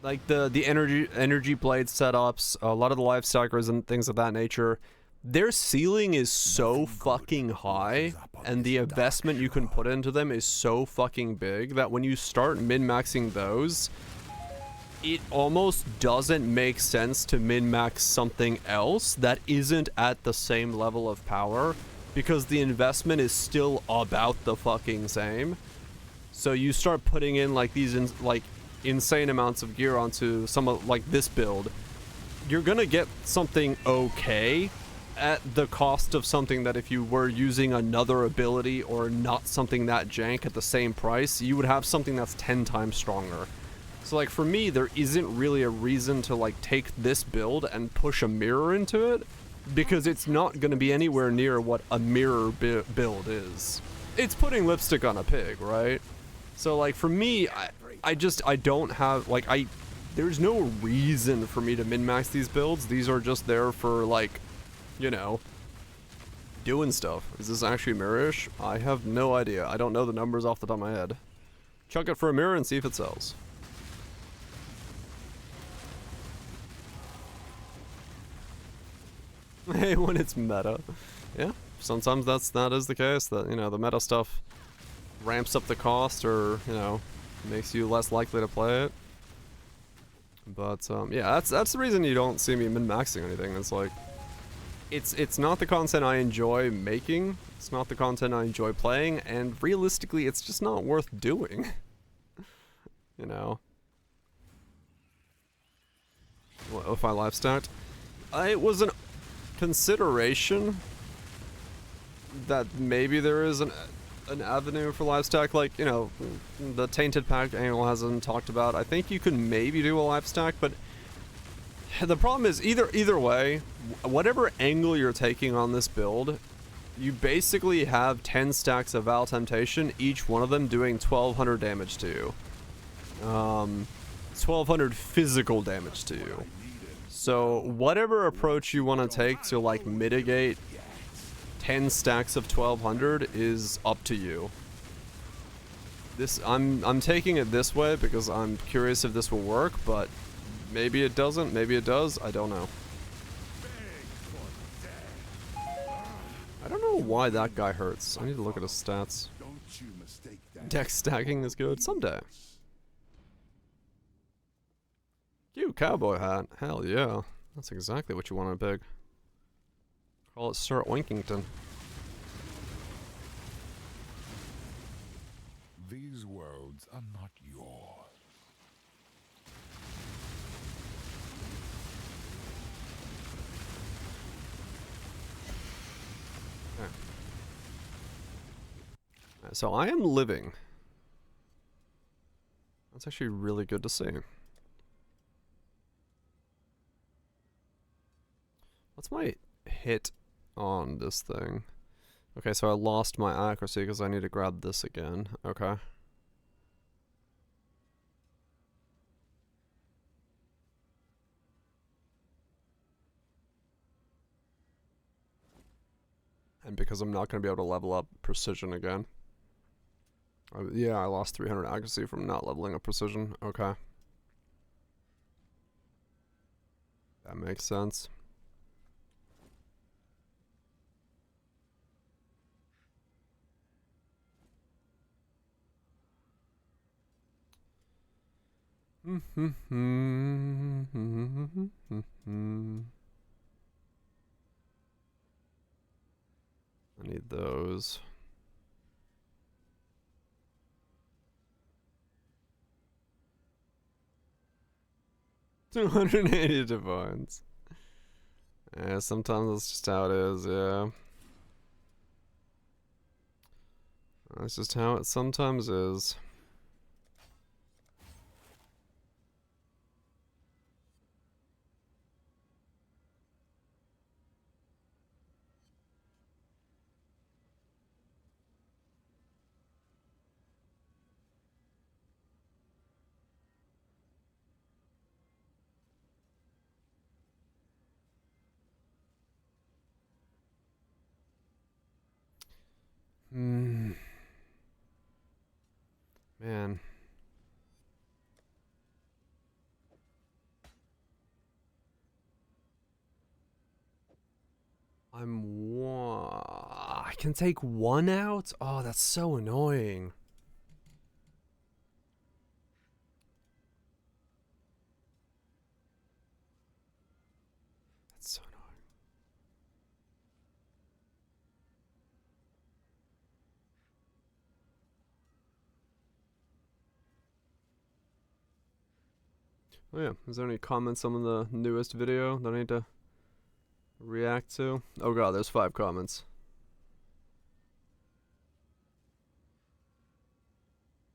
like the energy blade setups, a lot of the life stackers and things of that nature. Their ceiling is so fucking high, and the investment you can put into them is so fucking big that when you start min-maxing those, it almost doesn't make sense to min-max something else that isn't at the same level of power, because the investment is still about the fucking same. So you start putting in like these insane amounts of gear onto some of like this build, you're gonna get something okay, at the cost of something that if you were using another ability or not something that jank at the same price, you would have something that's 10 times stronger. So like for me, there isn't really a reason to like take this build and push a mirror into it, because it's not going to be anywhere near what a mirror build is. It's putting lipstick on a pig, right? So like for me, I don't have like there's no reason for me to min-max these builds. These are just there for like, you know, doing stuff. Is this actually mirror-ish? I have no idea. I don't know the numbers off the top of my head. Chuck it for a mirror and see if it sells. Hey, when it's meta. Yeah, sometimes that is the case, that, you know, the meta stuff ramps up the cost or, you know, makes you less likely to play it. But, yeah, that's the reason you don't see me min-maxing anything. It's like, it's not the content I enjoy making, it's not the content I enjoy playing, and realistically, it's just not worth doing. You know? What, if I live stacked? It was an consideration that maybe there is an avenue for live stack, like, you know, the Tainted Pack angle hasn't talked about. I think you could maybe do a live stack, but the problem is either way, whatever angle you're taking on this build, you basically have 10 stacks of Vaal Temptation, each one of them doing 1200 damage to you. 1200 physical damage to you. So whatever approach you want to take to like mitigate 10 stacks of 1200 is up to you. This I'm taking it this way because I'm curious if this will work, but maybe it doesn't, maybe it does, I don't know. I don't know why that guy hurts. I need to look at his stats. Deck stacking is good someday. You cowboy hat. Hell yeah. That's exactly what you want to pick. Call it Sir Winkington. These worlds are not yours. Okay. So I am living. That's actually really good to see. What's my hit on this thing? Okay, so I lost my accuracy because I need to grab this again. Okay. And because I'm not going to be able to level up precision again. Yeah, I lost 300 accuracy from not leveling up precision. Okay. That makes sense. I need those. $280 divines. Yeah, sometimes that's just how it is, yeah. That's just how it sometimes is. Man. I can take one out? Oh, that's so annoying. That's so annoying. Oh yeah, is there any comments on the newest video that I need to react to. Oh god, there's 5 comments.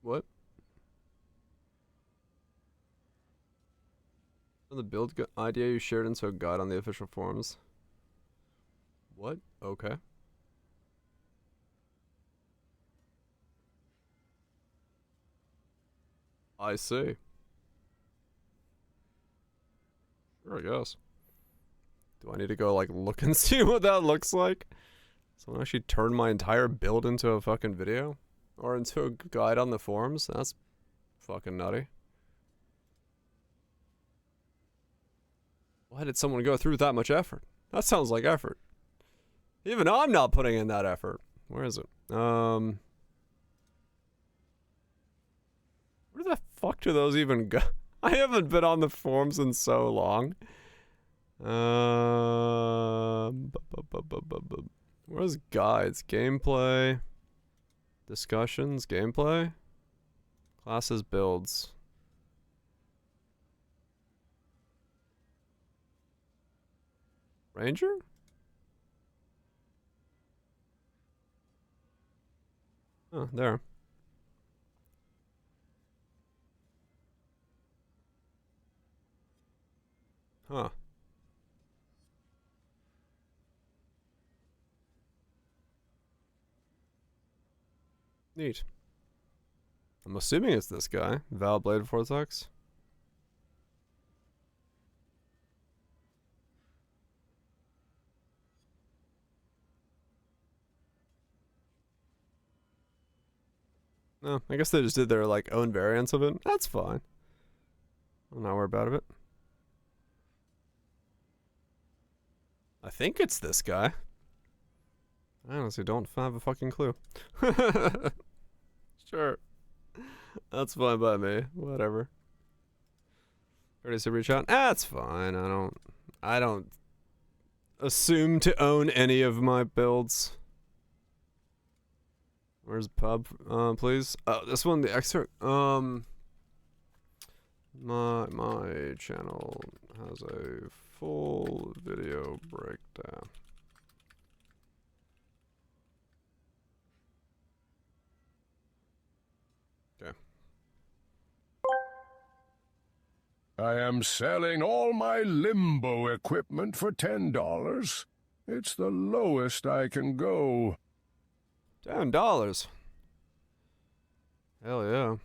What? The build idea you shared into a guide on the official forums. What? Okay. I see. Sure, I guess. Do I need to go, like, look and see what that looks like? Someone actually turned my entire build into a fucking video? Or into a guide on the forums? That's fucking nutty. Why did someone go through that much effort? That sounds like effort. Even I'm not putting in that effort. Where is it? Where the fuck do those even go? I haven't been on the forums in so long. Where's guides? Gameplay. Discussions. Gameplay. Classes. Builds. Ranger? Oh, there. Huh. Neat. I'm assuming it's this guy, Vaal Blade Vortex. No, I guess they just did their, like, own variants of it. That's fine. I'm not worried about it. I think it's this guy. I honestly don't have a fucking clue. Sure. That's fine by me. Whatever. Ready to reach out? That's fine. I don't assume to own any of my builds. Where's pub? Please. Oh, this one, the excerpt. My channel has a full video breakdown. Okay. I am selling all my limbo equipment for $10. It's the lowest I can go. $10. Hell yeah.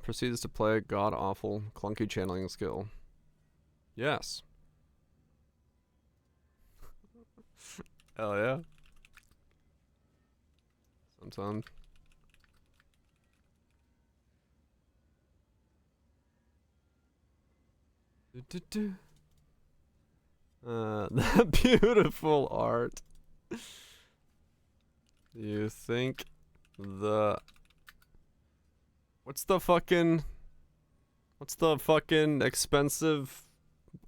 Proceeds to play god-awful, clunky channeling skill. Yes. Hell yeah. Sometimes. That beautiful art. Do you think the... What's the fucking expensive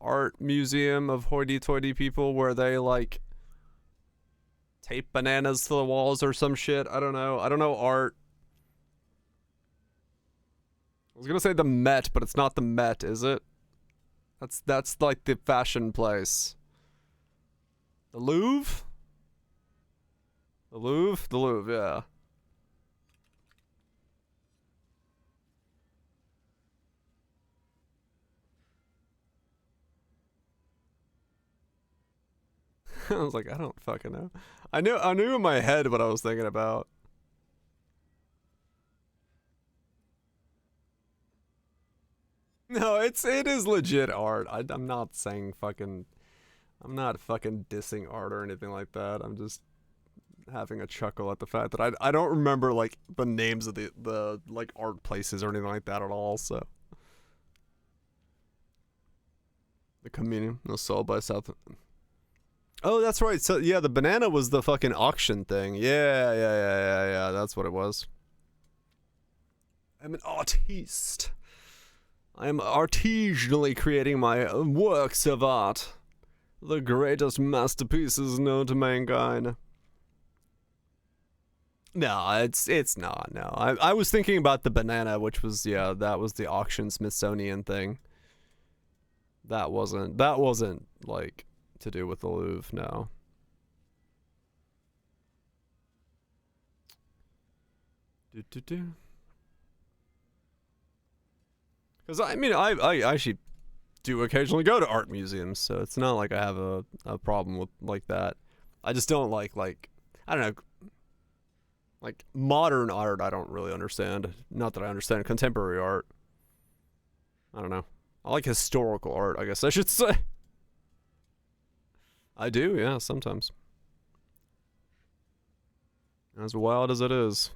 art museum of hoity-toity people where they, like, tape bananas to the walls or some shit? I don't know. I don't know art. I was gonna say the Met, but it's not the Met, is it? That's like the fashion place. The Louvre? The Louvre? The Louvre, yeah. I was like, I don't fucking know. I knew in my head what I was thinking about. No, it is legit art. I'm not saying fucking... I'm not fucking dissing art or anything like that. I'm just having a chuckle at the fact that I don't remember, like, the names of the like, art places or anything like that at all, so... The Communion was sold by South... Oh, that's right. So, yeah, the banana was the fucking auction thing. Yeah. That's what it was. I'm an artiste. I am artisanally creating my works of art. The greatest masterpieces known to mankind. No, it's not, no. I was thinking about the banana, which was, yeah, that was the auction Smithsonian thing. That wasn't like to do with the Louvre, no. Because I mean, I actually do occasionally go to art museums, so it's not like I have a problem with like that. I just don't like I don't know, like modern art. I don't really understand. Not that I understand contemporary art. I don't know. I like historical art, I guess I should say. I do, yeah, sometimes. As wild as it is,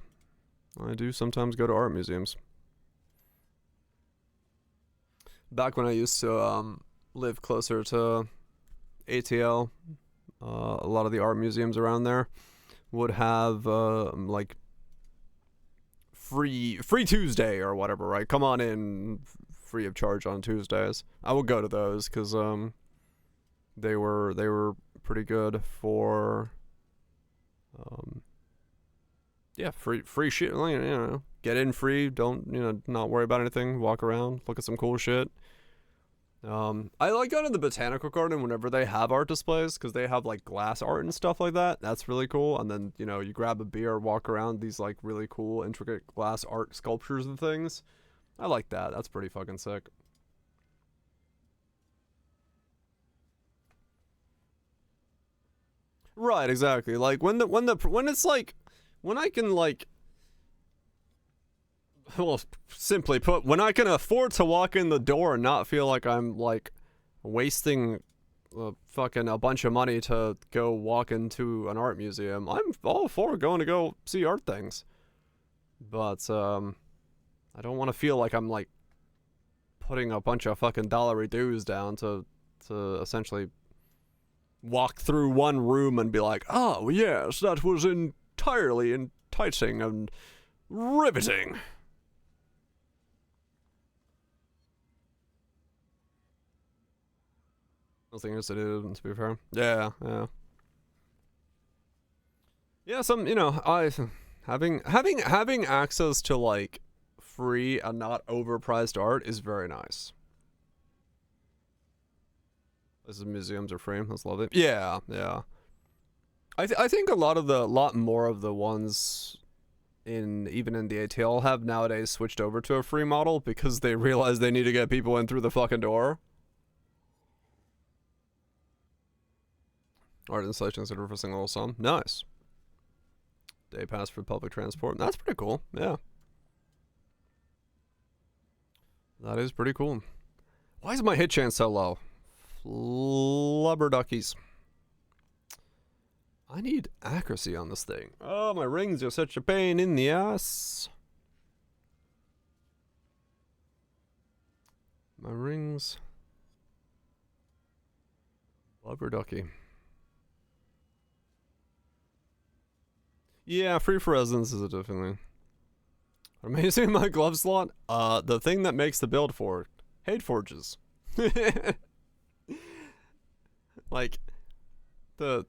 I do sometimes go to art museums. Back when I used to live closer to ATL, a lot of the art museums around there would have like free Tuesday or whatever, right? Come on in, free of charge on Tuesdays. I would go to those because they were pretty good for yeah, free shit. You know, get in free. Don't, you know, not worry about anything. Walk around, look at some cool shit. I like going to the botanical garden whenever they have art displays because they have like glass art and stuff like that. That's really cool. And then, you know, you grab a beer, walk around these like really cool, intricate glass art sculptures and things. I like that. That's pretty fucking sick. Right, exactly. Like when it's like when I can like, well, simply put, when I can afford to walk in the door and not feel like I'm like wasting fucking a bunch of money to go walk into an art museum, I'm all for going to go see art things. But I don't want to feel like I'm like putting a bunch of fucking dollary dues down to essentially walk through one room and be like, oh yes, that was entirely enticing and riveting. Nothing else to do, to be fair. Yeah. Yeah, some, you know, having access to like free and not overpriced art is very nice. This museums are free. Let's love it. Yeah. I think a lot more of the ones even in the ATL have nowadays switched over to a free model because they realize they need to get people in through the fucking door. Art installation considered for a single sum. Nice. Day pass for public transport. That's pretty cool. Yeah. That is pretty cool. Why is my hit chance so low? Flubber duckies. I need accuracy on this thing. Oh, my rings are such a pain in the ass. My rings. Flubber ducky. Yeah, free for residence is a definitely. Amazing my glove slot. The thing that makes the build for hate forges. Like the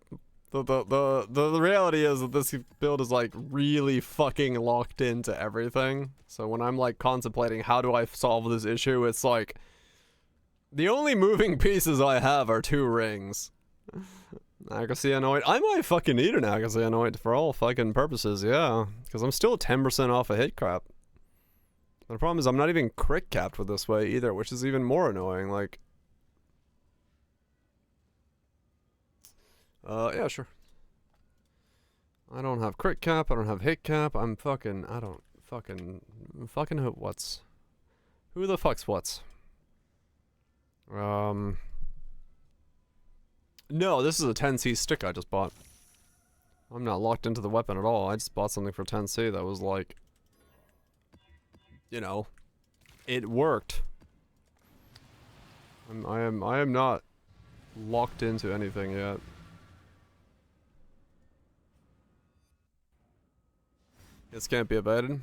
reality is that this build is like really fucking locked into everything. So when I'm like contemplating how do I solve this issue, it's like the only moving pieces I have are 2 rings. Accuracy annoyed. I might fucking need an accuracy annoyed for all fucking purposes, yeah. Because I'm still 10% off a hit cap. The problem is I'm not even crit capped with this way either, which is even more annoying. Like, yeah, sure. I don't have crit cap. I don't have hit cap. I don't fucking what's? Who the fuck's what's? No, this is a 10C stick I just bought. I'm not locked into the weapon at all. I just bought something for 10C that was like, you know, it worked. I am not locked into anything yet. This can't be evaded.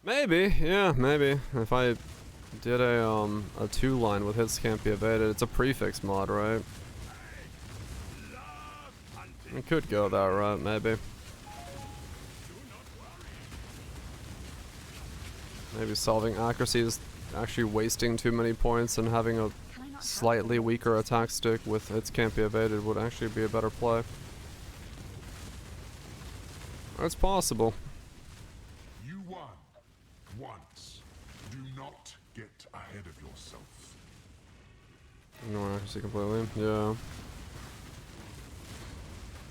Maybe, yeah, maybe. If I did a 2-line with hits can't be evaded. It's a prefix mod, right? I could go that route, maybe. Maybe solving accuracy is actually wasting too many points and having a slightly weaker attack stick with hits can't be evaded would actually be a better play. It's possible. You won once. Do not get ahead of yourself. Ignore accuracy completely. Yeah.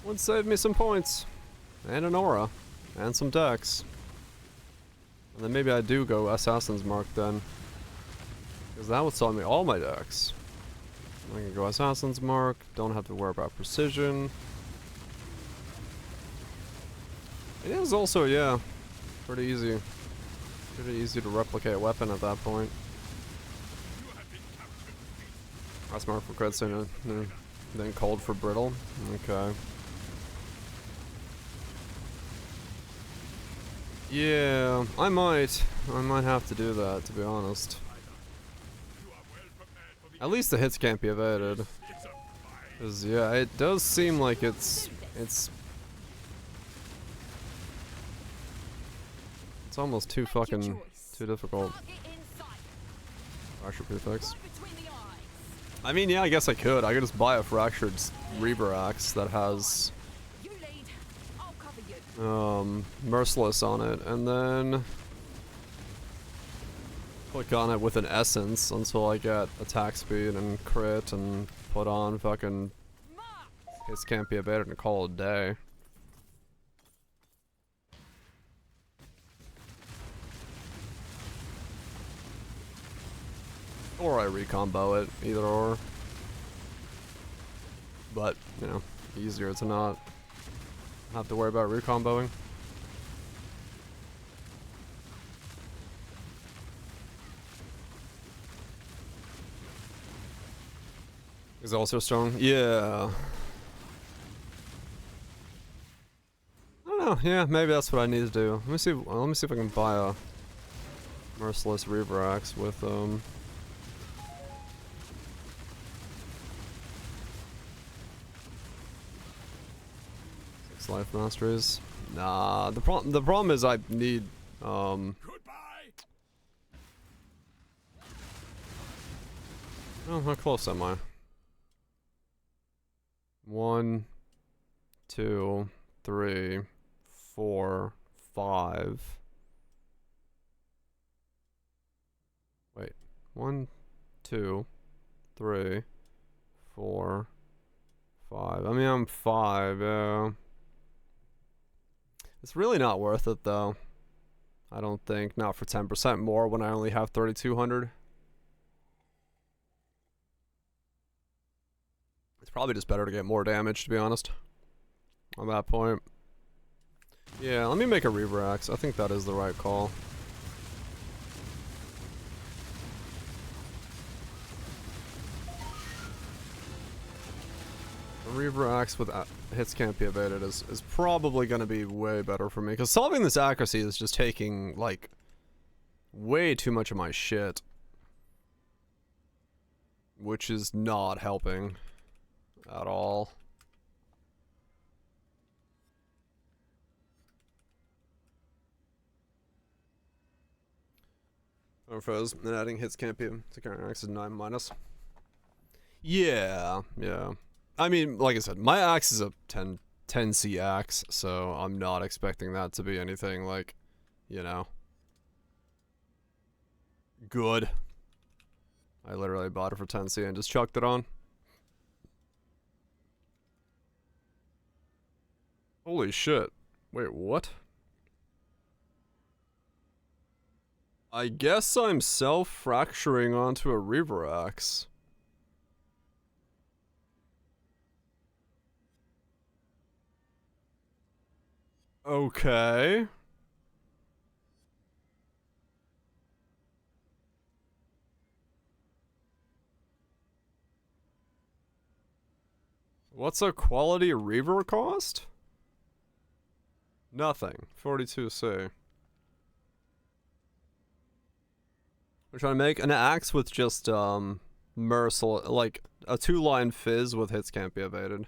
Would save me some points. And an aura. And some dex. And then maybe I do go Assassin's Mark then. Because that would sell me all my decks. I can go Assassin's Mark. Don't have to worry about precision. It is also, yeah, pretty easy. Pretty easy to replicate a weapon at that point. That's mark for crit sooner, then cold for brittle. Okay. Yeah, I might have to do that, to be honest. At least the hits can't be evaded. Cause yeah, it does seem like it's almost too fucking too difficult. Fracture prefix. I mean, yeah, I guess I could. I could just buy a fractured Reaver Axe that has Merciless on it, and then click on it with an Essence until I get attack speed and crit, and put on fucking hits can't be evaded and call it a day. Or I recombo it, either or. But, you know, easier to not have to worry about recomboing. Is also strong? Yeah. I don't know, yeah, maybe that's what I need to do. Let me see if I can buy a Merciless Reaver Axe with, 6 life masteries. Nah, the problem is I need oh, how close am I? 1, 2, 3, 4, 5. Wait. 1, 2, 3, 4, 5. I mean, I'm 5, yeah. It's really not worth it, though. I don't think. Not for 10% more when I only have 3,200. It's probably just better to get more damage, to be honest. On that point. Yeah, let me make a Reaver Axe. I think that is the right call. A Reaver Axe with hits can't be evaded is probably going to be way better for me. Because solving this accuracy is just taking, like, way too much of my shit. Which is not helping at all. Foes and adding hits can't be to counter axe is 9-. Yeah, yeah. I mean, like I said, my axe is a 10C axe, so I'm not expecting that to be anything like, you know, good. I literally bought it for 10C and just chucked it on. Holy shit. Wait, what? I guess I'm self-fracturing onto a Reaver Axe. Okay. What's a quality Reaver cost? Nothing. 42C. We're trying to make an axe with just, Merciless, like, a 2-line fizz with hits can't be evaded.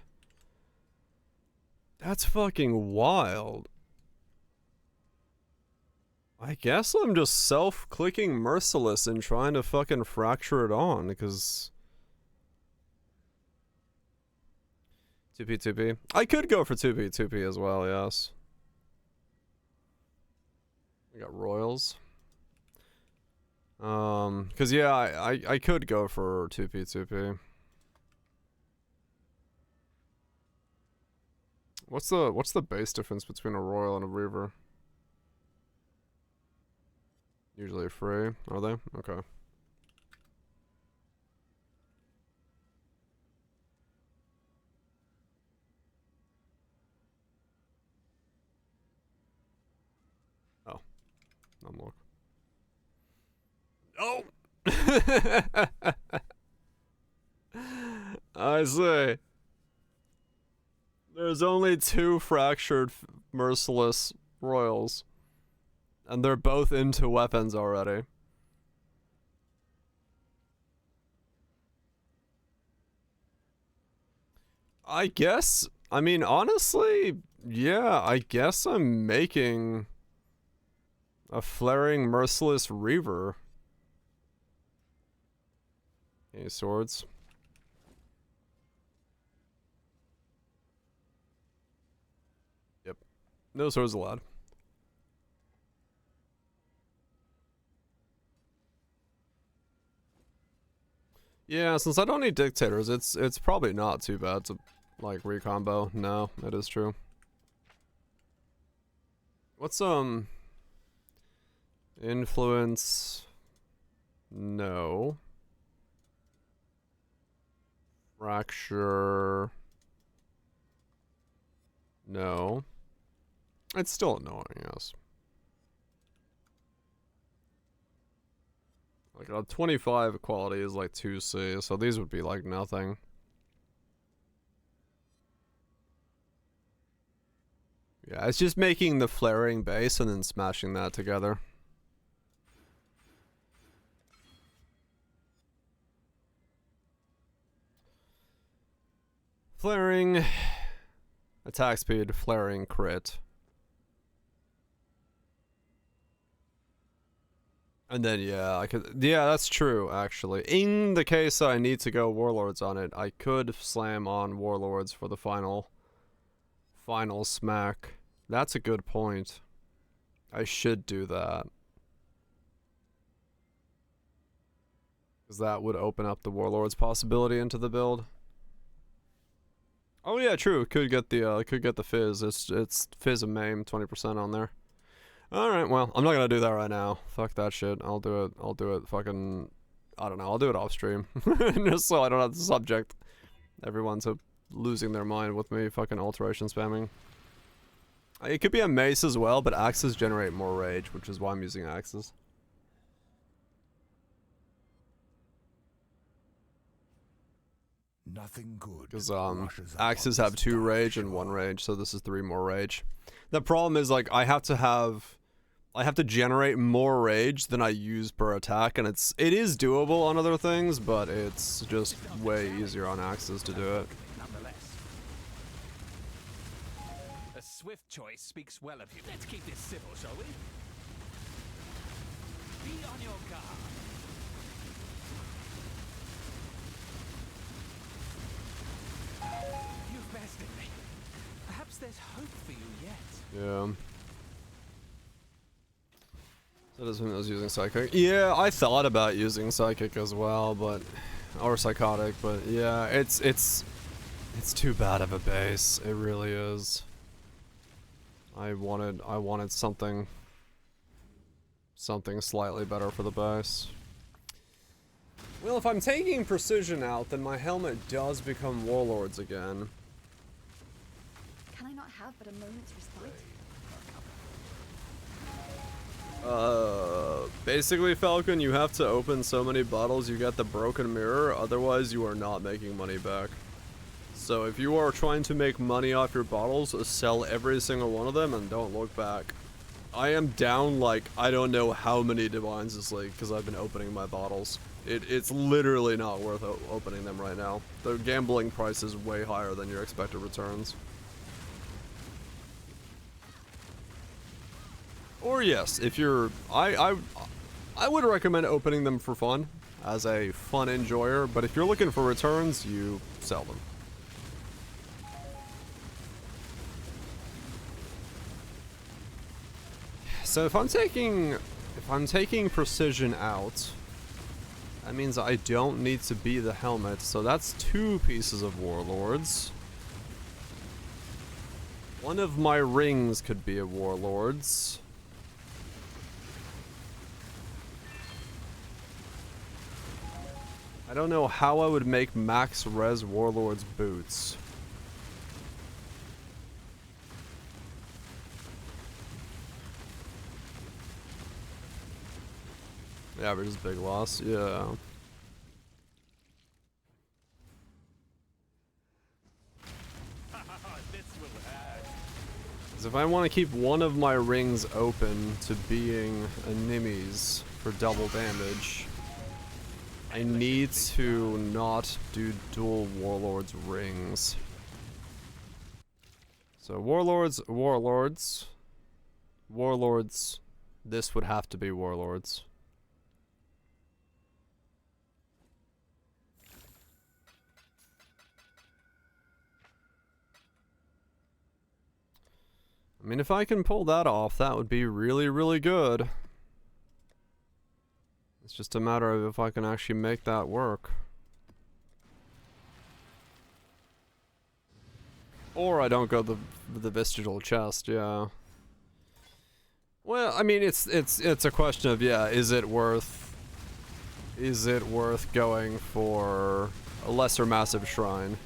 That's fucking wild. I guess I'm just self-clicking Merciless and trying to fucking fracture it on, because... 2p. I could go for 2p as well, yes. We got Royals. Cause yeah, I could go for 2p. What's the base difference between a Royal and a Reaver? Usually free, are they? Okay. Oh. Unlock. Oh! I see. There's only 2 fractured Merciless Royals. And they're both into weapons already. I guess, I mean, honestly, yeah, I guess I'm making a flaring Merciless Reaver. Okay, swords. Yep. No swords allowed. Yeah, since I don't need dictators, it's probably not too bad to like recombo. No, that is true. What's influence? No. Fracture. No. It's still annoying, yes. Like a 25 quality is like 2C, so these would be like nothing. Yeah, it's just making the flaring base and then smashing that together. Flaring, attack speed, flaring, crit. And then, yeah, I could, yeah, that's true, actually. In the case I need to go Warlords on it, I could slam on Warlords for the final smack. That's a good point. I should do that. Because that would open up the Warlords possibility into the build. Oh yeah, true, could get the Fizz. It's Fizz and Maim, 20% on there. Alright, well, I'm not gonna do that right now. Fuck that shit. I'll do it fucking... I don't know, I'll do it off stream. Just so I don't have to subject everyone to losing their mind with me fucking alteration spamming. It could be a mace as well, but axes generate more rage, which is why I'm using axes. Nothing good. Because axes have 2 rage and 1 rage, so this is 3 more rage. The problem is, like, I have to generate more rage than I use per attack, and it is doable on other things, but it's just way easier on axes to do it. A swift choice speaks well of you. Let's keep this civil, shall we? Be on your guard. You've bested me. Perhaps there's hope for you yet. Yeah. That doesn't mean I was using Psychic. Yeah, I thought about using Psychic as well, but... Or Psychotic, but yeah, it's too bad of a base. It really is. I wanted something slightly better for the base. Well, if I'm taking Precision out, then my helmet does become Warlords again. Can I not have but a moment's respite? Basically, Falcon, you have to open so many bottles you get the broken mirror, otherwise you are not making money back. So if you are trying to make money off your bottles, sell every single one of them and don't look back. I am down like, I don't know how many Divines this league because I've been opening my bottles. It's literally not worth opening them right now. The gambling price is way higher than your expected returns. Or yes, if you're... I would recommend opening them for fun, as a fun enjoyer, but if you're looking for returns, you sell them. So if I'm taking precision out, that means I don't need to be the helmet, so that's 2 pieces of warlords. One of my rings could be a warlord's. I don't know how I would make max res warlord's boots. The average is big loss, yeah. Because if I want to keep one of my rings open to being a Nimmy's for double damage, I need to not do dual warlords rings. So warlords, this would have to be warlords. I mean, if I can pull that off, that would be really, really good. It's just a matter of if I can actually make that work. Or I don't go the vestigial chest, yeah. Well, I mean, it's a question of, yeah, is it worth going for a lesser massive shrine?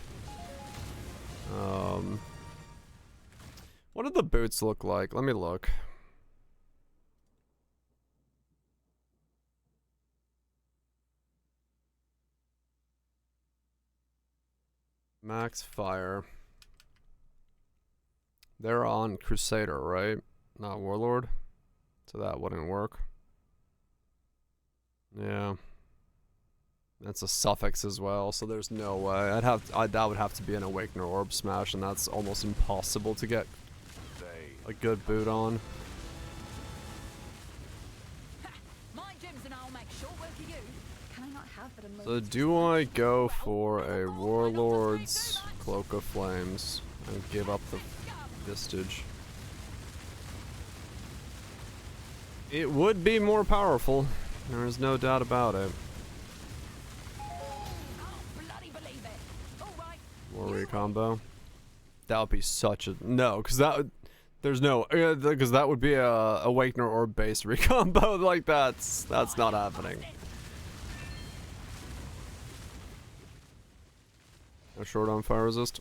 What do the boots look like? Let me look. Max fire. They're on Crusader, right? Not Warlord. So that wouldn't work. Yeah. That's a suffix as well, so there's no way. That would have to be an Awakener Orb Smash, and that's almost impossible to get a good boot on. So do I go for a Warlord's Cloak of Flames and give up the Vestige? It would be more powerful. There is no doubt about it. Warrior combo. That would be such a no, because that would. There's no, because that would be a Awakener or base recombo. Like that's not happening. A short on fire resist.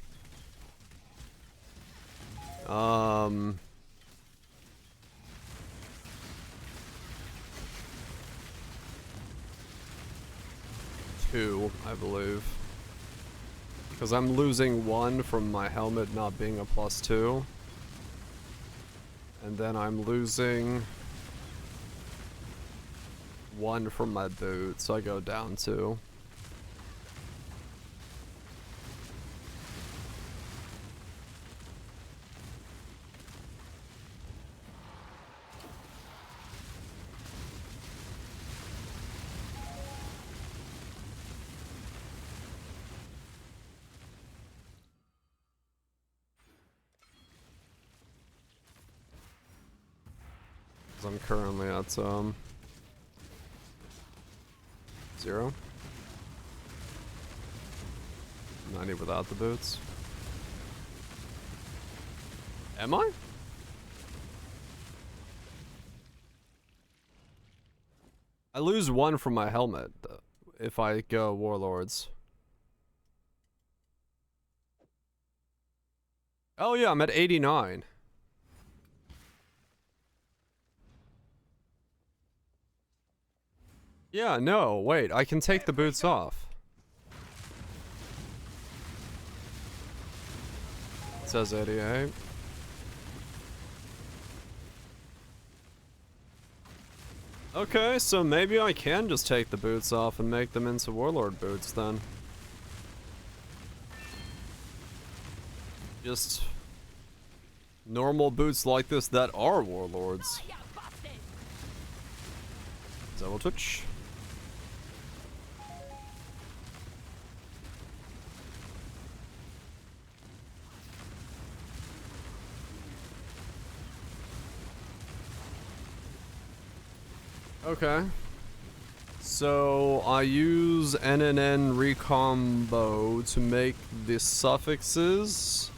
Two, I believe. Because I'm losing 1 from my helmet not being a +2. And then I'm losing 1 from my boot, so I go down 2. I'm currently at 0. I need without the boots. Am I? I lose 1 from my helmet if I go Warlords. Oh yeah, I'm at 89. Yeah, no, wait, I can take the boots off. It says 88. Okay, so maybe I can just take the boots off and make them into Warlord boots then. Just normal boots like this that are Warlords. Double twitch. Okay. So I use NNN recombo to make the suffixes.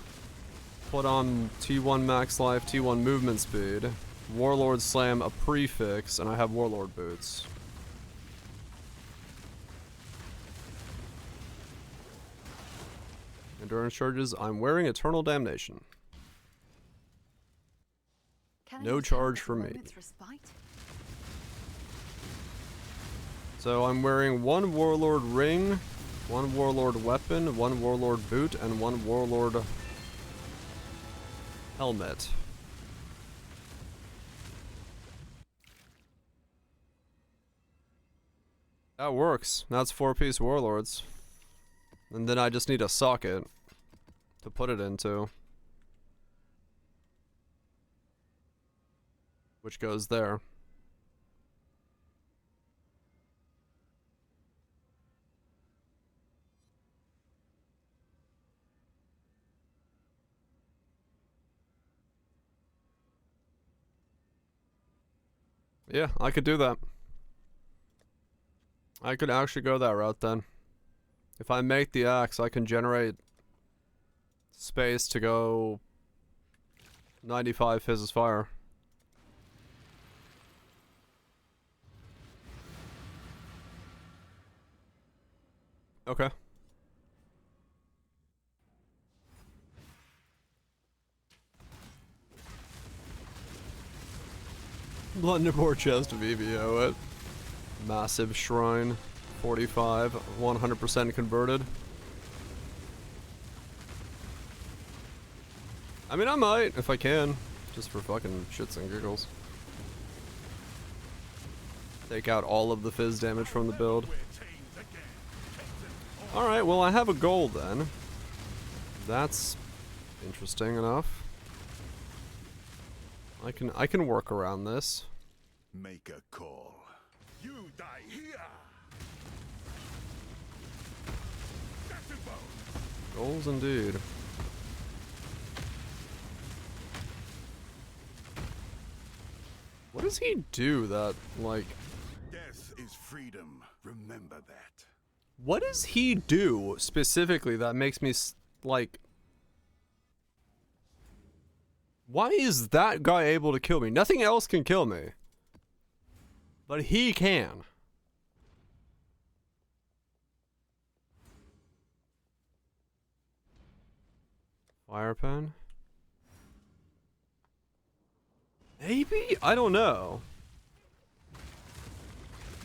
Put on T1 max life, T1 movement speed. Warlord slam a prefix, and I have Warlord boots. Endurance charges, I'm wearing Eternal Damnation. No charge for me. So I'm wearing 1 Warlord ring, 1 Warlord weapon, 1 Warlord boot, and 1 Warlord helmet. That works. That's 4-piece Warlords. And then I just need a socket to put it into. Which goes there. Yeah, I could do that. I could actually go that route then. If I make the axe, I can generate space to go 95 fizzes fire. Okay. Blunderboard chest of EVO it. Massive shrine. 45. 100% converted. I mean, I might, if I can. Just for fucking shits and giggles. Take out all of the fizz damage from the build. Alright, well I have a goal then. That's interesting enough. I can work around this. Make a call. You die here. Goals indeed. What does he do that, like... Death is freedom. Remember that. What does he do, specifically, that makes me, like... Why is that guy able to kill me? Nothing else can kill me. But he can. Fire pen? Maybe? I don't know.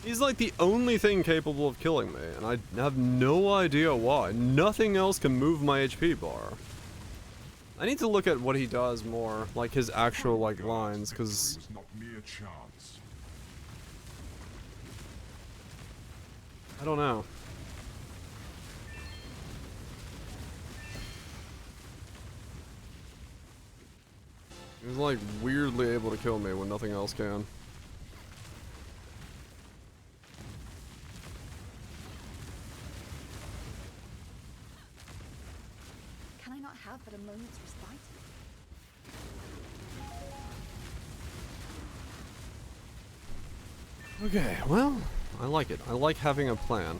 He's like the only thing capable of killing me, and I have no idea why. Nothing else can move my HP bar. I need to look at what he does more, like his actual like lines, because I don't know. He's like weirdly able to kill me when nothing else can. Can I not have but a moment's respite? Okay, well, I like it. I like having a plan.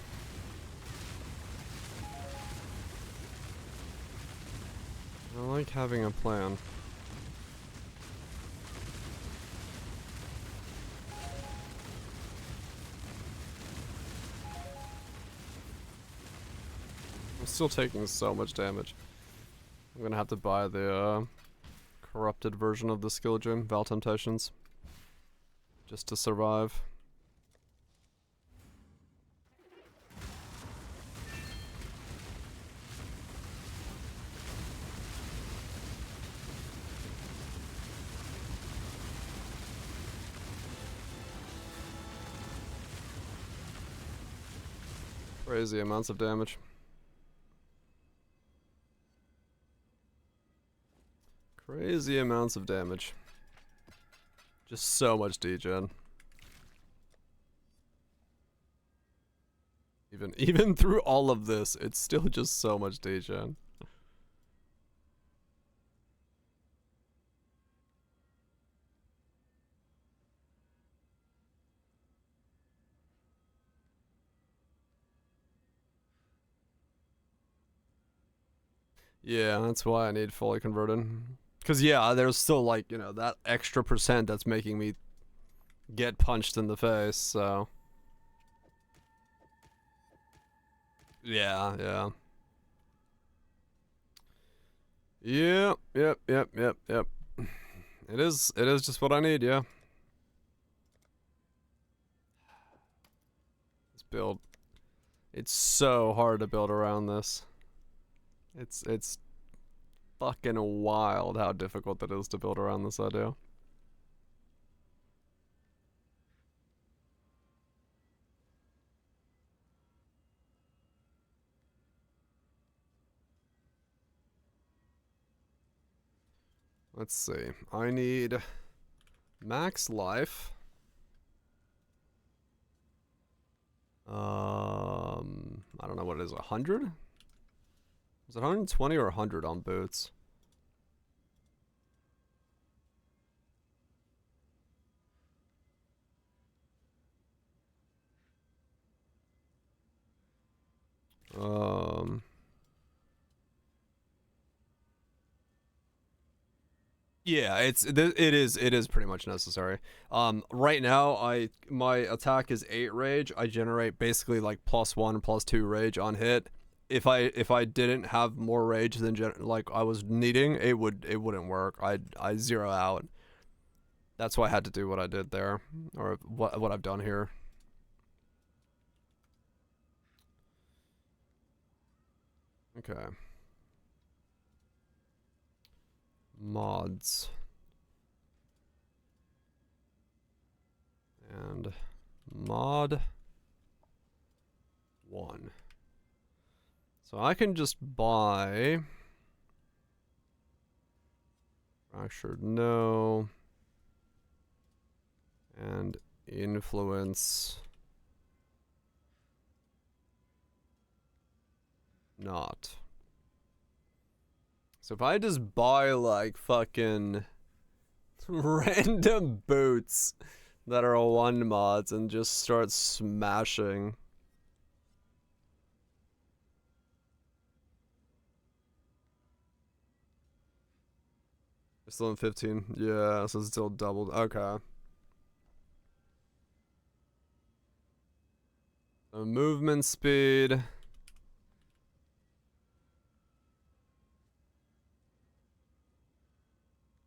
I like having a plan. I'm still taking so much damage. I'm gonna have to buy the corrupted version of the skill gem, Vaal Temptations, just to survive. Crazy amounts of damage. Crazy amounts of damage. Just so much degen. Even through all of this, it's still just so much degen. Yeah, that's why I need fully converted. Cause yeah, there's still like, you know, that extra % that's making me get punched in the face, so. Yeah, yeah. Yep. It is just what I need, yeah. This build. It's so hard to build around this. It's fucking wild how difficult it is to build around this idea. Let's see. I need max life. I don't know what it is. 100? Is it 120 or 100 on boots? Yeah, it is pretty much necessary. Right now my attack is 8 rage. I generate basically like +1, +2 rage on hit. If I didn't have more rage than like I was needing, it wouldn't work. I zero out. That's why I had to do what I did there, or what I've done here. Okay. Mods. And mod 1. So I can just buy fractured no and influence not. So if I just buy like fucking random boots that are 1 mods and just start smashing. We're still in 15. Yeah, so it's still doubled. Okay. So movement speed.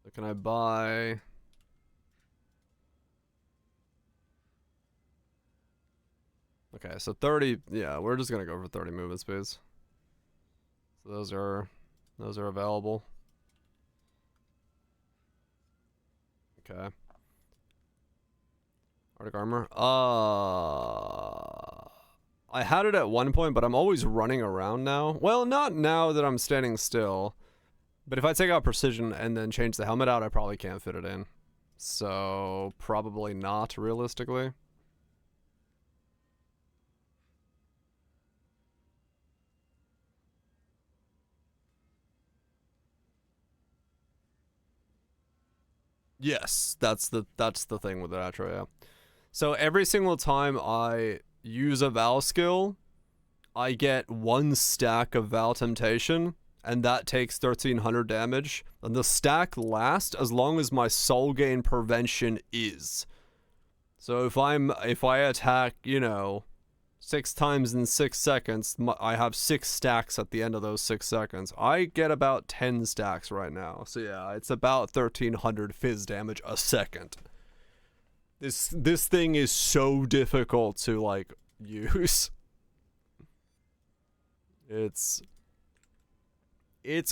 So can I buy? Okay, so 30. Yeah, we're just gonna go for 30 movement speeds. So those are available. Okay. Arctic armor. I had it at one point, but I'm always running around now. Well, not now that I'm standing still. But if I take out precision and then change the helmet out, I probably can't fit it in. So, probably not, realistically. Yes, that's the thing with the Atro, yeah. So every single time I use a Vaal skill, I get 1 stack of Vaal Temptation, and that takes 1300 damage. And the stack lasts as long as my soul gain prevention is. So if I attack, you know, 6 times in 6 seconds, I have 6 stacks at the end of those 6 seconds. I get about 10 stacks right now. So yeah, it's about 1300 fizz damage a second. This thing is so difficult to like use. It's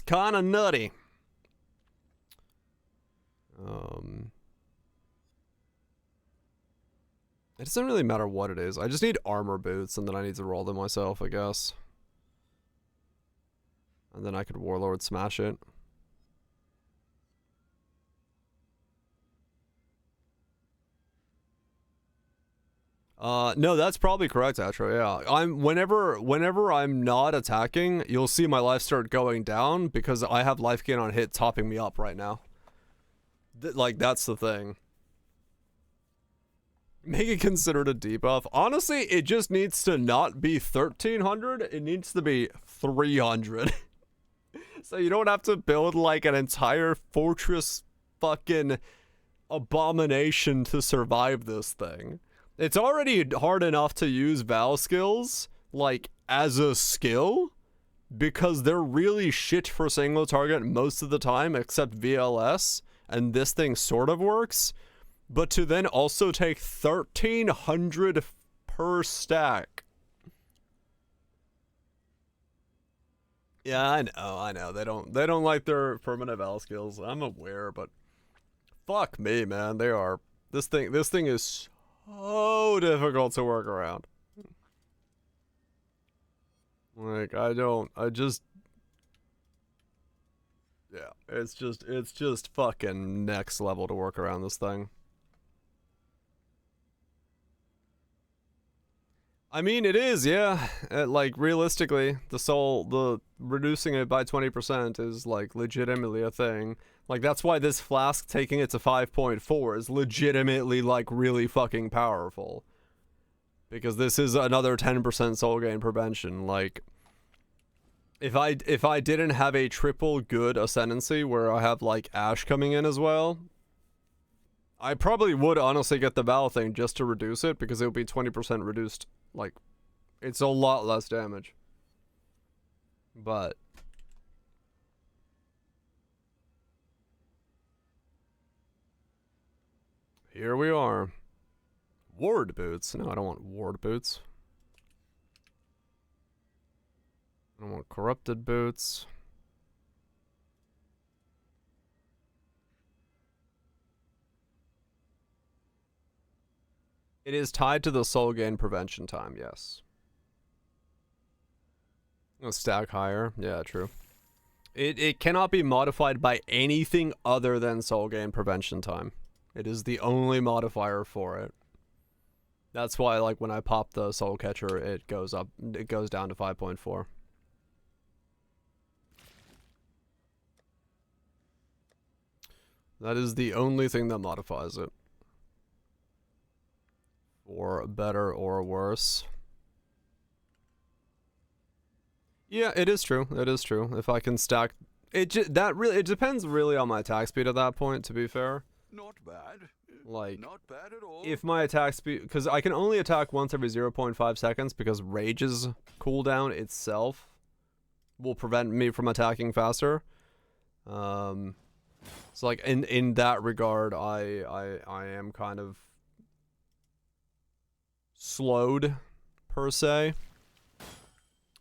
kind of nutty. It doesn't really matter what it is. I just need armor boots, and then I need to roll them myself, I guess. And then I could Warlord smash it. No, that's probably correct, actually. Yeah, whenever I'm not attacking, you'll see my life start going down because I have life gain on hit topping me up right now. Like, that's the thing. Make it considered a debuff. Honestly, it just needs to not be 1300. It needs to be 300. So you don't have to build like an entire fortress fucking abomination to survive this thing. It's already hard enough to use Vaal skills, like, as a skill, because they're really shit for single target most of the time, except VLS, and this thing sort of works. But to then also take 1300 per stack. Yeah, I know. They don't like their permanent Vaal skills. I'm aware, but fuck me, man. They are. This thing is so difficult to work around. Like, yeah, it's just fucking next level to work around this thing. I mean, it is, yeah. Like, realistically, the reducing it by 20% is, like, legitimately a thing. Like, that's why this flask taking it to 5.4 is legitimately, like, really fucking powerful. Because this is another 10% soul gain prevention. Like, if I didn't have a triple good ascendancy where I have, like, Ash coming in as well, I probably would honestly get the Vaal thing just to reduce it, because it would be 20% reduced. Like, it's a lot less damage. But here we are. Ward boots. No, I don't want ward boots. I don't want corrupted boots. It is tied to the soul gain prevention time, yes. A stack higher. Yeah, true. It cannot be modified by anything other than soul gain prevention time. It is the only modifier for it. That's why, like, when I pop the soul catcher, it goes down to 5.4. That is the only thing that modifies it. For better or worse. Yeah, it is true. It is true. If I can stack it, it depends really on my attack speed at that point, to be fair. Not bad. Like, not bad at all. If my attack speed, because I can only attack once every 0.5 seconds, because Rage's cooldown itself will prevent me from attacking faster. So like in that regard, I am kind of slowed per se,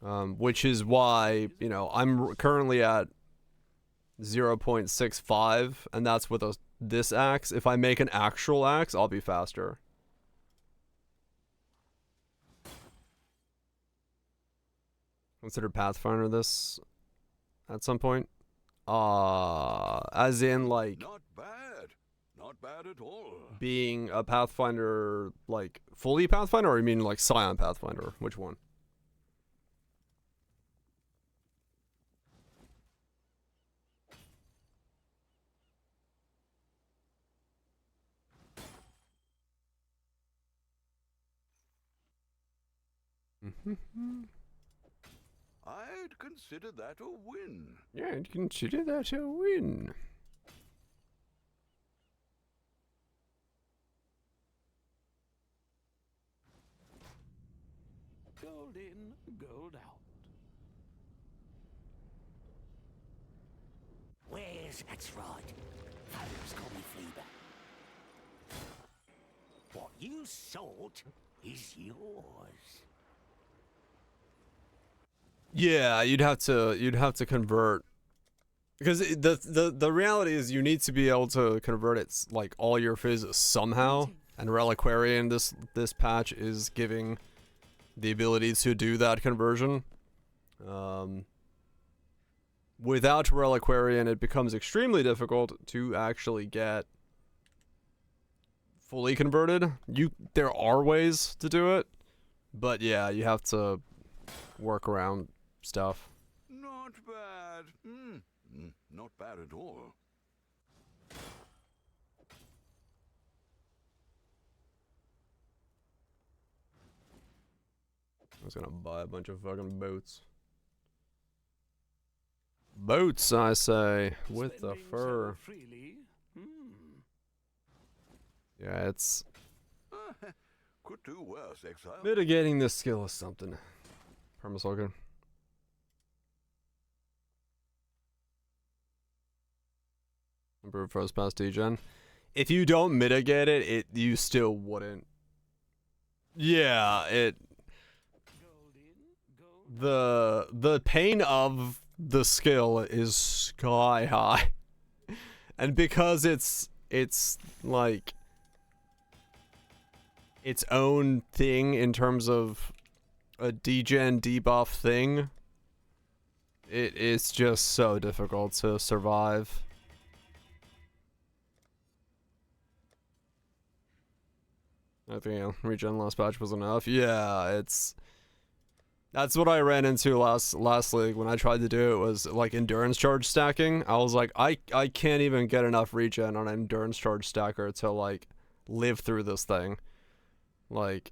which is why, you know, I'm currently at 0.65, and that's with this axe. If I make an actual axe, I'll be faster. Consider Pathfinder this at some point. As in, like, not bad at all. Being a Pathfinder, like, fully Pathfinder, or you mean like Scion Pathfinder? Which one? I'd consider that a win. Yeah, I'd consider that a win. Gold in, gold out. That's right. Folks call me Fleabag. What you sought is yours. Yeah, you'd have to convert, because the reality is you need to be able to convert it, like, all your physics somehow, and Reliquarian this patch is giving the ability to do that conversion. Without Reliquarian, it becomes extremely difficult to actually get fully converted. There are ways to do it, but yeah, you have to work around stuff. Not bad. Not bad at all. I was gonna buy a bunch of fucking boots. Boots, I say, with the fur. Yeah, it's... Could do worse, exile. Mitigating this skill is something. Permasoaker. Improve first pass degen. If you don't mitigate it, you still wouldn't. Yeah, the pain of the skill is sky high. And because it's like its own thing in terms of a degen debuff thing, it is just so difficult to survive. I think regen last patch was enough. Yeah, that's what I ran into last league when I tried to do it, was like endurance charge stacking. I was like, I can't even get enough regen on an endurance charge stacker to like live through this thing. Like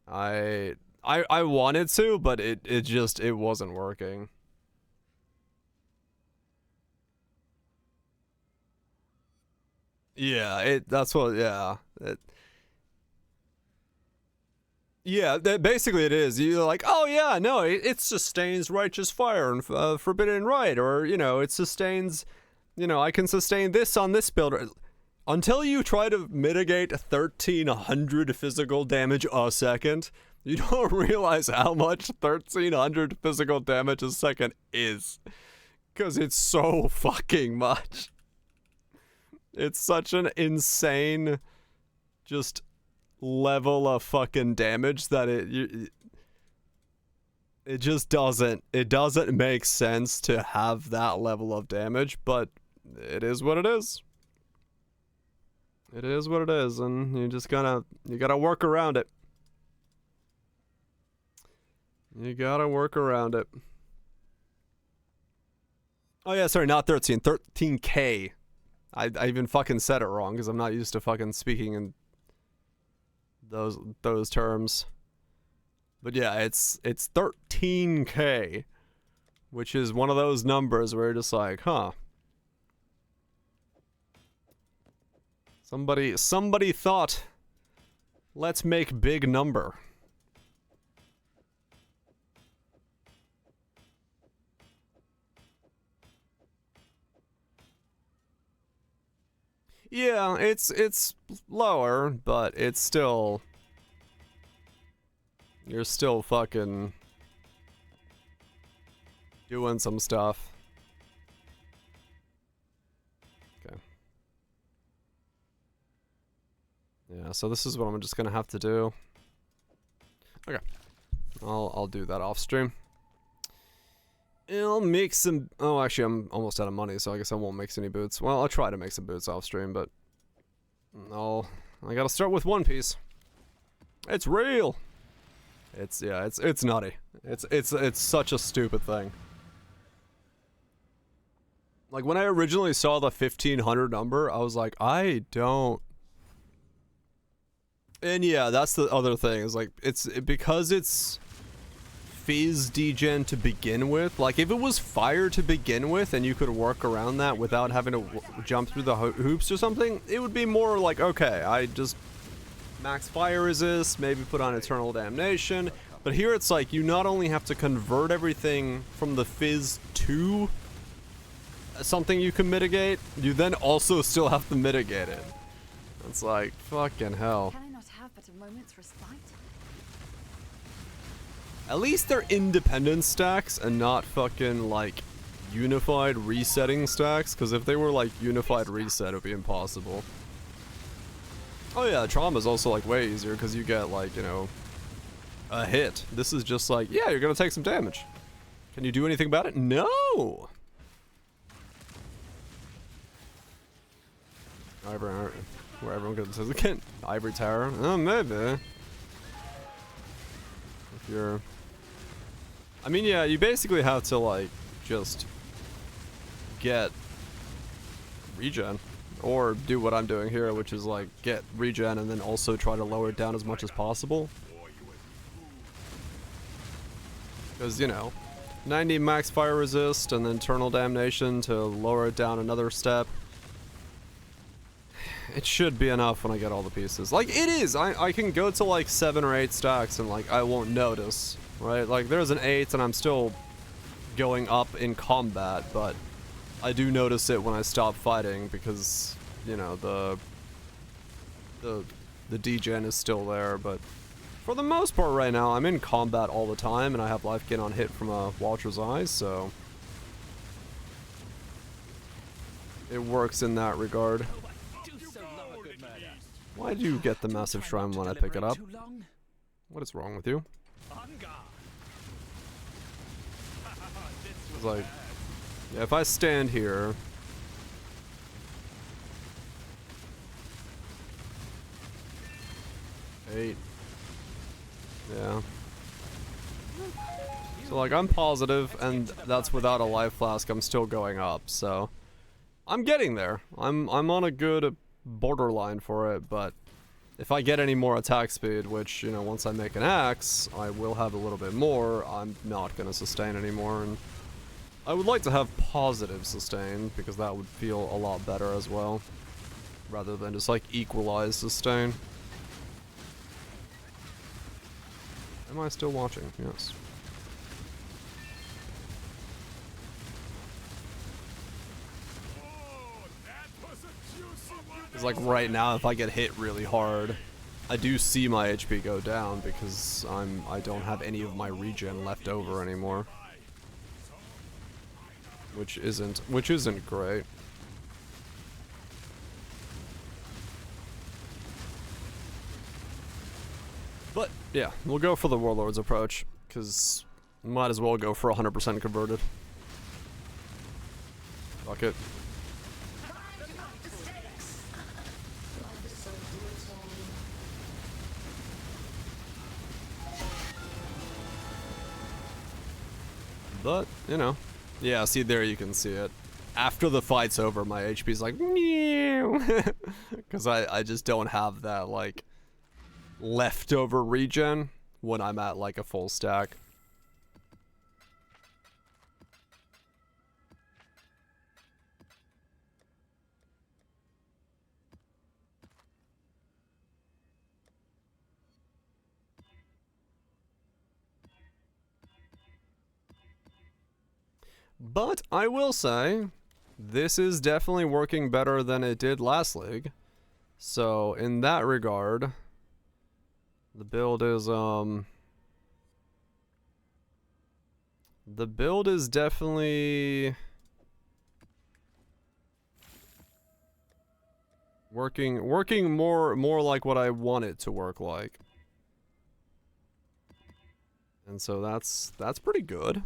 I wanted to, but it wasn't working. Yeah, yeah, basically it is. You're like, oh yeah, no, it sustains righteous fire and forbidden right, or, you know, it sustains, you know, I can sustain this on this build. Until you try to mitigate 1300 physical damage a second, you don't realize how much 1300 physical damage a second is. Because it's so fucking much. It's such an insane, just level of fucking damage that it just doesn't make sense to have that level of damage, but it is what it is. It is what it is, and you gotta work around it. You gotta work around it. Oh yeah, sorry, not 13, 13k. I even fucking said it wrong because I'm not used to fucking speaking in those terms. But yeah, it's 13k, which is one of those numbers where you're just like, huh. Somebody thought, let's make big number. Yeah, it's lower, but it's still, you're still fucking doing some stuff. Okay. Yeah, so this is what I'm just gonna have to do. Okay. I'll do that off stream. I'll make some... Oh, actually, I'm almost out of money, so I guess I won't make any boots. Well, I'll try to make some boots off stream, but... I gotta start with One Piece. It's real! It's nutty. It's such a stupid thing. Like, when I originally saw the 1500 number, I was like, I don't... And yeah, that's the other thing, is like, because it's Fizz degen to begin with, like if it was fire to begin with and you could work around that without having to jump through the hoops or something, it would be more like, okay, I just max fire resist, maybe put on Eternal Damnation. But here it's like you not only have to convert everything from the Fizz to something you can mitigate, you then also still have to mitigate it. It's like, fucking hell. Can I not have but a moment's respite? At least they're independent stacks and not fucking, like, unified resetting stacks, because if they were, like, unified reset, it would be impossible. Oh yeah, trauma is also, like, way easier, because you get, like, you know, a hit. This is just like, yeah, you're gonna take some damage. Can you do anything about it? No! However, where everyone goes, again, Ivory Tower. Oh, maybe. If you're... I mean, yeah, you basically have to, like, just get regen. Or do what I'm doing here, which is, like, get regen and then also try to lower it down as much as possible. Because, you know, 90 max fire resist and then Eternal Damnation to lower it down another step. It should be enough when I get all the pieces. Like, it is! I can go to like 7 or 8 stacks and like I won't notice, right? Like, there's an 8 and I'm still going up in combat, but I do notice it when I stop fighting because, you know, the degen is still there, but for the most part right now, I'm in combat all the time, and I have life gain on hit from a Watcher's Eyes, so it works in that regard. Why do you get the massive shrine when I pick it up? What is wrong with you? It's like, yeah, if I stand here... Eight. Yeah. So like I'm positive, and that's without a life flask. I'm still going up, so I'm getting there. I'm on a good borderline for it, but if I get any more attack speed, which, you know, once I make an axe, I will have a little bit more, I'm not gonna sustain anymore, and I would like to have positive sustain because that would feel a lot better as well, rather than just like equalize sustain. Am I still watching? Yes. It's like right now, if I get hit really hard, I do see my HP go down because I don't have any of my regen left over anymore, which isn't great. But, yeah, we'll go for the Warlord's approach, because might as well go for 100% converted. Fuck it. But, you know. Yeah, see, there you can see it. After the fight's over, my HP's like, because I just don't have that, like, leftover regen when I'm at like a full stack. But I will say, this is definitely working better than it did last league. So in that regard, the build is definitely working more like what I want it to work like. And so that's pretty good.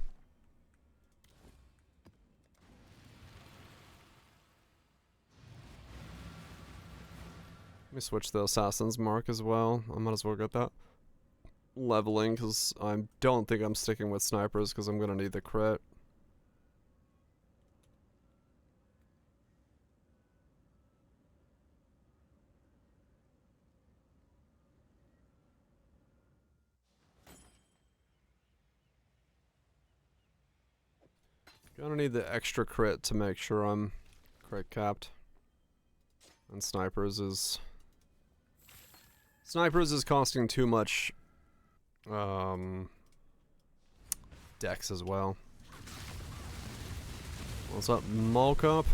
Let me switch the Assassin's Mark as well. I might as well get that leveling, because I don't think I'm sticking with snipers, because I'm going to need the crit. Gonna need the extra crit to make sure I'm crit capped. And snipers is costing too much dex as well. What's up, Molkup?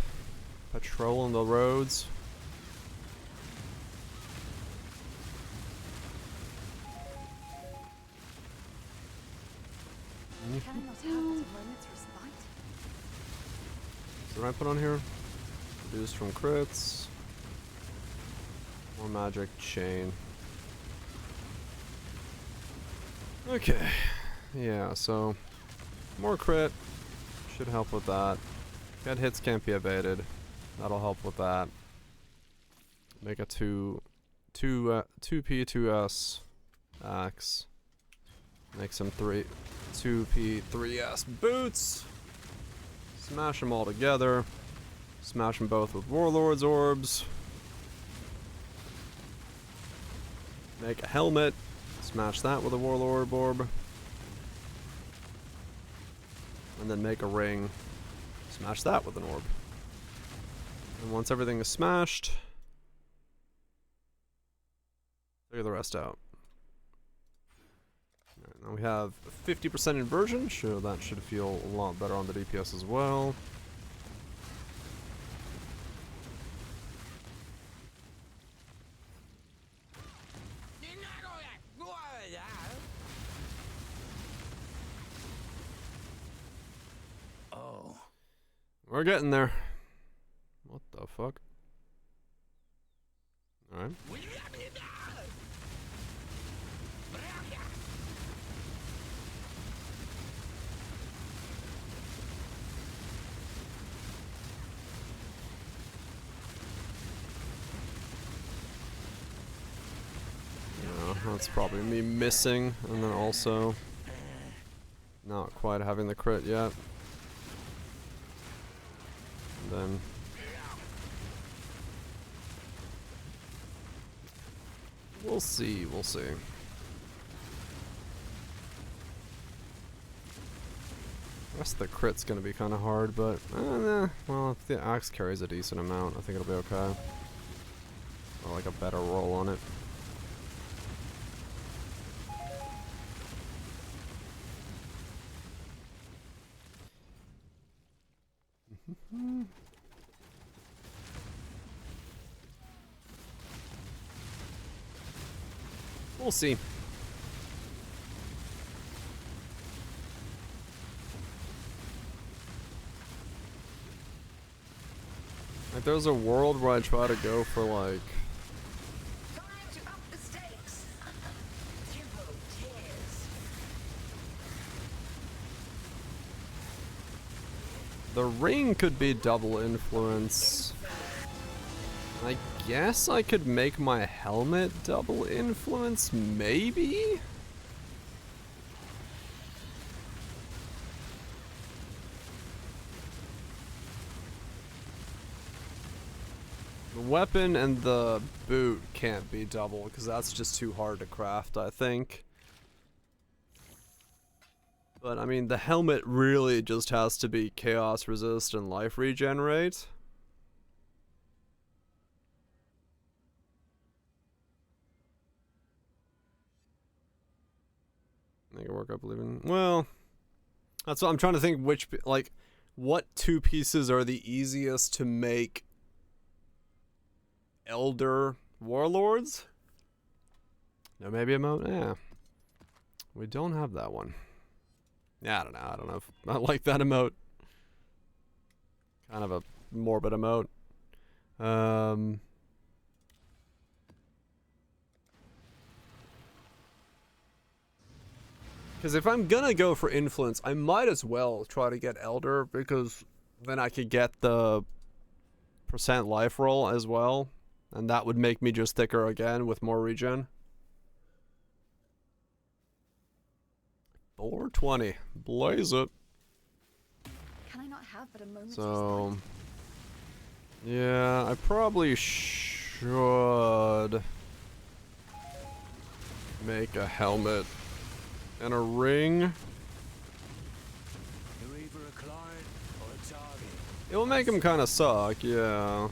Patrolling the roads. So what I put on here? Reduced from crits. More magic chain. Okay. Yeah, so more crit should help with that. Get hits can't be evaded. That'll help with that. Make a 2P 2S axe. Make some 2P 3S boots. Smash them all together. Smash them both with Warlord's orbs. Make a helmet. Smash that with a Warlord orb. And then make a ring. Smash that with an orb. And once everything is smashed, figure the rest out. Alright, now we have 50% inversion, so that should feel a lot better on the DPS as well. Oh. We're getting there. What the fuck? Alright. That's probably me missing, and then also not quite having the crit yet. And then we'll see, we'll see. The rest of the crit's gonna be kind of hard, but well, if the axe carries a decent amount, I think it'll be okay. Or like a better roll on it. We'll see. Like, there's a world where I try to go for like the ring could be double influence. I guess I could make my helmet double influence, maybe? The weapon and the boot can't be double, because that's just too hard to craft, I think. But, I mean, the helmet really just has to be chaos resist and life regenerate. Make it work, I believe in. Well, that's what I'm trying to think. Which, like, what two pieces are the easiest to make Elder Warlords? No, maybe a emote? Yeah. We don't have that one. Yeah, I don't know. I don't know if I like that emote. Kind of a morbid emote. Because if I'm gonna go for influence, I might as well try to get Elder, because then I could get the % life roll as well, and that would make me just thicker again with more regen. 420. Blaze it. Can I not have but a moment? So, yeah, I probably should make a helmet and a ring. You're either a client or a target. It will make him kind of suck, yeah.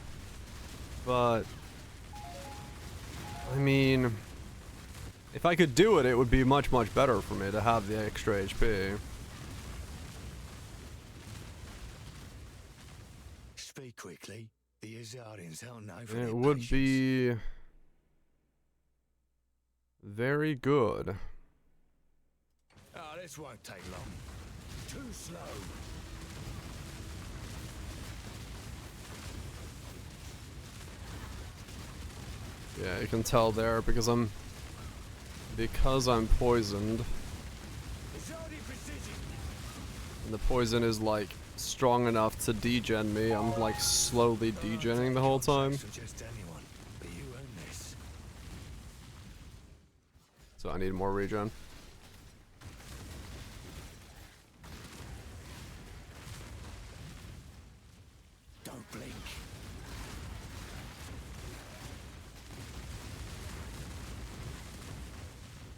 But, I mean, if I could do it, it would be much, much better for me to have the extra HP. Speak quickly. The Azarians don't know for It would be very good. Oh, this won't take long. Too slow. Yeah, you can tell there because I'm poisoned. And the poison is like strong enough to degen me. I'm like slowly degenning the whole time. Suggest anyone, but you So I need more regen. Don't blink.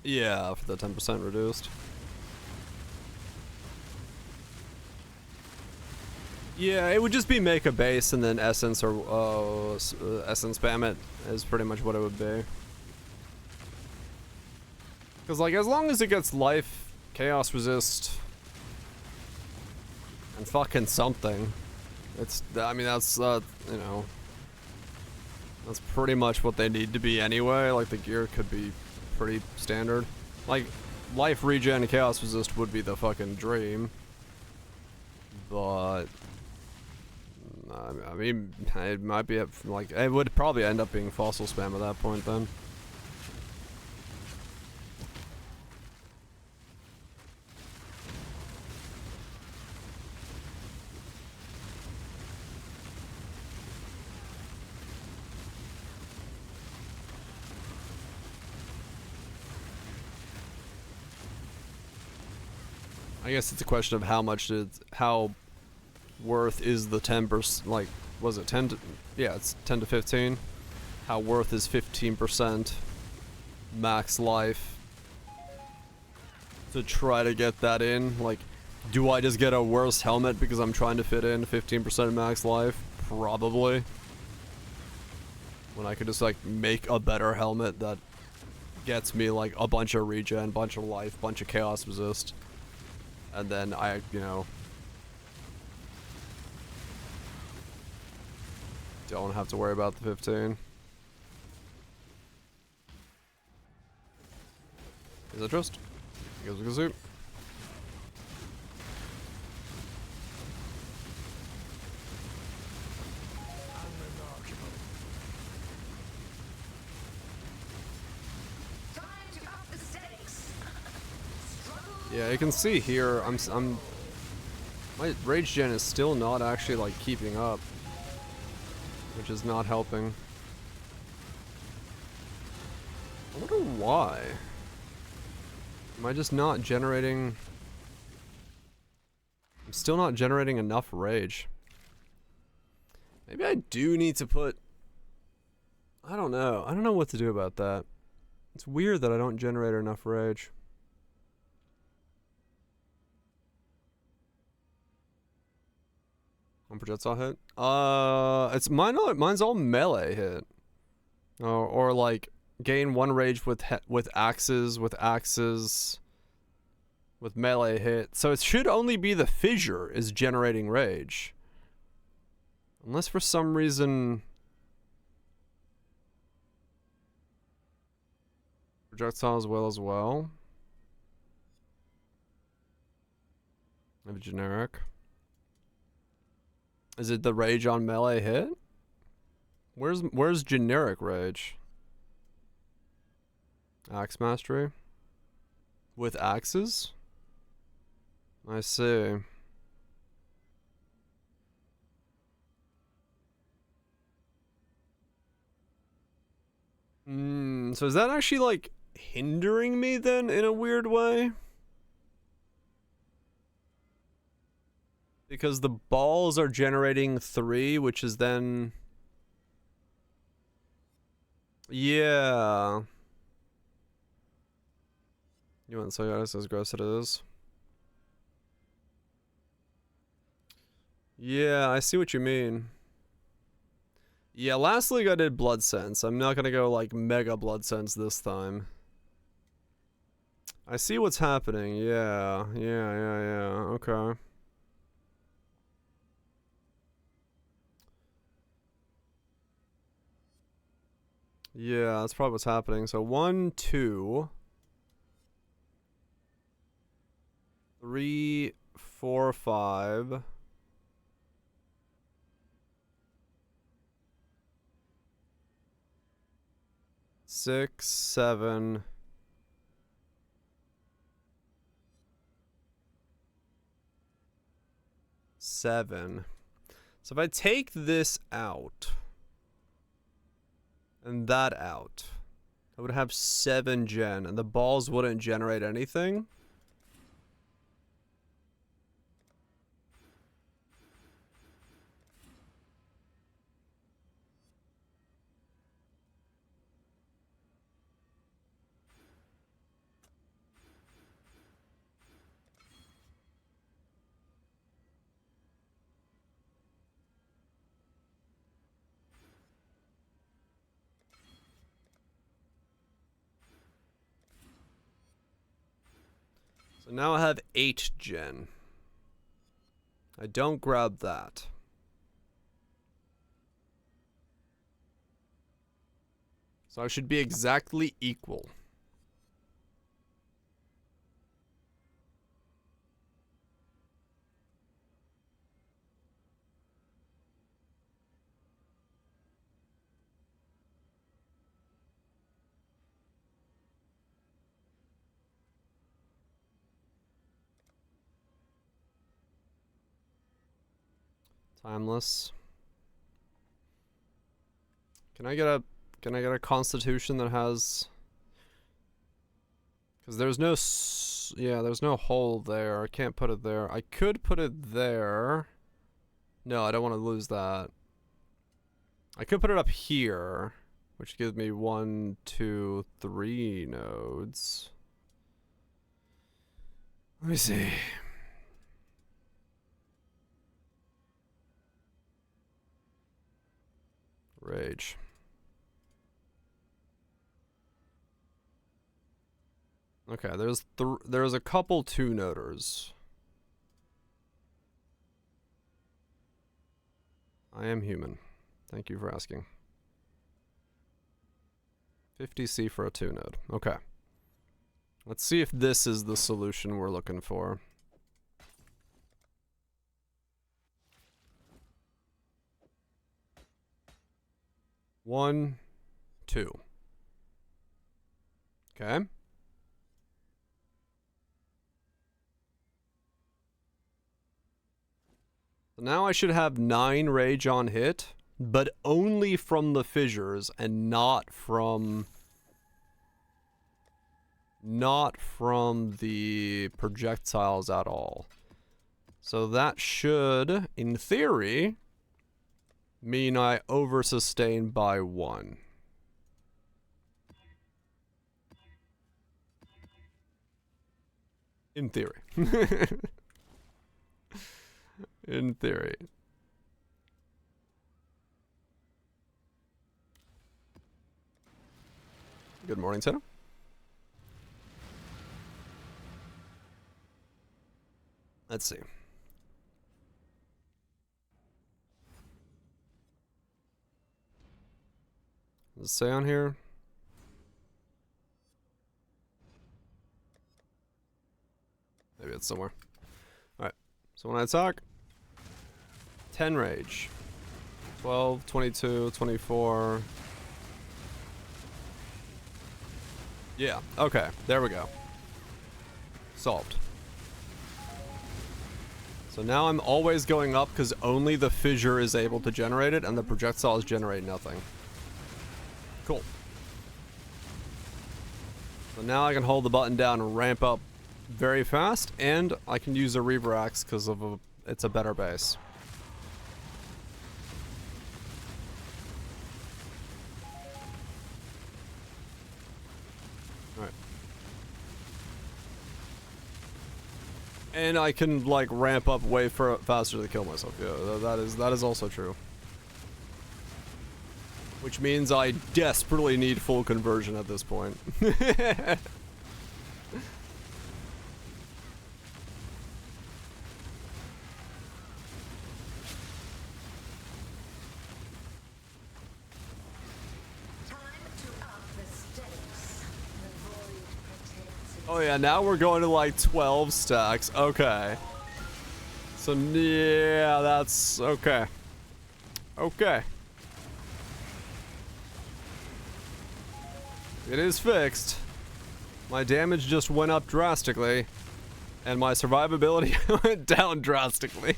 Yeah, for the 10% reduced. Yeah, it would just be make a base and then essence or essence spam it is pretty much what it would be. Because like as long as it gets life, chaos resist, and fucking something, it's, I mean that's you know, that's pretty much what they need to be anyway. Like the gear could be pretty standard. Like life regen and chaos resist would be the fucking dream, but I mean it might be like it would probably end up being fossil spam at that point then. I guess it's a question of how much how worth is the 10%, like, was it 10 to, yeah, it's 10 to 15. How worth is 15% max life to try to get that in? Like, do I just get a worse helmet because I'm trying to fit in 15% max life? Probably. When I could just, like, make a better helmet that gets me, like, a bunch of regen, bunch of life, bunch of chaos resist. And then I, you know, don't have to worry about the 15. Is it just? Goes with soup. Yeah, you can see here, my rage gen is still not actually like keeping up, which is not helping. I wonder why. Am I just not generating? I'm still not generating enough rage. Maybe I do need to put, I don't know. I don't know what to do about that. It's weird that I don't generate enough rage. One projectile hit? It's mine's all melee hit. Or like gain 1 rage with axes, with melee hit. So it should only be the fissure is generating rage. Unless for some reason projectile as well. I have a generic. Is it the rage on melee hit? Where's generic rage? Axe mastery? With axes? I see. So is that actually like hindering me then in a weird way? Because the balls are generating 3, which is then... Yeah. You want to say that as gross as it is? Yeah, I see what you mean. Yeah, last league I did Blood Sense. I'm not gonna go like Mega Blood Sense this time. I see what's happening. Yeah. Okay. Yeah, that's probably what's happening. So 1, 2, 3, 4, 5. 6, 7. 7. So if I take this out and that out, I would have 7 gen, and the balls wouldn't generate anything. So now I have 8 gen. I don't grab that. So I should be exactly equal. Timeless. Can I get a constitution that has, because there's no there's no hole there. I can't put it there. I could put it there. No, I don't want to lose that. I could put it up here, which gives me 1, 2, 3 nodes. Let me see. Rage. Okay, there's a couple 2-noders. I am human. Thank you for asking. 50C for a 2-node. Okay. Let's see if this is the solution we're looking for. One, 2. Okay. So now I should have 9 rage on hit, but only from the fissures and not from the projectiles at all. So that should, in theory, mean I over-sustain by 1. In theory. In theory. Good morning, Senna. Let's see. Does it say on here? Maybe it's somewhere. Alright. So when I attack, 10 rage. 12, 22, 24. Yeah, okay. There we go. Solved. So now I'm always going up because only the fissure is able to generate it and the projectiles generate nothing. Cool. So now I can hold the button down and ramp up very fast, and I can use a Reaver Axe because of it's a better base. Alright. And I can like ramp up way faster to kill myself. Yeah, that is also true. Which means I desperately need full conversion at this point. Oh yeah, now we're going to like 12 stacks. Okay. So yeah, that's okay. Okay. It is fixed. My damage just went up drastically, and my survivability went down drastically.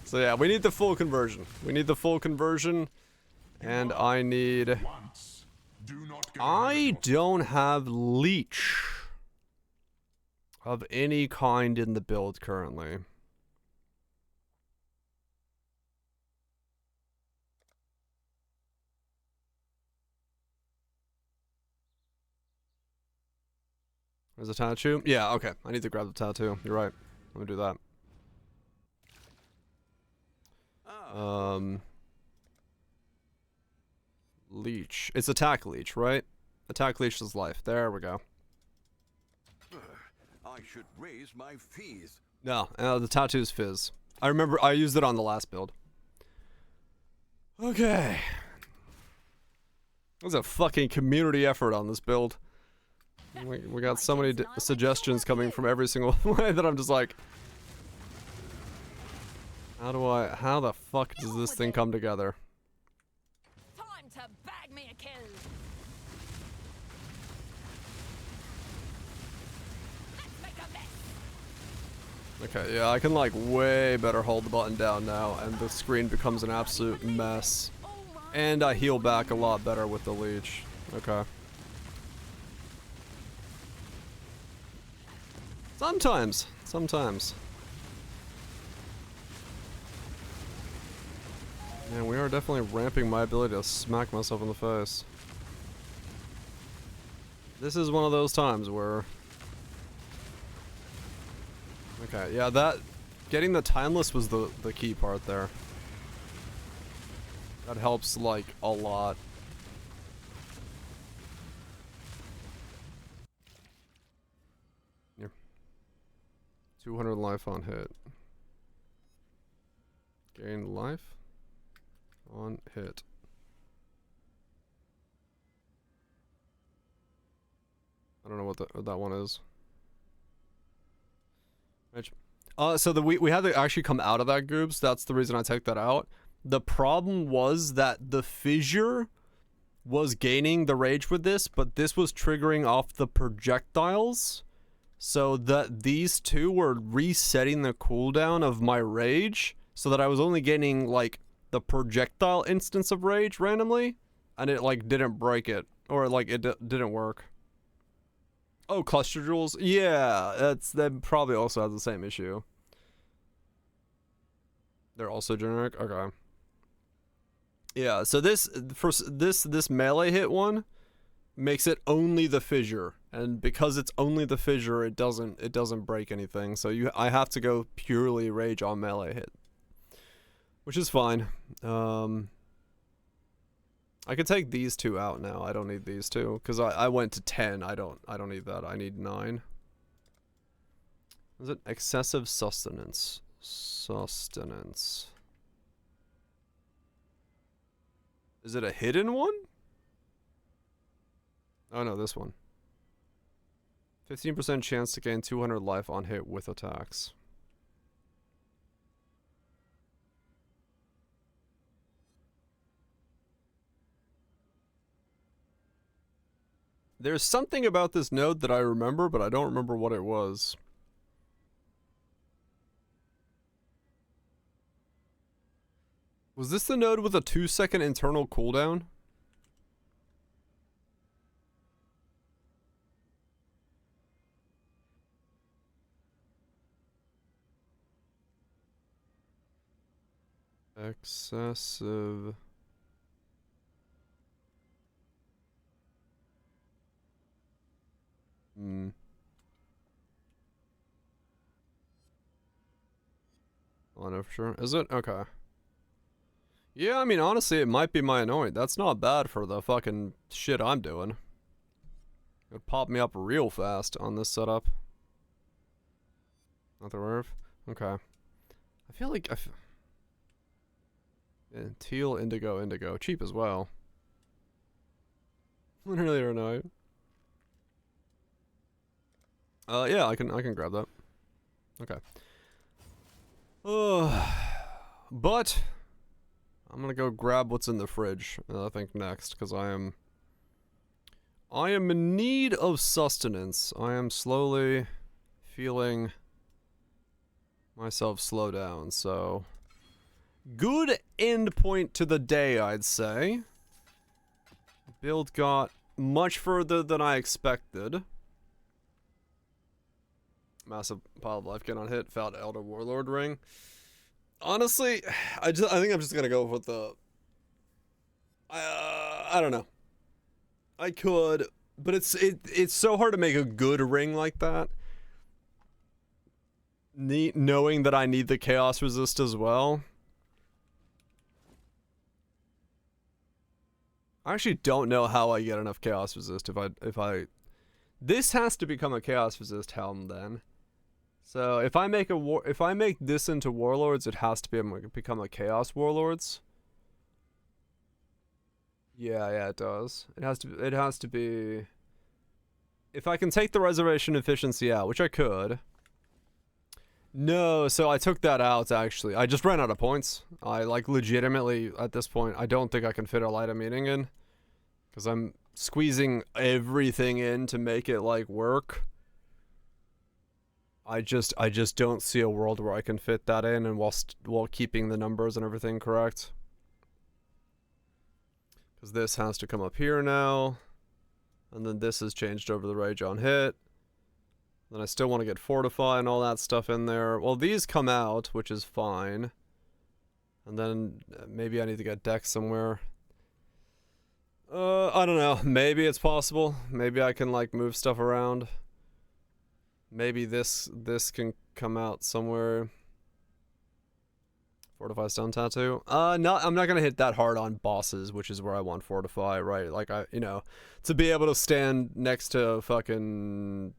So yeah, we need the full conversion. We need the full conversion, and I need... I don't have leech of any kind in the build currently. There's a tattoo? Yeah, okay. I need to grab the tattoo. You're right. Let me do that. Leech. It's attack leech, right? Attack leech is life. There we go. I should raise my fees. No, the tattoo's fizz. I remember I used it on the last build. Okay. There's a fucking community effort on this build. We got so many suggestions coming from every single way that I'm just like, how the fuck does this thing come together? Time to bag me a kill. Let's make a mess. Okay, yeah, I can like way better hold the button down now, and the screen becomes an absolute mess. And I heal back a lot better with the leech. Okay. Sometimes. Yeah, we are definitely ramping my ability to smack myself in the face. This is one of those times where... Okay, yeah, getting the timeless was the key part there. That helps, like, a lot. Yeah. 200 life on hit. Gain life on hit. I don't know what that one is. So we had to actually come out of that group, so that's the reason I took that out. The problem was that the fissure was gaining the rage with this, but this was triggering off the projectiles, so that these two were resetting the cooldown of my rage, so that I was only getting like the projectile instance of rage randomly, and it like didn't break it, or like it didn't work. Oh, cluster jewels? Yeah, that probably also has the same issue. They're also generic? Okay. Yeah, so this melee hit one makes it only the fissure, and because it's only the fissure, it doesn't break anything. So I have to go purely rage on melee hit, which is fine. I could take these two out now. I don't need these two because I went to 10. I don't need that. I need 9. Is it excessive sustenance? Sustenance. Is it a hidden one? Oh no, this one. 15% chance to gain 200 life on hit with attacks. There's something about this node that I remember, but I don't remember what it was. Was this the node with a 2-second internal cooldown? Excessive... I know for sure. Is it? Okay. Yeah, I mean, honestly, it might be my anoint. That's not bad for the fucking shit I'm doing. It would pop me up real fast on this setup. Not the nerve? Okay. I feel like... Yeah, teal, indigo, indigo. Cheap as well. Literally anoint. Yeah, I can grab that. Okay. But I'm gonna go grab what's in the fridge, I think, next, because I am in need of sustenance. I am slowly feeling myself slow down, so good end point to the day, I'd say. Build got much further than I expected. Massive pile of life gain on hit. Found Elder Warlord ring. Honestly, I think I'm just gonna go with the. I don't know. I could, but it's so hard to make a good ring like that. Knowing that I need the chaos resist as well. I actually don't know how I get enough chaos resist if I this has to become a chaos resist helm then. So if I make this into warlords, it has to become a chaos warlords. Yeah, it does. It has to be. If I can take the reservation efficiency out, which I could. No, so I took that out actually. I just ran out of points. I like legitimately at this point I don't think I can fit a light meeting in. Cause I'm squeezing everything in to make it like work. I just don't see a world where I can fit that in and while keeping the numbers and everything correct. Cause this has to come up here now. And then this has changed over the rage on hit. Then I still want to get fortify and all that stuff in there. Well, these come out, which is fine. And then maybe I need to get dex somewhere. I don't know. Maybe it's possible. Maybe I can like move stuff around. Maybe this can come out somewhere. Fortify stone tattoo. No, I'm not gonna hit that hard on bosses, which is where I want fortify, right? Like to be able to stand next to fucking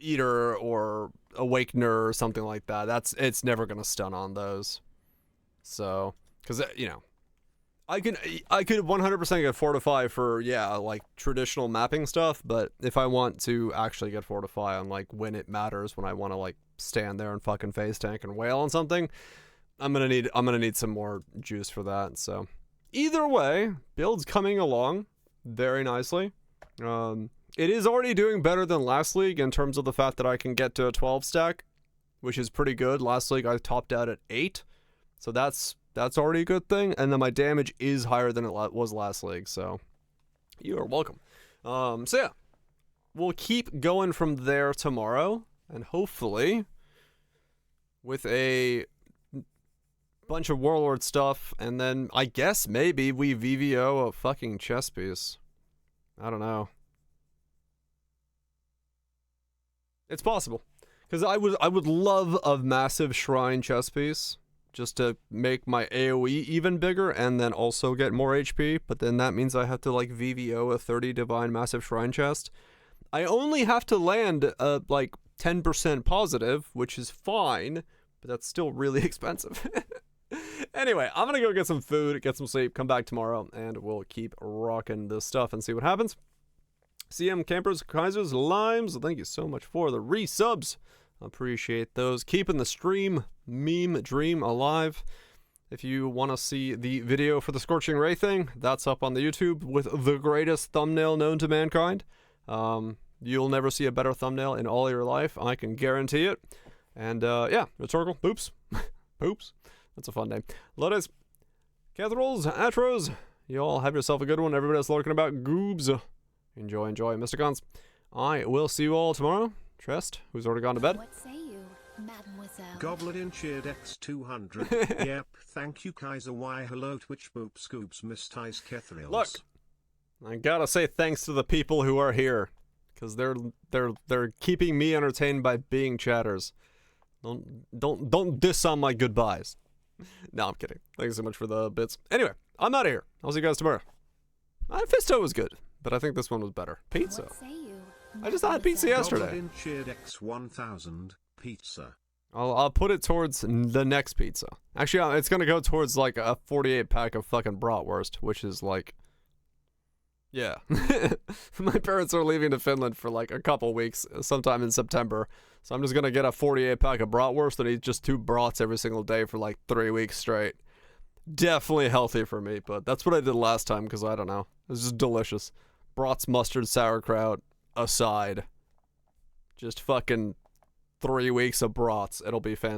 Eater or Awakener or something like that. It's never gonna stun on those. So, because I could 100% get fortify for like traditional mapping stuff, but if I want to actually get fortify on like when it matters, when I want to like stand there and fucking face tank and wail on something, I'm gonna need some more juice for that. So either way, build's coming along very nicely. It is already doing better than last league in terms of the fact that I can get to a 12 stack, which is pretty good. Last league I topped out at 8, so that's already a good thing. And then my damage is higher than it was last league, so you are welcome. So yeah, we'll keep going from there tomorrow, and hopefully with a bunch of warlord stuff, and then I guess maybe we VVO a fucking chess piece. I don't know. It's possible, because I would love a massive shrine chess piece just to make my AoE even bigger and then also get more HP, but then that means I have to like VVO a 30 divine massive shrine chest. I only have to land like 10% positive, which is fine, but that's still really expensive. Anyway, I'm gonna go get some food, get some sleep, come back tomorrow, and we'll keep rocking this stuff and see what happens. CM Campers, Kaisers, Limes, thank you so much for the resubs. Appreciate those. Keeping the stream meme dream alive. If you want to see the video for the Scorching Ray thing, that's up on the YouTube with the greatest thumbnail known to mankind. You'll never see a better thumbnail in all your life, I can guarantee it. And yeah, rhetorical, poops. Poops. That's a fun name. Lotus, Catherals, Atros, you all have yourself a good one. Everybody else lurking about goobs. Enjoy, Mysticons. I will see you all tomorrow. Trest, who's already gone to bed. What say you, Mademoiselle? Goblin in cheered X200. Yep, thank you Kaiser. Why hello Twitch boop scoops Miss Ties Kethrils. Look, I gotta say thanks to the people who are here, because they're keeping me entertained by being chatters. Don't diss on my goodbyes. No, I'm kidding. Thanks so much for the bits. Anyway, I'm out of here. I'll see you guys tomorrow. Fisto was good, but I think this one was better. Pizza. What say you, I just had pizza yesterday. Goblin cheered X1000 pizza. I'll put it towards the next pizza. Actually, it's gonna go towards like a 48 pack of fucking bratwurst, which is like, yeah. My parents are leaving to Finland for like a couple weeks, sometime in September. So I'm just gonna get a 48 pack of bratwurst and eat just 2 brats every single day for like 3 weeks straight. Definitely healthy for me, but that's what I did last time because I don't know. It was just delicious. Brats, mustard, sauerkraut aside. Just fucking 3 weeks of brats. It'll be fantastic.